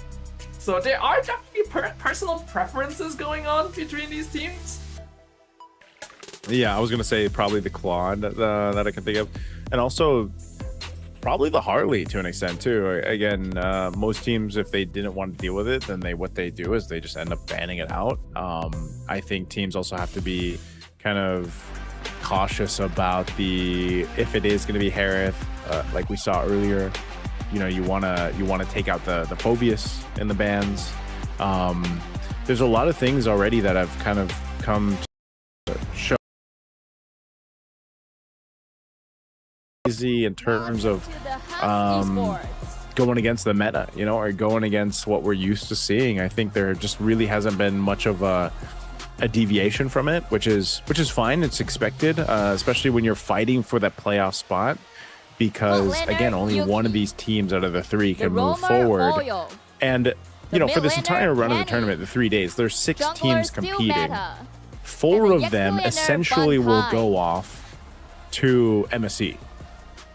[SPEAKER 1] So there are definitely personal preferences going on between these teams.
[SPEAKER 2] Yeah, I was gonna say probably the Claude that I can think of, and also probably the Harley to an extent too. Again, most teams, if they didn't want to deal with it, then what they do is they just end up banning it out. I think teams also have to be kind of cautious about if it is going to be Harith, like we saw earlier. You want to take out the Phobius in the bans. There's a lot of things already that have kind of come to show crazy in terms of going against the meta, you know, or going against what we're used to seeing. I think there just really hasn't been much of a deviation from it, which is fine. It's expected, especially when you're fighting for that playoff spot, because again, only one of these teams out of the three can move forward. And you know, for this entire run of the tournament, the 3 days, there's 6 teams competing. 4 of them essentially will go off to MSC.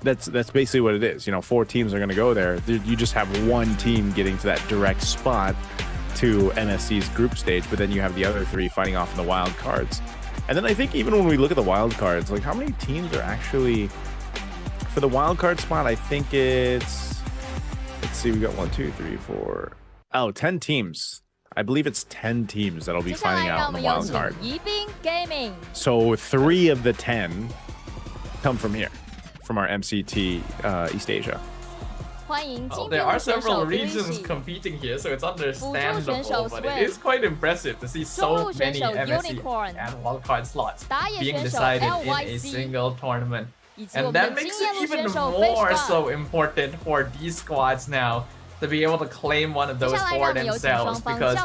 [SPEAKER 2] That's basically what it is. You know, 4 teams are going to go there. You just have one team getting to that direct spot to MSC's group stage, but then you have the other 3 fighting off in the wild cards. And then I think even when we look at the wild cards, like how many teams are actually for the wild card spot? I think it's, let's see, we got 1, 2, 3, 4. Oh, 10 teams. I believe it's 10 teams that'll be fighting out in the wild card. So 3 of the 10 come from here, from our MCT East Asia.
[SPEAKER 1] Well, there are several regions competing here, so it's understandable, but it is quite impressive to see so many MSC and wildcard slots being decided in a single tournament. And that makes it even more so important for these squads now to be able to claim one of those for themselves, because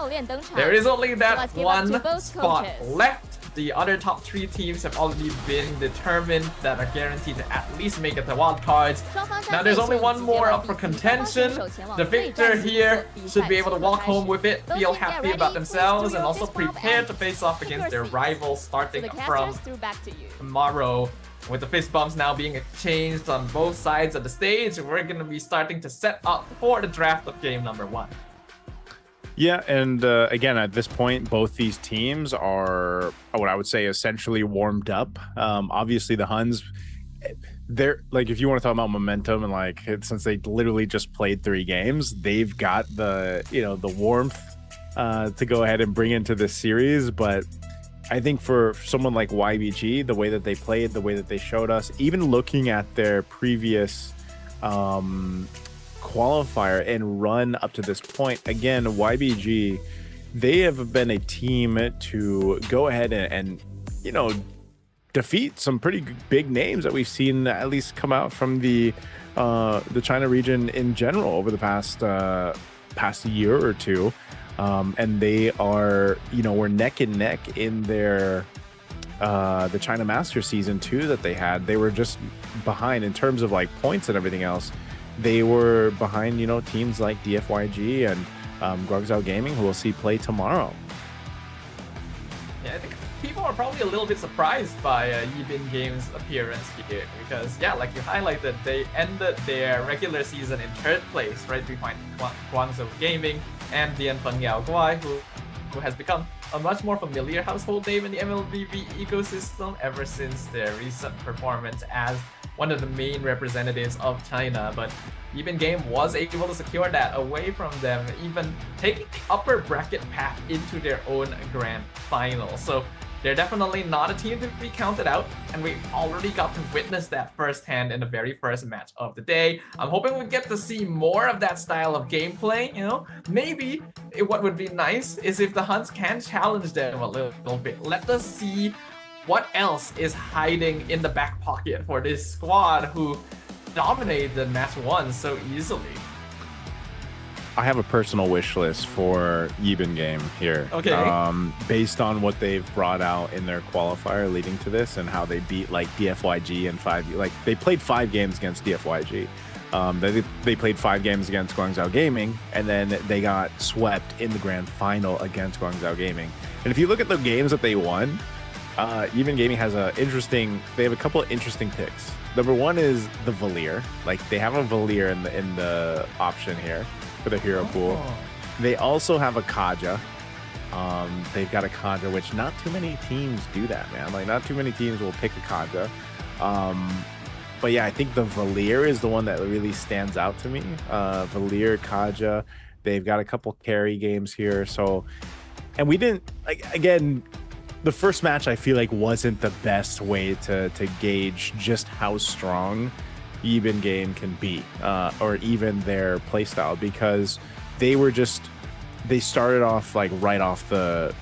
[SPEAKER 1] there is only that one spot left. The other top 3 teams have already been determined that are guaranteed to at least make it to wild cards. Now there's only one more up for contention. The victor here should be able to walk home with it, feel happy about themselves, and also prepare to face off against their rivals starting from tomorrow. With the fist bumps now being exchanged on both sides of the stage, we're going to be starting to set up for the draft of game number 1.
[SPEAKER 2] Yeah, and again, at this point, both these teams are what I would say essentially warmed up. Obviously, the HUNS, they're like, if you want to talk about momentum and like, since they literally just played 3 games, they've got the, you know, the warmth to go ahead and bring into this series. But I think for someone like YBG, the way that they played, the way that they showed us, even looking at their previous qualifier and run up to this point, again, YBG, they have been a team to go ahead and you know, defeat some pretty big names that we've seen at least come out from the China region in general over the past year or two. And they are, you know, were neck and neck in their the China Master Season 2 that they had. They were just behind in terms of like points and everything else. They were behind, you know, teams like DFYG and Guangzhou Gaming, who we'll see play tomorrow.
[SPEAKER 1] Yeah, I think people are probably a little bit surprised by Yibin Games' appearance here, because yeah, like you highlighted, they ended their regular season in 3rd place, right behind Guangzhou Gaming and Dian Fengyao Guai, who has become a much more familiar household name in the MLBB ecosystem ever since their recent performance as one of the main representatives of China. But Yibin Game was able to secure that away from them, even taking the upper bracket path into their own grand final. So they're definitely not a team to be counted out, and we already got to witness that firsthand in the very first match of the day. I'm hoping we get to see more of that style of gameplay, you know? Maybe what would be nice is if the HUNS can challenge them a little bit. Let us see what else is hiding in the back pocket for this squad who dominated match 1 so easily.
[SPEAKER 2] I have a personal wish list for Yibin Game here.
[SPEAKER 1] Okay.
[SPEAKER 2] Based on what they've brought out in their qualifier leading to this and how they beat like DFYG and 5, like they played 5 games against DFYG. They played 5 games against Guangzhou Gaming, and then they got swept in the grand final against Guangzhou Gaming. And if you look at the games that they won, Yibin Gaming has they have a couple of interesting picks. Number 1 is the Valier. Like they have a Valier in the option here for the hero pool. They also have a Kaja. They've got a Kaja, which not too many teams do that, man. Like not too many teams will pick a Kaja. But yeah, I think the Valier is the one that really stands out to me. Valier, Kaja. They've got a couple carry games here. So, and we didn't, like, again, the first match I feel like wasn't the best way to gauge just how strong Yibin Game can be, or even their playstyle, because they started off like right out the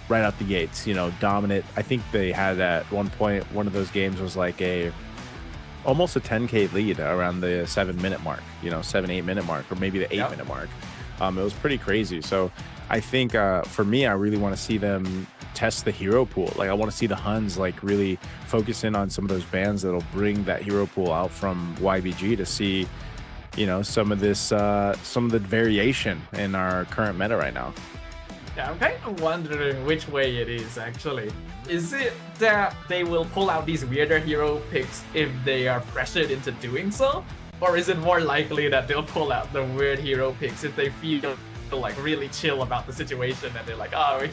[SPEAKER 2] gates, you know, dominant. I think they had at one point, one of those games was like a almost a 10K lead around the 7-minute mark, 7-8 minute mark, or maybe the 8-minute mark. It was pretty crazy. So I think for me, I really want to see them test the hero pool. Like I want to see the HUNS like really focus in on some of those bans that'll bring that hero pool out from YBG to see, some of the variation in our current meta right now.
[SPEAKER 1] Yeah, I'm kind of wondering which way it is actually. Is it that they will pull out these weirder hero picks if they are pressured into doing so? Or is it more likely that they'll pull out the weird hero picks if they feel like really chill about the situation and they're like, oh,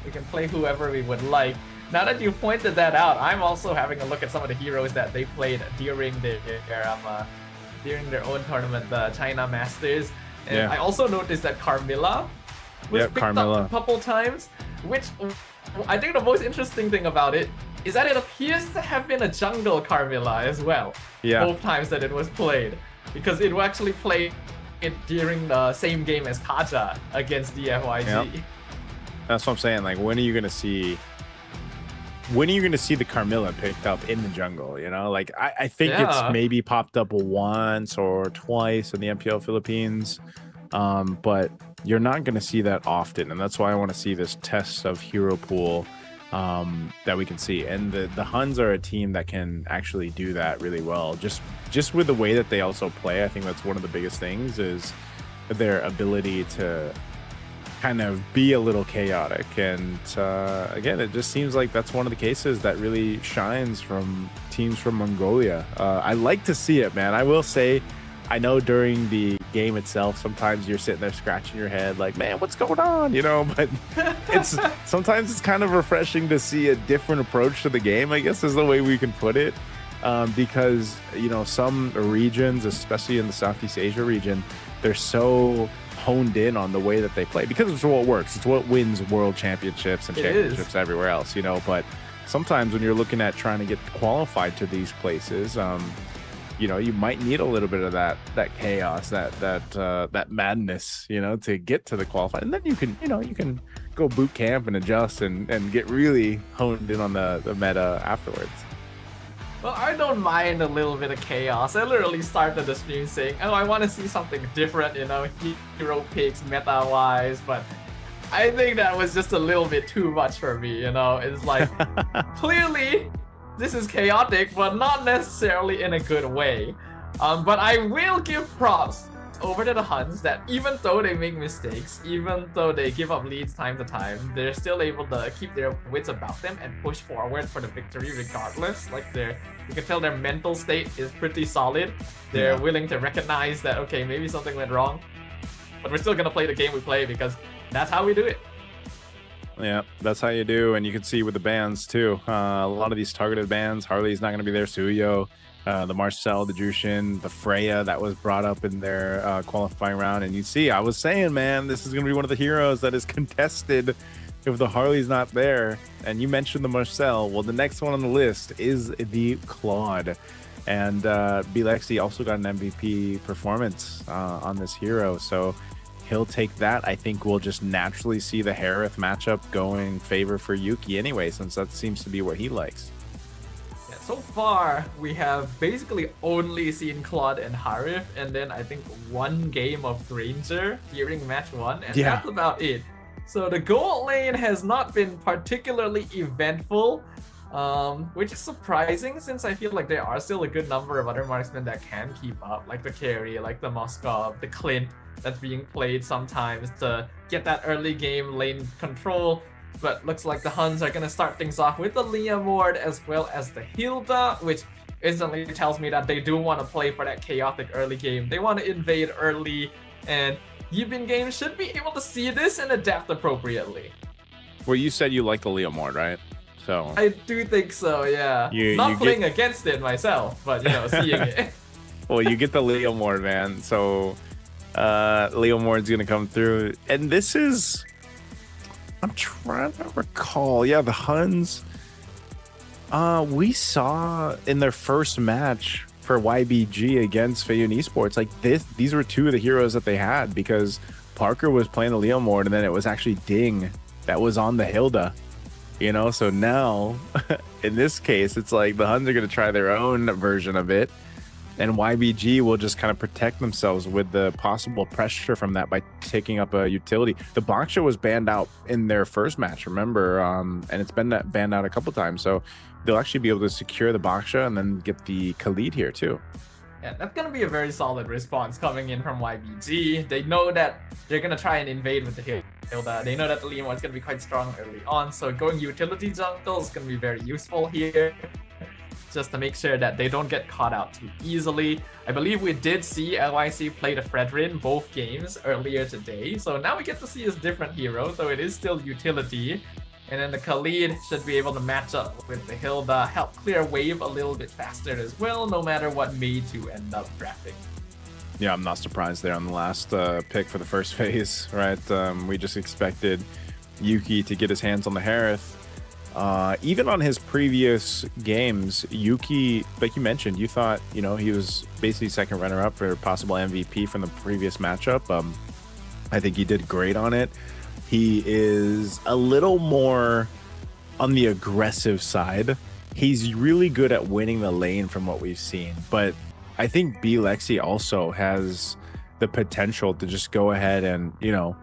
[SPEAKER 1] we can play whoever we would like. Now that you pointed that out, I'm also having a look at some of the heroes that they played during their own tournament, the China Masters. And I also noticed that Carmilla was picked up a couple times, which I think the most interesting thing about it is that it appears to have been a jungle Carmilla as well. Yeah. Both times that it was played, because it will actually play it during the same game as Kaja against DFYG.
[SPEAKER 2] Yep. That's what I'm saying. Like, when are you gonna see the Carmilla picked up in the jungle? Like I think it's maybe popped up once or twice in the MPL Philippines, but you're not gonna see that often, and that's why I want to see this test of hero pool that we can see. And the HUNS are a team that can actually do that really well. Just with the way that they also play, I think that's one of the biggest things is their ability to kind of be a little chaotic. And again, it just seems like that's one of the cases that really shines from teams from Mongolia. I like to see it, man. I will say, I know during the game itself, sometimes you're sitting there scratching your head like, man, what's going on? But sometimes it's kind of refreshing to see a different approach to the game, I guess is the way we can put it. Because, some regions, especially in the Southeast Asia region, they're so honed in on the way that they play because it's what works. It's what wins world championships and championships everywhere else, but sometimes when you're looking at trying to get qualified to these places, you might need a little bit of that chaos, that madness, to get to the qualify. And then you can go boot camp and adjust and get really honed in on the meta afterwards.
[SPEAKER 1] Well, I don't mind a little bit of chaos. I literally started the stream saying, oh, I want to see something different, hero picks meta-wise, but I think that was just a little bit too much for me, It's like, clearly, this is chaotic, but not necessarily in a good way. But I will give props over to the HUNS that even though they make mistakes, even though they give up leads time to time, they're still able to keep their wits about them and push forward for the victory regardless. Like you can tell their mental state is pretty solid. They're willing to recognize that, okay, maybe something went wrong, but we're still gonna play the game we play because that's how we do it.
[SPEAKER 2] Yeah, that's how you do. And you can see with the bans too, a lot of these targeted bans, Harley's not going to be there, Suyo, the Marcel, the Jushin, the Freya that was brought up in their qualifying round. And you see, I was saying, man, this is going to be one of the heroes that is contested if the Harley's not there. And you mentioned the Marcel. Well, the next one on the list is the Claude. And Bilexi also got an MVP performance on this hero. So he'll take that. I think we'll just naturally see the Harith matchup going favor for Yuki anyway, since that seems to be what he likes.
[SPEAKER 1] Yeah, so far, we have basically only seen Claude and Harith, and then I think one game of Granger during match 1, and that's about it. So the gold lane has not been particularly eventful, which is surprising since I feel like there are still a good number of other marksmen that can keep up, like the Carry, like the Moskov, the Clint, that's being played sometimes to get that early game lane control. But looks like the HUNS are going to start things off with the Leomord as well as the Hilda, which instantly tells me that they do want to play for that chaotic early game. They want to invade early, and Yibin game should be able to see this and adapt appropriately.
[SPEAKER 2] Well, you said you like the Leomord, right? So
[SPEAKER 1] I do think so, yeah. Not playing against it myself, but seeing it.
[SPEAKER 2] Well, you get the Leomord, man. So Leomord's gonna come through, and this is, I'm trying to recall, the HUNS we saw in their first match for YBG against Feiyun Esports, like these were two of the heroes that they had, because Parker was playing the Leomord and then it was actually Ding that was on the Hilda, you know? So now, in this case, it's like the HUNS are going to try their own version of it, and YBG will just kind of protect themselves with the possible pressure from that by taking up a utility. The Baksha was banned out in their first match, remember? And it's been banned out a couple times, so they'll actually be able to secure the Baksha and then get the Khalid here too.
[SPEAKER 1] Yeah, that's gonna be a very solid response coming in from YBG. They know that they're gonna try and invade with the Hilda. They know that the Liam is gonna be quite strong early on, so going utility jungle is gonna be very useful here, just to make sure that they don't get caught out too easily. I believe we did see LYC play the Fredrin both games earlier today, so now we get to see his different hero, though it is still utility. And then the Khalid should be able to match up with the Hilda, help clear wave a little bit faster as well, no matter what mage you end up drafting.
[SPEAKER 2] Yeah, I'm not surprised there on the last pick for the first phase, right? We just expected Yuki to get his hands on the Harith. Even on his previous games, Yuki, like you mentioned, you thought, you know, he was basically second runner-up for possible MVP from the previous matchup. I think he did great on it. He is a little more on the aggressive side. He's really good at winning the lane from what we've seen, but I think B Lexi also has the potential to just go ahead and, you know,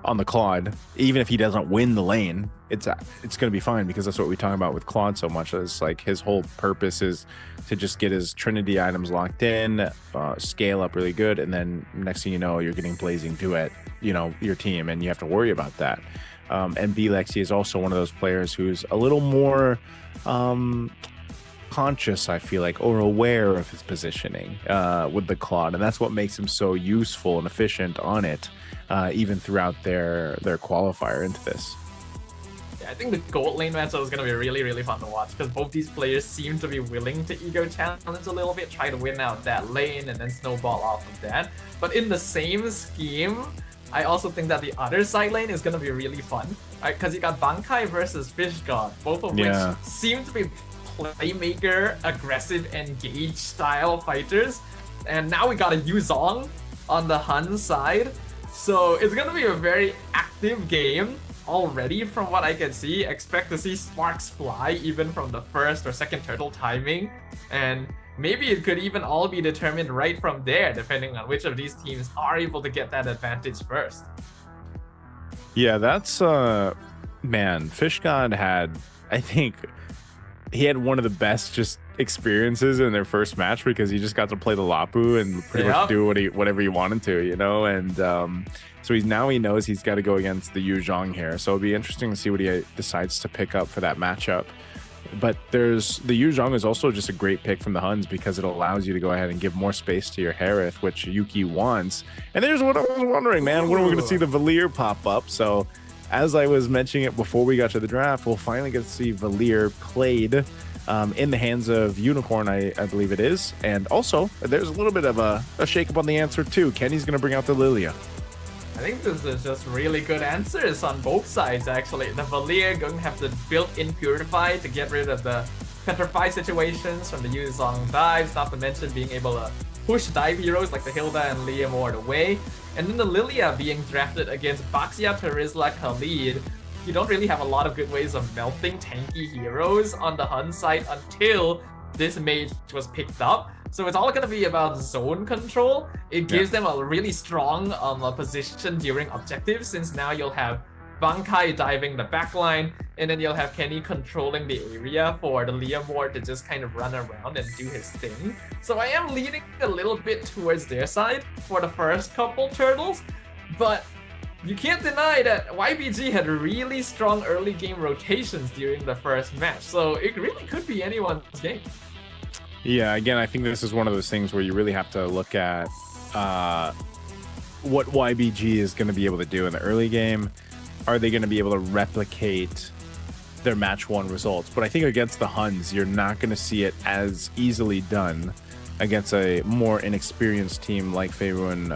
[SPEAKER 2] on the Claude, even if he doesn't win the lane, it's going to be fine, because that's what we talk about with Claude so much. Is like his whole purpose is to just get his Trinity items locked in, scale up really good, and then next thing you know, you're getting Blazing Duet, you know, your team, and you have to worry about that. And B Lexi is also one of those players who's a little more conscious, I feel like, or aware of his positioning with the Claude, and that's what makes him so useful and efficient on it, even throughout their qualifier into this.
[SPEAKER 1] Yeah, I think the gold lane matchup is going to be really, really fun to watch, because both these players seem to be willing to ego challenge a little bit, try to win out that lane and then snowball off of that. But in the same scheme, I also think that the other side lane is going to be really fun, right? Because you got Bankai versus Fish God, both of which seem to be playmaker, aggressive, engage style fighters. And now we got a Yuzong on the HUNS side. So it's going to be a very active game already from what I can see. Expect to see sparks fly even from the first or second turtle timing. And maybe it could even all be determined right from there, depending on which of these teams are able to get that advantage first.
[SPEAKER 2] Yeah, that's, man, Fish God had, I think, he had one of the best just experiences in their first match, because he just got to play the Lapu and pretty much do whatever he wanted to, you know. And so he knows he's got to go against the Yu Zhang here, so it'll be interesting to see what he decides to pick up for that matchup. But there's the Yu Zhang is also just a great pick from the HUNS, because it allows you to go ahead and give more space to your Harith, which Yuki wants. And there's what I was wondering, man, when are we going to see the Valir pop up? So as I was mentioning it before we got to the draft, we'll finally get to see Valir played in the hands of Unicorn, I believe it is. And also, there's a little bit of a shake-up on the answer, too. Kenny's going to bring out the Lilia.
[SPEAKER 1] I think this is just really good answers on both sides, actually. The Valir going to have the built-in Purify to get rid of the Petrify situations from the Yuzong dives, not to mention being able to push dive heroes like the Hilda and Leomord away. And then the Lilia being drafted against Baxia, Terizla, Khalid. You don't really have a lot of good ways of melting tanky heroes on the HUN side until this mage was picked up. So it's all going to be about zone control. It gives them a really strong position during objectives, since now you'll have Bankai diving the backline, and then you'll have Kenny controlling the area for the Leomord to just kind of run around and do his thing. So I am leaning a little bit towards their side for the first couple turtles, but you can't deny that YBG had really strong early game rotations during the first match, so it really could be anyone's game.
[SPEAKER 2] Yeah, again, I think this is one of those things where you really have to look at what YBG is going to be able to do in the early game. Are they going to be able to replicate their match one results? But I think against the HUNS, you're not going to see it as easily done against a more inexperienced team like Faerun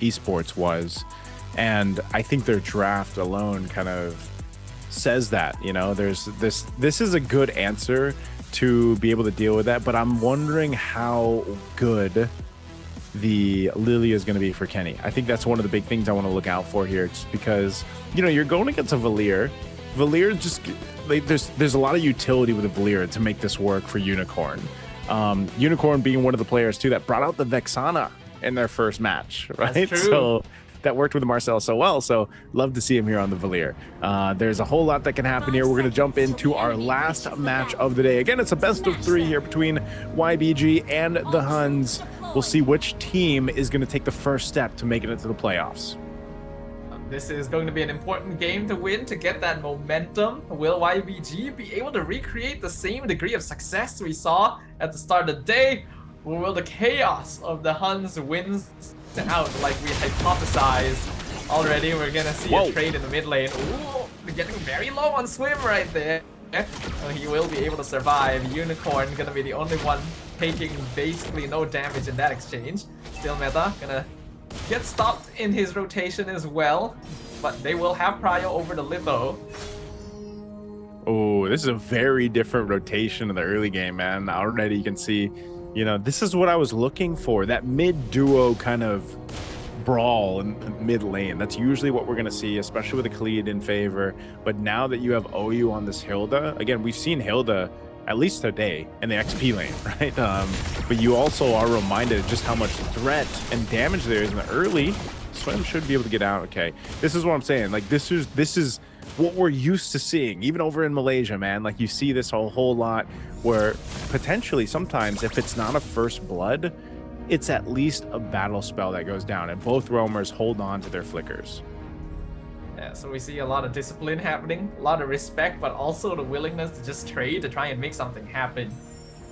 [SPEAKER 2] Esports was. And I think their draft alone kind of says that, you know, there's this is a good answer to be able to deal with that, but I'm wondering how good the Lilia is going to be for Kenny. I think that's one of the big things I want to look out for here, just because, you know, you're going against a Valir Valier just like there's a lot of utility with the Valier to make this work for Unicorn. Unicorn being one of the players too that brought out the Vexana in their first match, right? So that worked with Marcel so well. So love to see him here on the Valier. There's a whole lot that can happen here. We're going to jump into our last match of the day. Again, it's a best of 3 here between YBG and the Huns. We'll see which team is going to take the first step to make it into the playoffs.
[SPEAKER 1] This is going to be an important game to win to get that momentum. Will YBG be able to recreate the same degree of success we saw at the start of the day? Or will the chaos of the Huns wins out like we hypothesized already? We're going to see a trade in the mid lane. Ooh, we're getting very low on Swim right there. So he will be able to survive. Unicorn going to be the only one taking basically no damage in that exchange. Still meta, gonna get stopped in his rotation as well, but they will have prio over the Litho.
[SPEAKER 2] Oh, this is a very different rotation in the early game, man. Already you can see, you know, this is what I was looking for, that mid-duo kind of brawl in the mid lane. That's usually what we're going to see, especially with the Khalid in favor. But now that you have OU on this Hilda, again, we've seen Hilda at least today in the XP lane, right? But you also are reminded just how much threat and damage there is in the early. Swim should be able to get out. Okay, this is what I'm saying. Like this is what we're used to seeing, even over in Malaysia, man. Like you see this whole lot where potentially sometimes if it's not a first blood, it's at least a battle spell that goes down, and both roamers hold on to their flickers.
[SPEAKER 1] Yeah, so we see a lot of discipline happening, a lot of respect, but also the willingness to just trade to try and make something happen.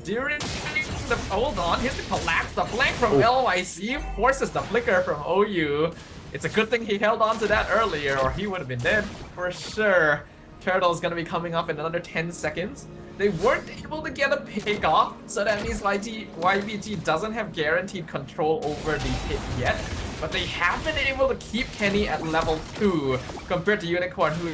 [SPEAKER 1] During the hold on, here's the collapse, the flank from LYC forces the flicker from OU. It's a good thing he held on to that earlier, or he would have been dead for sure. Turtle's gonna be coming up in another 10 seconds. They weren't able to get a pick off, so that means YBG doesn't have guaranteed control over the hit yet. But they have been able to keep Kenny at level 2 compared to Unicorn, who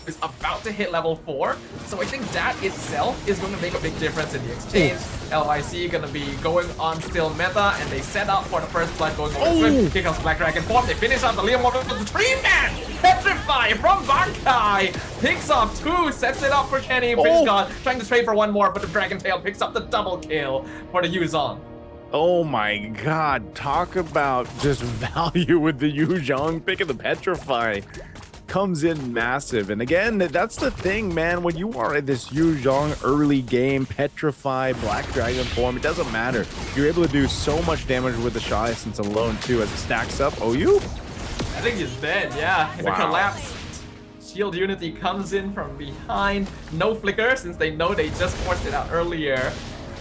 [SPEAKER 1] is about to hit level 4. So I think that itself is going to make a big difference in the exchange. LYC going to be going on still meta, and they set up for the first blood going over Swim. Here comes Black Dragon form. They finish up the Liam Water with the 3-man! Petrify from Bankai! Picks up 2, sets it up for Kenny. Bridge God trying to trade for 1 more, but the Dragon Tail picks up the double kill for the Yuzong.
[SPEAKER 2] Oh my god, talk about just value with the Yuzhong picking the Petrify. Comes in massive. And again, that's the thing, man. When you are in this Yuzhong early game, Petrify, Black Dragon form, it doesn't matter. You're able to do so much damage with the Shy Essence alone, too, as it stacks up. OU?
[SPEAKER 1] I think he's dead, yeah. In the collapse, Shield Unity comes in from behind. No flicker, since they know they just forced it out earlier.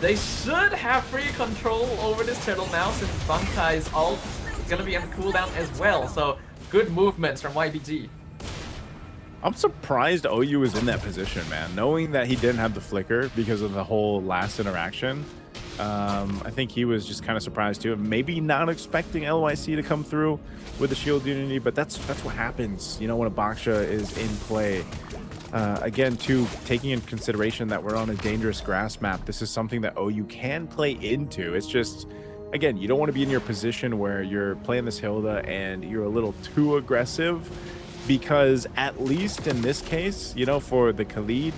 [SPEAKER 1] They should have free control over this turtle now, since Bankai's ult is gonna be on cooldown as well. So good movements from YBG.
[SPEAKER 2] I'm surprised OU was in that position, man. Knowing that he didn't have the flicker because of the whole last interaction. I think he was just kind of surprised too. Maybe not expecting LYC to come through with the Shield Unity, but that's what happens, you know, when a Baksha is in play. Again, too, taking into consideration that we're on a dangerous grass map, this is something that OU can play into. It's just, again, you don't want to be in your position where you're playing this Hilda and you're a little too aggressive, because at least in this case, you know, for the Khalid,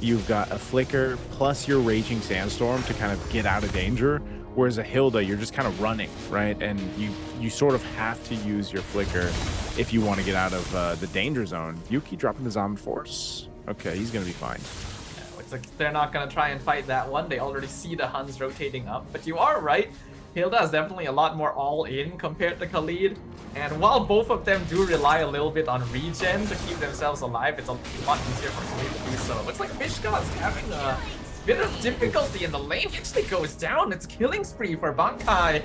[SPEAKER 2] you've got a flicker plus your Raging Sandstorm to kind of get out of danger, whereas a Hilda, you're just kind of running, right? And you sort of have to use your flicker if you want to get out of the danger zone. Yuki dropping the Zombie Force. Okay, he's going to be fine.
[SPEAKER 1] Looks like they're not going to try and fight that one. They already see the Huns rotating up. But you are right. Hilda is definitely a lot more all-in compared to Khalid. And while both of them do rely a little bit on regen to keep themselves alive, it's a lot easier for Khalid to do so. It looks like Fishgod's having a bit of difficulty in the lane. He actually goes down. It's killing spree for Bankai.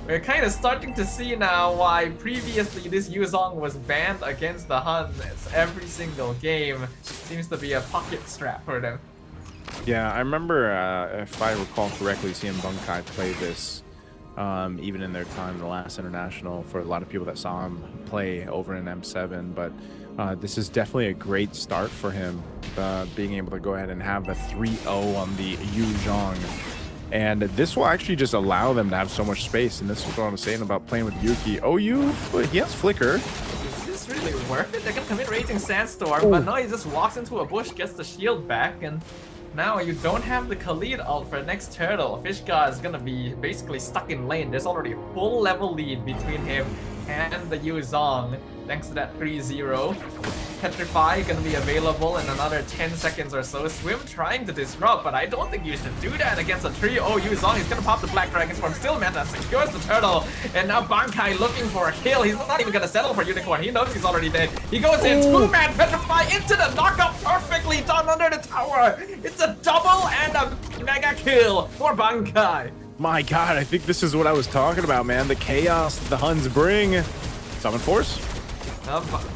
[SPEAKER 1] We're kind of starting to see now why previously this Yuzong was banned against the Huns. Every single game seems to be a pocket strap for them.
[SPEAKER 2] Yeah, I remember, if I recall correctly, seeing Bankai play this even in their time, the last international, for a lot of people that saw him play over in M7. But this is definitely a great start for him, being able to go ahead and have the 3-0 on the Yuzhong. And this will actually just allow them to have so much space. And this is what I was saying about playing with Yuki. OU, he has flicker.
[SPEAKER 1] Is this this really worth it? They're gonna commit Raging Sandstorm, but no, he just walks into a bush, gets the shield back, and now you don't have the Khalid ult for next turtle. Fish God is gonna be basically stuck in lane. There's already a full level lead between him and the Yu Zhong, thanks to that 3-0. Petrify gonna be available in another 10 seconds or so. Swim trying to disrupt, but I don't think you should do that against a trio. Yu Zhong is gonna pop the Black Dragons from still meta, secures the turtle, and now Bankai looking for a kill. He's not even gonna settle for Unicorn. He knows he's already dead. He goes in, two-man Petrify into the knockup, perfectly done under the tower. It's a double and a mega kill for Bankai.
[SPEAKER 2] My God, I think this is what I was talking about, man. The chaos that the Huns bring. Summon Force.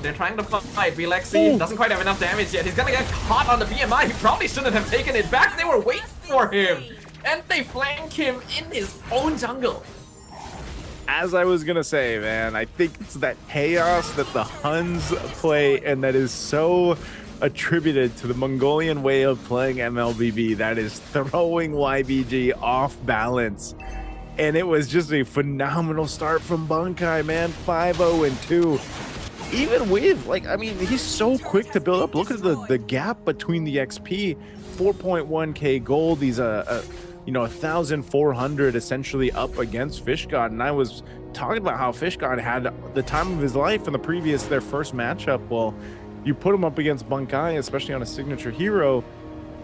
[SPEAKER 1] They're trying to fight. Bilexi doesn't quite have enough damage yet. He's gonna get caught on the BMI. He probably shouldn't have taken it back. They were waiting for him. And they flank him in his own jungle.
[SPEAKER 2] As I was gonna say, man, I think it's that chaos that the Huns play and that is so attributed to the Mongolian way of playing MLBB that is throwing YBG off balance. And it was just a phenomenal start from Bankai, man. 5-0-2. Even with, like, I mean, he's so quick to build up. Look at the gap between the XP. 4.1k gold. He's you know, 1,400 essentially up against Fish God. And I was talking about how Fish God had the time of his life in their first matchup. Well, you put him up against Bankai, especially on a signature hero.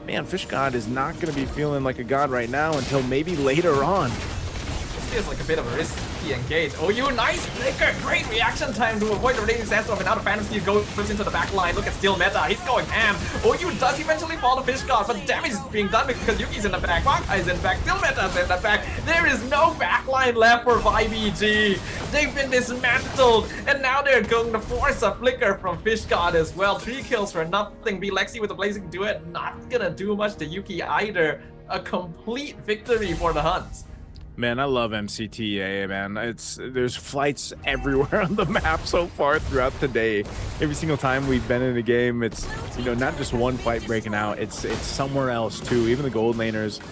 [SPEAKER 2] Man, Fish God is not going to be feeling like a god right now until maybe later on.
[SPEAKER 1] This feels like a bit of a risky engage. Oh, you nice flicker! Great reaction time to avoid the Raging Sandstorm, and now the Phantom Steed goes into the back line. Look at Steel Meta, he's going ham. Oh, you does eventually fall to Fish God, but damage is being done because Yuki's in the back, Bankai's in the back, Steel Meta's in the back. There is no backline left for YBG. They've been dismantled, and now they're going to force a flicker from Fish God as well. 3 kills for nothing. Bilexi with a Blazing Duet, not gonna do much to Yuki either. A complete victory for the Huns.
[SPEAKER 2] Man, I love MCT EA, man. There's flights everywhere on the map so far throughout the day. Every single time we've been in a game, it's, you know, not just one fight breaking out, it's somewhere else too. Even the gold laners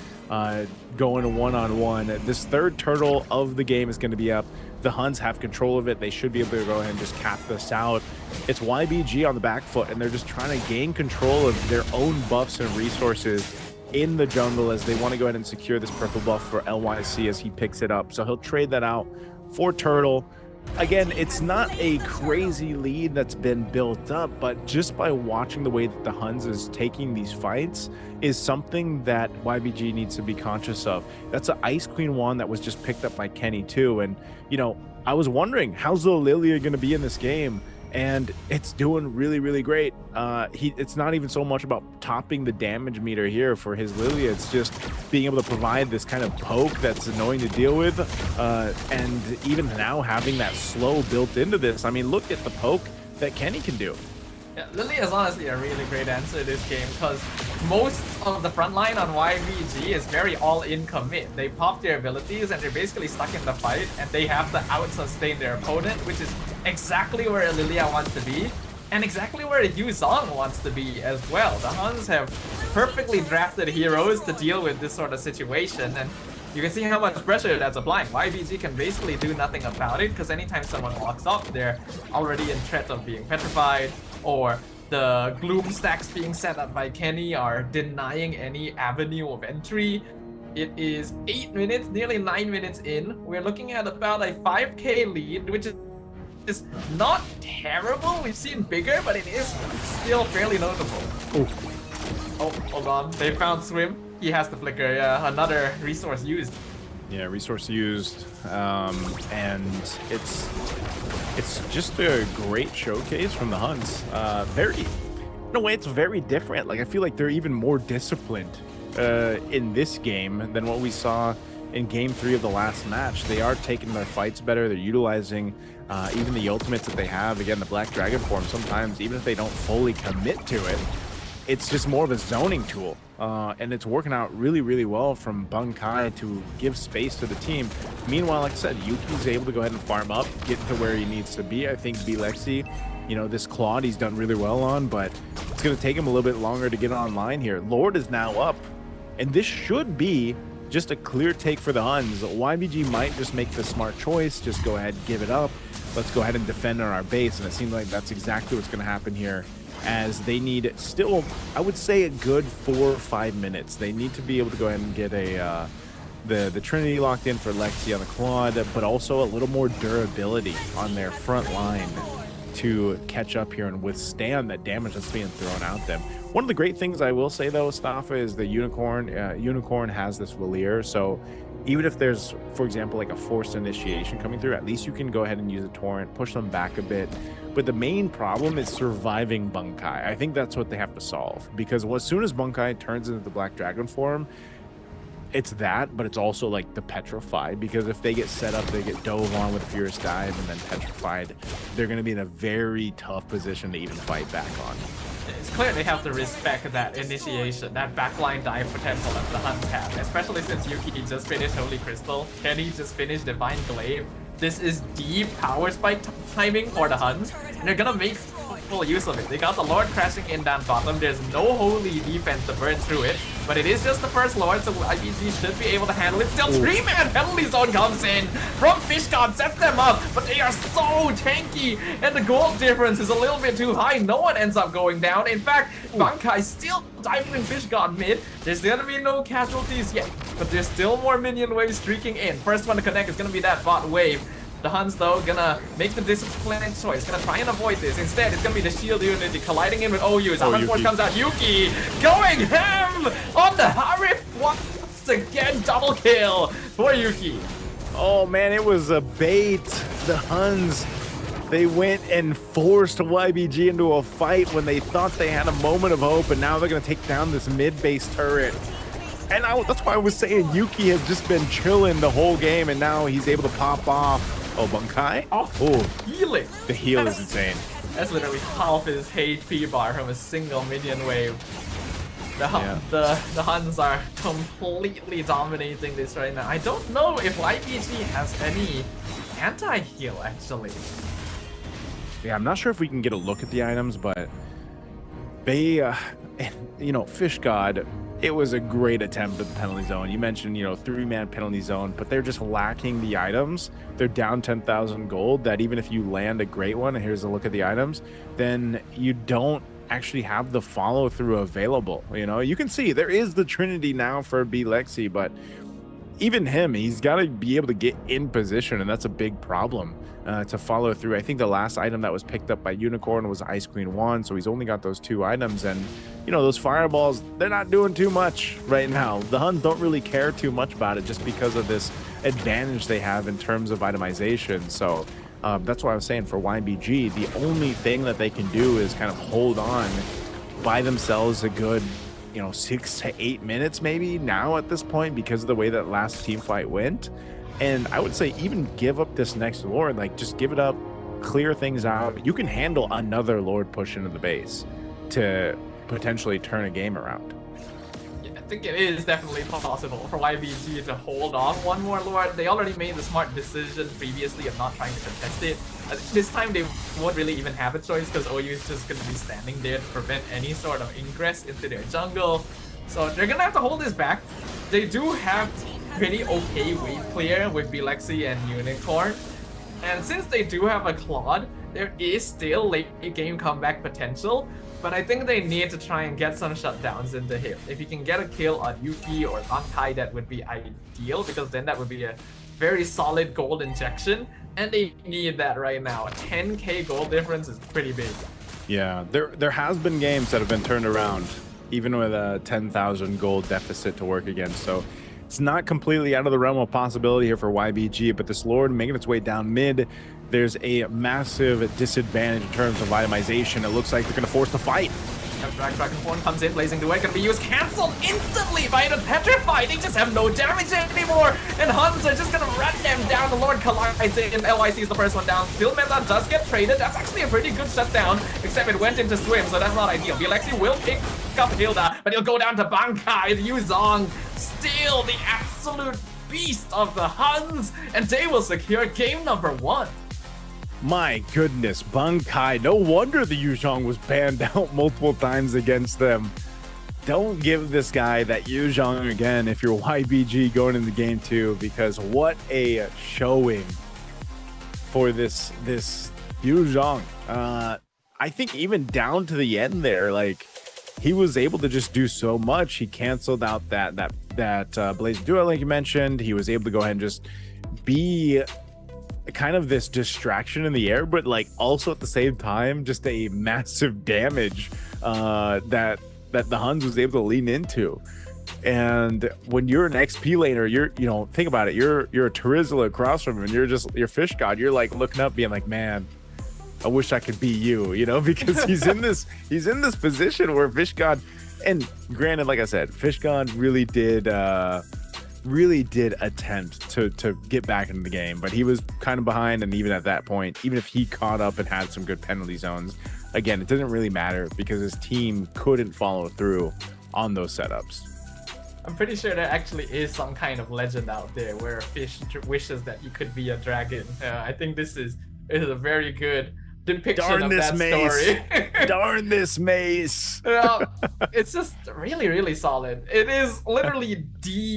[SPEAKER 2] going a one-on-one. This third turtle of the game is going to be up. The Huns have control of it. They should be able to go ahead and just cap this out. It's YBG on the back foot, and they're just trying to gain control of their own buffs and resources in the jungle as they want to go ahead and secure this purple buff for LYC as he picks it up. So he'll trade that out for Turtle. Again, it's not a crazy lead that's been built up, but just by watching the way that the Huns is taking these fights is something that YBG needs to be conscious of. That's an Ice Queen wand that was just picked up by Kenny too. And, you know, I was wondering, how's the Lilia going to be in this game? And it's doing really, really great. It's not even so much about topping the damage meter here for his Lilia. It's just being able to provide this kind of poke that's annoying to deal with. And even now having that slow built into this. I mean, look at the poke that Kenny can do.
[SPEAKER 1] Yeah, Lilia is honestly a really great answer to this game because most of the front line on YBG is very all-in commit. They pop their abilities and they're basically stuck in the fight, and they have to out-sustain their opponent, which is exactly where Lilia wants to be and exactly where Yu Zhong wants to be as well. The Huns have perfectly drafted heroes to deal with this sort of situation, and you can see how much pressure that's applying. YBG can basically do nothing about it because anytime someone walks up, they're already in threat of being petrified, or the gloom stacks being set up by Kenny are denying any avenue of entry. It is 8 minutes, nearly 9 minutes in. We're looking at about a 5k lead, which is not terrible. We've seen bigger, but it is still fairly notable. Oh, hold on. They found Swim. He has the flicker. Yeah, another resource used.
[SPEAKER 2] Yeah, resource used, and it's just a great showcase from the Huns. In a way, it's very different. Like, I feel like they're even more disciplined in this game than what we saw in Game 3 of the last match. They are taking their fights better. They're utilizing even the ultimates that they have. Again, the Black Dragon form, sometimes, even if they don't fully commit to it, it's just more of a zoning tool. And it's working out really, really well from Bankai to give space to the team. Meanwhile, like I said, Yuki's able to go ahead and farm up, get to where he needs to be. I think Bilexi, you know, this Claude he's done really well on, but it's going to take him a little bit longer to get online here. Lord is now up, and this should be just a clear take for the Huns. YBG might just make the smart choice, just go ahead, give it up. Let's go ahead and defend on our base, and it seems like that's exactly what's going to happen here, as they need still, I would say, a good 4 or 5 minutes. They need to be able to go ahead and get a the Trinity locked in for Lexi on the Claude, but also a little more durability on their front line to catch up here and withstand that damage that's being thrown at them. One of the great things I will say though, Staffa, is the Unicorn has this Valier, so even if there's, for example, like a forced initiation coming through, at least you can go ahead and use a torrent, push them back a bit. But the main problem is surviving Bunkai. I think that's what they have to solve, because as soon as Bunkai turns into the Black Dragon form, it's that, but it's also like the Petrified, because if they get set up, they get dove on with a Furious Dive and then Petrified, they're going to be in a very tough position to even fight back on.
[SPEAKER 1] It's clear they have to respect that initiation, that backline dive potential that the Huns have, especially since Yuki just finished Holy Crystal, Kenny just finished Divine Glaive. This is deep power spike timing for the Huns, and they're gonna make full use of it. They got the Lord crashing in down bottom. There's no holy defense to burn through it, but it is just the first Lord, so IBG should be able to handle it. Still, 3-man penalty zone comes in from Fish God, sets them up, but they are so tanky, and the gold difference is a little bit too high. No one ends up going down. In fact, Bankai still diving in Fish God mid. There's gonna be no casualties yet, but there's still more minion waves streaking in. First one to connect is gonna be that bot wave. The Huns, though, gonna make the disciplined choice, gonna try and avoid this. Instead, it's gonna be the shield unity colliding in with OUs. Unfortunately comes out Yuki, going ham on the Harif once again. Double kill for Yuki.
[SPEAKER 2] Oh man, it was a bait. The Huns, they went and forced YBG into a fight when they thought they had a moment of hope, and now they're gonna take down this mid-base turret. And that's why I was saying Yuki has just been chilling the whole game, and now he's able to pop off. Oh, Bunkai?
[SPEAKER 1] Oh, healing.
[SPEAKER 2] The heal is insane.
[SPEAKER 1] That's literally half his HP bar from a single minion wave. The Huns are completely dominating this right now. I don't know if YPG has any anti-heal, actually.
[SPEAKER 2] Yeah, I'm not sure if we can get a look at the items, but they, Fish God, it was a great attempt at the penalty zone. You mentioned, 3-man penalty zone, but they're just lacking the items. They're down 10,000 gold, that even if you land a great one, and here's a look at the items, then you don't actually have the follow through available. You can see there is the Trinity now for B Lexi, but even him, he's got to be able to get in position, and that's a big problem to follow through. I think the last item that was picked up by Unicorn was Ice Queen 1, so he's only got those 2 items, and those fireballs, they're not doing too much right now. The Huns don't really care too much about it just because of this advantage they have in terms of itemization. So that's why I was saying for YBG, the only thing that they can do is kind of hold on by themselves a good 6 to 8 minutes maybe now at this point, because of the way that last team fight went. And I would say even give up this next Lord, like just give it up, clear things out. You can handle another Lord push into the base to potentially turn a game around.
[SPEAKER 1] Yeah, I think it is definitely possible for YBG to hold off one more Lord. They already made the smart decision previously of not trying to contest it. This time they won't really even have a choice, because OU is just going to be standing there to prevent any sort of ingress into their jungle. So they're going to have to hold this back. They do have pretty okay wave clear with Bilexi and Unicorn. And since they do have a Claude, there is still late game comeback potential. But I think they need to try and get some shutdowns into him. If you can get a kill on Yuki or Bankai, that would be ideal, because then that would be a very solid gold injection. And they need that right now. A 10k gold difference is pretty big.
[SPEAKER 2] Yeah, there has been games that have been turned around, even with a 10,000 gold deficit to work against. So it's not completely out of the realm of possibility here for YBG, but this Lord making its way down mid, there's a massive disadvantage in terms of itemization. It looks like they're going to force the fight.
[SPEAKER 1] Black Dragon Form comes in, Blazing Duet, gonna be used, cancelled instantly by the Petrified. They just have no damage anymore, and Huns are just gonna run them down. The Lord collides in, LYC is the first one down. Still Meta does get traded. That's actually a pretty good shutdown, except it went into swim, so that's not ideal. Bilexi will pick up Hilda, but he'll go down to Bankai. Yuzong, still the absolute beast of the Huns, and they will secure game number 1.
[SPEAKER 2] My goodness, Bunkai. No wonder the Yuzhong was banned out multiple times against them. don't give this guy that Yu Zhang again if you're YBG going into game 2, because what a showing for this Yu Zhang. I think even down to the end there, like, he was able to just do so much. He canceled out that Blaze duo like you mentioned. He was able to go ahead and just be kind of this distraction in the air, but like also at the same time just a massive damage that the HUNS was able to lean into. And when you're an XP laner, you're think about it, you're a Terizla across from him, and you're Fish God, you're like looking up being like, man, I wish I could be you, because he's in this position where Fish God, and granted, like I said, Fish God really did attempt to get back into the game, but he was kind of behind. And even at that point, even if he caught up and had some good penalty zones, again, it didn't really matter because his team couldn't follow through on those setups.
[SPEAKER 1] I'm pretty sure there actually is some kind of legend out there where a fish wishes that he could be a dragon. I think this is a very good depiction of that story.
[SPEAKER 2] Darn this mace.
[SPEAKER 1] It's just really, really solid. It is literally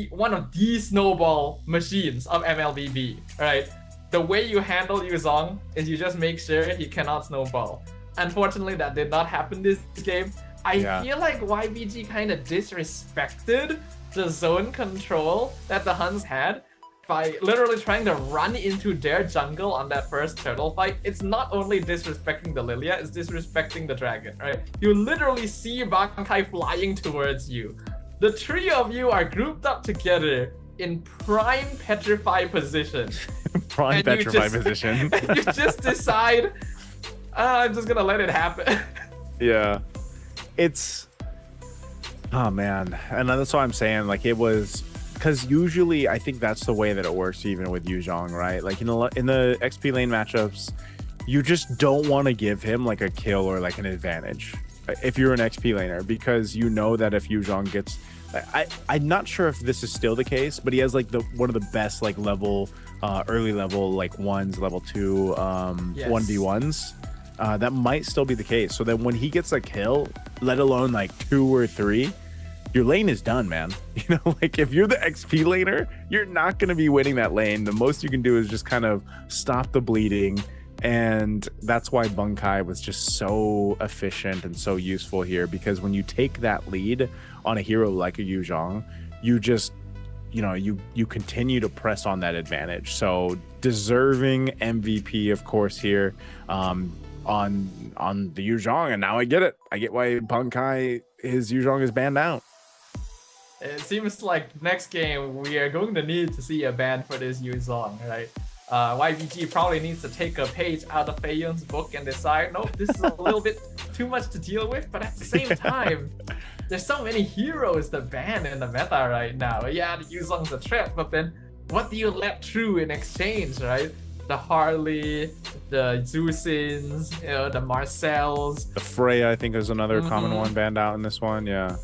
[SPEAKER 1] one of the snowball machines of MLBB, right? The way you handle Yu Zhang is you just make sure he cannot snowball. Unfortunately, that did not happen this game. I feel like YBG kind of disrespected the zone control that the HUNS had by literally trying to run into their jungle on that first turtle fight. It's not only disrespecting the Lilia, it's disrespecting the dragon, right? You literally see Bankai flying towards you. The three of you are grouped up together in prime petrify position.
[SPEAKER 2] Prime petrify position.
[SPEAKER 1] And you just decide, I'm just gonna let it happen.
[SPEAKER 2] Yeah. Oh man. And that's why I'm saying, like, it was, because usually I think that's the way that it works even with Yu Zhang, right? Like, in the XP lane matchups, you just don't want to give him like a kill or like an advantage if you're an XP laner, because you know that if Yu Zhang gets, I'm not sure if this is still the case, but he has like one of the best like early level like ones, level 2 1v1s. That might still be the case. So that when he gets a kill, let alone like 2 or 3, your lane is done, man. Like, if you're the XP laner, you're not going to be winning that lane. The most you can do is just kind of stop the bleeding. And that's why Bankai was just so efficient and so useful here, because when you take that lead on a hero like a Yu Zhang, you just, you continue to press on that advantage. So deserving MVP, of course, here on the Yu Zhang. And now I get it. I get why Bankai, his Yu Zhang is banned out.
[SPEAKER 1] It seems like next game we are going to need to see a ban for this Yu Zhang, right? YBG probably needs to take a page out of Feiyun's book and decide, nope, this is a little bit too much to deal with, but at the same time, there's so many heroes to ban in the meta right now. Yeah, the Yu Zhang's a threat, but then what do you let through in exchange, right? The Harley, the Zeusins, the Marcells.
[SPEAKER 2] The Freya, I think, is another common one banned out in this one, yeah.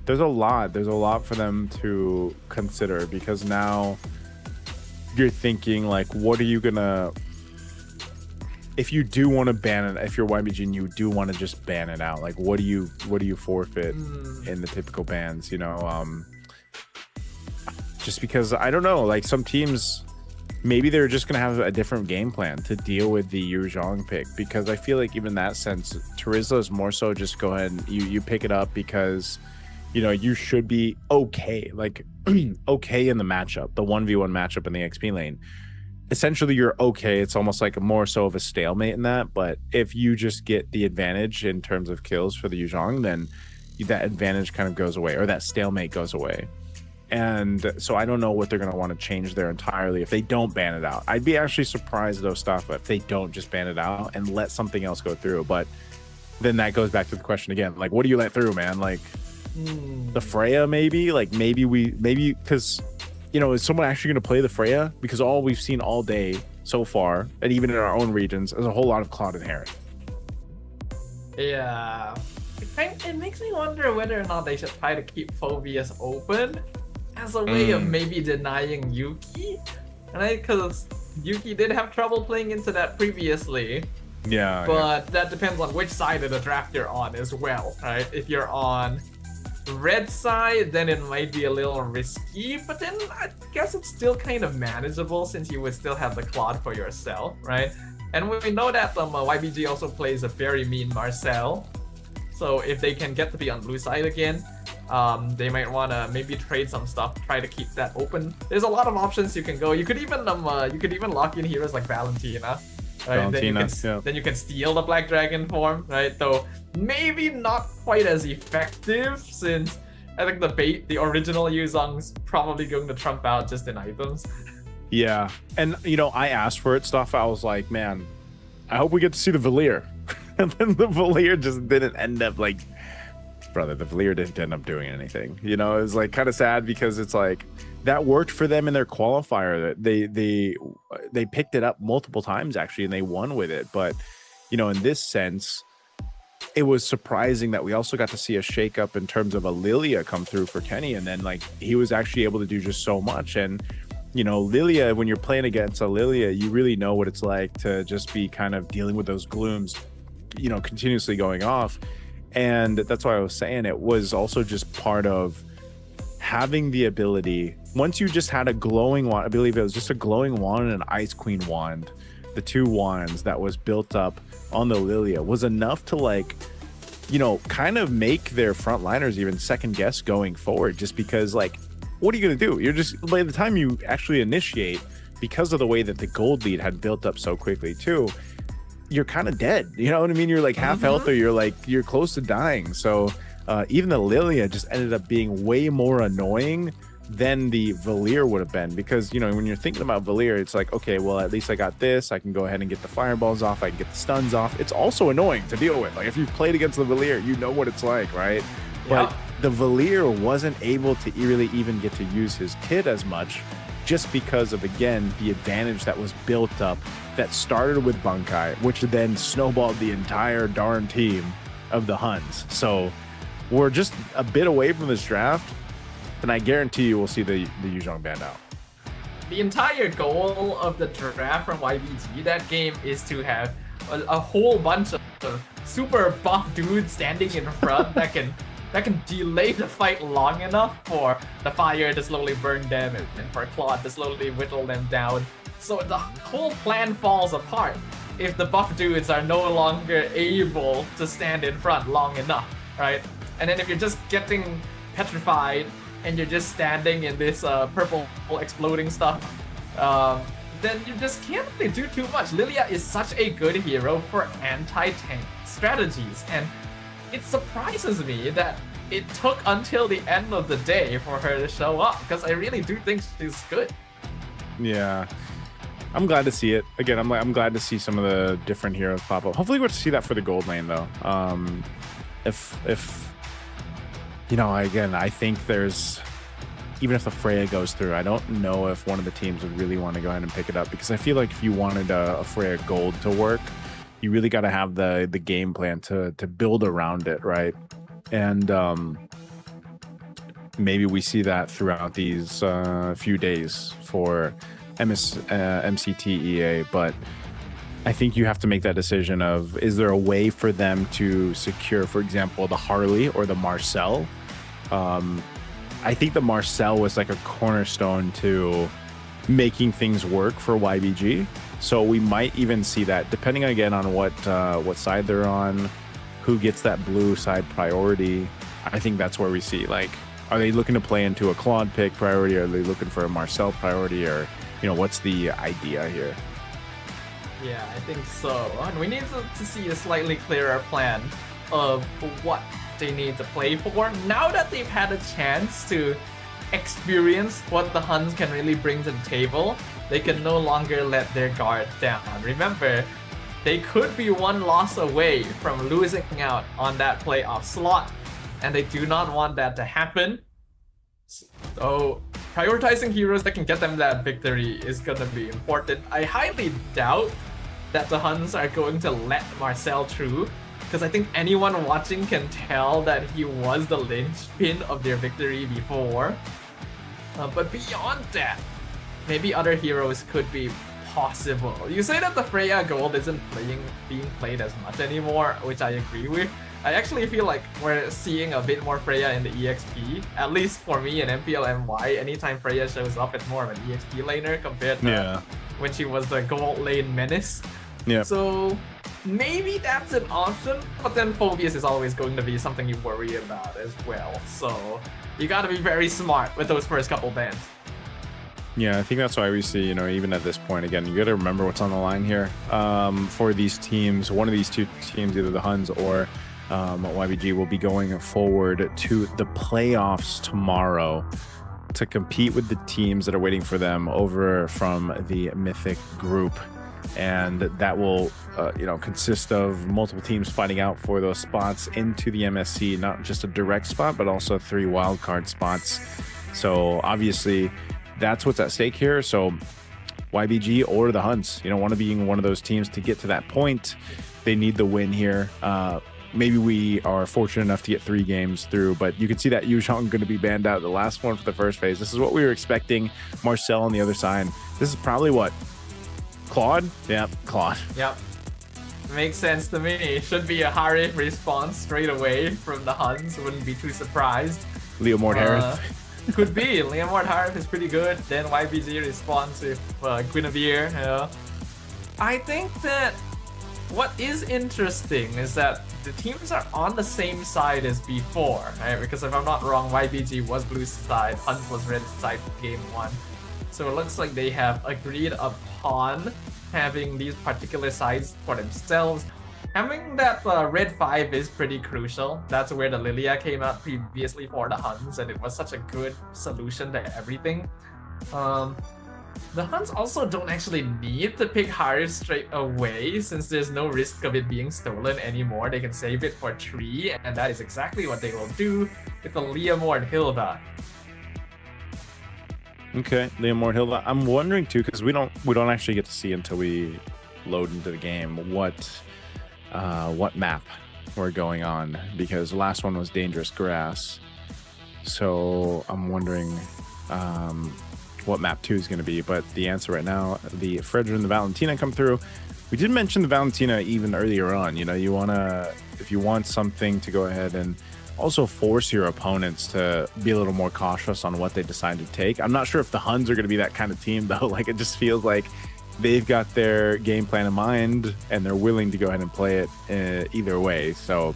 [SPEAKER 2] There's a lot for them to consider, because now you're thinking, like, what are you gonna, if you do want to ban it, if you're YBG and you do want to just ban it out, like, what do you forfeit in the typical bans, just because, I don't know, like, some teams, maybe they're just gonna have a different game plan to deal with the Yu Zhang pick, because I feel like even in that sense, Terizla is more so just go ahead and you pick it up because you should be okay, like okay in the matchup, the 1v1 matchup in the XP lane. Essentially, you're okay. It's almost like more so of a stalemate in that. But if you just get the advantage in terms of kills for the Yu Zhang, then that advantage kind of goes away, or that stalemate goes away. And so I don't know what they're going to want to change there entirely if they don't ban it out. I'd be actually surprised, though, Stafa, if they don't just ban it out and let something else go through. But then that goes back to the question again, like, what do you let through, man? Like, the Freya, maybe because is someone actually going to play the Freya? Because all we've seen all day so far, and even in our own regions, is a whole lot of Cloud and Herod.
[SPEAKER 1] Yeah, it makes me wonder whether or not they should try to keep Phobius open as a way of maybe denying Yuki, right? Because Yuki did have trouble playing into that previously.
[SPEAKER 2] Yeah,
[SPEAKER 1] but that depends on which side of the draft you're on as well, right? If you're on red side, then it might be a little risky, but then I guess it's still kind of manageable since you would still have the Claude for yourself, right? And we know that YBG also plays a very mean Marcel, so if they can get to be on blue side again, they might want to maybe trade some stuff, try to keep that open. There's a lot of options you can go. You could even lock in heroes like Valentina. Right?
[SPEAKER 2] Valentina,
[SPEAKER 1] then you can steal the Black Dragon form, right? Though maybe not quite as effective since I think the original Yuzong's probably going to trump out just in items.
[SPEAKER 2] Yeah, and you know, I asked for it stuff. I was like, man, I hope we get to see the Valier. And then the Valier just didn't end up like, brother, the Valier didn't end up doing anything. You know, it was like kind of sad because it's like that worked for them in their qualifier. They picked it up multiple times actually, and they won with it. But you know, in this sense, it was surprising that we also got to see a shakeup in terms of a Lilia come through for Kenny, and then like he was actually able to do just so much. And you know, Lilia, when you're playing against a Lilia, you really know what it's like to just be kind of dealing with those glooms, you know, continuously going off. And that's why I was saying it was also just part of having the ability. Once you just had a glowing wand, I believe it was just a glowing wand and an Ice Queen wand, the two wands that was built up on the Lilia was enough to like, you know, kind of make their frontliners even second guess going forward, just because like, what are you going to do? You're just, by the time you actually initiate, because of the way that the gold lead had built up so quickly too, you're kind of dead. You know what I mean? You're like half health, or you're close to dying. So even the Lilia just ended up being way more annoying than the Valier would have been, because you know, when you're thinking about Valier, it's like, okay, well, at least I got this, I can go ahead and get the fireballs off, I can get the stuns off. It's also annoying to deal with. Like if you've played against the Valier, you know what it's like, right?
[SPEAKER 1] Yeah.
[SPEAKER 2] But the Valier wasn't able to really even get to use his kit as much, just because of, again, the advantage that was built up that started with Bunkai, which then snowballed the entire darn team of the Huns. So we're just a bit away from this draft, and I guarantee you we'll see the Yuzhong band out.
[SPEAKER 1] The entire goal of the draft from YBG that game is to have a whole bunch of super buff dudes standing in front that can delay the fight long enough for the fire to slowly burn them and for Claude to slowly whittle them down. So the whole plan falls apart if the buff dudes are no longer able to stand in front long enough, right? And then if you're just getting petrified and you're just standing in this purple exploding stuff, then you just can't really do too much. Lilia is such a good hero for anti-tank strategies, and it surprises me that it took until the end of the day for her to show up, because I really do think she's good.
[SPEAKER 2] Yeah, I'm glad to see it. Again, I'm glad to see some of the different heroes pop up. Hopefully we'll see that for the gold lane though. If you know, again, I think there's, even if the Freya goes through, I don't know if one of the teams would really want to go ahead and pick it up, because I feel like if you wanted a Freya gold to work, you really got to have the game plan to build around it, right? And maybe we see that throughout these few days for MCT EA, but I think you have to make that decision of, is there a way for them to secure, for example, the Harley or the Marcel? I think the Marcel was like a cornerstone to making things work for YBG. So we might even see that, depending again on what side they're on, who gets that blue side priority. I think that's where we see, like, are they looking to play into a Claude pick priority? Or are they looking for a Marcel priority? Or, you know, what's the idea here?
[SPEAKER 1] Yeah, I think so. And we need to see a slightly clearer plan of what they need to play for. Now that they've had a chance to experience what the Huns can really bring to the table, they can no longer let their guard down. Remember, they could be one loss away from losing out on that playoff slot, and they do not want that to happen. So prioritizing heroes that can get them that victory is gonna be important. I highly doubt that the Huns are going to let Marcel through, because I think anyone watching can tell that he was the linchpin of their victory before. But beyond that, maybe other heroes could be possible. You say that the Freya gold isn't being played as much anymore, which I agree with, I actually feel like we're seeing a bit more Freya in the EXP. At least for me in MPL MY, anytime Freya shows up, it's more of an EXP laner compared to when she was the gold lane menace.
[SPEAKER 2] Yeah.
[SPEAKER 1] So maybe that's an option, but then Phobius is always going to be something you worry about as well. So you gotta be very smart with those first couple bans.
[SPEAKER 2] Yeah, I think that's why we see, you know, even at this point, again, you got to remember what's on the line here for these teams. One of these two teams, either the HUNS or YBG, will be going forward to the playoffs tomorrow to compete with the teams that are waiting for them over from the Mythic group. And that will, you know, consist of multiple teams fighting out for those spots into the MSC, not just a direct spot, but also 3 wildcard spots. So obviously, that's what's at stake here. So YBG or the HUNS, you know, want to be one of those teams to get to that point. They need the win here. Maybe we are fortunate enough to get 3 games through, but you can see that Yuzhong going to be banned out the last one for the first phase. This is what we were expecting. Marcel on the other side. This is probably what? Claude? Yep, Claude.
[SPEAKER 1] Yep. Makes sense to me. Should be a Harif response straight away from the HUNS. Wouldn't be too surprised.
[SPEAKER 2] Leo Mordharith.
[SPEAKER 1] Could be. Leomord Harif is pretty good. Then YBG responds with Guinevere. You know? I think that what is interesting is that the teams are on the same side as before, right? Because if I'm not wrong, YBG was blue side, HUNS was red side for game 1. So it looks like they have agreed upon having these particular sides for themselves. Having that red 5 is pretty crucial. That's where the Lilia came out previously for the HUNS, and it was such a good solution to everything. The HUNS also don't actually need to pick Harif straight away, since there's no risk of it being stolen anymore. They can save it for 3, and that is exactly what they will do with the Leomord and Hilda.
[SPEAKER 2] Okay, Leomord Hilda. I'm wondering too, because we don't actually get to see until we load into the game what map we're going on, because the last one was Dangerous Grass. So I'm wondering what map 2 is going to be, but the answer right now, the Fredra and the Valentina come through. We did mention the Valentina even earlier on. You know, if you want something to go ahead and also force your opponents to be a little more cautious on what they decide to take. I'm not sure if the HUNS are going to be that kind of team, though. Like, it just feels like they've got their game plan in mind and they're willing to go ahead and play it either way. So,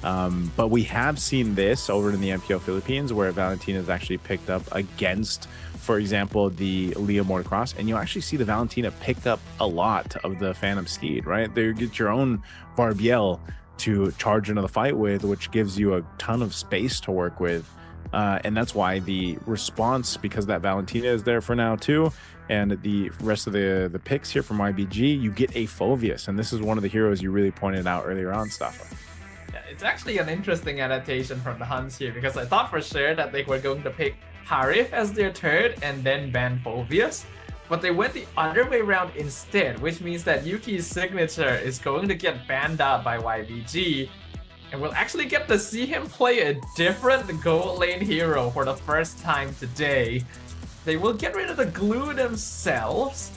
[SPEAKER 2] but we have seen this over in the MPO Philippines, where Valentina is actually picked up against, for example, the Leomord Cross, and you actually see the Valentina picked up a lot of the Phantom Steed, right? They get your own Barbiel to charge into the fight with, which gives you a ton of space to work with. And that's why the response, because that Valentina is there for now too, and the rest of the picks here from YBG, you get a Phobius, and this is one of the heroes you really pointed out earlier on, Staffan.
[SPEAKER 1] Yeah, it's actually an interesting adaptation from the HUNS here, because I thought for sure that they were going to pick Harif as their third and then ban Phobius, but they went the other way around instead, which means that Yuki's signature is going to get banned out by YBG, and we'll actually get to see him play a different gold lane hero for the first time today. They will get rid of the glue themselves,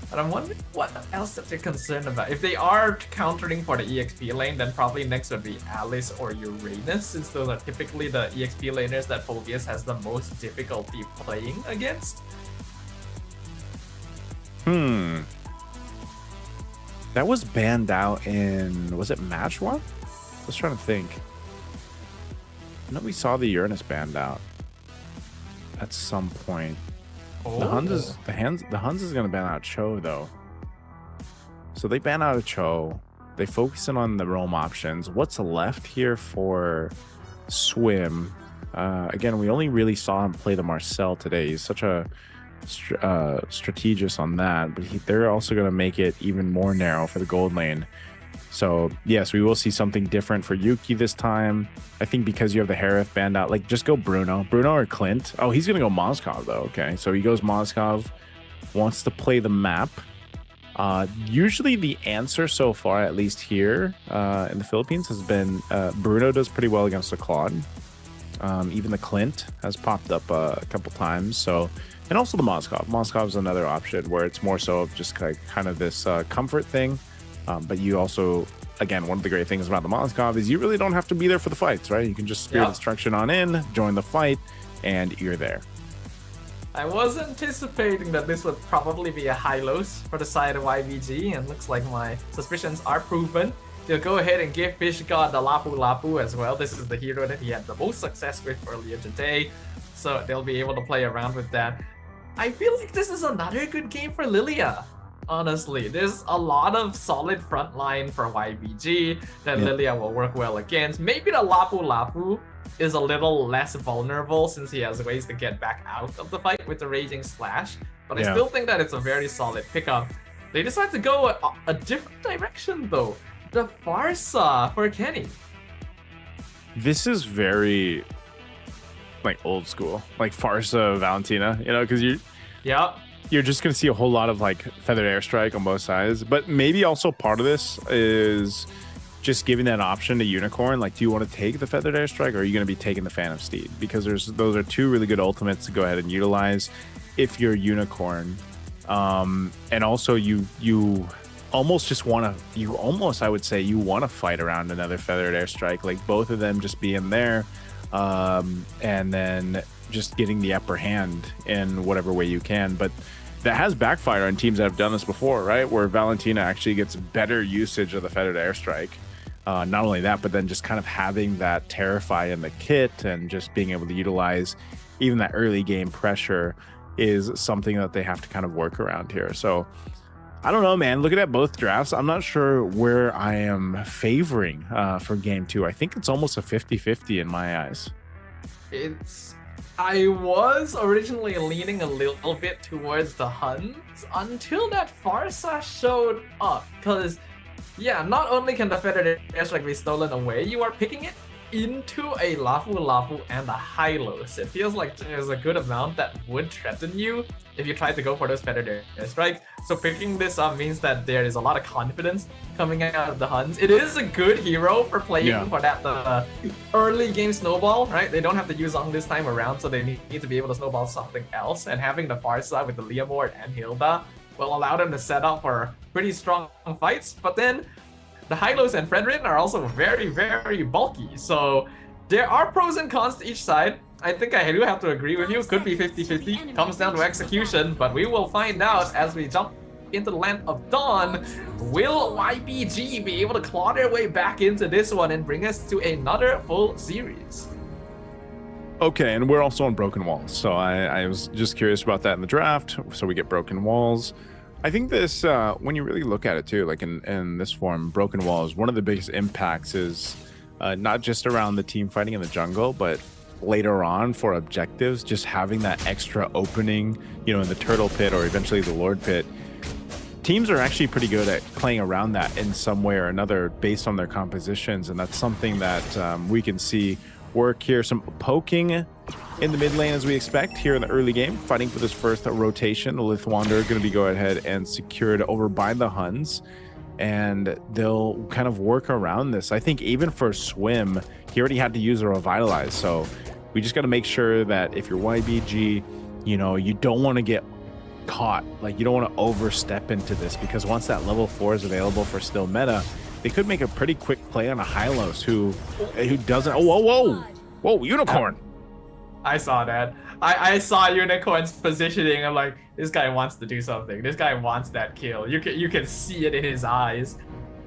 [SPEAKER 1] but I'm wondering what else that they're concerned about. If they are countering for the EXP lane, then probably next would be Alice or Uranus, since those are typically the EXP laners that Phobius has the most difficulty playing against.
[SPEAKER 2] That was banned out in, was it match 1? I was trying to think. I know we saw the Uranus banned out at some point. The HUNS is going to ban out Cho, though. So they ban out a Cho. They focus in on the roam options. What's left here for Swim? Again, we only really saw him play the Marcel today. He's such a strategist on that, but they're also going to make it even more narrow for the gold lane. So yes, we will see something different for Yuki this time. I think because you have the Harith banned out, like, just go Bruno or Clint. Oh, he's gonna go Moskov though. Okay, so he goes Moskov, wants to play the map. Usually the answer so far, at least here in the Philippines, has been Bruno does pretty well against the Claude. Even the Clint has popped up a couple times. So, and also the Moskov. Moskov's another option where it's more so of just kind of this comfort thing. But you also, again, one of the great things about the Molotov is you really don't have to be there for the fights, right? You can just Spirit Destruction on in, join the fight, and you're there.
[SPEAKER 1] I was anticipating that this would probably be a high-lows for the side of YBG, and looks like my suspicions are proven. They'll go ahead and give Fish God the Lapu Lapu as well. This is the hero that he had the most success with earlier today, so they'll be able to play around with that. I feel like this is another good game for Lilia. Honestly, there's a lot of solid front line for YBG that Lilia will work well against. Maybe the Lapu Lapu is a little less vulnerable since he has ways to get back out of the fight with the Raging Slash, but I still think that it's a very solid pickup. They decide to go a different direction though. The Farsa for Kenny.
[SPEAKER 2] This is very like old school, like Farsa Valentina, you know, because you're just going to see a whole lot of like feathered airstrike on both sides. But maybe also part of this is just giving that option to Unicorn. Like, do you want to take the feathered airstrike, or are you going to be taking the Phantom Steed? Because those are two really good ultimates to go ahead and utilize if you're Unicorn. And also you almost just want to, I would say, you want to fight around another feathered airstrike, like both of them just being there, and then just getting the upper hand in whatever way you can. But that has backfired on teams that have done this before, right? Where Valentina actually gets better usage of the feathered airstrike. Not only that, but then just kind of having that Terrify in the kit and just being able to utilize even that early game pressure is something that they have to kind of work around here. So I don't know, man. Looking at both drafts, I'm not sure where I am favoring for game two. I think it's almost a 50-50 in my eyes.
[SPEAKER 1] I was originally leaning a little bit towards the Huns until that Farsa showed up. Because, yeah, not only can the feathered airstrike be stolen away, you are picking it into a Lafu Lafu and a Hylos. It feels like there's a good amount that would threaten you if you try to go for those feathered airstrikes. So picking this up means that there is a lot of confidence coming out of the Huns. It is a good hero for playing for that early game snowball, right? They don't have to use on this time around, so they need to be able to snowball something else. And having the Farsa with the Leomord and Hilda will allow them to set up for pretty strong fights. But then the Hylos and Fredrin are also very, very bulky. So there are pros and cons to each side. I think I do have to agree with you. Could be 50-50. Comes down to execution, but we will find out as we jump into the land of Dawn. Will YBG be able to claw their way back into this one and bring us to another full series?
[SPEAKER 2] Okay, and we're also on Broken Walls. So I was just curious about that in the draft. So we get Broken Walls. I think this, when you really look at it too, like in this form, Broken Walls, one of the biggest impacts is not just around the team fighting in the jungle, but later on for objectives, just having that extra opening, you know, in the Turtle Pit or eventually the Lord Pit. Teams are actually pretty good at playing around that in some way or another based on their compositions, and that's something that we can see work here. Some poking in the mid lane as we expect here in the early game, fighting for this first rotation. The Lithwander going to be go ahead and secured over by the Huns, and they'll kind of work around this. I think even for Swim, he already had to use a Revitalize, so we just got to make sure that if you're YBG, you know, you don't want to get caught. Like, you don't want to overstep into this, because once that level 4 is available for still meta, they could make a pretty quick play on a Hylos who doesn't. Oh, whoa, Unicorn.
[SPEAKER 1] I saw that. I saw Unicorn's positioning. I'm like, this guy wants to do something. This guy wants that kill. You can see it in his eyes.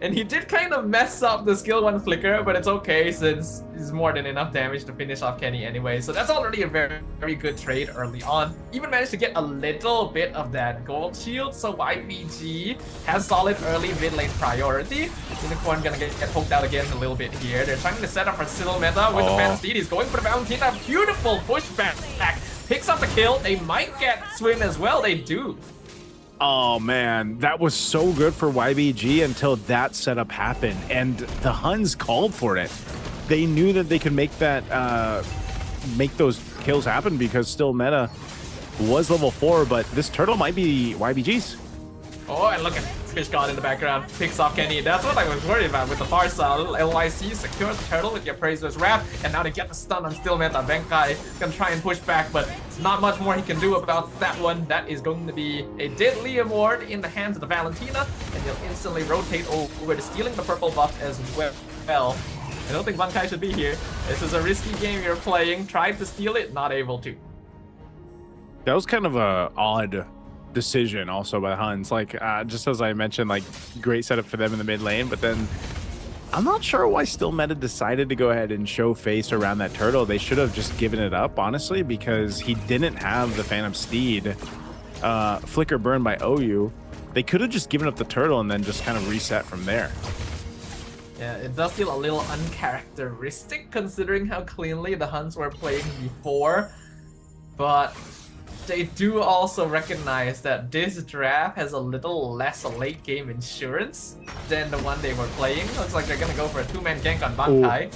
[SPEAKER 1] And he did kind of mess up the skill 1 flicker, but it's okay since it's more than enough damage to finish off Kenny anyway. So that's already a very, very good trade early on. Even managed to get a little bit of that gold shield, so YBG has solid early mid lane priority. Unicorn gonna get poked out again a little bit here. They're trying to set up for Siddle meta with the Phantom Steed. He's going for the Valentina. Beautiful pushback. Picks up the kill. They might get Swim as well. They do.
[SPEAKER 2] Oh man, that was so good for YBG until that setup happened, and the Huns called for it. They knew that they could make that, make those kills happen because still meta was level 4, but this turtle might be YBG's.
[SPEAKER 1] Oh, and look at Fish God in the background picks off Kenny. That's what I was worried about with the far side. LYC secures the turtle with the Appraiser's Wrap, and now they get the stun on Still Meta. Benkai gonna try and push back, but not much more he can do about that one. That is going to be a deadly award in the hands of the Valentina, and he'll instantly rotate over to stealing the purple buff as well. I don't think Benkai should be here. This is a risky game you're playing. Tried to steal it, not able to.
[SPEAKER 2] That was kind of a odd decision also by HUNS. Like, just as I mentioned, like, great setup for them in the mid lane, but then I'm not sure why Still Meta decided to go ahead and show face around that turtle. They should have just given it up, honestly, because he didn't have the Phantom Steed flicker burn by OU. They could have just given up the turtle and then just kind of reset from there.
[SPEAKER 1] Yeah, it does feel a little uncharacteristic considering how cleanly the HUNS were playing before, but they do also recognize that this draft has a little less late game insurance than the one they were playing. Looks like they're gonna go for a two-man gank on Bankai.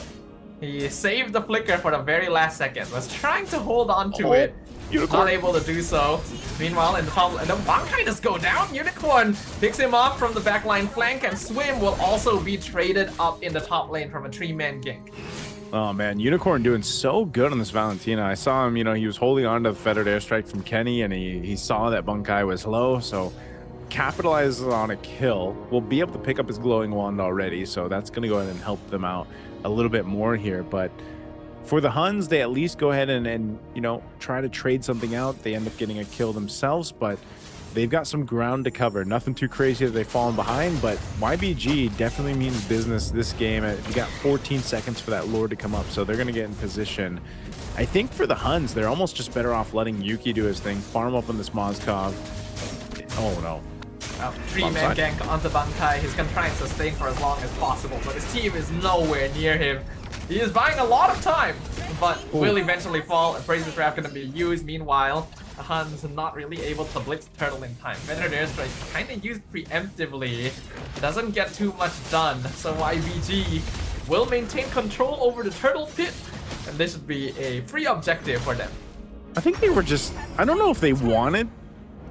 [SPEAKER 1] He saved the flicker for the very last second, was trying to hold on to it. Unicorn. Not able to do so. Meanwhile, in the top, and the Bankai does go down. Unicorn picks him off from the backline flank, and Swim will also be traded up in the top lane from a three-man gank.
[SPEAKER 2] Oh man, Unicorn doing so good on this Valentina. I saw him, you know, he was holding on to the feathered airstrike from Kenny, and he saw that Bankai was low, so capitalizes on a kill. Will be able to pick up his glowing wand already, so that's going to go ahead and help them out a little bit more here. But for the HUNS, they at least go ahead and you know, try to trade something out. They end up getting a kill themselves, but they've got some ground to cover. Nothing too crazy that they've fallen behind, but YBG definitely means business this game. You got 14 seconds for that lord to come up, so they're going to get in position. I think for the HUNS, they're almost just better off letting Yuki do his thing, farm up on this Mozkov. Oh no.
[SPEAKER 1] Three-man gank onto Bankai. He's going to try and sustain for as long as possible, but his team is nowhere near him. He is buying a lot of time, but will eventually fall. Appraiser's Wrap going to be used. Meanwhile, the HUNS are not really able to blitz the turtle in time. Feathered Airstrike kind of used preemptively. Doesn't get too much done, so YBG will maintain control over the turtle pit, and this should be a free objective for them.
[SPEAKER 2] I think they were just, I don't know if they wanted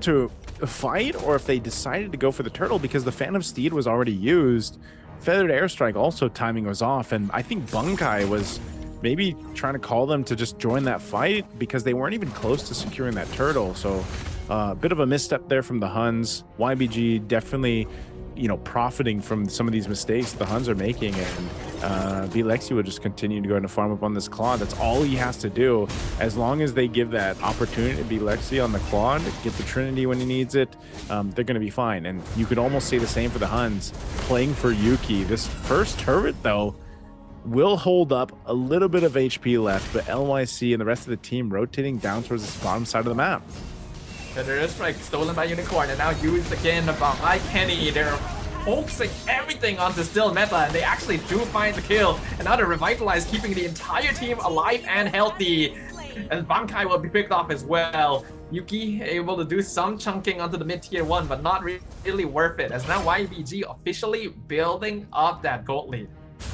[SPEAKER 2] to fight or if they decided to go for the turtle because the Phantom Steed was already used. Feathered Airstrike also timing was off, and I think Bankai was maybe trying to call them to just join that fight because they weren't even close to securing that turtle. So a bit of a misstep there from the HUNS. YBG definitely, you know, profiting from some of these mistakes the HUNS are making, and Lexi will just continue to go into farm up on this Claude. That's all he has to do. As long as they give that opportunity to be Lexi on the Claude, get the Trinity when he needs it, they're going to be fine. And you could almost say the same for the HUNS playing for Yuki. This first turret, though, will hold up a little bit of HP left, but LYC and the rest of the team rotating down towards this bottom side of the map.
[SPEAKER 1] Feathered Airstrike stolen by Unicorn and now used again by Kenny. They're focusing everything onto Still Meta, and they actually do find the kill. And now they're revitalized, keeping the entire team alive and healthy. And Bankai will be picked off as well. Yuki able to do some chunking onto the mid-tier 1, but not really worth it, as now YBG officially building up that gold lead.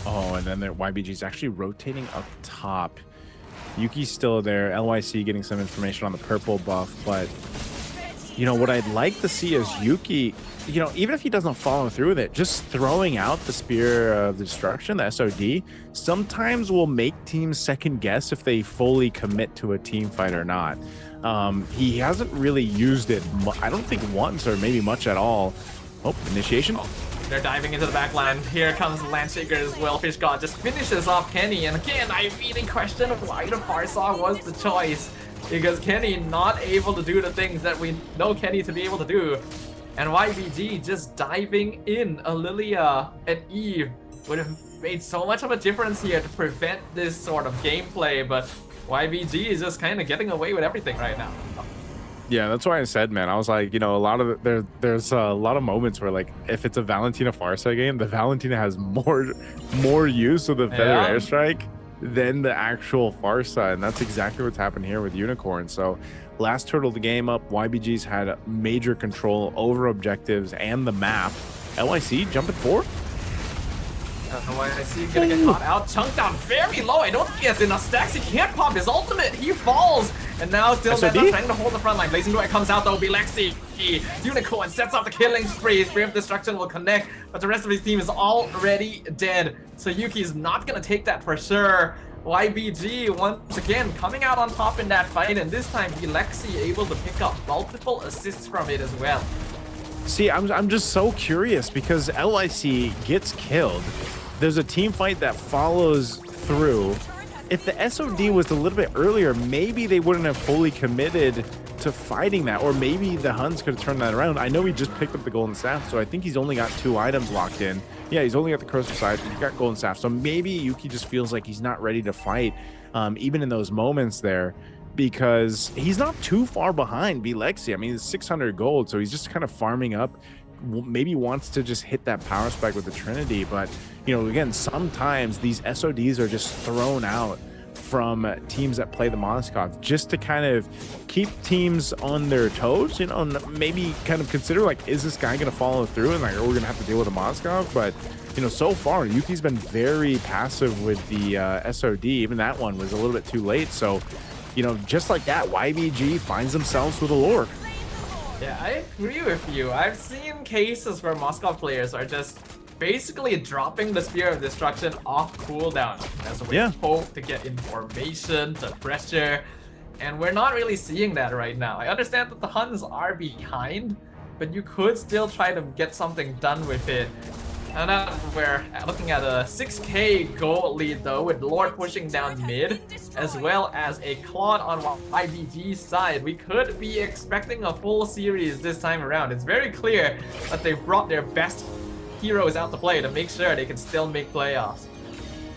[SPEAKER 2] Oh, and then their YBG's actually rotating up top. Yuki's still there. LYC getting some information on the purple buff, but you know what I'd like to see is Yuki, you know, even if he doesn't follow through with it, just throwing out the Spear of Destruction, the SOD, sometimes will make teams second guess if they fully commit to a team fight or not. He hasn't really used it, I don't think once or maybe much at all. Oh, initiation.
[SPEAKER 1] They're diving into the back line. Here comes Landshaker as well. Fish God just finishes off Kenny. And again, I really question why the Farsaw was the choice. Because Kenny not able to do the things that we know Kenny to be able to do. And YBG just diving in. Lilia and Eve would have made so much of a difference here to prevent this sort of gameplay. But YBG is just kind of getting away with everything right now.
[SPEAKER 2] Yeah, that's why I said, man, I was like, you know, a lot of there's a lot of moments where, like, if it's a Valentina Farsa game, the Valentina has more use of the Feathered Airstrike than the actual Farsa, and that's exactly what's happened here with Unicorn. So last turtle the game up, YBG's had major control over objectives and the map. LYC jumping forward.
[SPEAKER 1] YBG gonna get caught out, chunked down very low. I don't think he has enough stacks. He can't pop his ultimate. He falls. And now still Meta trying to hold the front line. Blazing Duet comes out though. Lexi YBG. Unicorn sets up the killing spree. Spree of Destruction will connect, but the rest of his team is already dead. So Yuki's not gonna take that for sure. YBG once again coming out on top in that fight, and this time Lexi able to pick up multiple assists from it as well.
[SPEAKER 2] See, I'm just so curious because LIC gets killed. There's a team fight that follows through. If the SOD was a little bit earlier, maybe they wouldn't have fully committed to fighting that, or maybe the Huns could have turned that around. I know he just picked up the golden staff, so I think he's only got 2 items locked in. Yeah, he's only got the crystal side, he's got golden staff, so maybe Yuki just feels like he's not ready to fight, even in those moments there, because he's not too far behind Lexi. I mean, it's 600 gold, so he's just kind of farming up. Maybe wants to just hit that power spike with the Trinity, but you know, again, sometimes these SODs are just thrown out from teams that play the Moskov just to kind of keep teams on their toes, you know, maybe kind of consider like, is this guy gonna follow through, and like, are we gonna have to deal with a Moskov? But you know, so far Yuki's been very passive with the SOD. Even that one was a little bit too late, so you know, just like that, YBG finds themselves with a Lord.
[SPEAKER 1] Yeah, I agree with you. I've seen cases where Moskov players are just basically dropping the Spear of Destruction off cooldown as we hope to get information, to pressure, and we're not really seeing that right now. I understand that the Huns are behind, but you could still try to get something done with it. And now we're looking at a 6k gold lead though, with Lord pushing down mid, as well as a Claude on YBG's side. We could be expecting a full series this time around. It's very clear that they've brought their best heroes out to play to make sure they can still make playoffs.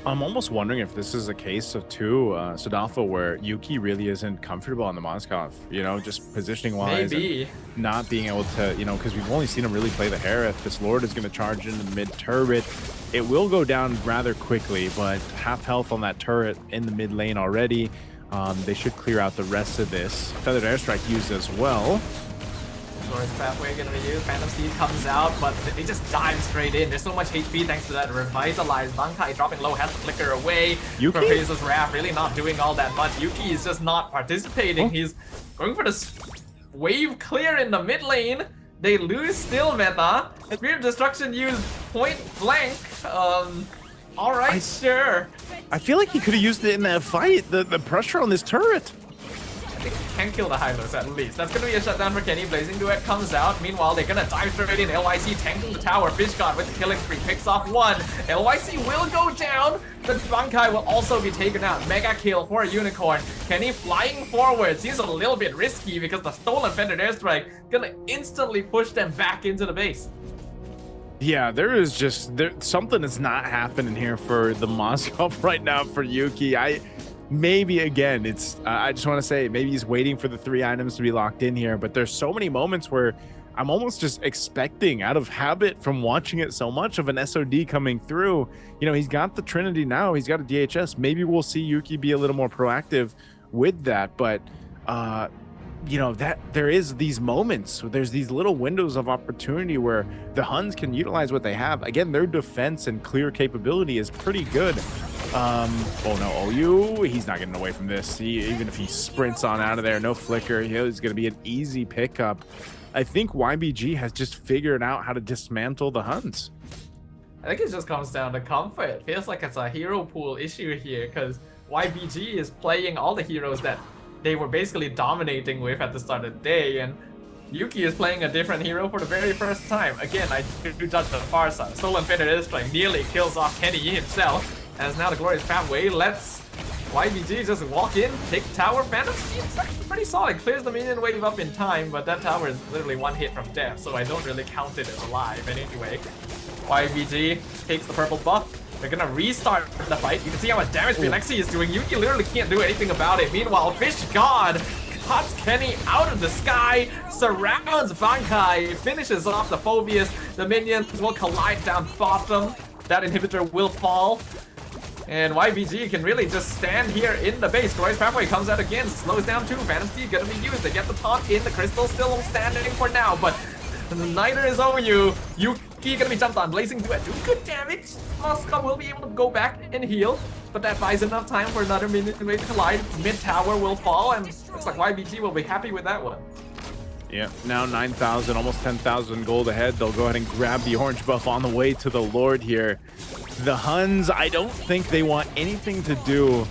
[SPEAKER 2] I'm almost wondering if this is a case of Sodalfo, where Yuki really isn't comfortable on the Moskov, you know, just positioning wise. Maybe. Not being able to, you know, because we've only seen him really play the Harith. This Lord is going to charge into the mid turret. It will go down rather quickly, but half health on that turret in the mid lane already. They should clear out the rest of this. Feathered Airstrike used as well.
[SPEAKER 1] Glorious Pathway gonna be used. Phantom Steed comes out, but they just dive straight in. There's so much HP thanks to that revitalized. Bankai dropping low, has to flicker away from Pegasus Wrath. Really not doing all that much. Yuki is just not participating. He's going for this wave clear in the mid lane. They lose still meta. Spear of Destruction used point blank. Alright, sure.
[SPEAKER 2] I feel like he could have used it in that fight. The pressure on this turret.
[SPEAKER 1] They can kill the Hylos at least. That's gonna be a shutdown for Kenny. Blazing Duet comes out. Meanwhile, they're gonna dive straight in. LYC tanking the tower. Fish God with the killing spree picks off one. LYC will go down, but Bankai will also be taken out. Mega kill for Unicorn. Kenny flying forward. Seems a little bit risky because the stolen Feathered Airstrike gonna instantly push them back into the base.
[SPEAKER 2] Yeah, there is just something that's not happening here for the Moskov right now for Yuki. Maybe again, it's I just want to say maybe he's waiting for the 3 items to be locked in here, but there's so many moments where I'm almost just expecting, out of habit from watching it so much, of an SOD coming through. You know, he's got the Trinity now, he's got a DHS. Maybe we'll see Yuki be a little more proactive with that, but you know, that there is these moments, there's these little windows of opportunity where the Huns can utilize what they have. Again, their defense and clear capability is pretty good. Oh no, OU, he's not getting away from this. Even if he sprints on out of there, no flicker, he's going to be an easy pickup. I think YBG has just figured out how to dismantle the Huns.
[SPEAKER 1] I think it just comes down to comfort. It feels like it's a hero pool issue here, because YBG is playing all the heroes that they were basically dominating with at the start of the day, and Yuki is playing a different hero for the very first time. Again, I do judge the far side. Stolen Feathered Airstrike nearly kills off Kenny himself, as now the Glorious Pathway lets YBG just walk in, take the tower. Phantom Steed is actually pretty solid, clears the minion wave up in time, but that tower is literally 1 hit from death, so I don't really count it as alive. And anyway, YBG takes the purple buff. They're gonna restart the fight. You can see how much damage Lexi is doing. Yuki literally can't do anything about it. Meanwhile, Fish God cuts Kenny out of the sky, surrounds Bankai, finishes off the Phobius. The minions will collide down bottom. That inhibitor will fall. And YBG can really just stand here in the base. Glorious Pathway comes out again, slows down too. Phantom Steed gonna be used. They get the taunt in. The crystal still standing for now, but neither is OU. Yuki gonna be jumped on. Blazing Duet doing good damage. Moskov will be able to go back and heal, but that buys enough time for another minion to collide. Mid tower will fall, and looks like YBG will be happy with that one.
[SPEAKER 2] Yeah, now 9,000, almost 10,000 gold ahead. They'll go ahead and grab the orange buff on the way to the Lord here. The Huns, I don't think they want anything to do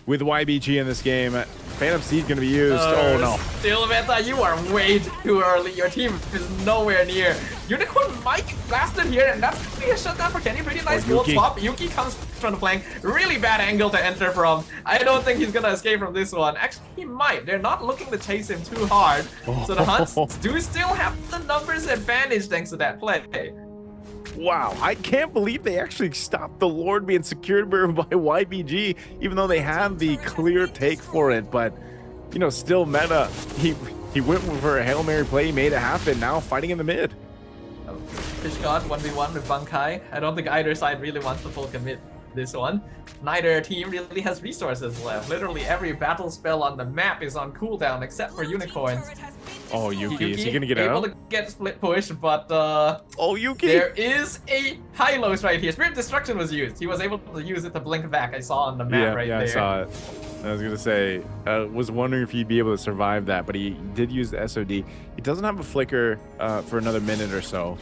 [SPEAKER 2] with YBG in this game. Phantom Seed going to be used. Oh no.
[SPEAKER 1] Still meta, you are way too early. Your team is nowhere near. Unicorn might get blasted here, and that's going to be a shutdown for Kenny. Pretty nice gold swap. Yuki comes from the flank. Really bad angle to enter from. I don't think he's going to escape from this one. Actually, he might. They're not looking to chase him too hard. So the Huns do still have the numbers advantage thanks to that play.
[SPEAKER 2] Wow, I can't believe they actually stopped the Lord being secured by YBG, even though they had the clear take for it. But, you know, still meta. He went for a Hail Mary play, he made it happen. Now fighting in the mid.
[SPEAKER 1] Fish God 1v1 with Bankai. I don't think either side really wants to full commit this one. Neither team really has resources left. Literally every battle spell on the map is on cooldown except for Unicorns.
[SPEAKER 2] Oh, Yuki, is he gonna get
[SPEAKER 1] able
[SPEAKER 2] out?
[SPEAKER 1] to get split push, but
[SPEAKER 2] oh, Yuki!
[SPEAKER 1] There is a high-lows right here. Spirit Destruction was used. He was able to use it to blink back. I saw on the map right there.
[SPEAKER 2] Yeah, I saw it. I was gonna say, was wondering if he'd be able to survive that, but he did use the SOD. He doesn't have a flicker for another minute or so.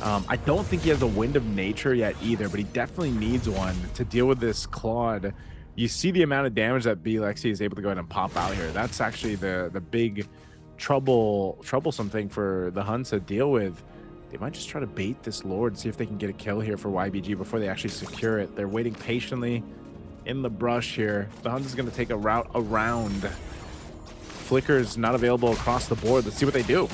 [SPEAKER 2] I don't think he has a Wind of Nature yet either, but he definitely needs one to deal with this Claude. You see the amount of damage that Lexi is able to go ahead and pop out here. That's actually the big troublesome thing for the Huns to deal with. They might just try to bait this Lord, see if they can get a kill here for YBG before they actually secure it. They're waiting patiently in the brush here. The Huns is going to take a route around. Flicker's not available across the board. Let's see what they do.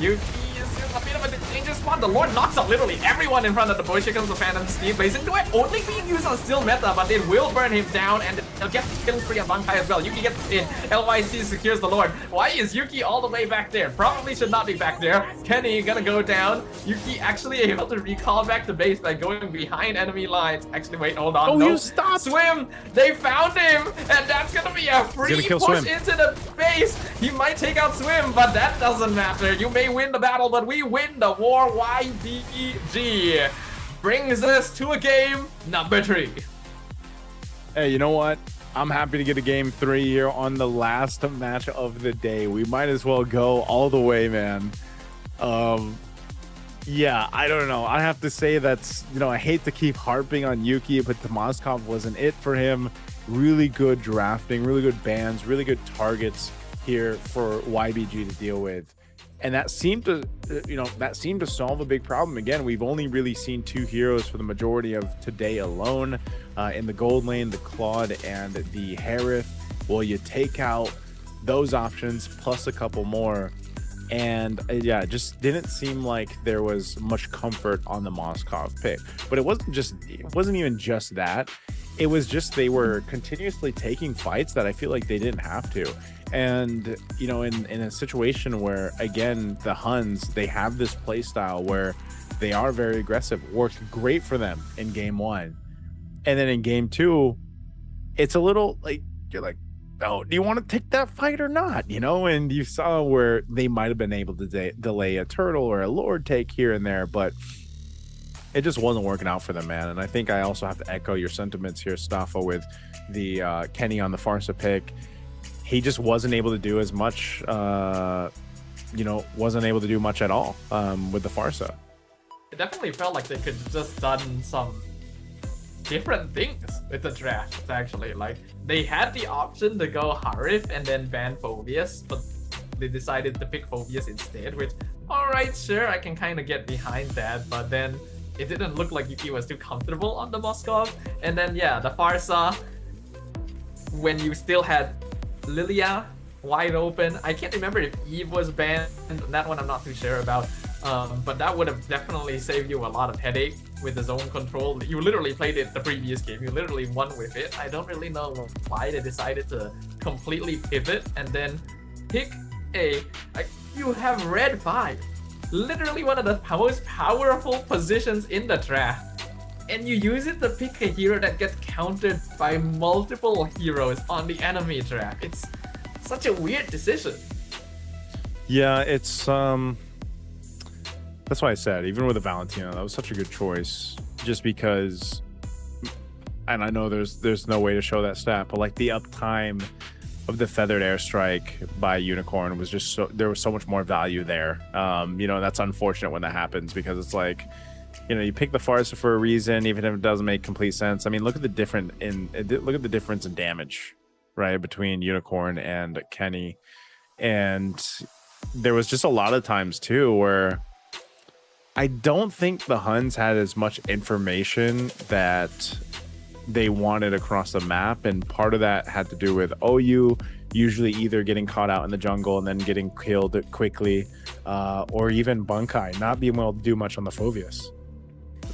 [SPEAKER 1] Yuki is in a bit of a dangerous spot. The Lord knocks out literally everyone in front of the bush. Here comes the Phantom Steed. Blaze into it. Only being used on still meta, but it will burn him down, and they'll get killing free on Bankai as well. Yuki gets in. LYC secures the Lord. Why is Yuki all the way back there? Probably should not be back there. Kenny gonna go down. Yuki actually able to recall back to base by going behind enemy lines. Actually, wait, hold on.
[SPEAKER 2] Oh,
[SPEAKER 1] no.
[SPEAKER 2] you stopped!
[SPEAKER 1] Swim! They found him! And that's gonna be a free push
[SPEAKER 2] Swim
[SPEAKER 1] into the base. He might take out Swim, but that doesn't matter. You may win the battle, but we win the war. YBG brings us to a game number 3.
[SPEAKER 2] Hey, you know what? I'm happy to get a game 3 here on the last match of the day. We might as well go all the way, man. Yeah, I don't know. I have to say that's, you know, I hate to keep harping on Yuki, but Tomaskov wasn't it for him. Really good drafting, really good bans, really good targets here for YBG to deal with. And that seemed to, solve a big problem. Again, we've only really seen 2 heroes for the majority of today alone. In the gold lane, the Claude and the Harith. Well, you take out those options plus a couple more. And yeah, it just didn't seem like there was much comfort on the Moskov pick. But it wasn't even just that. It was just they were continuously taking fights that I feel like they didn't have to. And, you know, in a situation where, again, the Huns, they have this play style where they are very aggressive, worked great for them in game 1. And then in game 2, it's a little like, you're like, oh, do you want to take that fight or not? You know, and you saw where they might have been able to delay a turtle or a Lord take here and there, but it just wasn't working out for them, man. And I think I also have to echo your sentiments here, Staffa, with the Kenny on the Farsa pick. He just wasn't able to do as much, wasn't able to do much at all with the Farsa.
[SPEAKER 1] It definitely felt like they could have just done some different things with the draft, actually. Like, they had the option to go Harith and then ban Phobius, but they decided to pick Phobius instead, which, alright, sure, I can kind of get behind that, but then it didn't look like Yuki was too comfortable on the Moskov. And then, yeah, the Farsa, when you still had Lilia wide open. I can't remember if Eve was banned. That one I'm not too sure about. But that would have definitely saved you a lot of headache with the zone control. You literally played it the previous game. You literally won with it. I don't really know why they decided to completely pivot and then pick you have red 5. Literally one of the most powerful positions in the draft. And you use it to pick a hero that gets countered by multiple heroes on the enemy draft. It's such a weird decision.
[SPEAKER 2] Yeah, it's that's why I said, even with the Valentino, that was such a good choice. Just because, and I know there's no way to show that stat, but like the uptime the feathered airstrike by Unicorn was just there was so much more value there. You know, that's unfortunate when that happens, because it's like, you know, you pick the Farsa for a reason, even if it doesn't make complete sense. I mean, look at the difference in damage, right, between Unicorn and Kenny. And there was just a lot of times too where I don't think the Huns had as much information that they wanted across the map, and part of that had to do with OU usually either getting caught out in the jungle and then getting killed quickly, or even Bunkai not being able to do much on the Phoveus.
[SPEAKER 1] I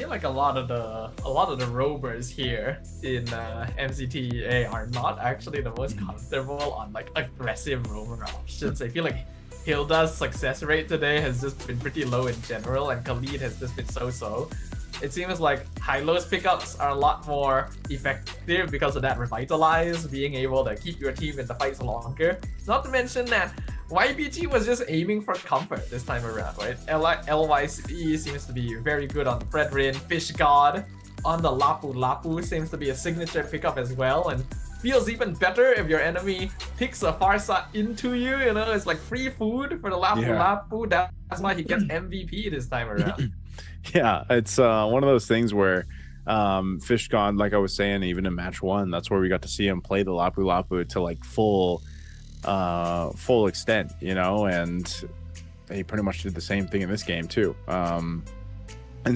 [SPEAKER 1] feel like a lot of the rovers here in MCT EA are not actually the most comfortable on like aggressive rover options. I feel like Hilda's success rate today has just been pretty low in general, and Khalid has just been so-so. It seems like Hylo's pickups are a lot more effective because of that revitalize, being able to keep your team in the fights longer. Not to mention that YBG was just aiming for comfort this time around, right? LYC seems to be very good on the Fredrin. Fish God on the Lapu Lapu seems to be a signature pickup as well, and feels even better if your enemy picks a Farsa into you. You know, it's like free food for the Lapu Lapu. That's why he gets MVP this time around.
[SPEAKER 2] Yeah, it's one of those things where Fish God, like I was saying, even in match 1, that's where we got to see him play the Lapu Lapu to like full extent, you know, and he pretty much did the same thing in this game too. And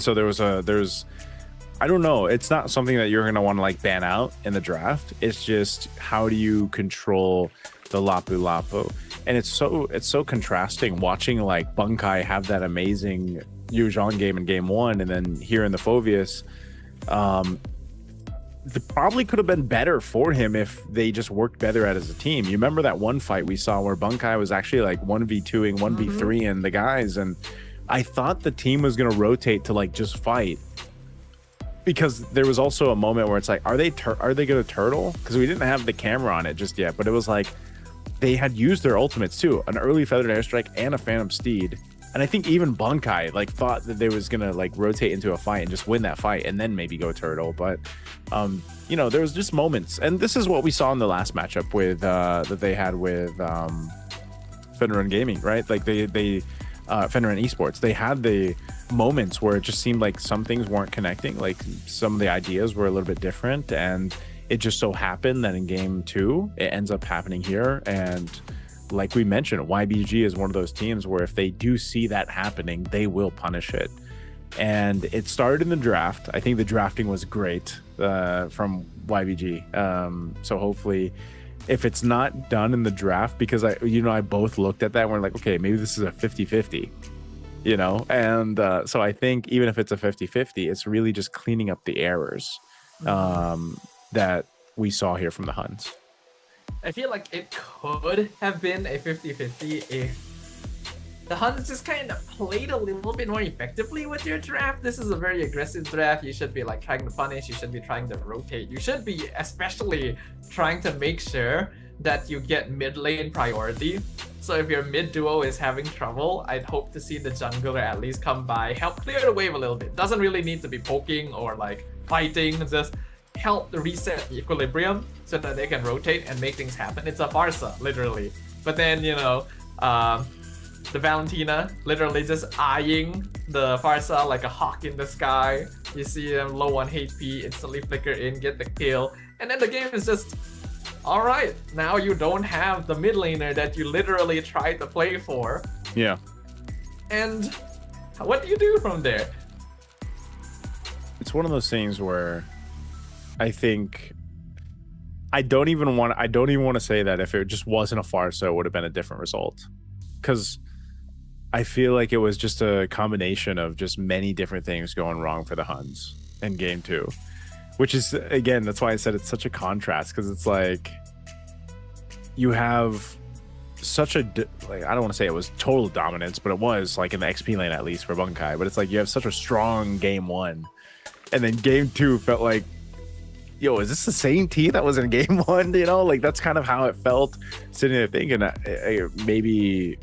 [SPEAKER 2] so there's I don't know, it's not something that you're gonna want to like ban out in the draft. It's just, how do you control the Lapu Lapu? And it's so contrasting watching like Bunkai have that amazing Yuzhong game in game 1, and then here in the Phoveus, probably could have been better for him if they just worked better as a team. You remember that one fight we saw where Bunkai was actually like 1v2ing 1v3ing the guys, and I thought the team was gonna rotate to like just fight, because there was also a moment where it's like, are they gonna turtle? Because we didn't have the camera on it just yet, but it was like they had used their ultimates too, an early feathered airstrike and a phantom steed. And I think even Bunkai like thought that they was gonna like rotate into a fight and just win that fight and then maybe go turtle. But you know, there was just moments, and this is what we saw in the last matchup with that they had with Fenrir Gaming, right? Like they Fenrir Esports, they had the moments where it just seemed like some things weren't connecting, like some of the ideas were a little bit different, and it just so happened that in game 2 it ends up happening here. And like we mentioned, YBG is one of those teams where if they do see that happening, they will punish it. And it started in the draft. I think the drafting was great from YBG. So hopefully, if it's not done in the draft, because I both looked at that and we're like, okay, maybe this is a 50-50, you know? And so I think even if it's a 50-50, it's really just cleaning up the errors that we saw here from the Huns.
[SPEAKER 1] I feel like it could have been a 50-50 if the Huns just kind of played a little bit more effectively with your draft. This is a very aggressive draft. You should be like trying to punish, you should be trying to rotate, you should be especially trying to make sure that you get mid lane priority. So if your mid duo is having trouble, I'd hope to see the jungler at least come by, help clear the wave a little bit. Doesn't really need to be poking or like fighting, just help reset the equilibrium so that they can rotate and make things happen. It's a Farsa, literally. But then, you know, the Valentina literally just eyeing the Farsa like a hawk in the sky. You see them low on HP, instantly flicker in, get the kill, and then the game is just, alright, now you don't have the mid laner that you literally tried to play for.
[SPEAKER 2] Yeah.
[SPEAKER 1] And what do you do from there?
[SPEAKER 2] It's one of those things where I think I don't even want to say that if it just wasn't a Farsa, it would have been a different result, because I feel like it was just a combination of just many different things going wrong for the Huns in game 2, which is, again, that's why I said it's such a contrast, because it's like you have such a, like, I don't want to say it was total dominance, but it was like in the XP lane at least for Bunkai, but it's like you have such a strong game 1, and then game 2 felt like, yo, is this the same T that was in game 1? You know, like that's kind of how it felt sitting there thinking that maybe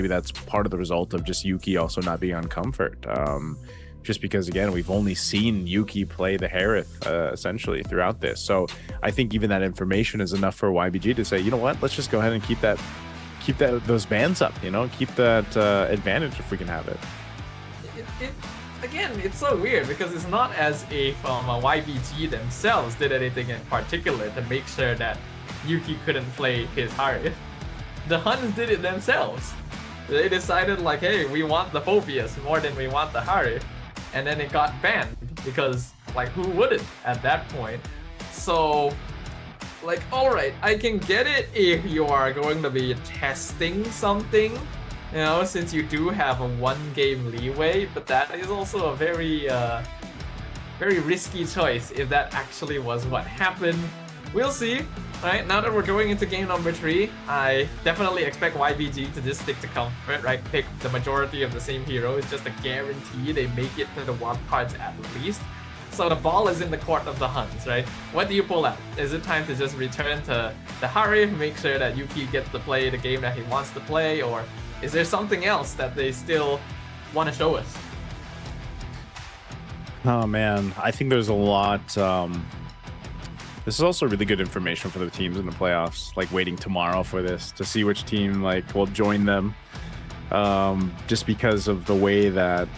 [SPEAKER 2] that's part of the result of just Yuki also not being on comfort. just because, again, we've only seen Yuki play the Harith essentially throughout this. So I think even that information is enough for YBG to say, you know what, let's just go ahead and keep those bans up, you know, keep that advantage if we can have it.
[SPEAKER 1] Again, it's so weird because it's not as if YBG themselves did anything in particular to make sure that Yuki couldn't play his Harith. The HUNS did it themselves. They decided like, hey, we want the Phobius more than we want the Harith. And then it got banned because, like, who wouldn't at that point? So, like, alright, I can get it if you are going to be testing something, you know, since you do have a 1-game leeway, but that is also a very risky choice if that actually was what happened. We'll see. Right, now that we're going into game number 3, I definitely expect YBG to just stick to comfort, right? Pick the majority of the same hero. It's just a guarantee they make it to the wildcards at least. So the ball is in the court of the HUNS, right? What do you pull out? Is it time to just return to the Harith, make sure that Yuki gets to play the game that he wants to play, or is there something else that they still want to show us?
[SPEAKER 2] Oh man, I think there's a lot. This is also really good information for the teams in the playoffs, like waiting tomorrow for this to see which team like will join them, just because of the way that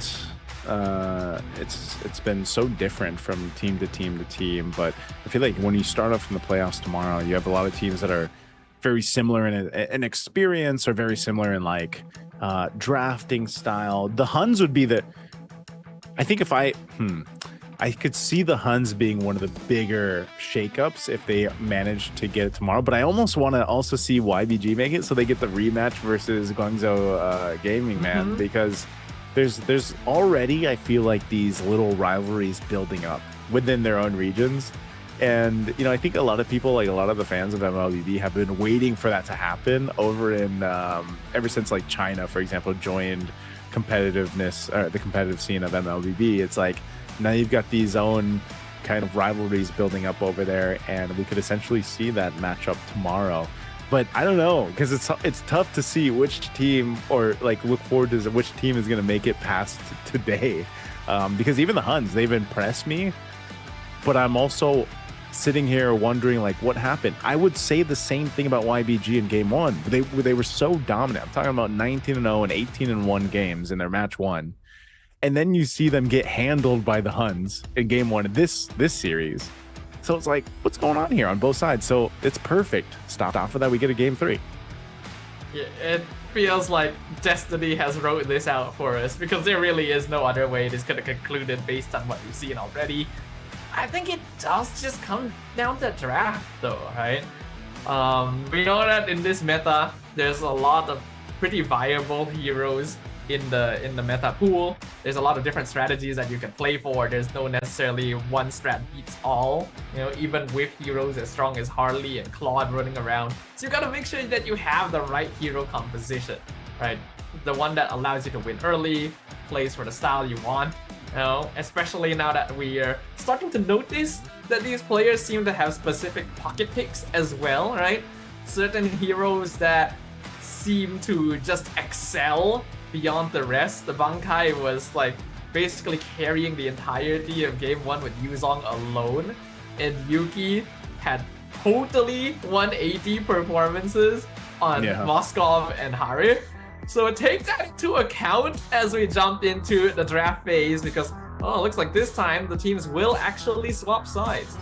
[SPEAKER 2] it's been so different from team to team to team. But I feel like when you start off in the playoffs tomorrow, you have a lot of teams that are very similar in experience or very similar in like drafting style. The HUNS would be I think if I could see the HUNS being one of the bigger shakeups if they manage to get it tomorrow, but I almost want to also see YBG make it so they get the rematch versus Guangzhou Gaming, man, because there's already, I feel like, these little rivalries building up within their own regions. And, you know, I think a lot of people, like a lot of the fans of MLBB, have been waiting for that to happen over in ever since like China, for example, joined competitiveness or the competitive scene of MLBB. It's like, now you've got these own kind of rivalries building up over there, and we could essentially see that matchup tomorrow. But I don't know, because it's tough to see which team, or like look forward to which team is going to make it past today. Because even the HUNS, they've impressed me, but I'm also sitting here wondering like what happened. I would say the same thing about YBG in game 1. They were so dominant. I'm talking about 19-0 and 18-1 games in their match 1. And then you see them get handled by the HUNS in game 1 of this series. So it's like, what's going on here on both sides? So it's perfect. Stop off of that, we get a game 3.
[SPEAKER 1] Yeah, it feels like Destiny has wrote this out for us because there really is no other way this could have concluded based on what we've seen already. I think it does just come down to draft though, right? We know that in this meta, there's a lot of pretty viable heroes in the meta pool. There's a lot of different strategies that you can play for. There's no necessarily one strat beats all, you know, even with heroes as strong as Harley and Claude running around. So you gotta make sure that you have the right hero composition, right? The one that allows you to win early, plays for the style you want, you know, especially now that we are starting to notice that these players seem to have specific pocket picks as well, right? Certain heroes that seem to just excel beyond the rest. The Bankai was like basically carrying the entirety of game 1 with Yuzong alone, and Yuki had totally 180 performances on Moskov and Harith. So take that into account as we jump into the draft phase, because oh, it looks like this time the teams will actually swap sides.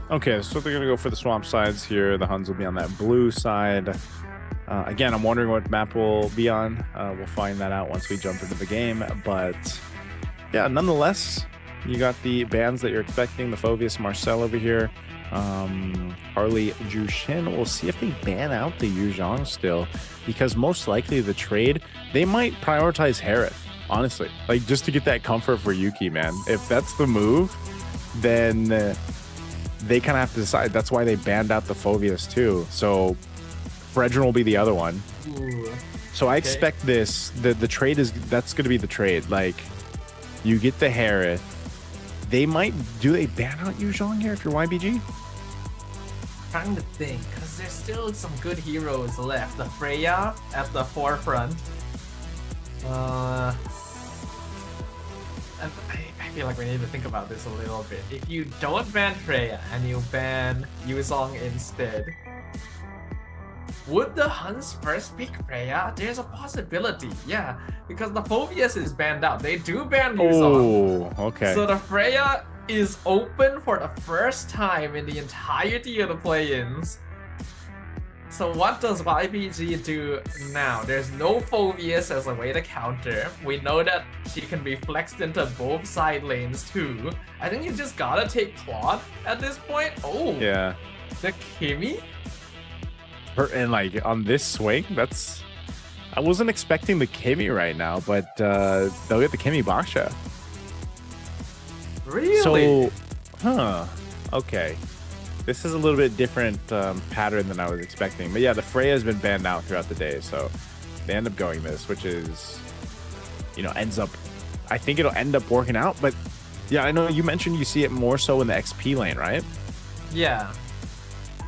[SPEAKER 2] Okay, so they're gonna go for the swamp sides here. The HUNS will be on that blue side. Again, I'm wondering what map we'll be on. We'll find that out once we jump into the game. But yeah, nonetheless, you got the bans that you're expecting. The Phobius Marcel over here. Harley Jushin. We'll see if they ban out the Yuzhong still, because most likely the trade, they might prioritize Harith, honestly. Like, just to get that comfort for Yuki, man. If that's the move, then they kind of have to decide. That's why they banned out the Phobius too. So Fredrin will be the other one.
[SPEAKER 1] Ooh.
[SPEAKER 2] So I expect this, the trade that's going to be the trade. Like, you get the Harith. They might, do they ban out Yuzhong here if you're YBG?
[SPEAKER 1] Trying to think, because there's still some good heroes left. The Freya at the forefront. And I feel like we need to think about this a little bit. If you don't ban Freya and you ban Yuzong instead, would the Huns first pick Freya? There's a possibility, yeah, because the Phobius is banned out. They do ban Yuzong.
[SPEAKER 2] Oh, okay.
[SPEAKER 1] So the Freya is open for the first time in the entirety of the play-ins. So what does YBG do now? There's no Phobius as a way to counter. We know that she can be flexed into both side lanes too. I think you just gotta take Claude at this point. Oh,
[SPEAKER 2] Yeah.
[SPEAKER 1] the Kimmy?
[SPEAKER 2] And like on this swing, I wasn't expecting the Kimmy right now, but they'll get the Kimmy Baksha.
[SPEAKER 1] Really?
[SPEAKER 2] So, okay. This is a little bit different pattern than I was expecting. But yeah, the Freya has been banned out throughout the day, so they end up going this, which is, I think it'll end up working out. But yeah, I know you mentioned you see it more so in the XP lane, right?
[SPEAKER 1] Yeah.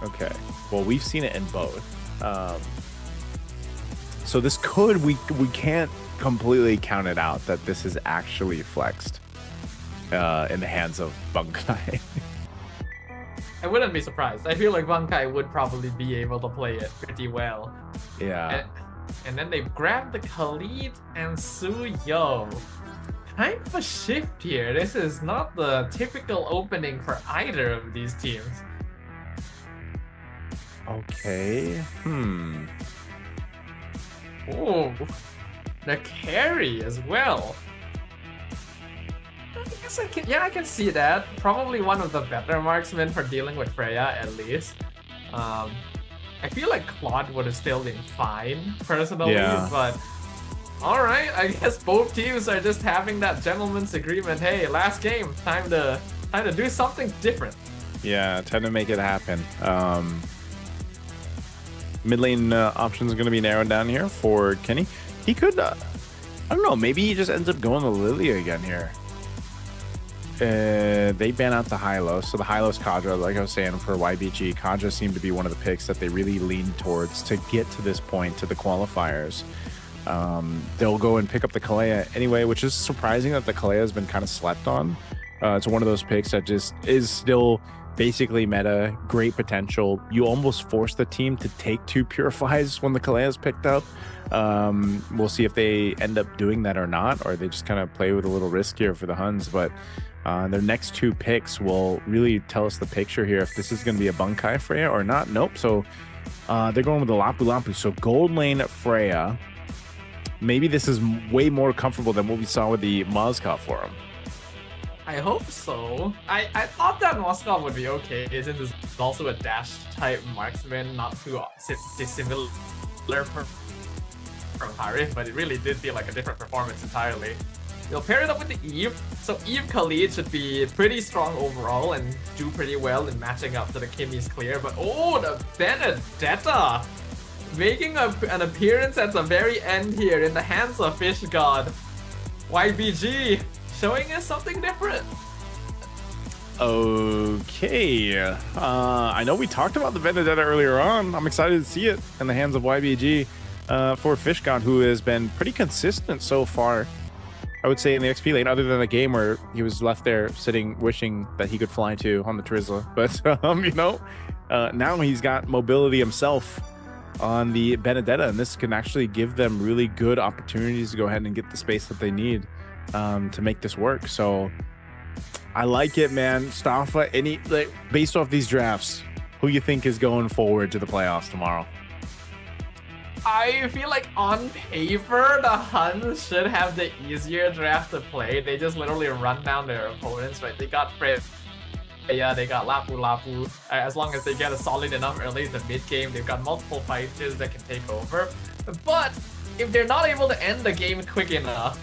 [SPEAKER 2] Okay. Well, we've seen it in both. So this we can't completely count it out that this is actually flexed in the hands of Bunkai.
[SPEAKER 1] I wouldn't be surprised. I feel like Bunkai would probably be able to play it pretty well.
[SPEAKER 2] Yeah.
[SPEAKER 1] And then they grabbed the Khalid and Suyo. Kind of a shift here. This is not the typical opening for either of these teams.
[SPEAKER 2] Okay.
[SPEAKER 1] Oh, the carry as well. I guess I can see that. Probably one of the better marksmen for dealing with Freya, at least. I feel like Claude would have still been fine, personally, but alright, I guess both teams are just having that gentleman's agreement. Hey, last game, time to do something different.
[SPEAKER 2] Yeah, time to make it happen. Mid lane options are going to be narrowed down here for Kenny. He could, I don't know, maybe he just ends up going to Lilia again here. They ban out the Hylos, so the Hylos Kadra, like I was saying, for YBG, Kadra seemed to be one of the picks that they really leaned towards to get to this point, to the qualifiers. They'll go and pick up the Kalea anyway, which is surprising that the Kalea has been kind of slept on. It's one of those picks that just is still basically meta, great potential. You almost force the team to take 2 Purifies when the Kalea is picked up. We'll see if they end up doing that or not, or they just kind of play with a little risk here for the Huns, but their next 2 picks will really tell us the picture here if this is going to be a Bunkai Freya or not. Nope. So they're going with the Lapu Lapu. So gold lane Freya. Maybe this is way more comfortable than what we saw with the Moskov for him.
[SPEAKER 1] I hope so. I thought that Moskov would be okay, since it's also a dash type marksman, not too dissimilar from Harith, but it really did feel like a different performance entirely. They'll pair it up with the Eve, so Eve Khalid should be pretty strong overall and do pretty well in matching up to the Kimmy's clear, but oh, the Benedetta! Making an appearance at the very end here in the hands of Fish God. YBG showing us something different.
[SPEAKER 2] Okay. I know we talked about the Benedetta earlier on. I'm excited to see it in the hands of YBG for Fish God, who has been pretty consistent so far, I would say, in the XP lane, other than the game where he was left there sitting, wishing that he could fly to on the Trizla. But, now he's got mobility himself on the Benedetta, and this can actually give them really good opportunities to go ahead and get the space that they need to make this work. So I like it, man. Staffa, based off these drafts, who you think is going forward to the playoffs tomorrow?
[SPEAKER 1] I feel like on paper, the Huns should have the easier draft to play. They just literally run down their opponents, right? They got Freya, they got Lapu. As long as they get a solid enough early in the mid game, they've got multiple fighters that can take over. But if they're not able to end the game quick enough,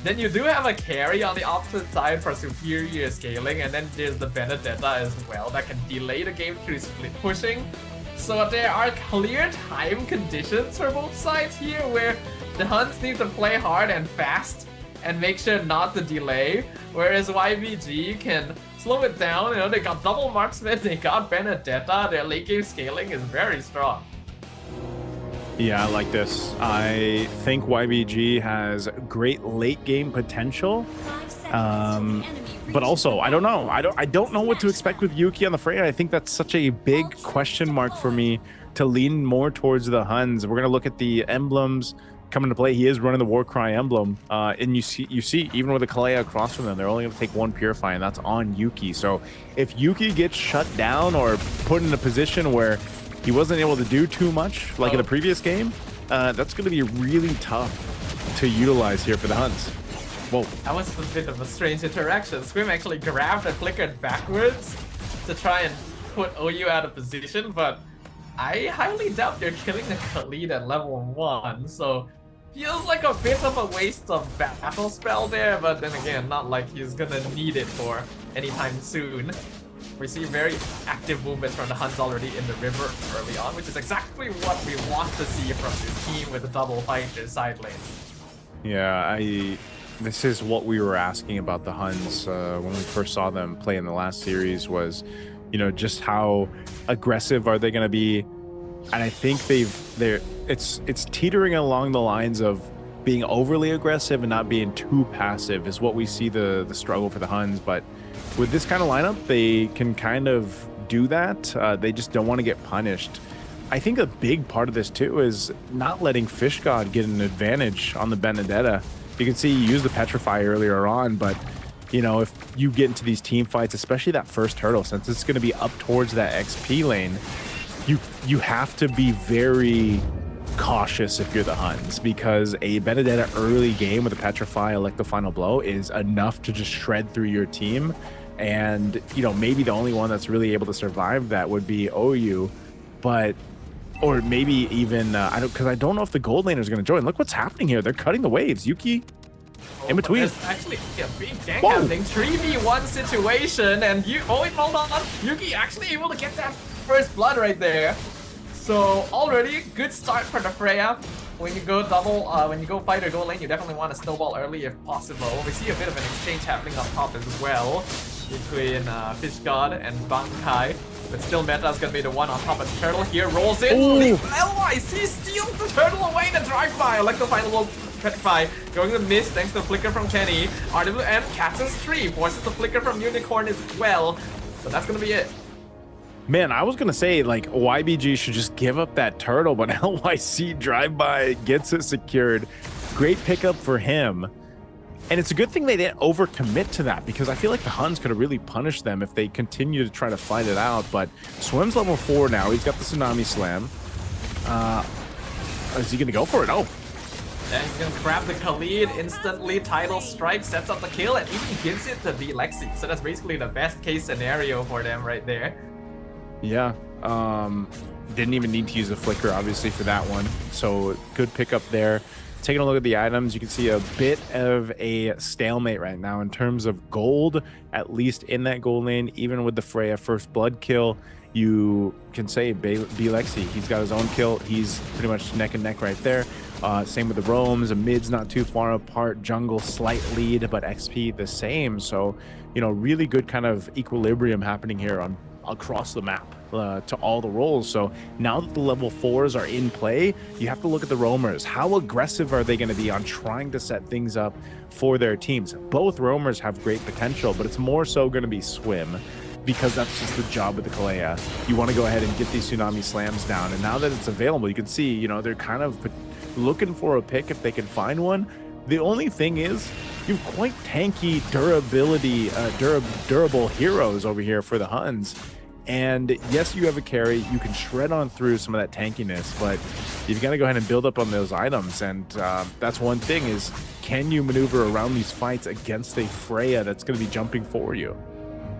[SPEAKER 1] then you do have a carry on the opposite side for superior scaling, and then there's the Benedetta as well that can delay the game through split pushing. So there are clear time conditions for both sides here where the Huns need to play hard and fast and make sure not to delay, whereas YBG can slow it down. You know, they got double marksman, they got Benedetta, their late game scaling is very strong.
[SPEAKER 2] Yeah, I like this. I think YBG has great late game potential. But also, I don't know. I don't know what to expect with Yuki on the Freya. I think that's such a big question mark for me to lean more towards the Huns. We're gonna look at the emblems coming to play. He is running the Warcry emblem, and you see even with the Kalea across from them, they're only gonna take one Purify, and that's on Yuki. So if Yuki gets shut down or put in a position where he wasn't able to do too much, like in the previous game, that's gonna be really tough to utilize here for the Huns. Whoa.
[SPEAKER 1] That was a bit of a strange interaction. Scrim actually grabbed and flickered backwards to try and put OU out of position, but I highly doubt you're killing the Khalid at level 1, so feels like a bit of a waste of battle spell there, but then again, not like he's gonna need it for anytime soon. We see very active movements from the Huns already in the river early on, which is exactly what we want to see from this team with the double fighter side lane.
[SPEAKER 2] Yeah, this is what we were asking about the Huns when we first saw them play in the last series was, you know, just how aggressive are they going to be? And I think it's teetering along the lines of being overly aggressive and not being too passive is what we see the struggle for the Huns. But with this kind of lineup, they can kind of do that. They just don't want to get punished. I think a big part of this too is not letting Fish God get an advantage on the Benedetta. You can see you used the Petrify earlier on, but you know, if you get into these team fights, especially that first hurdle, since it's going to be up towards that XP lane, you have to be very cautious if you're the Huns, because a Benedetta early game with a Petrify like the final blow is enough to just shred through your team. And you know, maybe the only one that's really able to survive that would be OU, but or maybe even because I don't know if the gold laner is going to join. Look what's happening here. They're cutting the waves. Yuki in between.
[SPEAKER 1] There's actually a big gank happening. 3v1 situation, and hold on. Yuki actually able to get that first blood right there. So already good start for the Freya. When you go when you go fight or gold lane, you definitely want to snowball early if possible. We see a bit of an exchange happening up top as well between Fish God and Bankai. But still, Meta is going to be the one on top of the turtle here. Rolls in. LYC steals the turtle away in the drive-by. Like the final blow, Petrify going to miss thanks to the flicker from Kenny. RWM catches 3, forces the flicker from Unicorn as well. But that's going to be it.
[SPEAKER 2] Man, I was going to say, like, YBG should just give up that turtle, but LYC drive-by gets it secured. Great pickup for him. And it's a good thing they didn't overcommit to that, because I feel like the Huns could have really punished them if they continue to try to fight it out. But Swim's level 4 now. He's got the Tsunami Slam. Is he going to go for it? Oh.
[SPEAKER 1] And he's going to grab the Khalid instantly. Tidal Strike sets up the kill and even gives it to Lexi. So that's basically the best case scenario for them right there.
[SPEAKER 2] Yeah. Didn't even need to use the flicker, obviously, for that one. So good pickup there. Taking a look at the items, you can see a bit of a stalemate right now in terms of gold, at least in that gold lane. Even with the Freya first blood kill, you can say Lexi, he's got his own kill. He's pretty much neck and neck right there. Same with the roams. The mid's not too far apart. Jungle slight lead, but XP the same. So, you know, really good kind of equilibrium happening here across the map to all the roles. So now that the level 4s are in play, you have to look at the roamers. How aggressive are they going to be on trying to set things up for their teams? Both roamers have great potential, but it's more so going to be Swim, because that's just the job of the Kalea. You want to go ahead and get these Tsunami Slams down, and now that it's available, you can see, you know, they're kind of looking for a pick if they can find one. The only thing is, you have quite tanky durable heroes over here for the Huns. And yes, you have a carry. You can shred on through some of that tankiness, but you've got to go ahead and build up on those items. And that's one thing is, can you maneuver around these fights against a Freya that's going to be jumping for you?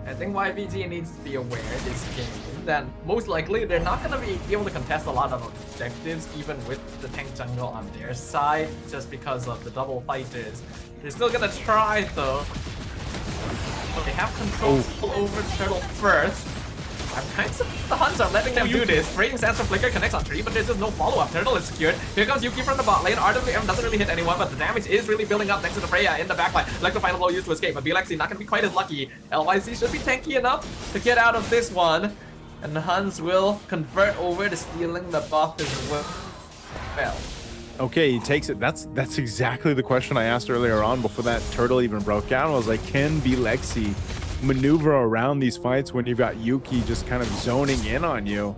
[SPEAKER 1] I think YBG needs to be aware this game that most likely they're not going to be able to contest a lot of objectives even with the tank jungle on their side, just because of the double fighters. They're still going to try though. But they have control over Turtle first. I'm kind of surprised the Huns are letting them do this. Raging Sands from Flicker connects on 3, but there's just no follow-up. Turtle is secured. Here comes Yuki from the bot lane. RWM doesn't really hit anyone, but the damage is really building up next to the Freya in the backline. Like the final blow used to escape, but Lexi not going to be quite as lucky. LYC should be tanky enough to get out of this one. And the Huns will convert over to stealing the buff as well.
[SPEAKER 2] Okay, he takes it. That's exactly the question I asked earlier on before that turtle even broke out. I was like, can BLexi maneuver around these fights when you've got Yuki just kind of zoning in on you?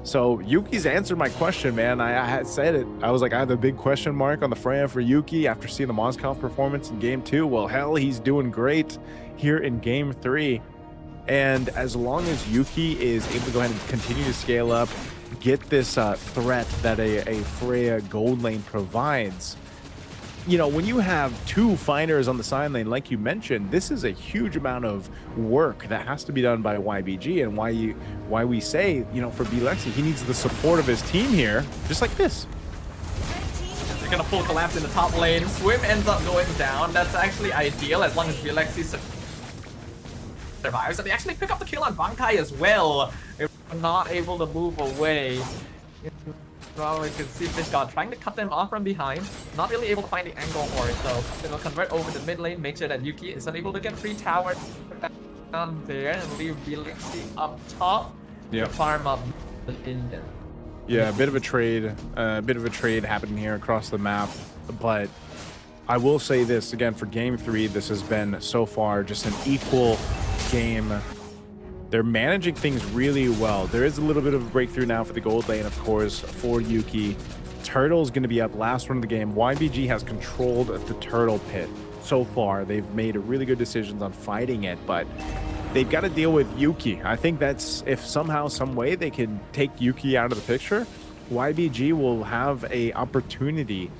[SPEAKER 2] So Yuki's answered my question, man. I had said it. I was like, I have a big question mark on the Freya for Yuki after seeing the Moscow performance in game 2. Well, hell, he's doing great here in game 3. And as long as Yuki is able to go ahead and continue to scale up, get this threat that a Freya gold lane provides, you know, when you have 2 fighters on the side lane, like you mentioned, this is a huge amount of work that has to be done by YBG, and why we say, you know, for BLexi, he needs the support of his team here, just like this.
[SPEAKER 1] They're gonna full collapse in the top lane. Swim ends up going down. That's actually ideal as long as BLexi survives. And they actually pick up the kill on Bankai as well. They're not able to move away. Well, we can see FishGod trying to cut them off from behind. Not really able to find the angle for it, so they'll convert over to mid lane, make sure that Yuki is unable to get free tower down there and leave BLexi up top to farm up the Indian. Yeah,
[SPEAKER 2] a bit of a trade happening here across the map, but I will say this again, for game 3, this has been so far just an equal game. They're managing things really well. There is a little bit of a breakthrough now for the gold lane, of course, for Yuki. Turtle's going to be up last run of the game. YBG has controlled the turtle pit so far. They've made really good decisions on fighting it, but they've got to deal with Yuki. I think that's, if somehow, some way they can take Yuki out of the picture, YBG will have a opportunity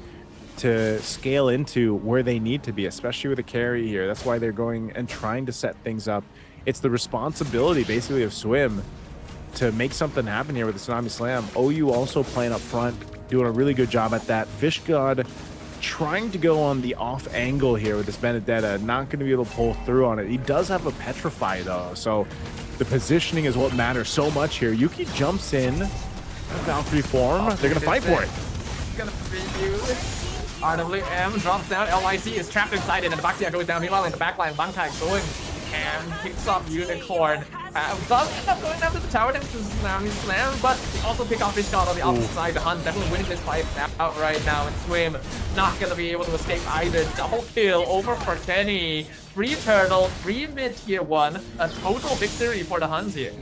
[SPEAKER 2] to scale into where they need to be, especially with a carry here. That's why they're going and trying to set things up. It's the responsibility, basically, of Swim to make something happen here with the Tsunami Slam. OU also playing up front, doing a really good job at that. FishGod trying to go on the off angle here with this Benedetta, not going to be able to pull through on it. He does have a Petrify, though, so the positioning is what matters so much here. Yuki jumps in, Valkyrie form. They're going to fight for it.
[SPEAKER 1] Gonna be you. RWM drops down. LYC is trapped inside it, and the Baxia goes down. Meanwhile, in the backline, Bankai going and picks up Unicorn. Does end up going down to the tower thanks to Tsunami Slam, but also pick off FishGod on the opposite side. The HUNS definitely winning this fight out right now, and Swim not gonna be able to escape either. Double kill over for Kenny. 3 turtle, 3 mid tier 1. A total victory for the HUNS here.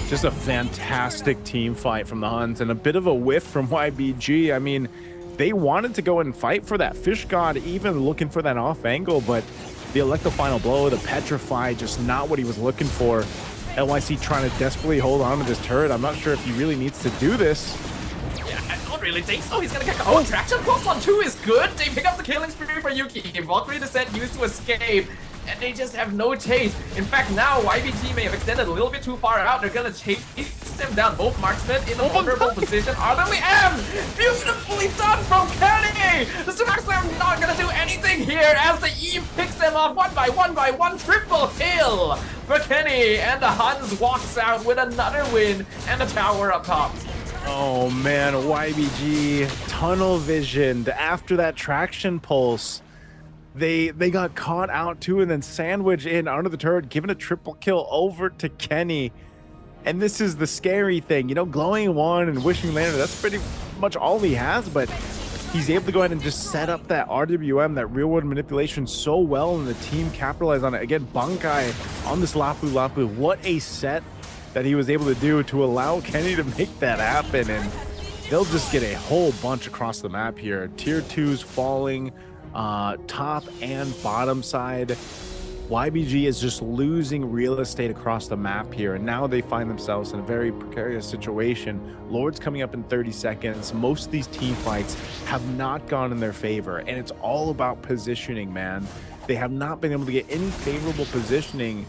[SPEAKER 2] Just a fantastic team fight from the HUNS, and a bit of a whiff from YBG. I mean, they wanted to go and fight for that. FishGod even looking for that off angle, but the Electro Final Blow, the Petrify, just not what he was looking for. LYC trying to desperately hold on to this turret. I'm not sure if he really needs to do this.
[SPEAKER 1] Yeah, I don't really think so. He's gonna get traction plus on 2 is good. They pick up the killing spree for Yuki. Valkyrie Descent used to escape, and they just have no chase. In fact, now YBG may have extended a little bit too far out. They're gonna chase them down. Both marksmen in a vulnerable position. RWM! Beautifully done from Kenny! The Tsunami Slam not gonna do anything here as the Eve picks them off one by one. Triple kill for Kenny, and the HUNS walks out with another win and a tower up top.
[SPEAKER 2] Oh man, YBG tunnel visioned after that traction pulse. They got caught out too, and then sandwiched in under the turret, giving a triple kill over to Kenny. And this is the scary thing, you know, glowing 1 and wishing lander, that's pretty much all he has, but he's able to go ahead and just set up that RWM, that real world manipulation so well, and the team capitalized on it. Again, Bankai on this Lapu Lapu, what a set that he was able to do to allow Kenny to make that happen, and they'll just get a whole bunch across the map here. Tier 2s falling, top and bottom side. YBG is just losing real estate across the map here, and now they find themselves in a very precarious situation. Lord's coming up in 30 seconds. Most of these team fights have not gone in their favor, and it's all about positioning, man. They have not been able to get any favorable positioning,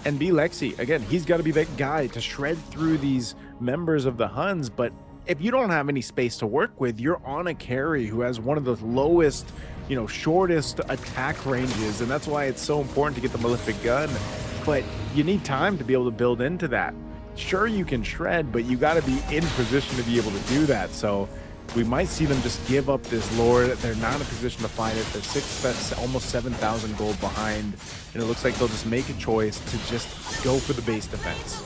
[SPEAKER 2] and BLexi, again, he's got to be that guy to shred through these members of the HUNS, but if you don't have any space to work with, you're on a carry who has one of the lowest, you know, shortest attack ranges, and that's why it's so important to get the Malefic Gun, but you need time to be able to build into that. Sure, you can shred, but you got to be in position to be able to do that, so we might see them just give up this Lord. They're not in a position to fight it. They're that's almost 7,000 gold behind, and it looks like they'll just make a choice to just go for the base defense.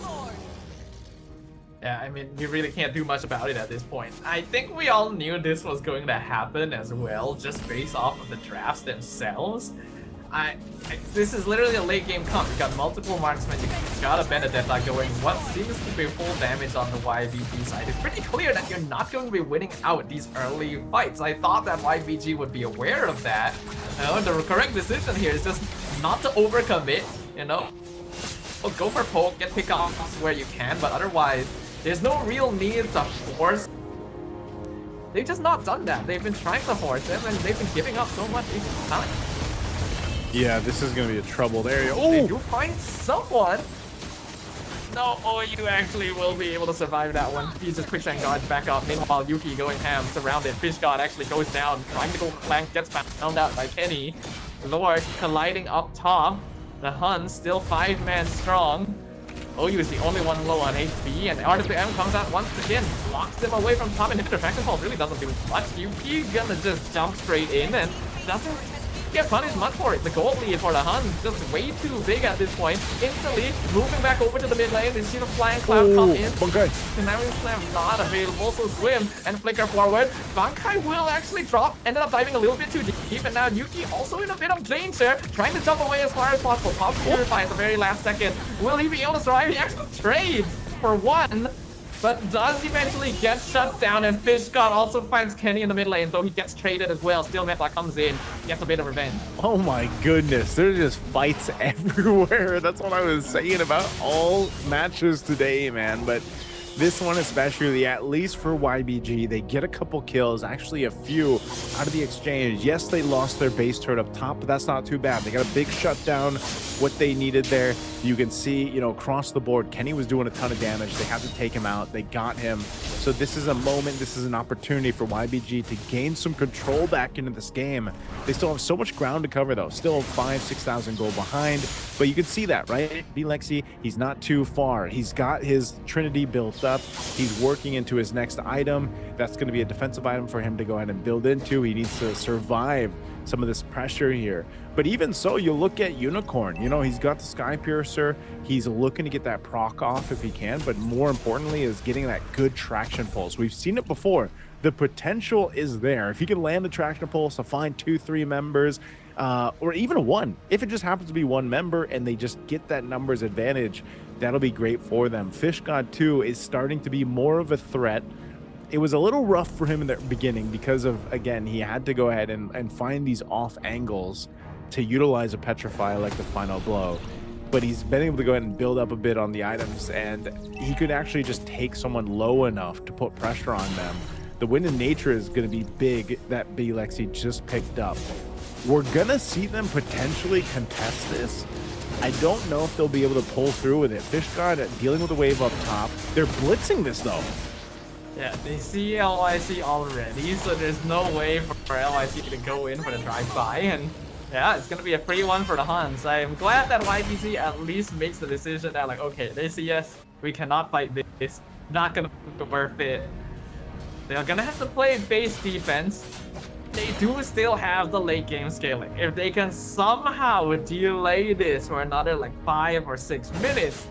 [SPEAKER 1] Yeah, I mean, you really can't do much about it at this point. I think we all knew this was going to happen as well, just based off of the drafts themselves. This is literally a late game comp. You got multiple marksmen, you got a Benedetta going. What seems to be full damage on the YBG side. It's pretty clear that you're not going to be winning out these early fights. I thought that YBG would be aware of that. The correct decision here is just not to overcommit, you know? Well, go for poke, get pickoffs where you can, but otherwise, there's no real need to force. They've just not done that. They've been trying to force them, and they've been giving up so much each time.
[SPEAKER 2] Yeah, this is going to be a troubled area.
[SPEAKER 1] Oh! If you find someone... No, oh, you actually will be able to survive that one. He just quicksand guards back up. Meanwhile, Yuki going ham, surrounded. Fish God actually goes down, trying to go flank, gets found out by Kenny. Lord colliding up top. The HUNS still 5-man strong. OU is the only one low on HP, and RWM comes out once again, blocks them away from top inhibitor. Faction Pulse really doesn't do much. Yuki gonna just jump straight in and doesn't get punished much for it. The gold lead for the HUNS is just way too big at this point. Instantly moving back over to the mid lane. They see the flying cloud come in.
[SPEAKER 2] Bankai.
[SPEAKER 1] Dynamic Slam not available, so swim and flicker forward. Bankai will actually drop, ended up diving a little bit too deep, and now Yuki also in a bit of danger, trying to jump away as far as possible. Pop Purify at the very last second. Will he be able to survive? He actually trades for one, but does eventually get shut down, and Fish God also finds Kenny in the mid lane, though he gets traded as well. Still Metla comes in, gets a bit of revenge.
[SPEAKER 2] Oh my goodness, there's just fights everywhere. That's what I was saying about all matches today, man. But this one especially, at least for YBG, they get a couple kills, actually a few out of the exchange. Yes, they lost their base turret up top, but that's not too bad. They got a big shutdown, what they needed there. You can see, you know, across the board, Kenny was doing a ton of damage. They had to take him out. They got him. So this is a moment, this is an opportunity for YBG to gain some control back into this game. They still have so much ground to cover, though. Still 5,000-6,000 gold behind. But you can see that, right? Lexi, he's not too far. He's got his Trinity built up. He's working into his next item. That's going to be a defensive item for him to go ahead and build into. He needs to survive some of this pressure here. But even so, you look at Unicorn, you know, he's got the Sky Piercer. He's looking to get that proc off if he can, but more importantly is getting that good traction pulse. We've seen it before. The potential is there. If he can land a traction pulse to find 2-3 members, or even one, if it just happens to be one member and they just get that numbers advantage, that'll be great for them. Fish God 2 is starting to be more of a threat. It was a little rough for him in the beginning because of, again, he had to go ahead and find these off angles to utilize a Petrify like the final blow. But he's been able to go ahead and build up a bit on the items, and he could actually just take someone low enough to put pressure on them. The Wind of Nature is going to be big that Lexi just picked up. We're going to see them potentially contest this. I don't know if they'll be able to pull through with it. Fish God dealing with the wave up top. They're blitzing this, though.
[SPEAKER 1] Yeah, they see LYC already, so there's no way for LYC to go in for the drive-by, and yeah, it's gonna be a free one for the HUNS. I'm glad that YBC at least makes the decision that, like, okay, they see us, we cannot fight this, not gonna be worth it. They're gonna have to play base defense. They do still have the late game scaling. If they can somehow delay this for another like 5 or 6 minutes,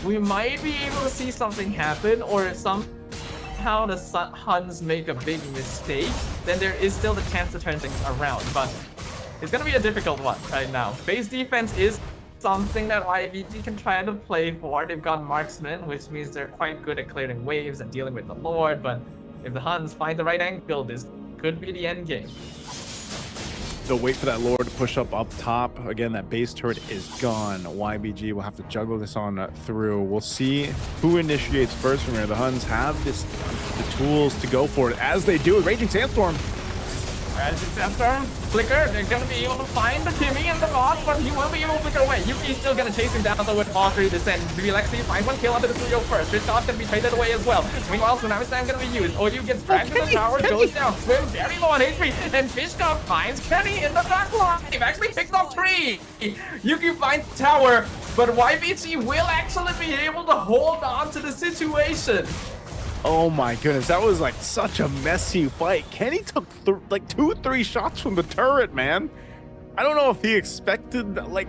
[SPEAKER 1] we might be able to see something happen, or somehow the HUNS make a big mistake, then there is still the chance to turn things around. But it's gonna be a difficult one right now. Base defense is something that YBG can try to play for. They've got marksmen, which means they're quite good at clearing waves and dealing with the Lord, but if the HUNS find the right angle, this could be the end game.
[SPEAKER 2] They'll wait for that Lord to push up top. Again, that base turret is gone. YBG will have to juggle this on through. We'll see who initiates first from here. The HUNS have the tools to go for it, as they do with Raging Sandstorm.
[SPEAKER 1] Raging Sandstorm, Flicker, they're gonna be able to find the Timmy and the boss, but he won't be able to flicker away. Yuki's still gonna chase him down though with Valkyrie Descent. Lexi finds one kill onto the trio first. Fisch's gonna be traded away as well. Meanwhile, Tsunami Slam gonna be used. OU gets dragged to the tower, goes down, Swim very low on HP, and Fisch's finds Kenny in the back line. He actually picks up 3. Yuki finds tower, but YBG will actually be able to hold on to the situation.
[SPEAKER 2] Oh my goodness, that was like such a messy fight. Kenny took like 2-3 shots from the turret, man. I don't know if he expected like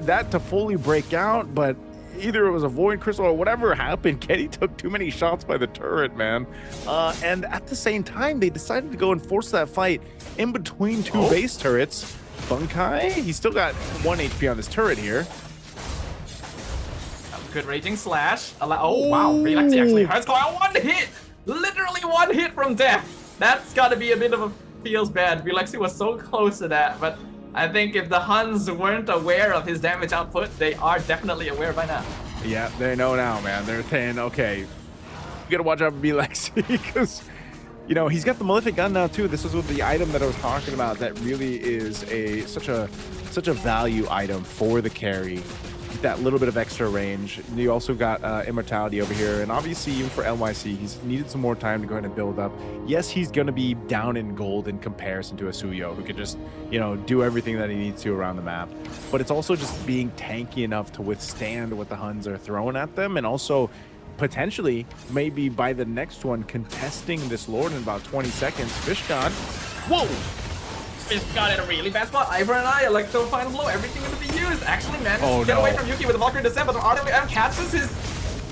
[SPEAKER 2] that to fully break out, but either it was a Void Crystal or whatever happened. Kenny took too many shots by the turret, man. And at the same time, they decided to go and force that fight in between two base turrets. Bunkai, he's still got 1 HP on this turret here.
[SPEAKER 1] Good raging slash. Oh wow, Relexi actually has got 1 hit! Literally 1 hit from death! That's gotta be a bit of a feels bad. Relexi was so close to that, but I think if the Huns weren't aware of his damage output, they are definitely aware by now.
[SPEAKER 2] Yeah, they know now, man. They're saying, okay, you gotta watch out for Relexi, because you know, he's got the Malefic gun now too. This is the item that I was talking about that really is such a value item for the carry. That little bit of extra range. And you also got Immortality over here, and obviously even for LYC, he's needed some more time to go ahead and build up. Yes, he's going to be down in gold in comparison to a Suyo, who could just, you know, do everything that he needs to around the map. But it's also just being tanky enough to withstand what the Huns are throwing at them, and also potentially, maybe by the next one, contesting this Lord in about 20 seconds. Fish God. Whoa!
[SPEAKER 1] Fish God in a really bad spot. Ivor and I, Electro Final Blow, everything going to be used. Actually managed to get away from Yuki with the Valkyrie Descent, but the RWM catches his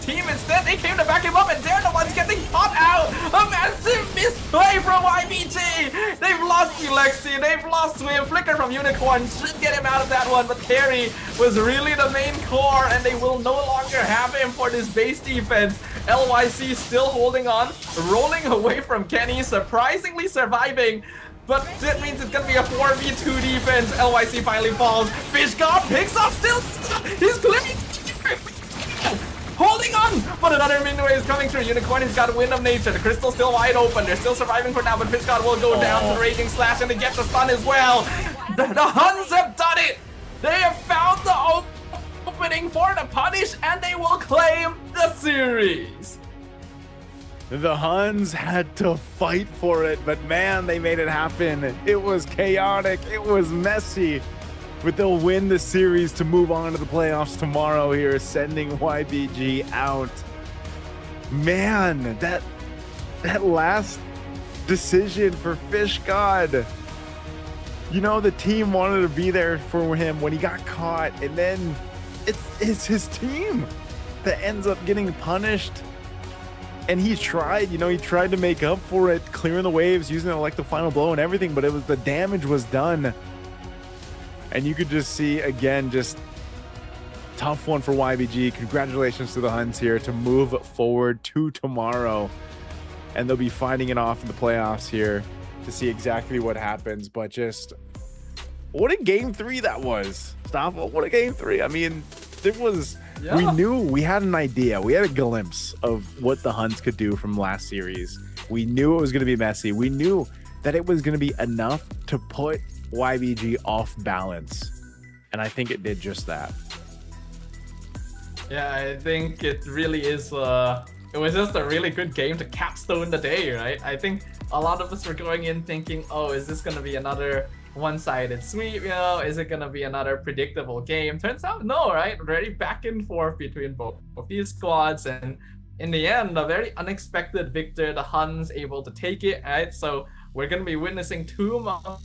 [SPEAKER 1] team instead. They came to back him up, and they're the ones getting caught out. A massive misplay from YBG. They've lost Elexi, they've lost Swim. Flicker from Unicorn should get him out of that one, but Carry was really the main core, and they will no longer have him for this base defense. LYC still holding on, rolling away from Kenny, surprisingly surviving. But that means it's gonna be a 4v2 defense. LYC finally falls. Fish God picks up still. He's clearing. Holding on! But another Minway is coming through. Unicorn has got Wind of Nature. The crystal's still wide open. They're still surviving for now, but Fish God will go down to the Raging Slash and they get the stun as well. The Huns have done it! They have found the opening for the punish and they will claim the series.
[SPEAKER 2] The Huns had to fight for it, but man, they made it happen. It was chaotic, it was messy, but they'll win the series to move on to the playoffs tomorrow here, sending YBG out. Man, that last decision for Fish God. You know, the team wanted to be there for him when he got caught, and then it's his team that ends up getting punished. And he tried, you know, he tried to make up for it, clearing the waves, using it like the final blow and everything, but it was the damage was done. And you could just see, again, just tough one for YBG. Congratulations to the Huns here to move forward to tomorrow. And they'll be fighting it off in the playoffs here to see exactly what happens. But just, what a game 3 that was. Stop, what a game 3. I mean, there was... Yeah. We knew, we had an idea, we had a glimpse of what the Huns could do from last series. We knew it was going to be messy. We knew that it was going to be enough to put YBG off balance. And I think it did just that.
[SPEAKER 1] Yeah, I think it really is, it was just a really good game to capstone the day, right? I think a lot of us were going in thinking, oh, is this going to be another one-sided sweep, you know, is it gonna be another predictable game? Turns out no, right? Very back and forth between both of these squads, and in the end, a very unexpected victor. The Huns able to take it, right? So we're gonna be witnessing 2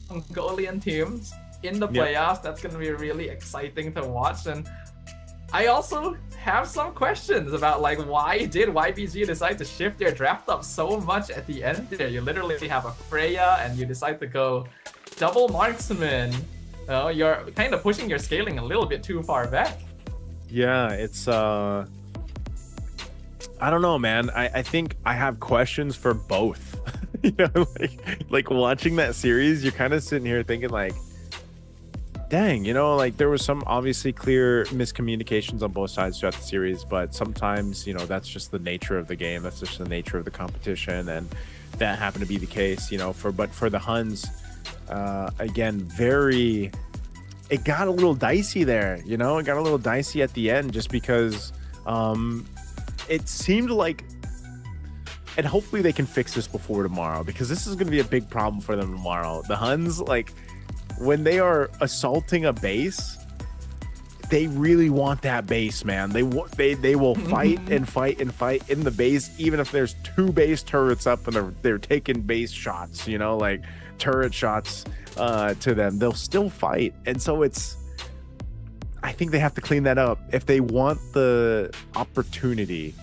[SPEAKER 1] Mongolian teams in the playoffs. That's gonna be really exciting to watch. And I also have some questions about, like, why did YBG decide to shift their draft up so much at the end there? You literally have a Freya and you decide to go double marksman. You're kind of pushing your scaling a little bit too far back.
[SPEAKER 2] Yeah, it's I don't know, man. I think I have questions for both. You know, like watching that series, you're kind of sitting here thinking like, dang, you know, like there was some obviously clear miscommunications on both sides throughout the series, but sometimes, you know, that's just the nature of the game. That's just the nature of the competition, and that happened to be the case, you know, for the Huns. Again, it got a little dicey there, you know, it got a little dicey at the end just because it seemed like, and hopefully they can fix this before tomorrow, because this is going to be a big problem for them tomorrow. The Huns, like, when they are assaulting a base, they really want that base, man. They will fight and fight and fight in the base, even if there's 2 base turrets up and they're taking base shots, you know, like turret shots to them. They'll still fight. And so I think they have to clean that up if they want the opportunity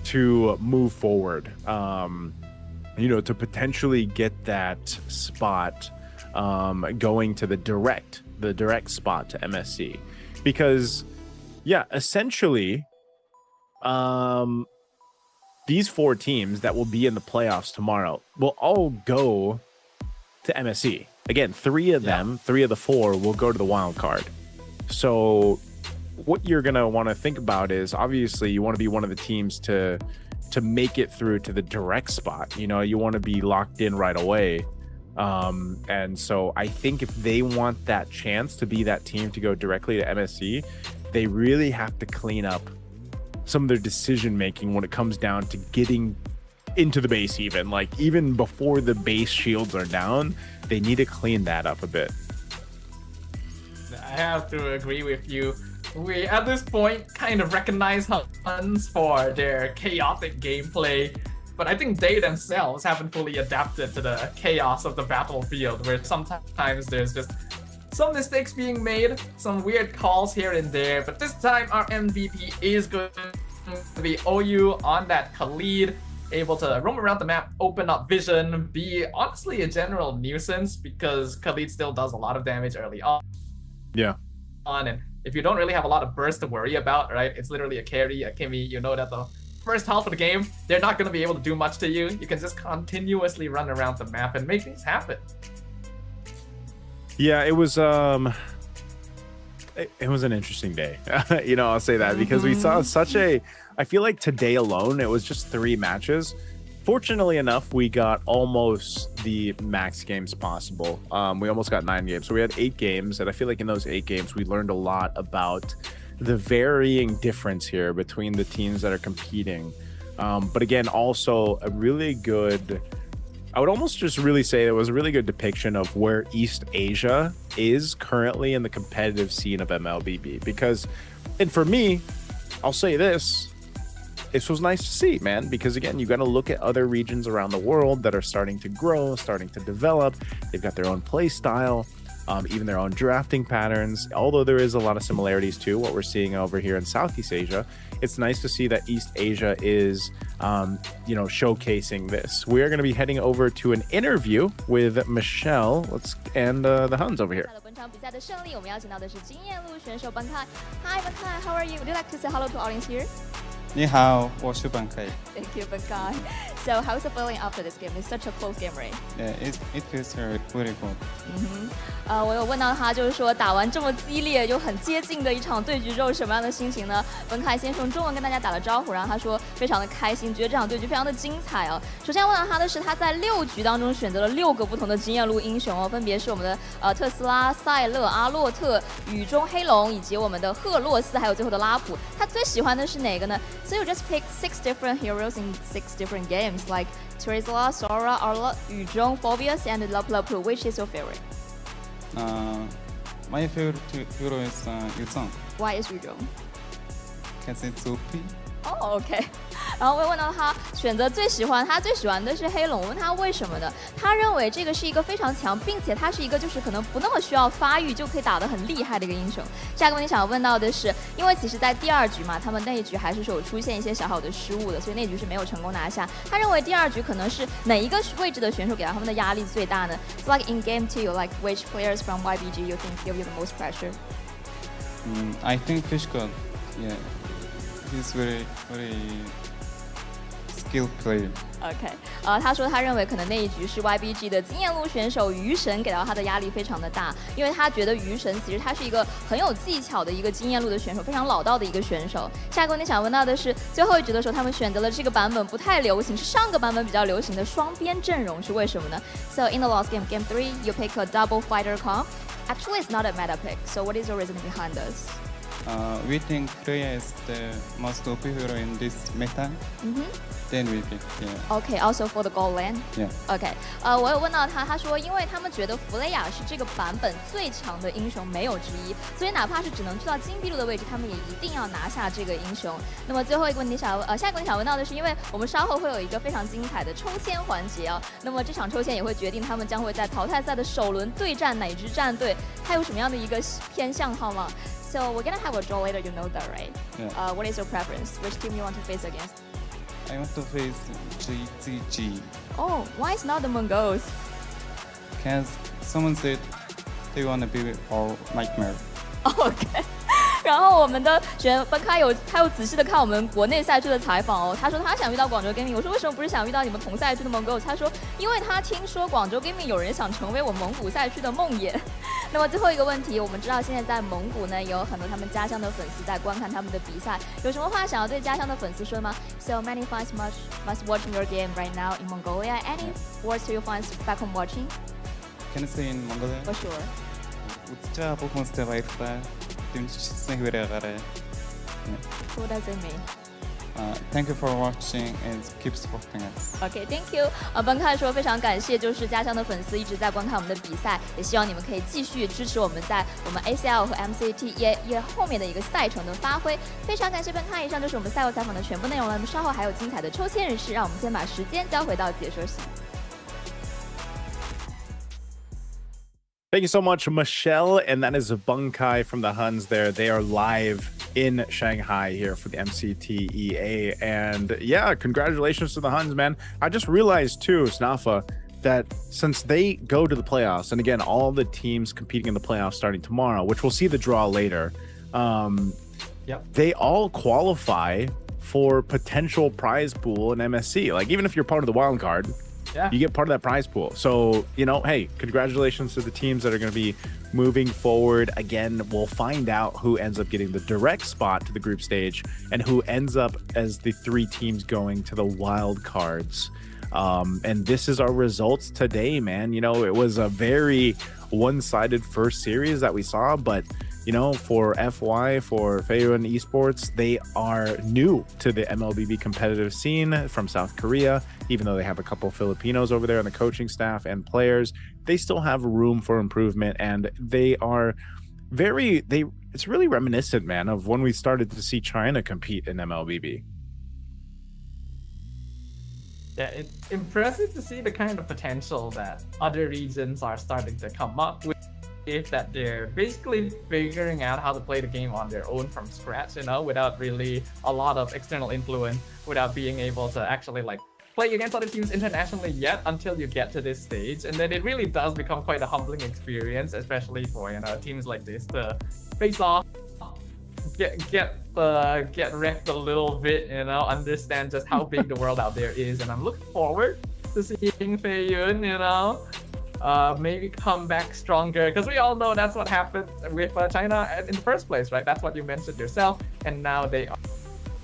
[SPEAKER 2] to move forward. To potentially get that spot going to the direct spot to MSC, because essentially these 4 teams that will be in the playoffs tomorrow will all go to MSC. Again, 3 of them, 3 of the 4 will go to the wild card. So what you're going to want to think about is, obviously you want to be one of the teams to make it through to the direct spot. You want to be locked in right away. And so I think if they want that chance to be that team to go directly to MSC, they really have to clean up some of their decision making when it comes down to getting into the base. Even before the base shields are down, they need to clean that up a bit.
[SPEAKER 1] I have to agree with you. We at this point kind of recognize HUNS for their chaotic gameplay, but I think they themselves haven't fully adapted to the chaos of the battlefield, where sometimes there's just some mistakes being made, some weird calls here and there. But this time our MVP is going to be OU on that Khalid, able to roam around the map, open up vision, be honestly a general nuisance, because Khalid still does a lot of damage early on. And if you don't really have a lot of burst to worry about, right, it's literally a carry, a Kimmy, that the first half of the game, they're not going to be able to do much to you. You can just continuously run around the map and make things happen.
[SPEAKER 2] Yeah, it was an interesting day. I'll say that, because we saw I feel like today alone, it was just 3 matches. Fortunately enough, we got almost the max games possible. We almost got 9 games. So we had 8 games, and I feel like in those 8 games, we learned a lot about the varying difference here between the teams that are competing. But again, also a really good, I would almost just really say it was a really good depiction of where East Asia is currently in the competitive scene of MLBB. And for me, I'll say this was nice to see, man, because again, you got to look at other regions around the world that are starting to grow, starting to develop. They've got their own play style, even their own drafting patterns. Although there is a lot of similarities to what we're seeing over here in Southeast Asia, it's nice to see that East Asia is, showcasing this. We're going to be heading over to an interview with Michelle and the Huns over here.
[SPEAKER 4] 本场比赛的胜利，我们邀请到的是经验路选手 Bankai. Hi Bankai, how are you? Would you like to say hello to audience here?
[SPEAKER 7] 你好，我是Bankai.
[SPEAKER 4] Thank you, Bankai. So, how's the feeling after this game? It's such a close game, right?
[SPEAKER 7] Yeah, it feels really good.
[SPEAKER 4] 我有问到他，就是说打完这么激烈又很接近的一场对局之后，什么样的心情呢？文凯先用中文跟大家打了招呼，然后他说非常的开心，觉得这场对局非常的精彩哦。首先问到他的是他在6局当中选择了6个不同的经验路英雄哦，分别是我们的特斯拉、塞勒、阿洛特、雨中黑龙以及我们的赫洛斯，还有最后的拉普。他最喜欢的是哪个呢？ So you just pick 6 different heroes in 6 different games, like Terizla, Sora, Arla, Yuzhong, Phobius, and Lapu. Which is your favorite?
[SPEAKER 7] My favorite hero is Yuzhong.
[SPEAKER 4] Why is Yuzhong?
[SPEAKER 7] Because it's OP.
[SPEAKER 4] Oh, OK. 然后我问到他选择最喜欢的是黑龙，我问他为什么呢？他认为这个是一个非常强，并且他是一个就是可能不那么需要发育就可以打得很厉害的一个英雄。下一个问题想问到的是，因为其实在第2局嘛，他们那一局还是有出现一些小小的失误的，所以那局是没有成功拿下。他认为第2局可能是哪一个位置的选手给到他们的压力最大呢？ So like in game 2, like which players from YBG you think give you the most pressure?
[SPEAKER 7] I think Fishgod, yeah, he's very skilled player.
[SPEAKER 4] OK， 他说他认为可能那一局是 YBG 的经验路选手鱼神给到他的压力非常的大，因为他觉得鱼神其实他是一个很有技巧的一个经验路的选手，非常老道的一个选手。下一个问题想问到的是，最后一局的时候他们选择了这个版本不太流行，是上个版本比较流行的双边阵容，是为什么呢？ So in the last game, Game 3, you pick a double fighter comp. Actually, it's not a meta pick. So what is your reason behind this?
[SPEAKER 7] We think Freya is the most OP hero in this meta. then we pick. Yeah.
[SPEAKER 4] Okay, also for the goal lane.
[SPEAKER 7] Yeah.
[SPEAKER 4] Okay，我有问到他，他说因为他们觉得弗雷雅是这个版本最强的英雄，没有之一，所以哪怕是只能去到金币路的位置，他们也一定要拿下这个英雄。那么最后一个问题下一个问题想问到的是，因为我们稍后会有一个非常精彩的抽签环节啊，那么这场抽签也会决定他们将会在淘汰赛的首轮对战哪支战队，他有什么样的一个偏向号吗？ So we're gonna have a draw later, you know that, right?
[SPEAKER 7] Yeah.
[SPEAKER 4] What is your preference? Which team you want to face against?
[SPEAKER 7] I want to face GZG.
[SPEAKER 4] Oh, why is not the Mongols?
[SPEAKER 7] Because someone said they want to be our nightmare.
[SPEAKER 4] OK 然后我们的学员他有仔细的看我们国内赛区的采访哦，他说他想遇到广州 Gaming， 我说为什么不是想遇到你们同赛区的 Mongols？ 他说因为他听说广州 Gaming 有人想成为我蒙古赛区的梦魇。那么最后一个问题，我们知道现在在蒙古呢，也有很多他们家乡的粉丝在观看他们的比赛，有什么话想要对家乡的粉丝说吗 ？So many fans must watching your game right now in Mongolia. Any words to your fans back home watching?
[SPEAKER 7] Can I say in Mongolia?
[SPEAKER 4] For sure.
[SPEAKER 7] 웃자 보고 있을 때
[SPEAKER 4] So what does it mean?
[SPEAKER 7] Thank you for watching and keep supporting us.
[SPEAKER 4] OK, thank you. 本凯说非常感谢，就是家乡的粉丝一直在观看我们的比赛，也希望你们可以继续支持我们在我们 ACL 和 MCT EA 后面的一个赛程的发挥。非常感谢本凯，以上就是我们赛后采访的全部内容了。那么稍后还有精彩的抽签人士，让我们先把时间交回到解说室。
[SPEAKER 2] Thank you so much, Michelle. And that is Bunkai from the HUNS there. They are live in Shanghai here for the MCT EA. And yeah, congratulations to the HUNS, man. I just realized too, Snafa, that since they go to the playoffs, and again, all the teams competing in the playoffs starting tomorrow, which we'll see the draw later, they all qualify for potential prize pool in MSC. Like even if you're part of the wild card, you get part of that prize pool. So, you know, hey, congratulations to the teams that are going to be moving forward. Again, we'll find out who ends up getting the direct spot to the group stage and who ends up as the 3 teams going to the wild cards. And this is our results today, man. You know, it was a very one-sided first series that we saw, but you know, for FY, for Feiyun Esports, they are new to the MLBB competitive scene from South Korea. Even though they have a couple Filipinos over there on the coaching staff and players, they still have room for improvement, and they are it's really reminiscent, man, of when we started to see China compete in MLBB.
[SPEAKER 1] Yeah, it's impressive to see the kind of potential that other regions are starting to come up with. That they're basically figuring out how to play the game on their own from scratch, you know, without really a lot of external influence, without being able to actually like play against other teams internationally yet until you get to this stage. And then it really does become quite a humbling experience, especially for, you know, teams like this to face off, get wrecked a little bit, you know, understand just how big the world out there is. And I'm looking forward to seeing Feiyun, you know, maybe come back stronger, because we all know that's what happened with China in the first place, right? That's what you mentioned yourself, and now they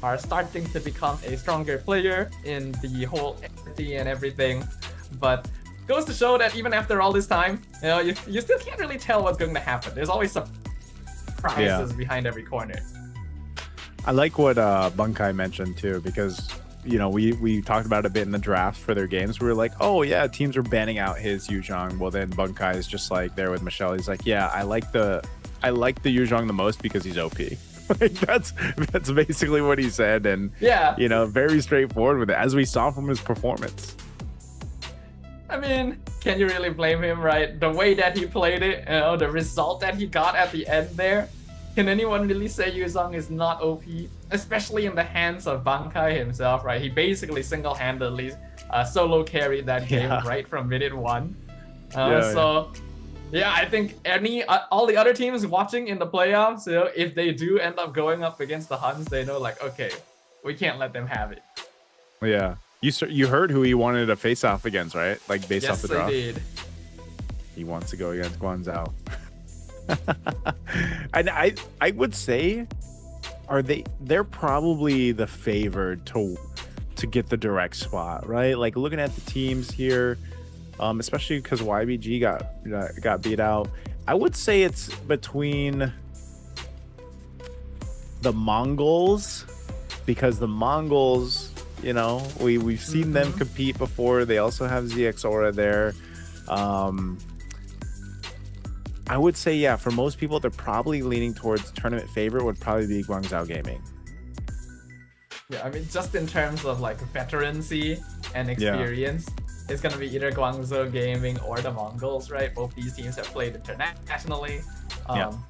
[SPEAKER 1] are starting to become a stronger player in the whole entity and everything. But goes to show that even after all this time, you know, you still can't really tell what's going to happen. There's always surprises behind every corner.
[SPEAKER 2] I like what Bunkai mentioned too, because you know, we talked about it a bit in the draft for their games. We were like, oh yeah, teams are banning out his Yuzhong. Well, then Bunkai is just like there with Michelle. He's like, yeah, I like the Yuzhong the most because he's OP. Like that's basically what he said, and you know, very straightforward with it, as we saw from his performance.
[SPEAKER 1] I mean, can you really blame him, right? The way that he played it, you know, the result that he got at the end there. Can anyone really say Yuzhong is not OP? Especially in the hands of Bunkai himself, right? He basically single-handedly solo carried that game right from minute 1. I think all the other teams watching in the playoffs, you know, if they do end up going up against the HUNS, they know like, okay, we can't let them have it.
[SPEAKER 2] Yeah, you heard who he wanted to face off against, right? Like based off the draft.
[SPEAKER 1] Yes, I did.
[SPEAKER 2] He wants to go against Guangzhou. And I would say, they're probably the favored to get the direct spot, right? Like looking at the teams here, especially because YBG got beat out. I would say it's between the Mongols, because the Mongols, You know, we've seen them compete before. They also have ZX Aura there. I would say, yeah, for most people, they're probably leaning towards tournament favorite would probably be Guangzhou Gaming.
[SPEAKER 1] Yeah, I mean, just in terms of like veterancy and experience, it's gonna be either Guangzhou Gaming or the Mongols, right? Both these teams have played internationally.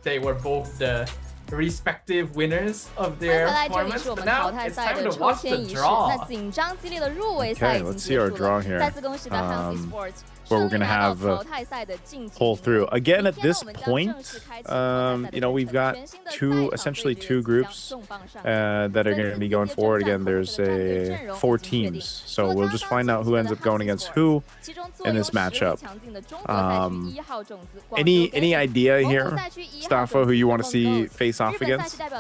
[SPEAKER 1] They were both the respective winners of their tournaments. But now it's time to watch the draw.
[SPEAKER 2] Okay, let's see our draw here. Where we're gonna have pull through again at this point. You know, we've got essentially two groups that are going to be going forward. Again, there's 4 teams, so we'll just find out who ends up going against who in this matchup. Any idea here, Staffo, who you want to see face off against?
[SPEAKER 1] I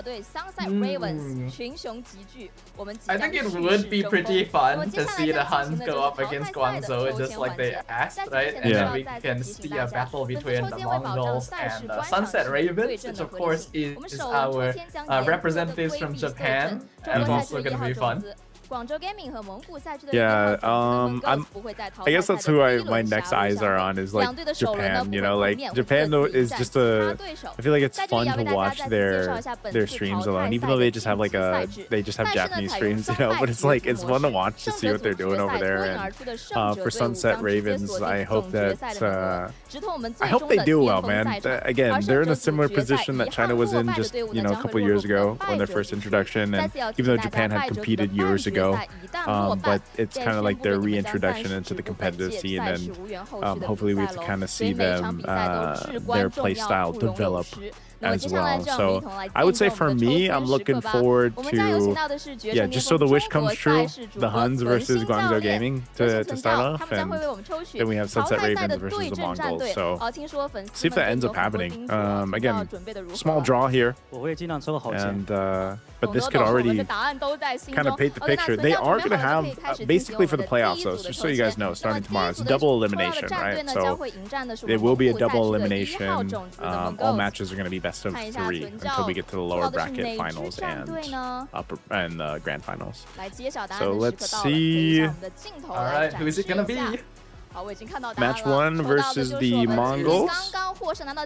[SPEAKER 1] think it would be pretty fun to see the HUNS go up against Guangzhou, just like they asked, right? And then we can see a battle between the Mongols and the Sunset Ravens, which of course is our representatives from Japan, and it's also going to be fun.
[SPEAKER 2] Yeah, I guess that's who my next eyes are on, is like Japan. You know, like Japan is just I feel like it's fun to watch their streams alone, even though they just have like Japanese streams, you know. But it's like it's fun to watch to see what they're doing over there. And for Sunset Ravens, I hope that I hope they do well, man. Again, they're in a similar position that China was in just a couple years ago when their first introduction, and even though Japan had competed years ago. But it's kind of like their reintroduction into the competitive scene, and hopefully we get to kind of see them their play style develop as well. So I would say for me, I'm looking forward to, just so the wish comes true, the HUNS versus Guangzhou Gaming to start off, and then we have Sunset Ravens versus the Mongols. So see if that ends up happening. Again, small draw here, and but this could already kind of paint the picture. They are going to have, basically for the playoffs though, just so you guys know, starting tomorrow, it's double elimination, right? So it will be a double elimination. All matches are going to be best of 3 until we get to the lower bracket finals and grand finals. So let's see.
[SPEAKER 1] All right, who is it going to be?
[SPEAKER 2] Match 1 versus the Mongols.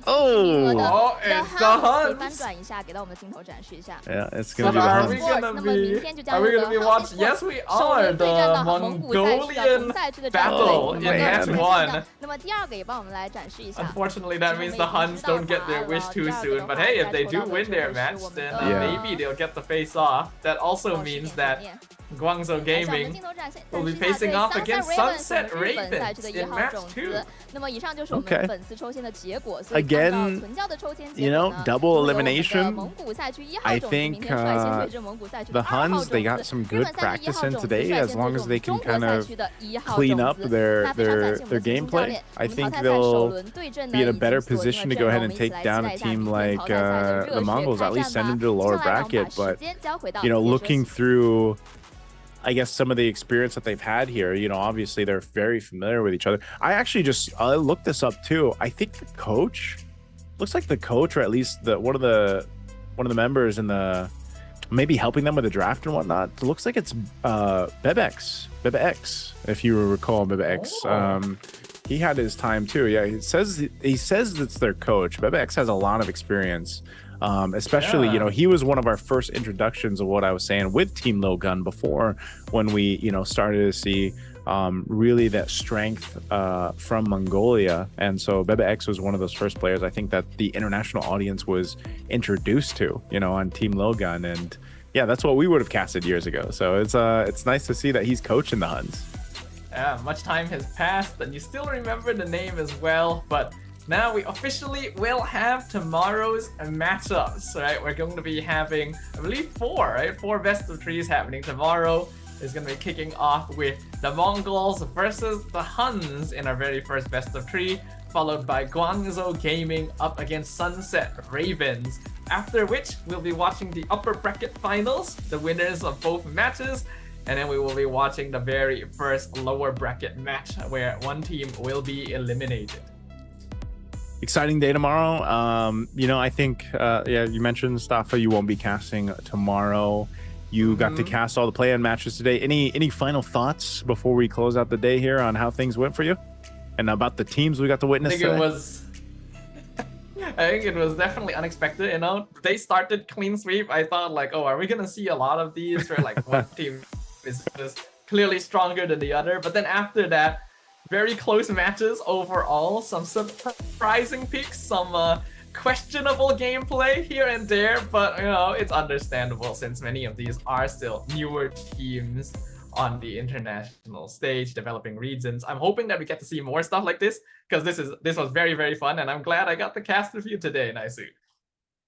[SPEAKER 1] Oh, it's the HUNS.
[SPEAKER 2] Yeah, it's gonna be the HUNS.
[SPEAKER 1] Are we gonna be watching? Yes, we are. The Mongolian battle in match 1. Unfortunately, that means the HUNS don't get their wish too soon. But hey, if they do win their match, then maybe they'll get the face off. That also means that Guangzhou Gaming will be facing off against Sunset Ravens in match 2.
[SPEAKER 2] Okay. Again, you know, double elimination. I think the HUNS, they got some good practice in today. As long as they can kind of clean up their gameplay, I think they'll be in a better position to go ahead and take down a team like the Mongols, at least send them to the lower bracket. But, you know, looking through, I guess, some of the experience that they've had here, you know, obviously they're very familiar with each other. I actually I looked this up too. I think the coach looks like the coach, or at least one of the members in the, maybe helping them with the draft and whatnot. It looks like it's Bebex, if you recall Bebex. He had his time too. Yeah, he says it's their coach. Bebex has a lot of experience. Especially, you know, he was one of our first introductions of what I was saying with Team Lil Gun before, when we, you know, started to see really that strength from Mongolia. And so Bebe X was one of those first players I think that the international audience was introduced to, you know, on Team Lil Gun. And yeah, that's what we would have casted years ago. So it's nice to see that he's coaching the HUNS.
[SPEAKER 1] Yeah, much time has passed and you still remember the name as well, but now we officially will have tomorrow's matchups, right? We're going to be having, I believe, 4, right? 4 best of 3s happening tomorrow. It's going to be kicking off with the Mongols versus the HUNS in our very first best of 3, followed by Guangzhou Gaming up against Sunset Ravens. After which, we'll be watching the upper bracket finals, the winners of both matches, and then we will be watching the very first lower bracket match where one team will be eliminated.
[SPEAKER 2] Exciting day tomorrow. You know, I think, you mentioned, Staffa, you won't be casting tomorrow. You got to cast all the play-in matches today. Any final thoughts before we close out the day here on how things went for you? And about the teams we got to witness today?
[SPEAKER 1] I think it was definitely unexpected, you know. They started clean sweep. I thought like, oh, are we gonna see a lot of these where like one team is just clearly stronger than the other? But then after that, very close matches overall, some surprising picks, some questionable gameplay here and there, but you know, it's understandable since many of these are still newer teams on the international stage, developing regions. I'm hoping that we get to see more stuff like this, because this was very, very fun, and I'm glad I got to cast with you today, Naisu.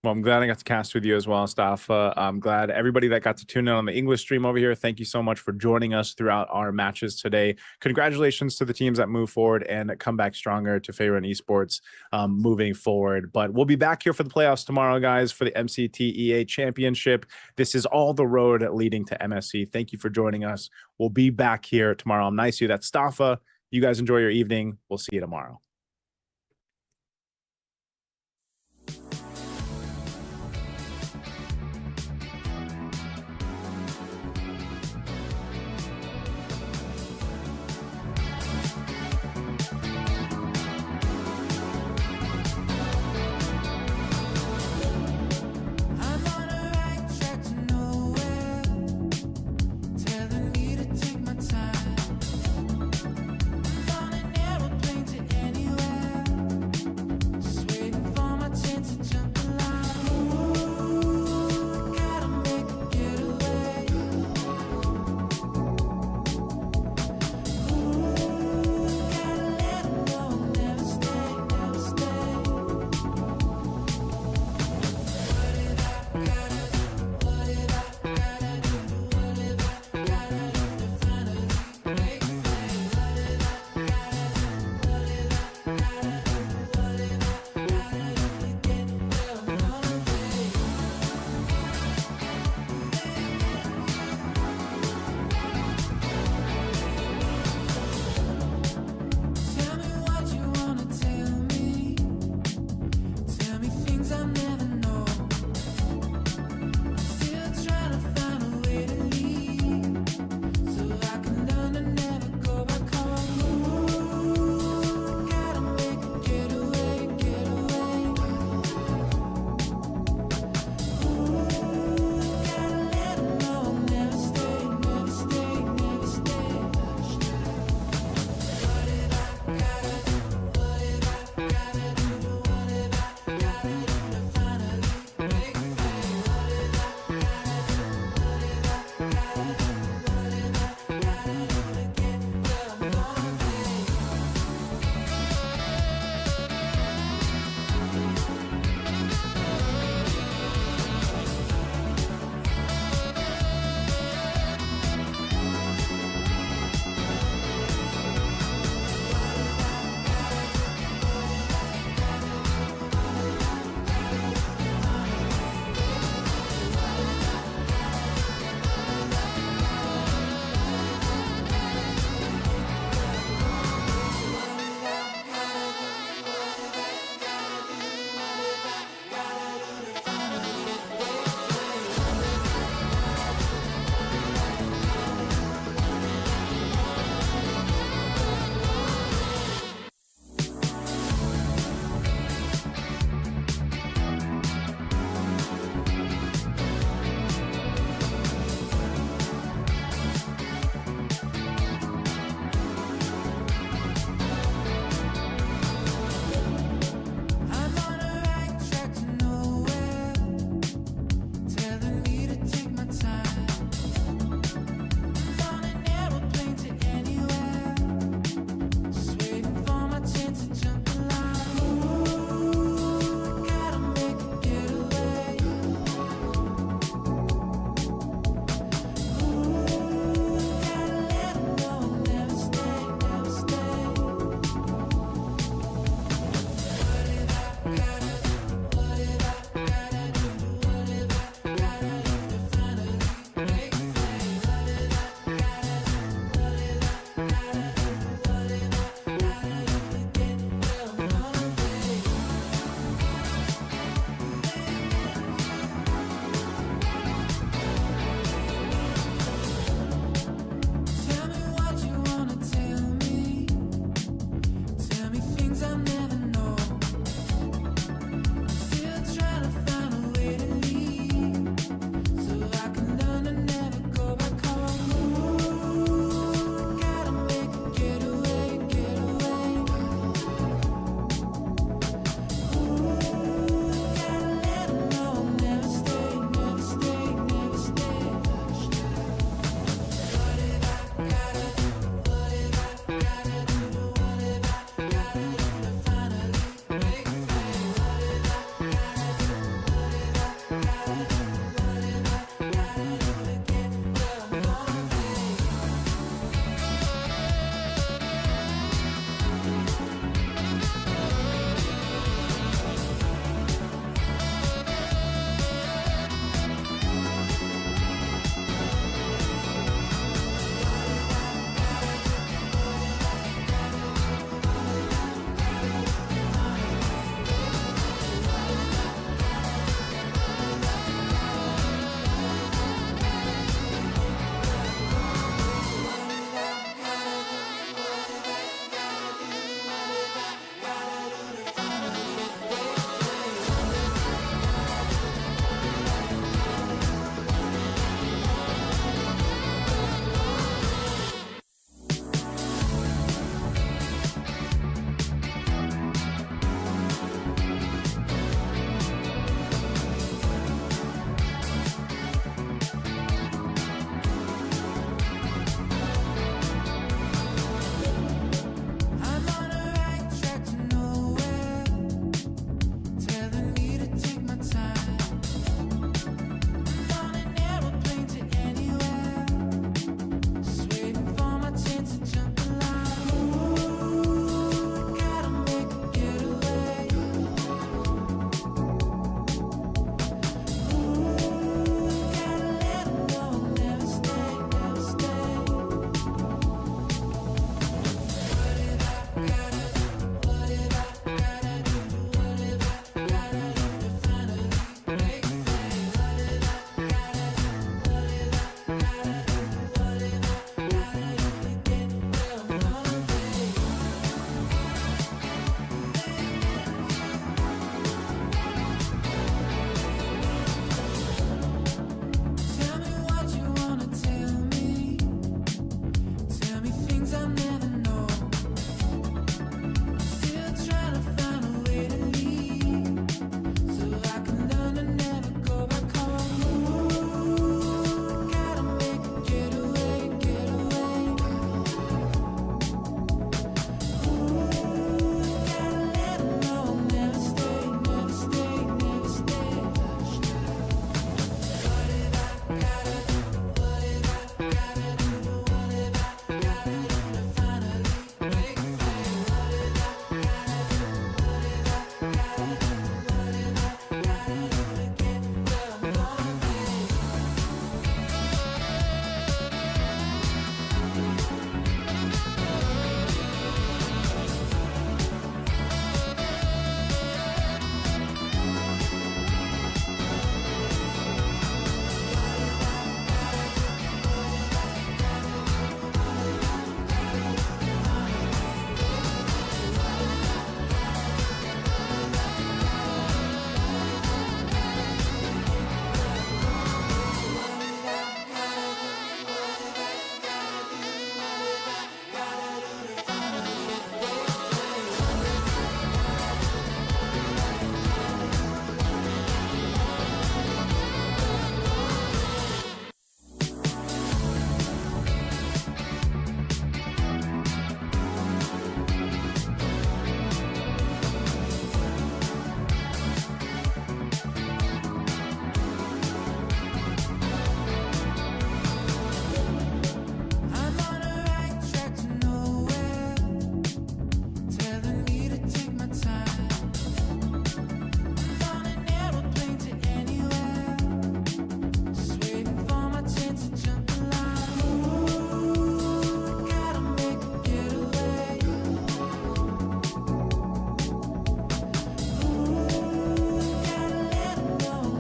[SPEAKER 2] Well, I'm glad I got to cast with you as well, Staffa. I'm glad everybody that got to tune in on the English stream over here. Thank you so much for joining us throughout our matches today. Congratulations to the teams that move forward and come back stronger to Faerun Esports moving forward. But we'll be back here for the playoffs tomorrow, guys, for the MCT EA Championship. This is all the road leading to MSC. Thank you for joining us. We'll be back here tomorrow. I'm Naisu. That's Staffa. You guys enjoy your evening. We'll see you tomorrow.